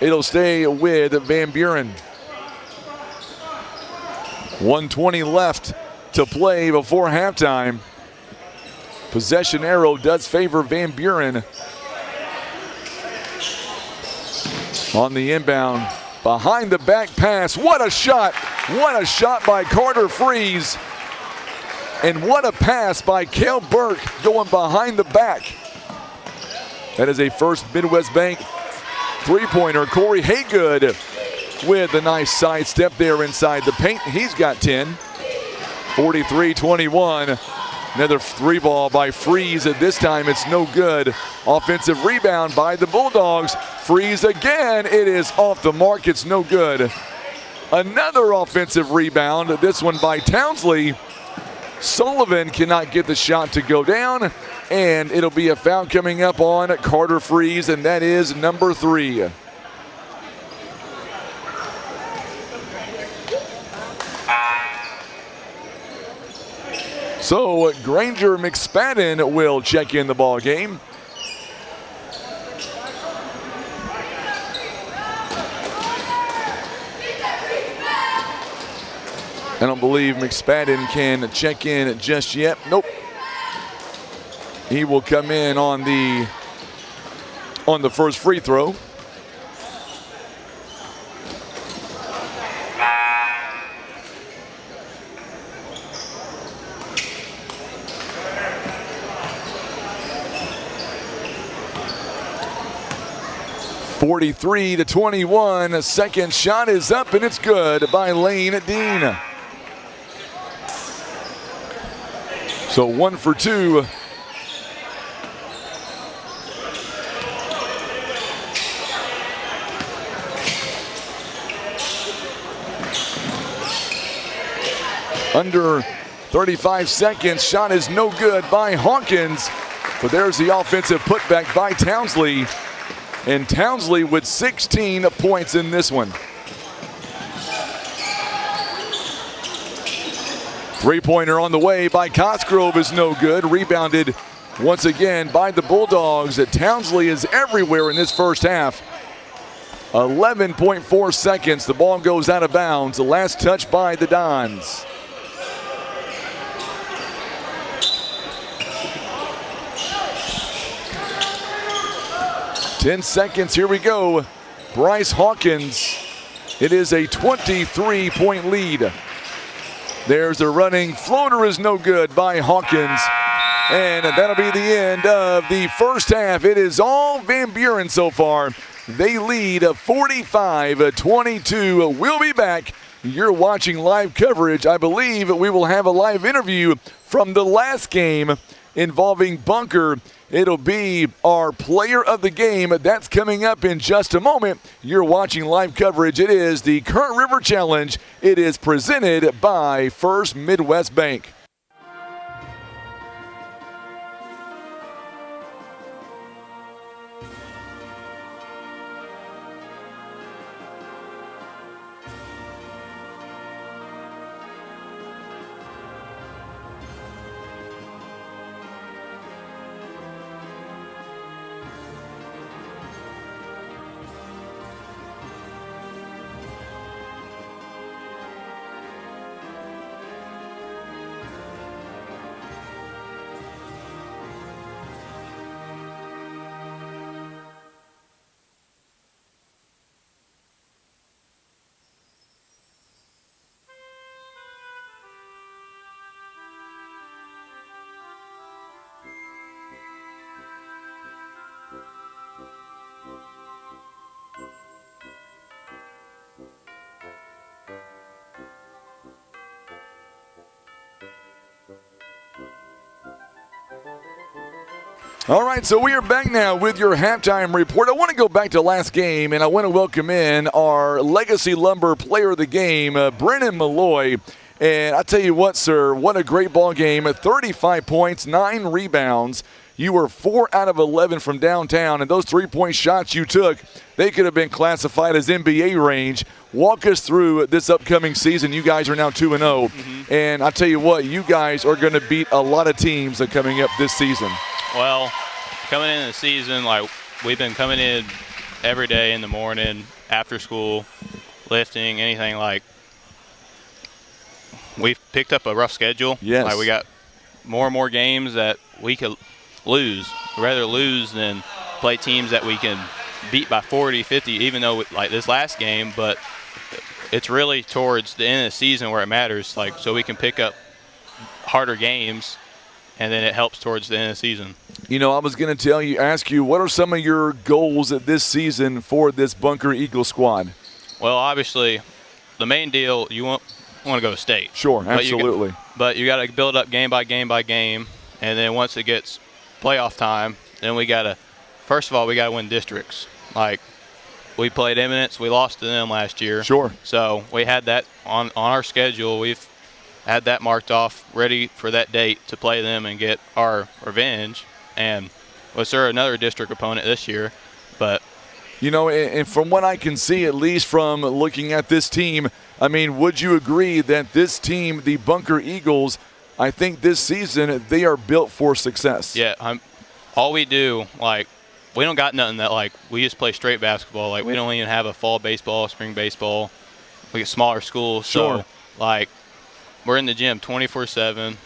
It'll stay with Van Buren. 1:20 left to play before halftime. Possession arrow does favor Van Buren. On the inbound, behind the back pass. What a shot! What a shot by Carter Freeze. And what a pass by Cale Burke going behind the back. That is a first Midwest Bank three-pointer. Corey Haygood with a nice sidestep there inside the paint. He's got 10. 43-21. Another three ball by Freeze. At this time, it's no good. Offensive rebound by the Bulldogs. Freeze again. It is off the mark. It's no good. Another offensive rebound. This one by Townsley. Sullivan cannot get the shot to go down, and it'll be a foul coming up on Carter Freeze, and that is number 3. So Granger McSpadden will check in the ball game. I don't believe McSpadden can check in just yet. Nope. He will come in on the first free throw. (43-21). A second shot is up, and it's good by Lane Dean. So 1 for 2. Under 35 seconds. Shot is no good by Hawkins. But there's the offensive putback by Townsley. And Townsley with 16 points in this one. Three-pointer on the way by Cosgrove is no good. Rebounded once again by the Bulldogs. Townsley is everywhere in this first half. 11.4 seconds. The ball goes out of bounds. The last touch by the Dons. Ten seconds, here we go. Bryce Hawkins. It is a 23-point lead. There's a running floater is no good by Hawkins. And that'll be the end of the first half. It is all Van Buren so far. They lead 45-22. We'll be back. You're watching live coverage. I believe we will have a live interview from the last game involving Bunker. It'll be our player of the game. That's coming up in just a moment. You're watching live coverage. It is the Current River Challenge. It is presented by First Midwest Bank. All right, so we are back now with your halftime report. I want to go back to last game, and I want to welcome in our Legacy Lumber player of the game, Brennan Malloy. And I tell you what, sir, what a great ball game. 35 points, 9 rebounds. You were 4 out of 11 from downtown, and those three-point shots you took, they could have been classified as NBA range. Walk us through this upcoming season. You guys are now 2-0, and I tell you what, you guys are going to beat a lot of teams that are coming up this season. Well, coming into the season, like we've been coming in every day in the morning, after school, lifting, anything like. We've picked up a rough schedule. Yes. Like we got more and more games that we could lose. We'd rather lose than play teams that we can beat by 40, 50, even though like this last game. But it's really towards the end of the season where it matters. Like so we can pick up harder games. And then it helps towards the end of the season. You know, I was going to ask you, what are some of your goals this season for this Bunker Eagle squad? Well, obviously, the main deal, you want to go to state. Sure, absolutely. But you got to build up game by game by game. And then once it gets playoff time, then we got to, first of all, we got to win districts. Like, we played Eminence. We lost to them last year. Sure. So we had that on our schedule. We've had that marked off, ready for that date to play them and get our revenge. And was there another district opponent this year? But you know, and from what I can see, at least from looking at this team, I mean, would you agree that this team, the Bunker Eagles, I think this season they are built for success? Yeah, all we do, like, we don't got nothing that, like, we just play straight basketball. Like, we don't even have a fall baseball, spring baseball. We get smaller schools. Sure. So, like, we're in the gym 24/7.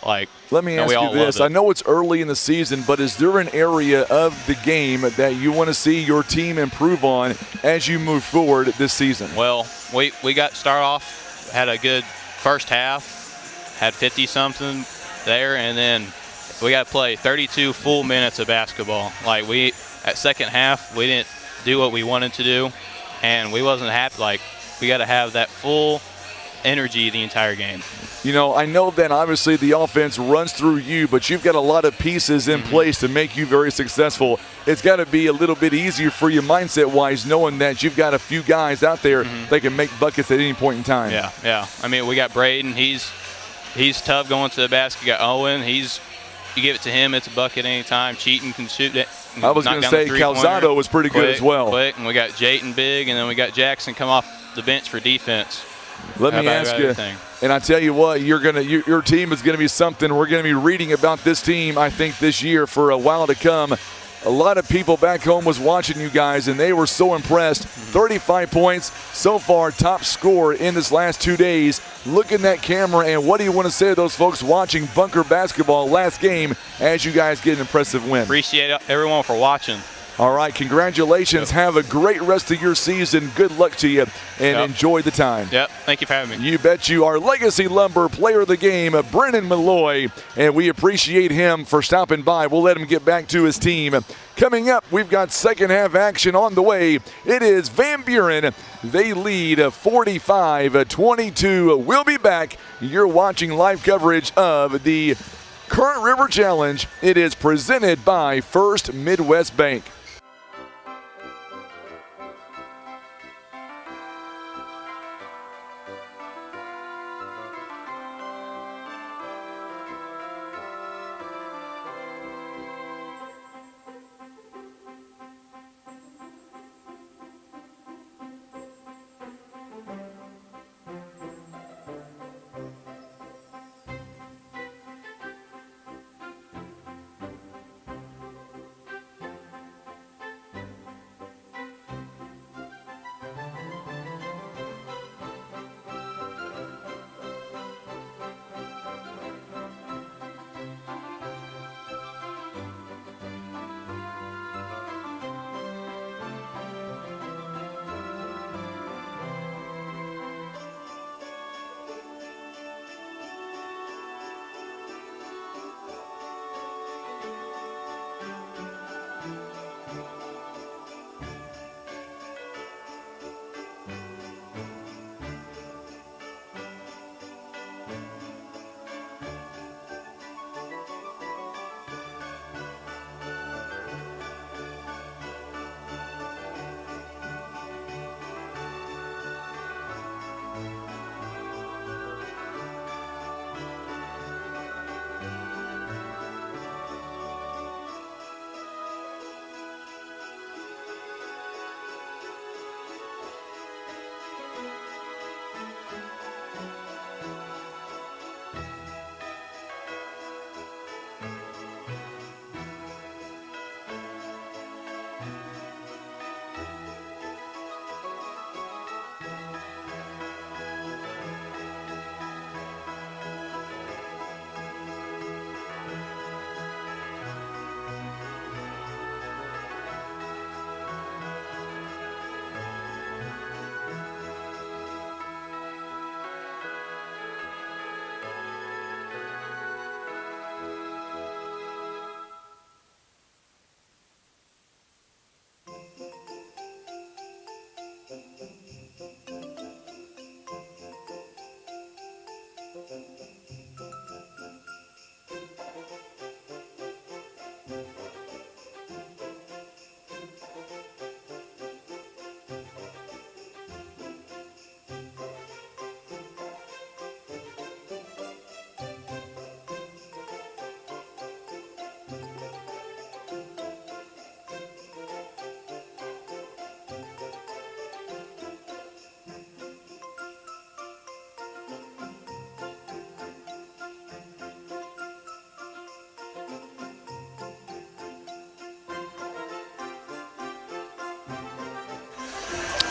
Like, let me ask you this. I know it's early in the season, but is there an area of the game that you want to see your team improve on as you move forward this season? Well, we got start off, had a good first half, had 50-something there, and then we got to play 32 full minutes of basketball. Like, at second half, we didn't do what we wanted to do, and we wasn't happy. Like, we got to have that full energy the entire game. You know, I know that obviously the offense runs through you, but you've got a lot of pieces in place to make you very successful. It's got to be a little bit easier for you mindset-wise, knowing that you've got a few guys out there that can make buckets at any point in time. Yeah. I mean, we got Braden. He's tough going to the basket. You got Owen. You give it to him, it's a bucket anytime. Cheaton can shoot it. I was going to say Calzado was pretty good as well. Quick, and we got Jayton big, and then we got Jackson come off the bench for defense. Let me ask you, and I tell you what, your team is going to be something. We're going to be reading about this team, I think, this year for a while to come. A lot of people back home was watching you guys, and they were so impressed. 35 points so far, top scorer in this last 2 days. Look in that camera, and what do you want to say to those folks watching Bunker basketball last game as you guys get an impressive win? Appreciate everyone for watching. All right, congratulations. Have a great rest of your season. Good luck to you, and enjoy the time. Yep, thank you for having me. You bet you. Our Legacy Lumber player of the game, Brennan Malloy, and we appreciate him for stopping by. We'll let him get back to his team. Coming up, we've got second half action on the way. It is Van Buren. They lead 45-22. We'll be back. You're watching live coverage of the Current River Challenge. It is presented by First Midwest Bank.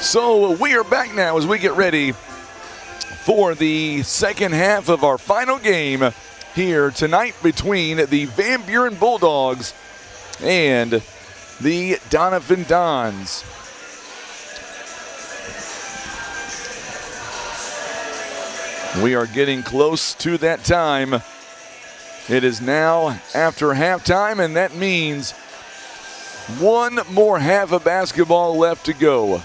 So we are back now as we get ready for the second half of our final game here tonight between the Van Buren Bulldogs and the Doniphan Dons. We are getting close to that time. It is now after halftime, and that means one more half of basketball left to go.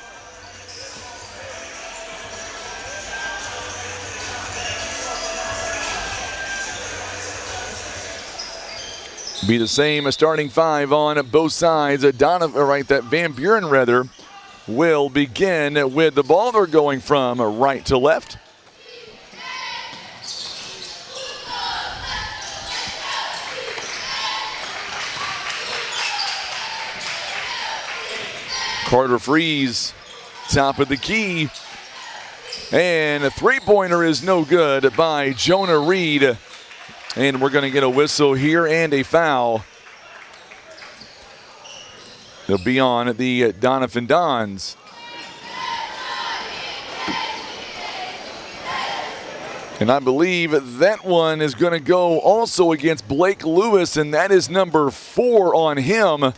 Be the same starting five on both sides. Van Buren rather will begin with the ball. They're going from right to left. Carter Freeze, top of the key. And a three-pointer is no good by Jonah Reed. And we're going to get a whistle here and a foul. They'll be on the Doniphan Dons. And I believe that one is going to go also against Blake Lewis, and that is number 4 on him.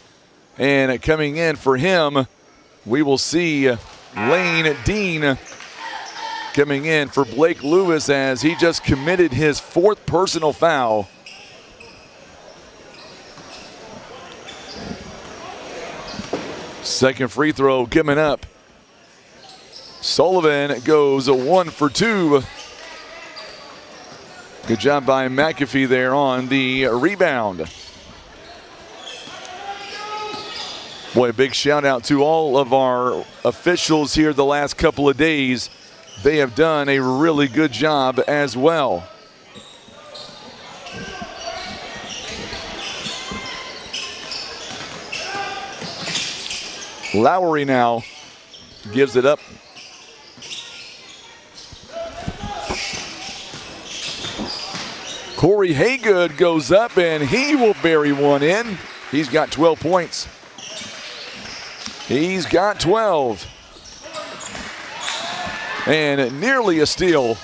And coming in for him, we will see Lane Dean coming in for Blake Lewis as he just committed his 4th personal foul. Second free throw coming up. Sullivan goes 1 for 2. Good job by McAfee there on the rebound. Boy, a big shout out to all of our officials here the last couple of days. They have done a really good job as well. Lowry now gives it up. Corey Haygood goes up and he will bury one in. He's got 12 points. He's got 12. And nearly a steal.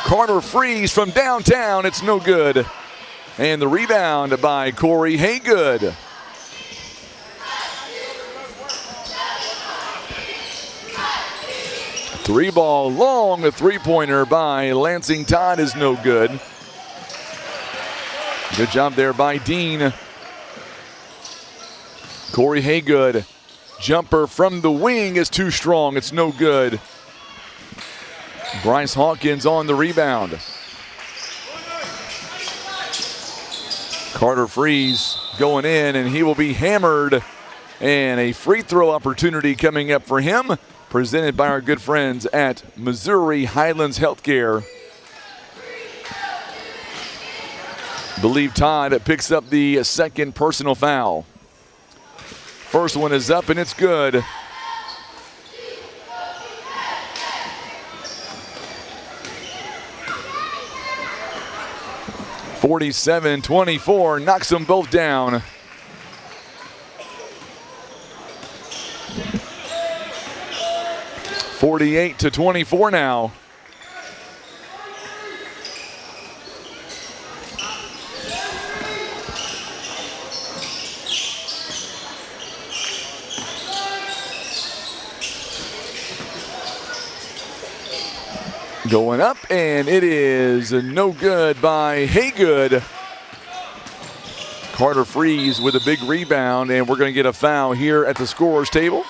Carter Freeze from downtown. It's no good. And the rebound by Corey Haygood. Three ball long, a three-pointer by Lansing Todd is no good. Good job there by Dean. Corey Haygood, jumper from the wing is too strong, it's no good. Bryce Hawkins on the rebound. Carter Freeze going in and he will be hammered. And a free throw opportunity coming up for him, presented by our good friends at Missouri Highlands Healthcare. Believe Todd picks up the second personal foul. First one is up and it's good. (47-24) knocks them both down. (48-24) now. Going up, and it is no good by Haygood. Carter Freeze with a big rebound, and we're going to get a foul here at the scorer's table.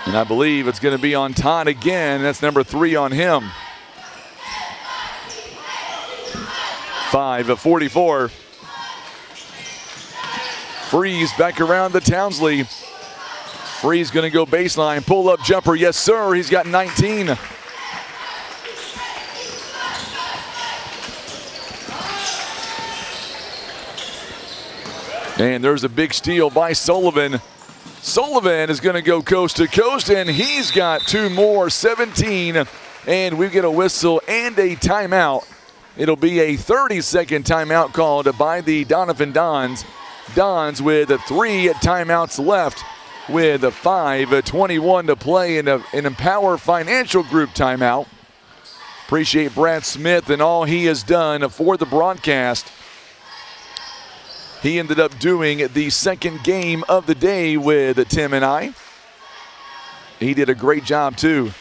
And I believe it's going to be on Todd again. That's number 3 on him. 5-44. Freeze back around the Townsley. Freeze going to go baseline, pull up jumper. Yes, sir. He's got 19. And there's a big steal by Sullivan. Sullivan is going to go coast to coast, and he's got 2 more, 17. And we get a whistle and a timeout. It'll be a 30-second timeout called by the Doniphan Dons. Dons with 3 timeouts left with 5:21 to play in an Empower Financial Group timeout. Appreciate Brad Smith and all he has done for the broadcast. He ended up doing the second game of the day with Tim and I. He did a great job too.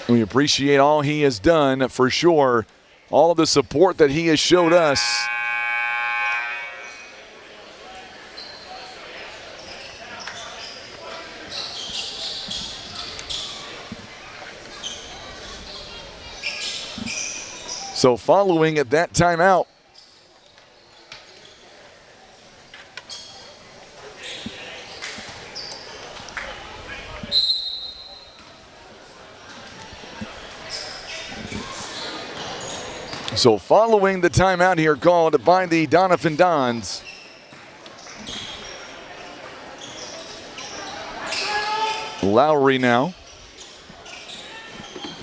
We appreciate all he has done for sure. All of the support that he has showed us. So following that timeout, here called by the Doniphan Dons. Lowry now.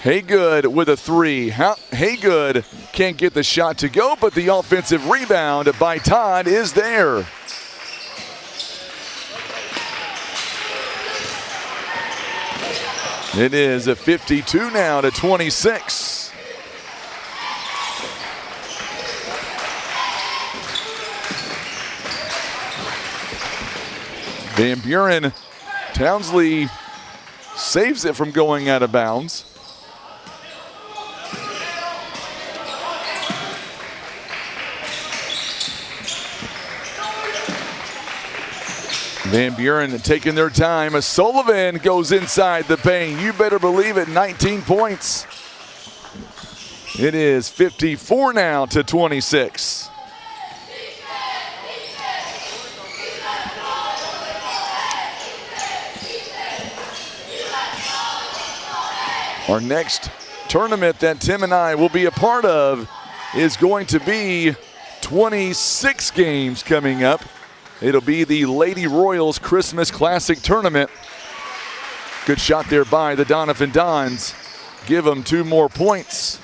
Haygood with a three. Haygood can't get the shot to go, but the offensive rebound by Todd is there. It is a 52 now to 26. Van Buren, Townsley saves it from going out of bounds. Van Buren taking their time. Sullivan goes inside the paint. You better believe it, 19 points. It is 54 now to 26. Our next tournament that Tim and I will be a part of is going to be 26 games coming up. It'll be the Lady Royals Christmas Classic Tournament. Good shot there by the Doniphan Dons. Give them 2 more points.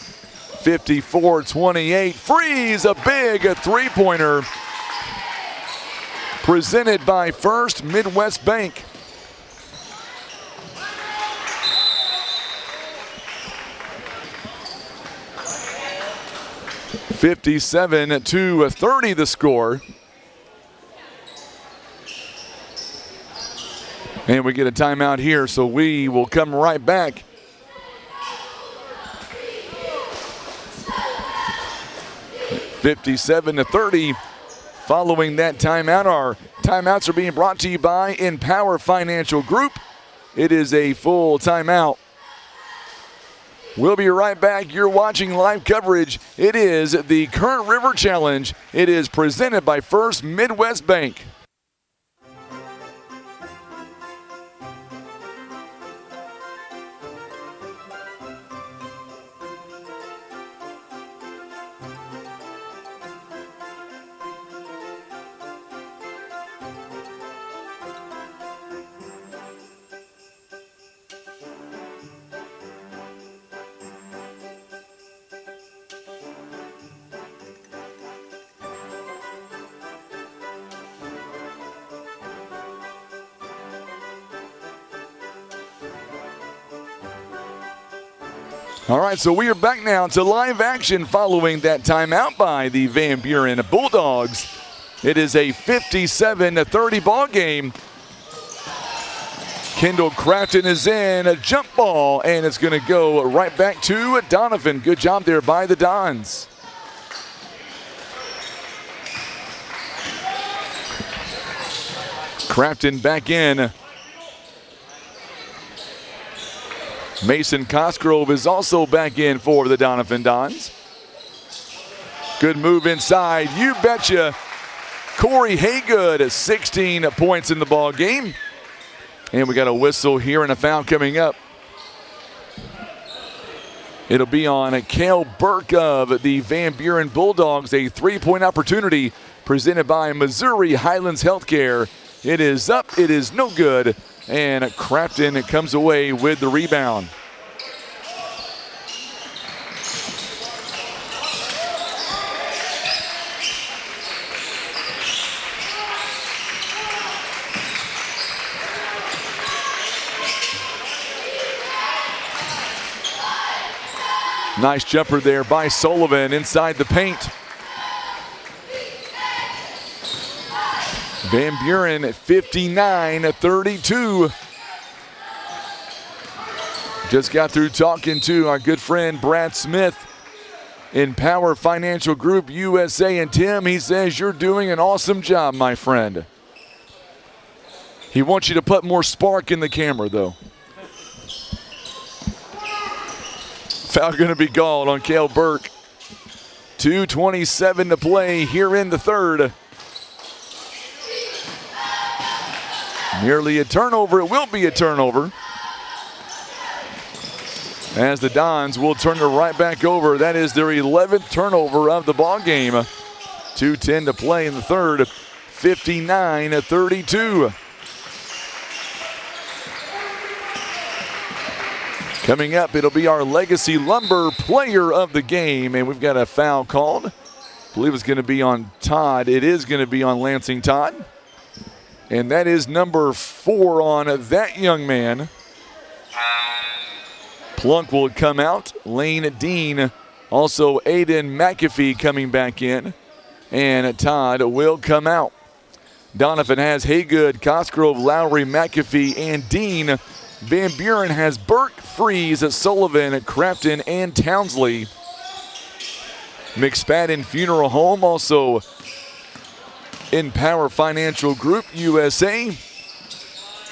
54-28. Freeze, a big three-pointer. Presented by First Midwest Bank. (57-30) the score. And we get a timeout here, so we will come right back. (57-30). Following that timeout, our timeouts are being brought to you by Empower Financial Group. It is a full timeout. We'll be right back. You're watching live coverage. It is the Current River Challenge. It is presented by First Midwest Bank. All right, so we are back now to live action following that timeout by the Van Buren Bulldogs. It is a 57-30 ball game. Kendall Crafton is in, a jump ball, and it's going to go right back to Doniphan. Good job there by the Dons. Crafton back in. Mason Cosgrove is also back in for the Doniphan Dons. Good move inside, you betcha. Corey Haygood, 16 points in the ball game. And we got a whistle here and a foul coming up. It'll be on Cale Burke of the Van Buren Bulldogs, a three-point opportunity presented by Missouri Highlands Healthcare. It is up, it is no good. And Crafton comes away with the rebound. Nice jumper there by Sullivan inside the paint. Van Buren at 59-32. Just got through talking to our good friend Brad Smith in Power Financial Group USA. And Tim, he says, you're doing an awesome job, my friend. He wants you to put more spark in the camera, though. Foul going to be called on Cale Burke. 2:27 to play here in the third. Nearly a turnover. It will be a turnover, as the Dons will turn it right back over. That is their 11th turnover of the ball game. 2:10 to play in the third. 59-32. Coming up, it'll be our Legacy Lumber Player of the Game, and we've got a foul called. I believe it's going to be on Todd. It is going to be on Lansing Todd, and that is number 4 on that young man. Plunk will come out. Lane Dean, also Aiden McAfee coming back in, and Todd will come out. Doniphan has Haygood, Cosgrove, Lowry, McAfee, and Dean. Van Buren has Burke, Freeze, Sullivan, Crafton, and Townsley. McSpadden Funeral Home, also Empower Financial Group USA.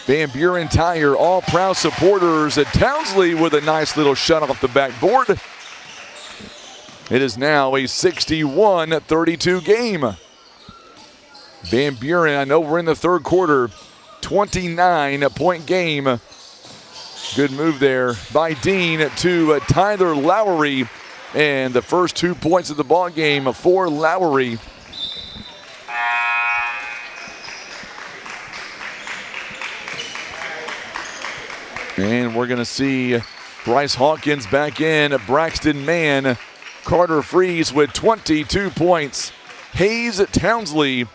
Van Buren Tire, all proud supporters. Townsley with a nice little shot off the backboard. It is now a 61-32 game. Van Buren, I know we're in the third quarter, 29-point game. Good move there by Dean to Tyler Lowry, and the first 2 points of the ball game for Lowry. And we're going to see Bryce Hawkins back in, Braxton Mann, Carter Freeze with 22 points. Hayes Townsley,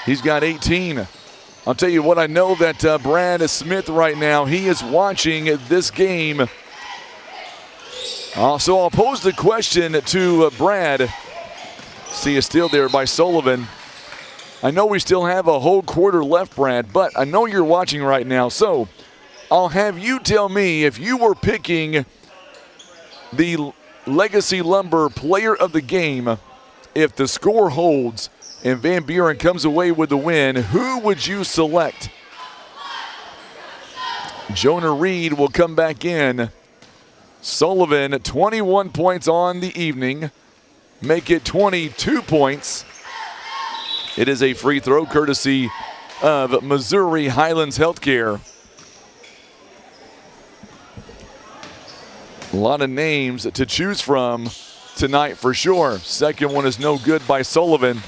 he's got 18. I'll tell you what, I know that Brad Smith right now, he is watching this game. So I'll pose the question to Brad. See a steal there by Sullivan. I know we still have a whole quarter left, Brad, but I know you're watching right now. So I'll have you tell me, if you were picking the Legacy Lumber Player of the Game, if the score holds and Van Buren comes away with the win, who would you select? Jonah Reed will come back in. Sullivan, 21 points on the evening. Make it 22 points. It is a free throw courtesy of Missouri Highlands Healthcare. A lot of names to choose from tonight for sure. Second one is no good by Sullivan.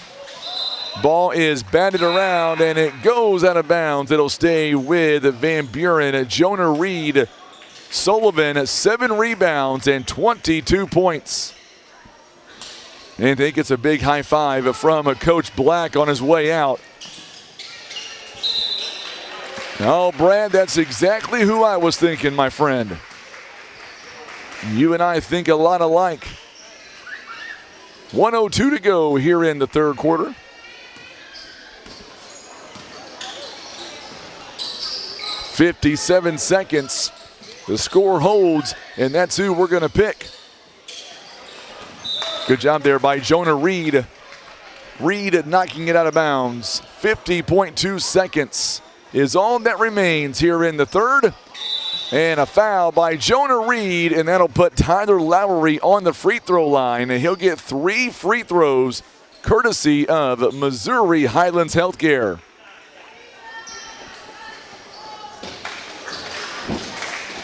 Ball is batted around and it goes out of bounds. It'll stay with Van Buren. Jonah Reed, Sullivan, 7 rebounds and 22 points. And I think it's a big high five from Coach Black on his way out. Oh, Brad, that's exactly who I was thinking, my friend. You and I think a lot alike. 1:02 to go here in the third quarter. .57 seconds. The score holds, and that's who we're going to pick. Good job there by Jonah Reed. Reed knocking it out of bounds. 50.2 seconds is all that remains here in the third. And a foul by Jonah Reed, and that'll put Tyler Lowry on the free throw line. And he'll get 3 free throws courtesy of Missouri Highlands Healthcare.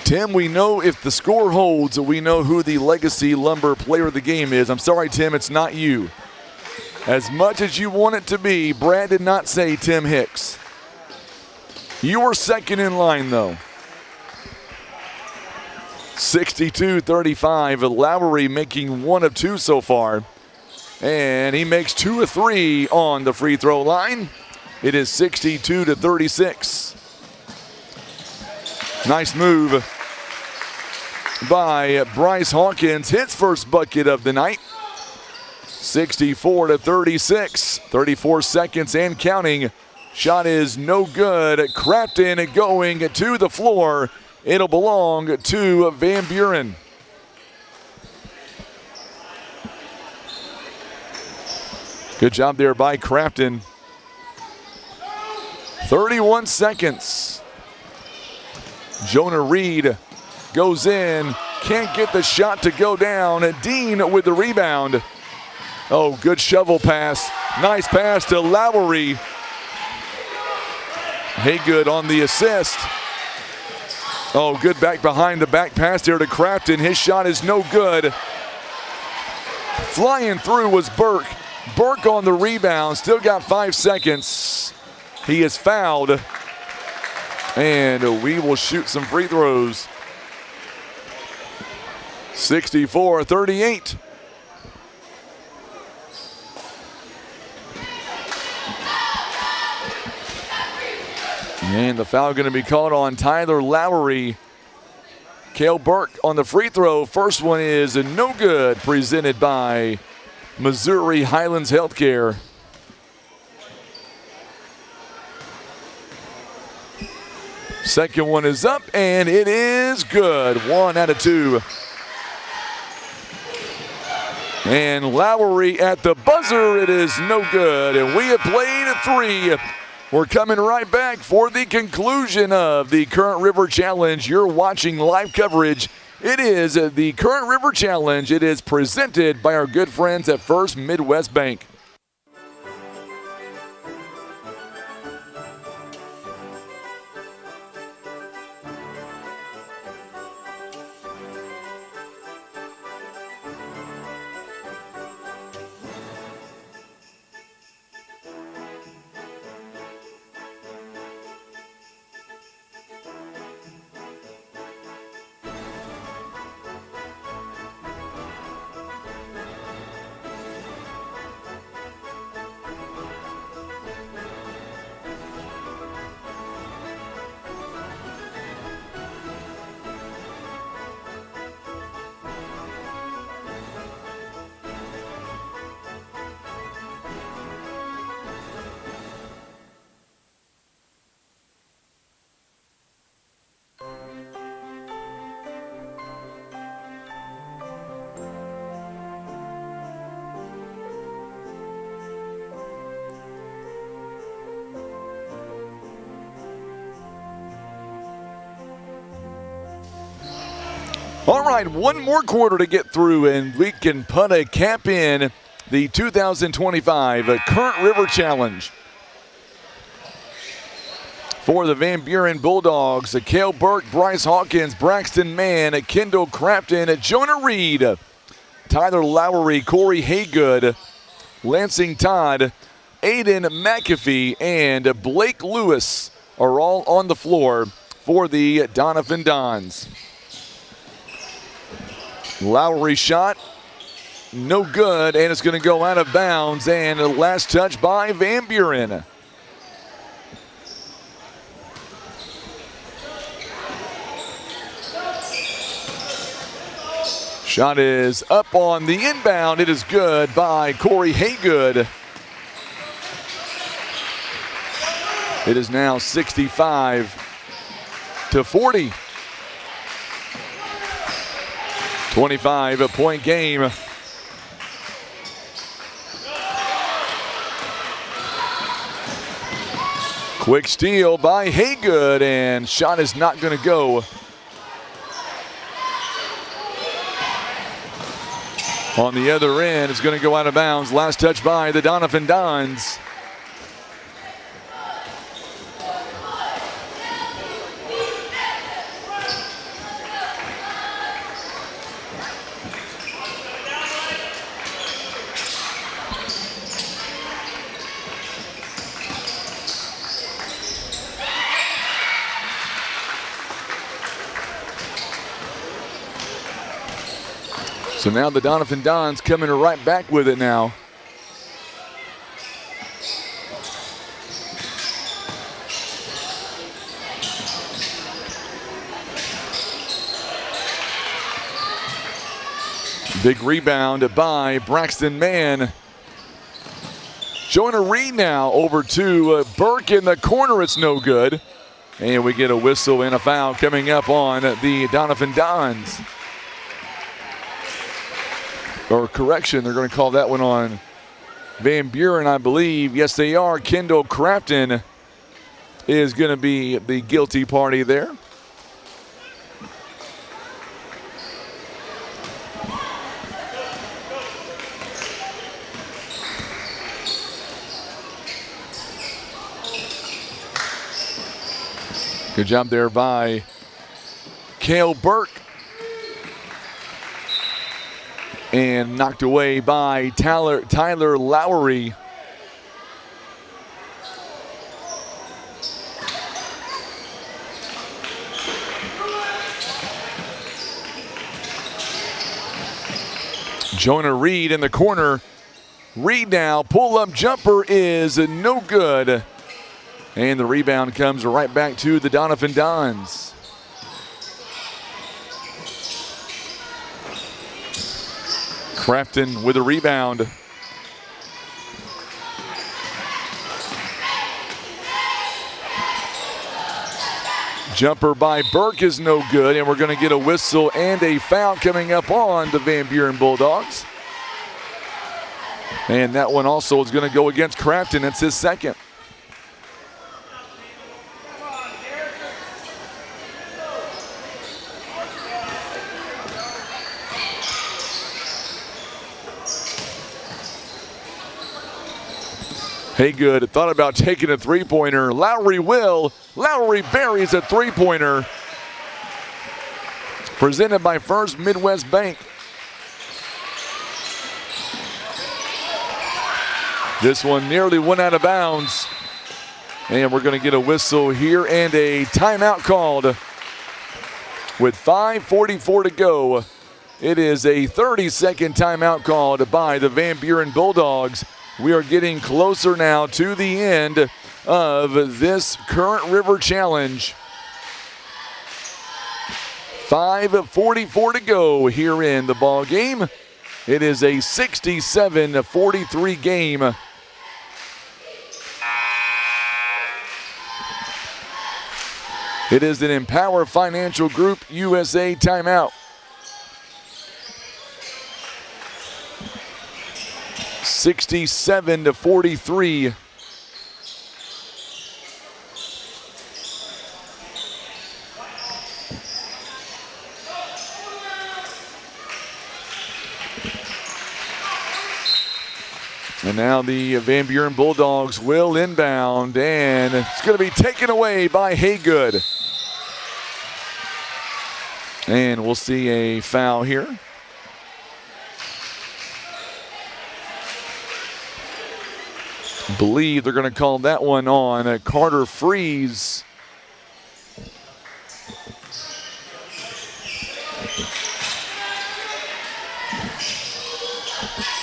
Tim, we know if the score holds, we know who the Legacy Lumber Player of the Game is. I'm sorry, Tim, it's not you. As much as you want it to be, Brad did not say Tim Hicks. You were second in line, though. 62-35. Lowry making 1 of 2 so far. And he makes 2 of 3 on the free throw line. It is 62-36. Nice move by Bryce Hawkins, his first bucket of the night. 64-36, 34 seconds and counting. Shot is no good. Crafton going to the floor. It'll belong to Van Buren. Good job there by Crafton. 31 seconds. Jonah Reed goes in, Can't get the shot to go down. Dean with the rebound. Oh, good shovel pass. Nice pass to Lowry. Haygood on the assist. Oh, good back behind the back pass there to Crafton. His shot is no good. Flying through was Burke. Burke on the rebound. Still got 5 seconds. He is fouled. And we will shoot some free throws. 64-38. And the foul going to be called on Tyler Lowry. Cale Burke on the free throw. First one is no good, presented by Missouri Highlands Healthcare. Second one is up, and it is good. 1 out of 2. And Lowry at the buzzer. It is no good, and we have played 3. We're coming right back for the conclusion of the Current River Challenge. You're watching live coverage. It is the Current River Challenge. It is presented by our good friends at First Midwest Bank. All right, one more quarter to get through, and we can put a cap in the 2025 Current River Challenge. For the Van Buren Bulldogs, Cale Burke, Bryce Hawkins, Braxton Mann, Kendall Crafton, Jonah Reed, Tyler Lowry, Corey Haygood, Lansing Todd, Aiden McAfee, and Blake Lewis are all on the floor for the Doniphan Dons. Lowry shot, no good, and it's going to go out of bounds. And the last touch by Van Buren. Shot is up on the inbound. It is good by Corey Haygood. It is now 65-40. 25-point game. Quick steal by Haygood, and shot is not going to go. On the other end, it's going to go out of bounds. Last touch by the Doniphan Dons. So now the Doniphan Dons coming right back with it now. Big rebound by Braxton Mann. Jonah Reed now over to Burke in the corner. It's no good. And we get a whistle and a foul coming up on the Doniphan Dons. Or correction, they're going to call that one on Van Buren, I believe. Yes, they are. Kendall Crafton is going to be the guilty party there. Good job there by Cale Burke. And knocked away by Tyler Lowry. Jonah Reed in the corner. Reed now, pull-up jumper is no good. And the rebound comes right back to the Doniphan Dons. Crafton with a rebound. Jumper by Burke is no good, and we're going to get a whistle and a foul coming up on the Van Buren Bulldogs. And that one also is going to go against Crafton. It's his second. Haygood thought about taking a three-pointer. Lowry will. Lowry buries a three-pointer. Presented by First Midwest Bank. This one nearly went out of bounds. And we're going to get a whistle here and a timeout called. With 5:44 to go, it is a 30-second timeout called by the Van Buren Bulldogs. We are getting closer now to the end of this Current River Challenge. 5:44 to go here in the ball game. It is a 67-43 game. It is an Empower Financial Group USA timeout. 67-43. And now the Van Buren Bulldogs will inbound, and it's going to be taken away by Haygood. And we'll see a foul here. Believe they're going to call that one on Carter Freeze.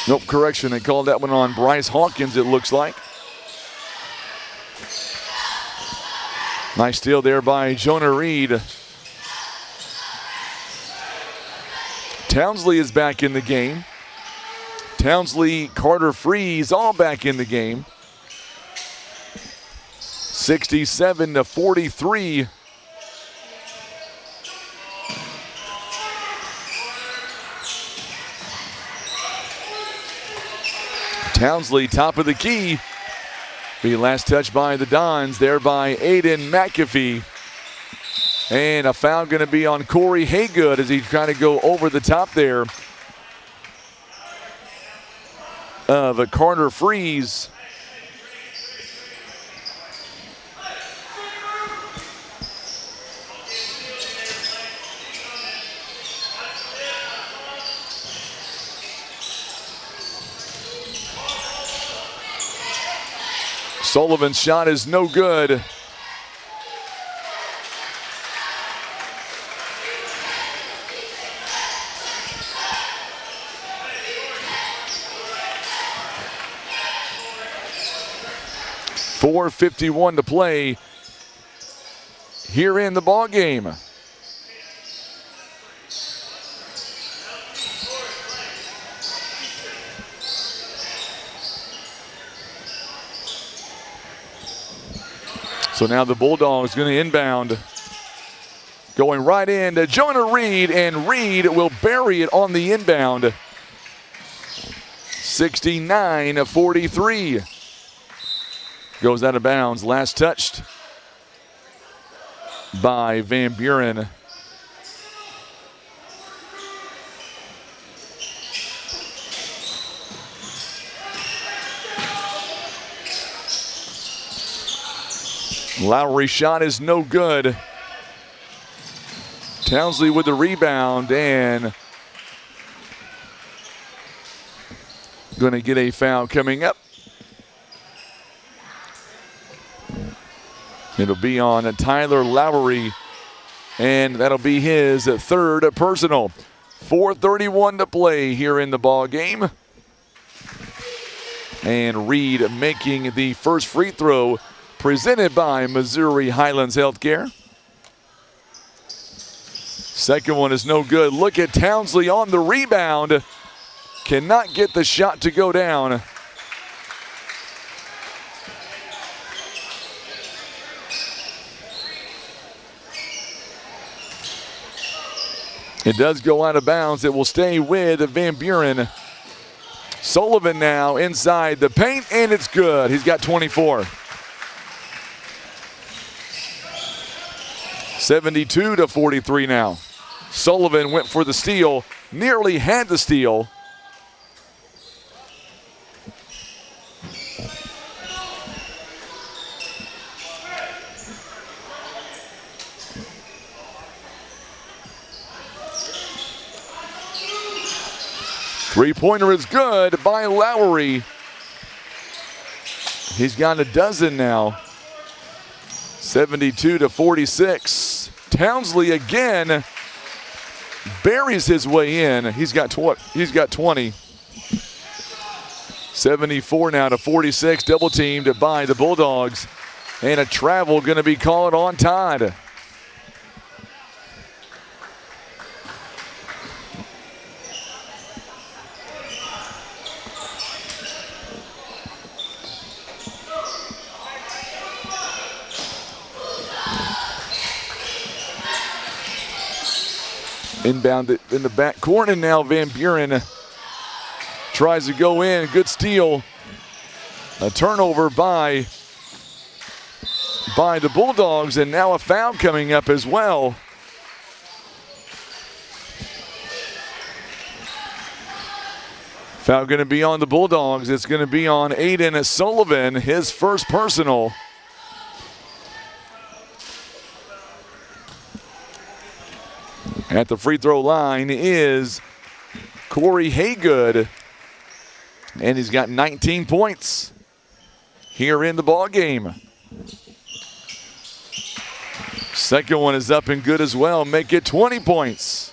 Nope, correction. They called that one on Bryce Hawkins, it looks like. Nice steal there by Jonah Reed. Townsley is back in the game. Townsley, Carter Freeze, all back in the game. 67-43. Townsley, top of the key. The last touch by the Dons, there by Aiden McAfee. And a foul going to be on Corey Haygood as he's trying to go over the top there of a Carter Freeze. Sullivan's shot is no good. .451 to play here in the ball game. So now the Bulldogs going to inbound. Going right in to Jonah Reed, and Reed will bury it on the inbound. 69-43. Goes out of bounds. Last touched by Van Buren. Lowry shot is no good. Townsley with the rebound and going to get a foul coming up. It'll be on Tyler Lowry, and that'll be his third personal. 4:31 to play here in the ball game. And Reed making the first free throw, presented by Missouri Highlands Healthcare. Second one is no good. Look at Townsley on the rebound. Cannot get the shot to go down. It does go out of bounds. It will stay with Van Buren. Sullivan now inside the paint, and it's good. He's got 24. 72-43 now. Sullivan went for the steal, nearly had the steal. Three-pointer is good by Lowry. He's got a dozen now. 72-46. Townsley again buries his way in. He's got 20. 74 now to 46. Double teamed by the Bulldogs. And a travel going to be called on Todd. Inbound in the back corner now. Van Buren tries to go in. Good steal. A turnover by the Bulldogs, and now a foul coming up as well. Foul going to be on the Bulldogs. It's going to be on Aiden Sullivan, his first personal. At the free throw line is Corey Haygood, and he's got 19 points here in the ball game. Second one is up and good as well. Make it 20 points.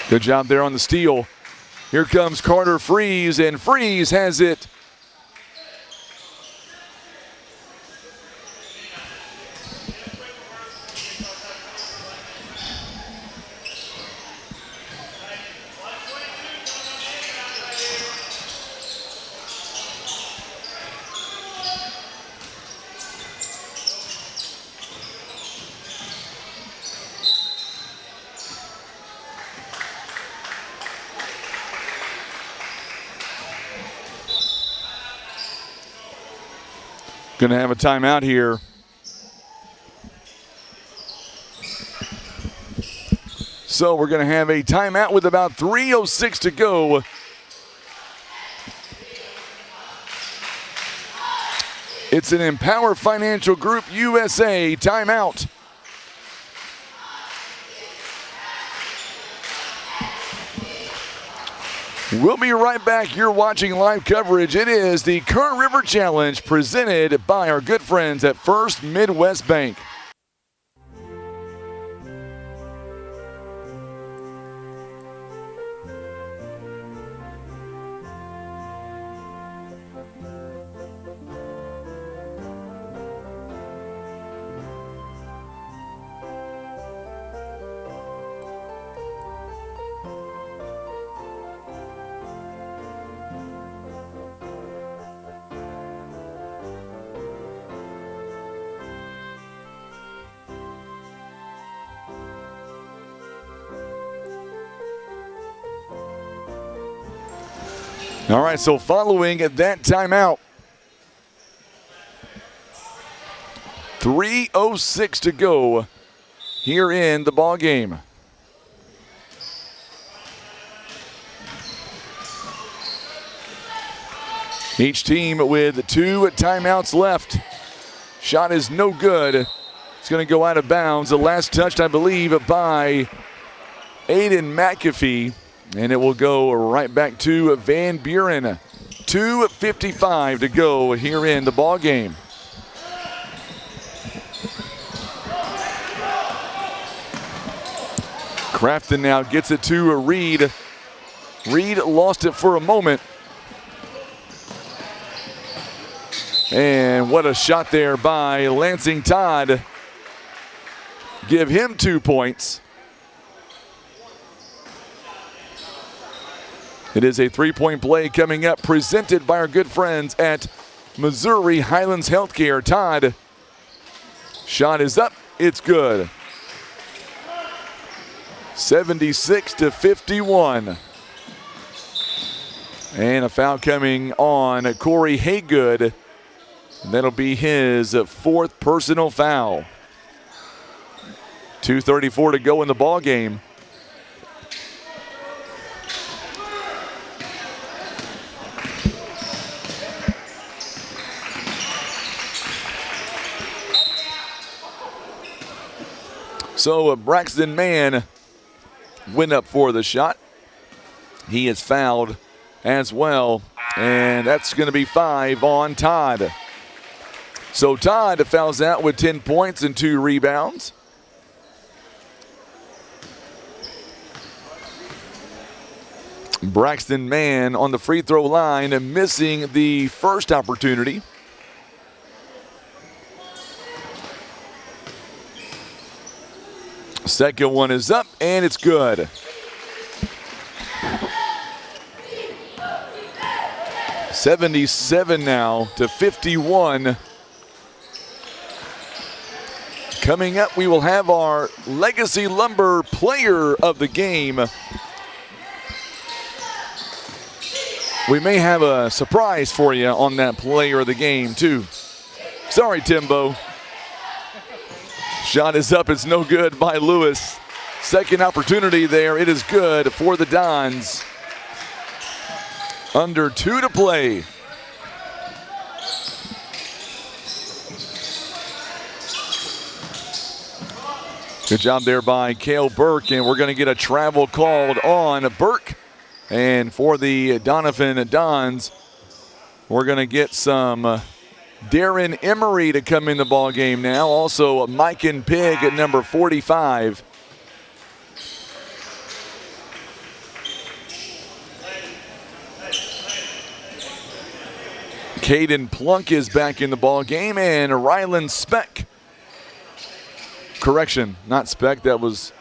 Good job there on the steal. Here comes Carter Freeze, and Freeze has it. Going to have a timeout here. So we're going to have a timeout with about 3:06 to go. It's an Empower Financial Group USA timeout. We'll be right back. You're watching live coverage. It is the Current River Challenge presented by our good friends at First Midwest Bank. All right, so following that timeout, 3:06 to go here in the ball game. Each team with 2 timeouts left. Shot is no good. It's going to go out of bounds. The last touched, I believe, by Aiden McAfee, and it will go right back to Van Buren. 2:55 to go here in the ball game. Crafton now gets it to Reed. Reed lost it for a moment. And what a shot there by Lansing Todd. Give him 2 points. It is a 3-point play coming up, presented by our good friends at Missouri Highlands Healthcare. Todd, shot is up, it's good. 76-51. And a foul coming on Corey Haygood. That'll be his 4th personal foul. 2:34 to go in the ball game. So Braxton Mann went up for the shot. He is fouled as well, and that's going to be 5 on Todd. So Todd fouls out with 10 points and 2 rebounds. Braxton Mann on the free throw line and missing the first opportunity. Second one is up, and it's good. $77 now to 51. Coming up, we will have our Legacy Lumber Player of the Game. We may have a surprise for you on that Player of the Game, too. Sorry, Timbo. Shot is up, it's no good by Lewis. Second opportunity there, it is good for the Dons. Under 2 to play. Good job there by Cale Burke, and we're going to get a travel called on Burke. And for the Doniphan Dons, we're going to get some Darren Emery to come in the ball game now. Also, Mike and Pig at number 45. Caden Plunk is back in the ball game, and Rylan Speck. Correction, not Speck. That was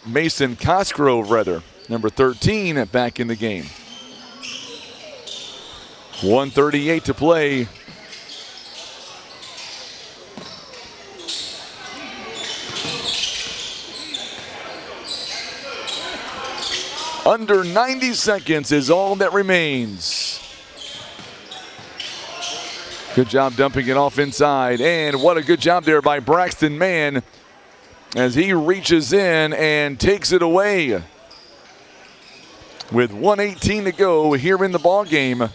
Mason Cosgrove, rather. Number 13 back in the game. 1:38 to play. Under 90 seconds is all that remains. Good job dumping it off inside. And what a good job there by Braxton Mann as he reaches in and takes it away. With 1:18 to go here in the ball game.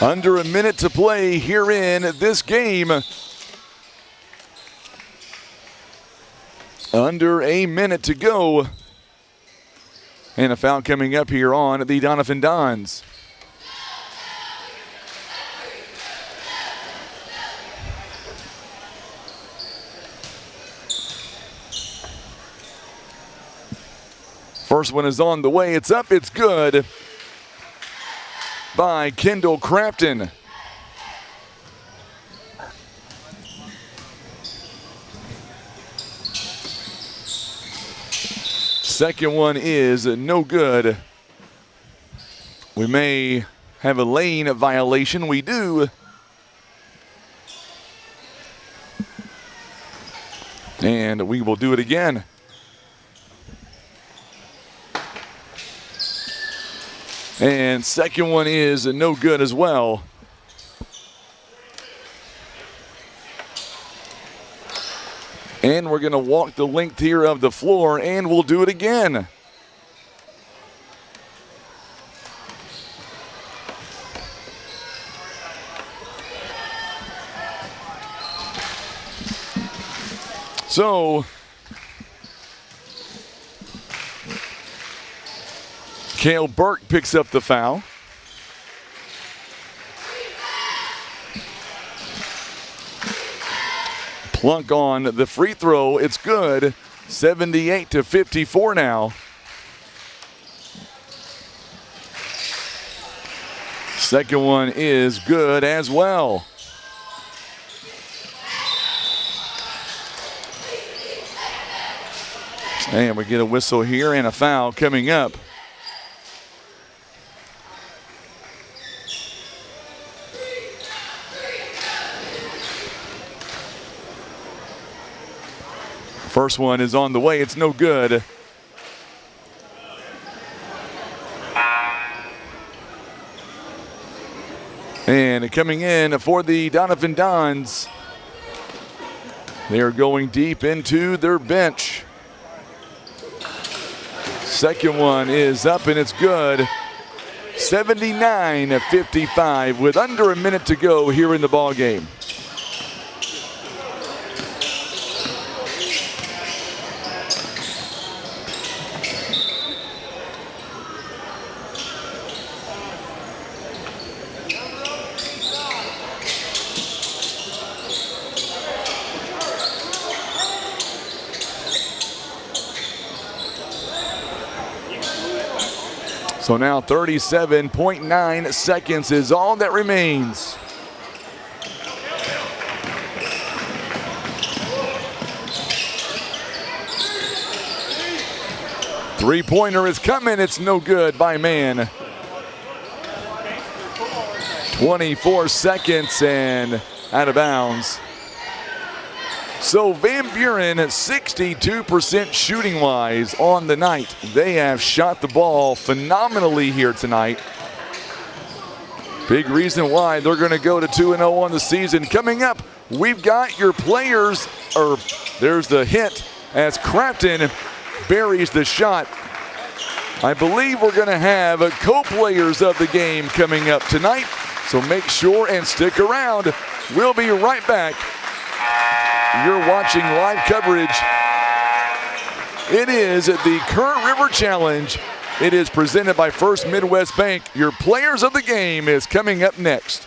Under a minute to play here in this game. Under a minute to go. And a foul coming up here on the Doniphan Dons. First one is on the way. It's up. It's good. By Kendall Crafton. Second one is no good. We may have a lane violation. We do. And we will do it again. And second one is no good as well. And we're going to walk the length here of the floor, and we'll do it again. So, Cale Burke picks up the foul. Plunk on the free throw. It's good. 78-54 now. Second one is good as well. And we get a whistle here and a foul coming up. First one is on the way. It's no good. And coming in for the Doniphan Dons. They are going deep into their bench. Second one is up and it's good. 79-55 with under a minute to go here in the ball game. So now 37.9 seconds is all that remains. Three-pointer is coming. It's no good by man. 24 seconds and out of bounds. So Van Buren at 62% shooting-wise on the night. They have shot the ball phenomenally here tonight. Big reason why they're going to go to 2-0 on the season. Coming up, we've got your players, there's the hit as Crafton buries the shot. I believe we're going to have co-players of the game coming up tonight. So make sure and stick around. We'll be right back. You're watching live coverage. It is the Current River Challenge. It is presented by First Midwest Bank. Your players of the game is coming up next.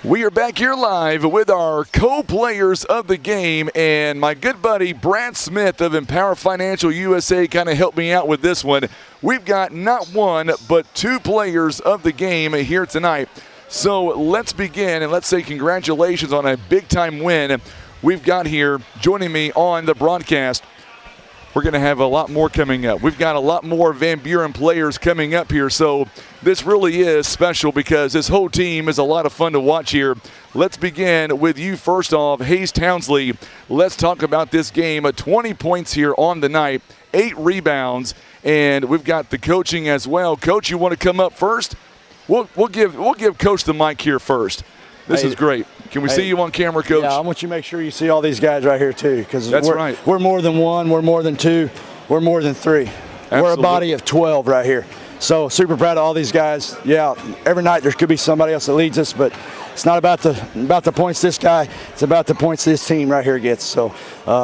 We are back here live with our co-players of the game, and my good buddy Brad Smith of Empower Financial USA kind of helped me out with this one. We've got not one, but two players of the game here tonight. So let's begin, and let's say congratulations on a big-time win we've got here joining me on the broadcast. we're going to have a lot more coming up. We've got a lot more Van Buren players coming up here, so this really is special because this whole team is a lot of fun to watch here. Let's begin with you first off, Hayes Townsley. Let's talk about this game. 20 points here on the night, 8 rebounds, and we've got the coaching as well. Coach, you want to come up first? We'll give Coach the mic here first. This is great. Can we see you on camera, Coach? Yeah, I want you to make sure you see all these guys right here, too, because right. We're more than one, we're more than two, we're more than three. Absolutely. We're a body of 12 right here. So super proud of all these guys. Yeah, every night there could be somebody else that leads us, but it's not about the points this guy. It's about the points this team right here gets. So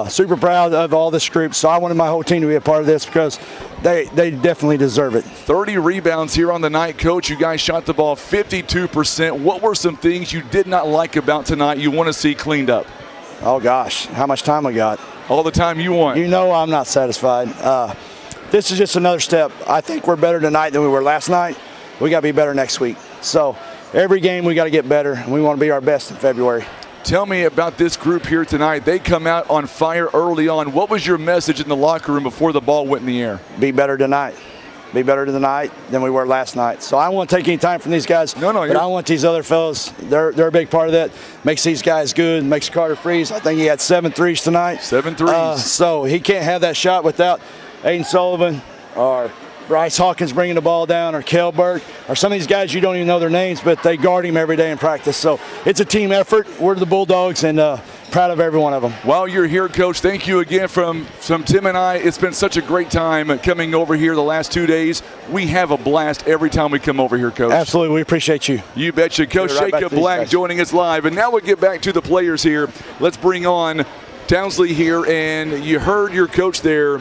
super proud of all this group. So I wanted my whole team to be a part of this because they definitely deserve it. 30 rebounds here on the night, Coach. You guys shot the ball 52%. What were some things you did not like about tonight you want to see cleaned up? Oh, gosh, how much time we got? All the time you want. You know I'm not satisfied. This is just another step. I think we're better tonight than we were last night. We got to be better next week. So every game we got to get better, and we want to be our best in February. Tell me about this group here tonight. They come out on fire early on. What was your message in the locker room before the ball went in the air? Be better tonight. Be better tonight than we were last night. So I don't want to take any time from these guys. No, but I want these other fellas. They're a big part of that. Makes these guys good. Makes Carter freeze. I think he had 7 threes tonight. 7 threes. So he can't have that shot without Aiden Sullivan or Bryce Hawkins bringing the ball down, or Kel Burke, or some of these guys you don't even know their names, but they guard him every day in practice. So it's a team effort. We're the Bulldogs, and proud of every one of them. While you're here, Coach, thank you again from Tim and I. It's been such a great time coming over here the last 2 days. We have a blast every time we come over here, Coach. Absolutely. We appreciate you. You betcha. Coach Right Jacob Black joining us live. And now we'll get back to the players here. Let's bring on Townsley here. And you heard your coach there.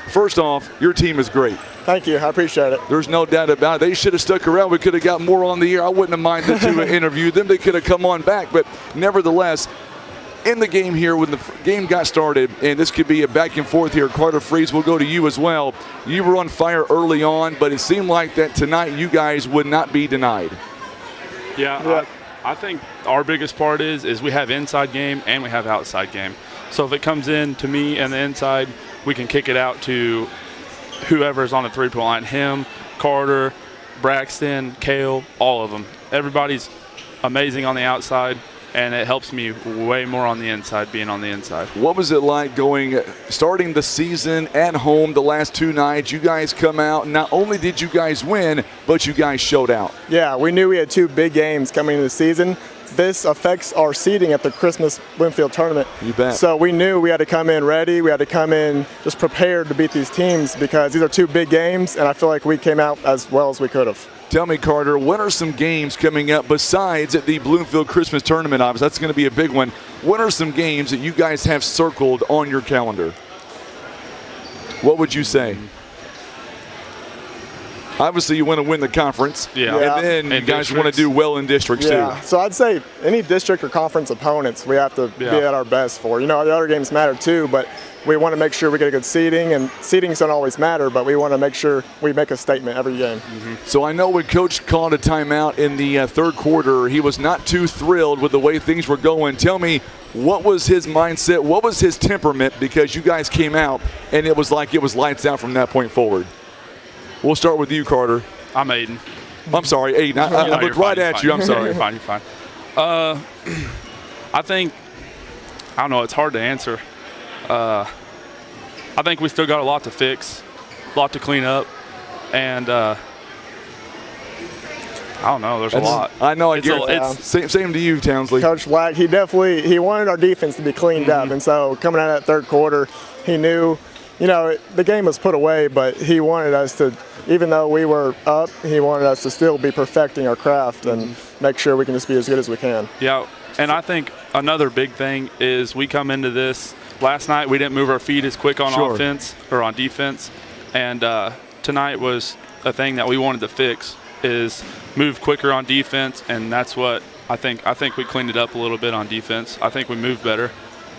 First off, your team is great. Thank you. I appreciate it. There's no doubt about it. They should have stuck around. We could have got more on the air. I wouldn't have minded to interview them. They could have come on back. But nevertheless, in the game here, when the game got started, and this could be a back and forth here, Carter Freeze, we'll go to you as well. You were on fire early on, but it seemed like that tonight you guys would not be denied. Yeah. I think our biggest part is we have inside game and we have outside game. So if it comes in to me and the inside, we can kick it out to whoever's on the three-point line, him, Carter, Braxton, Kale, all of them. Everybody's amazing on the outside, and it helps me way more on the inside, being on the inside. What was it like starting the season at home the last 2 nights? You guys come out, not only did you guys win, but you guys showed out. Yeah, we knew we had 2 big games coming into the season. This affects our seeding at the Christmas Winfield tournament. You bet. So we knew we had to come in ready. We had to come in just prepared to beat these teams because these are 2 big games, and I feel like we came out as well as we could have. Tell me, Carter, what are some games coming up besides the Bloomfield Christmas tournament? Obviously, that's going to be a big one. What are some games that you guys have circled on your calendar? What would you say? Obviously, you want to win the conference. Yeah. And then you guys want to do well in districts, too. So I'd say any district or conference opponents we have to be at our best for. You know, the other games matter, too, but we want to make sure we get a good seeding, and seedings don't always matter, but we want to make sure we make a statement every game. So I know when Coach called a timeout in the third quarter, he was not too thrilled with the way things were going. Tell me, what was his mindset? What was his temperament? Because you guys came out, and it was like it was lights out from that point forward. We'll start with you, Carter. I'm Aiden. I'm sorry, Aiden. I looked right at you. I'm sorry. You're fine. I think, I don't know, it's hard to answer. I think we still got a lot to fix, a lot to clean up, and I don't know, there's a lot. I know, it's same to you, Townsley. Coach Black, he wanted our defense to be cleaned up, and so coming out of that third quarter, he knew, you know, the game was put away, but he wanted us to, even though we were up, he wanted us to still be perfecting our craft and make sure we can just be as good as we can. Yeah, and I think another big thing is we come into this, last night we didn't move our feet as quick on offense or on defense, and tonight was a thing that we wanted to fix, is move quicker on defense, and that's what I think we cleaned it up a little bit on defense. I think we moved better.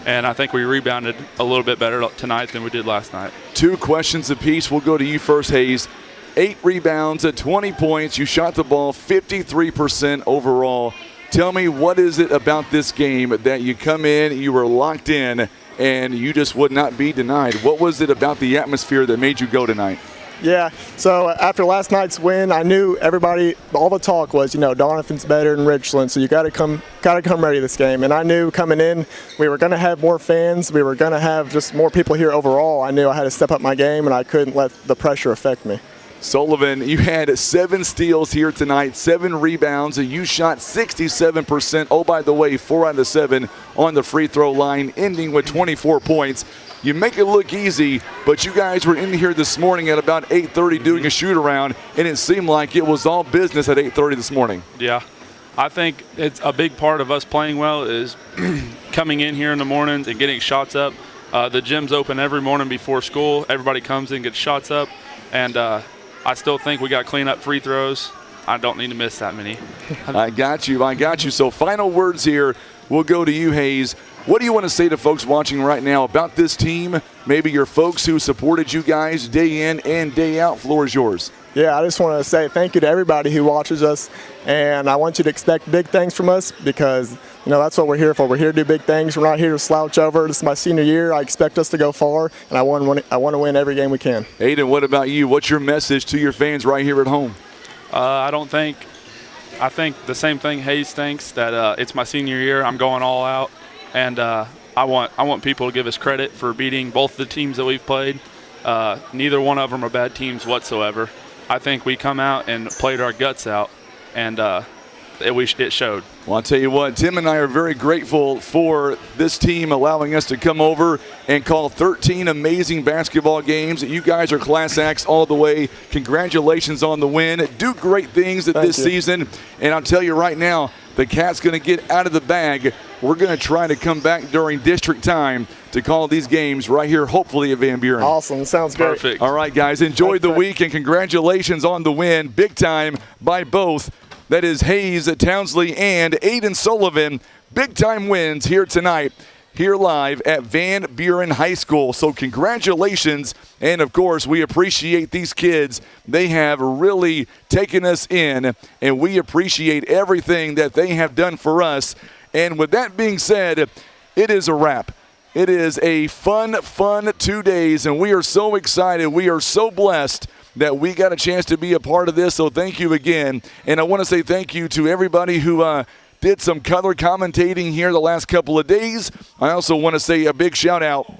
And I think we rebounded a little bit better tonight than we did last night. 2 questions apiece. We'll go to you first, Hayes. 8 rebounds at 20 points. You shot the ball 53% overall. Tell me, what is it about this game that you come in, you were locked in, and you just would not be denied. What was it about the atmosphere that made you go tonight? Yeah, so after last night's win, I knew everybody, all the talk was, Doniphan's better than Richland, so you got to come ready this game. And I knew coming in, we were going to have more fans, we were going to have just more people here overall. I knew I had to step up my game, and I couldn't let the pressure affect me. Sullivan, you had 7 steals here tonight, 7 rebounds, and you shot 67%. Oh, by the way, 4 out of 7 on the free throw line, ending with 24 points. You make it look easy, but you guys were in here this morning at about 8:30 doing a shoot-around, and it seemed like it was all business at 8:30 this morning. Yeah. I think it's a big part of us playing well is coming in here in the mornings and getting shots up. The gym's open every morning before school. Everybody comes in and gets shots up, and I still think we got to clean up free throws. I don't need to miss that many. I got you. So final words here. We'll go to you, Hayes. What do you want to say to folks watching right now about this team? Maybe your folks who supported you guys day in and day out. Floor is yours. Yeah, I just want to say thank you to everybody who watches us, and I want you to expect big things from us because, that's what we're here for. We're here to do big things. We're not here to slouch over. This is my senior year. I expect us to go far, and I want to win every game we can. Aiden, what about you? What's your message to your fans right here at home? I think the same thing Hayes thinks, that it's my senior year. I'm going all out, and I want people to give us credit for beating both the teams that we've played. Neither one of them are bad teams whatsoever. I think we come out and played our guts out, and it showed. Well, I'll tell you what, Tim and I are very grateful for this team allowing us to come over and call 13 amazing basketball games. You guys are class acts all the way. Congratulations on the win. Do great things this season. And I'll tell you right now, the Cat's going to get out of the bag. We're going to try to come back during district time to call these games right here, hopefully at Van Buren. Awesome. Sounds great. Perfect. All right, guys, enjoy the week, and congratulations on the win. Big time by both. That is Hayes Townsley and Aiden Sullivan. Big time wins here tonight, here live at Van Buren High School. So congratulations, and of course we appreciate these kids. They have really taken us in, and we appreciate everything that they have done for us. And with that being said, it is a wrap. It is a fun 2 days, and we are so excited. We are so blessed that we got a chance to be a part of this, so thank you again. And I want to say thank you to everybody who did some color commentating here the last couple of days. I also want to say a big shout out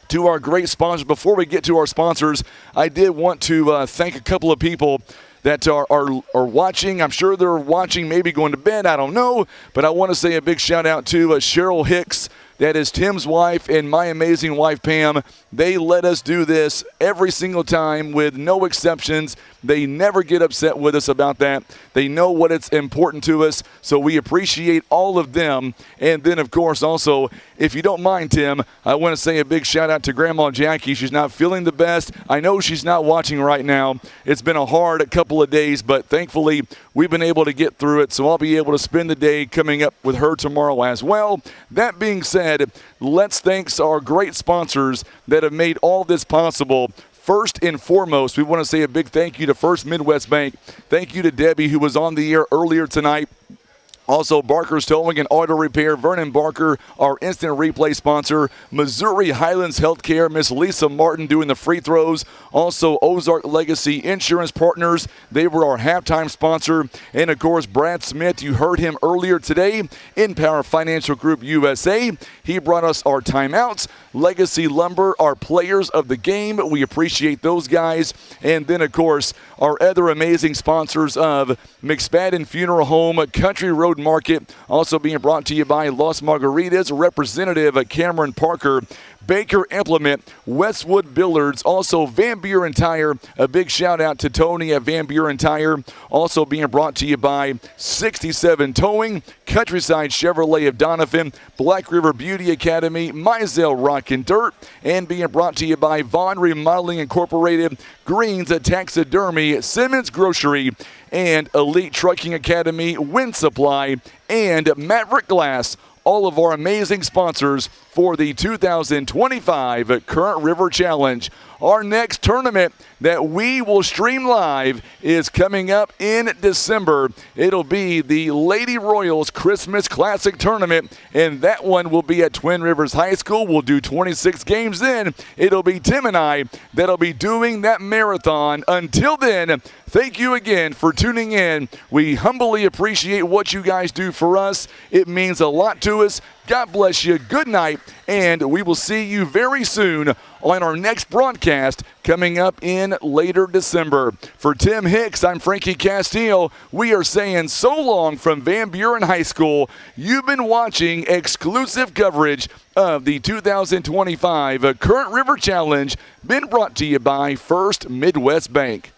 to our great sponsors. Before we get to our sponsors, I did want to thank a couple of people that are watching. I'm sure they're watching, maybe going to bed, I don't know. But I want to say a big shout out to Cheryl Hicks. That is Tim's wife and my amazing wife, Pam. They let us do this every single time with no exceptions. They never get upset with us about that. They know what it's important to us, so we appreciate all of them. And then, of course, also, if you don't mind, Tim, I want to say a big shout-out to Grandma Jackie. She's not feeling the best. I know she's not watching right now. It's been a hard couple of days, but thankfully, we've been able to get through it, so I'll be able to spend the day coming up with her tomorrow as well. That being said, let's thank our great sponsors that have made all this possible. First and foremost, we want to say a big thank you to First Midwest Bank. Thank you to Debbie, who was on the air earlier tonight. Also, Barker's Towing and Auto Repair, Vernon Barker, our instant replay sponsor. Missouri Highlands Healthcare, Miss Lisa Martin doing the free throws. Also, Ozark Legacy Insurance Partners, they were our halftime sponsor. And, of course, Brad Smith, you heard him earlier today. Empower Financial Group USA, he brought us our timeouts. Legacy Lumber, our players of the game. We appreciate those guys. And then, of course, our other amazing sponsors of McSpadden Funeral Home, Country Road Market, also being brought to you by Los Margaritas, Representative Cameron Parker, Baker Implement, Westwood Billards, also Van Buren Tire. A big shout out to Tony at Van Buren Tire. Also being brought to you by 67 Towing, Countryside Chevrolet of Doniphan, Black River Beauty Academy, Mizell Rock and Dirt, and being brought to you by Vaughn Remodeling Incorporated, Greens Taxidermy, Simmons Grocery, and Elite Trucking Academy, Wind Supply, and Maverick Glass. All of our amazing sponsors for the 2025 Current River Challenge. Our next tournament that we will stream live is coming up in December. It'll be the Lady Royals Christmas Classic Tournament, and that one will be at Twin Rivers High School. We'll do 26 games then. It'll be Tim and I that'll be doing that marathon. Until then, thank you again for tuning in. We humbly appreciate what you guys do for us. It means a lot to us. God bless you. Good night, and we will see you very soon on our next broadcast coming up in later December. For Tim Hicks, I'm Frankie Castile. We are saying so long from Van Buren High School. You've been watching exclusive coverage of the 2025 Current River Challenge, been brought to you by First Midwest Bank.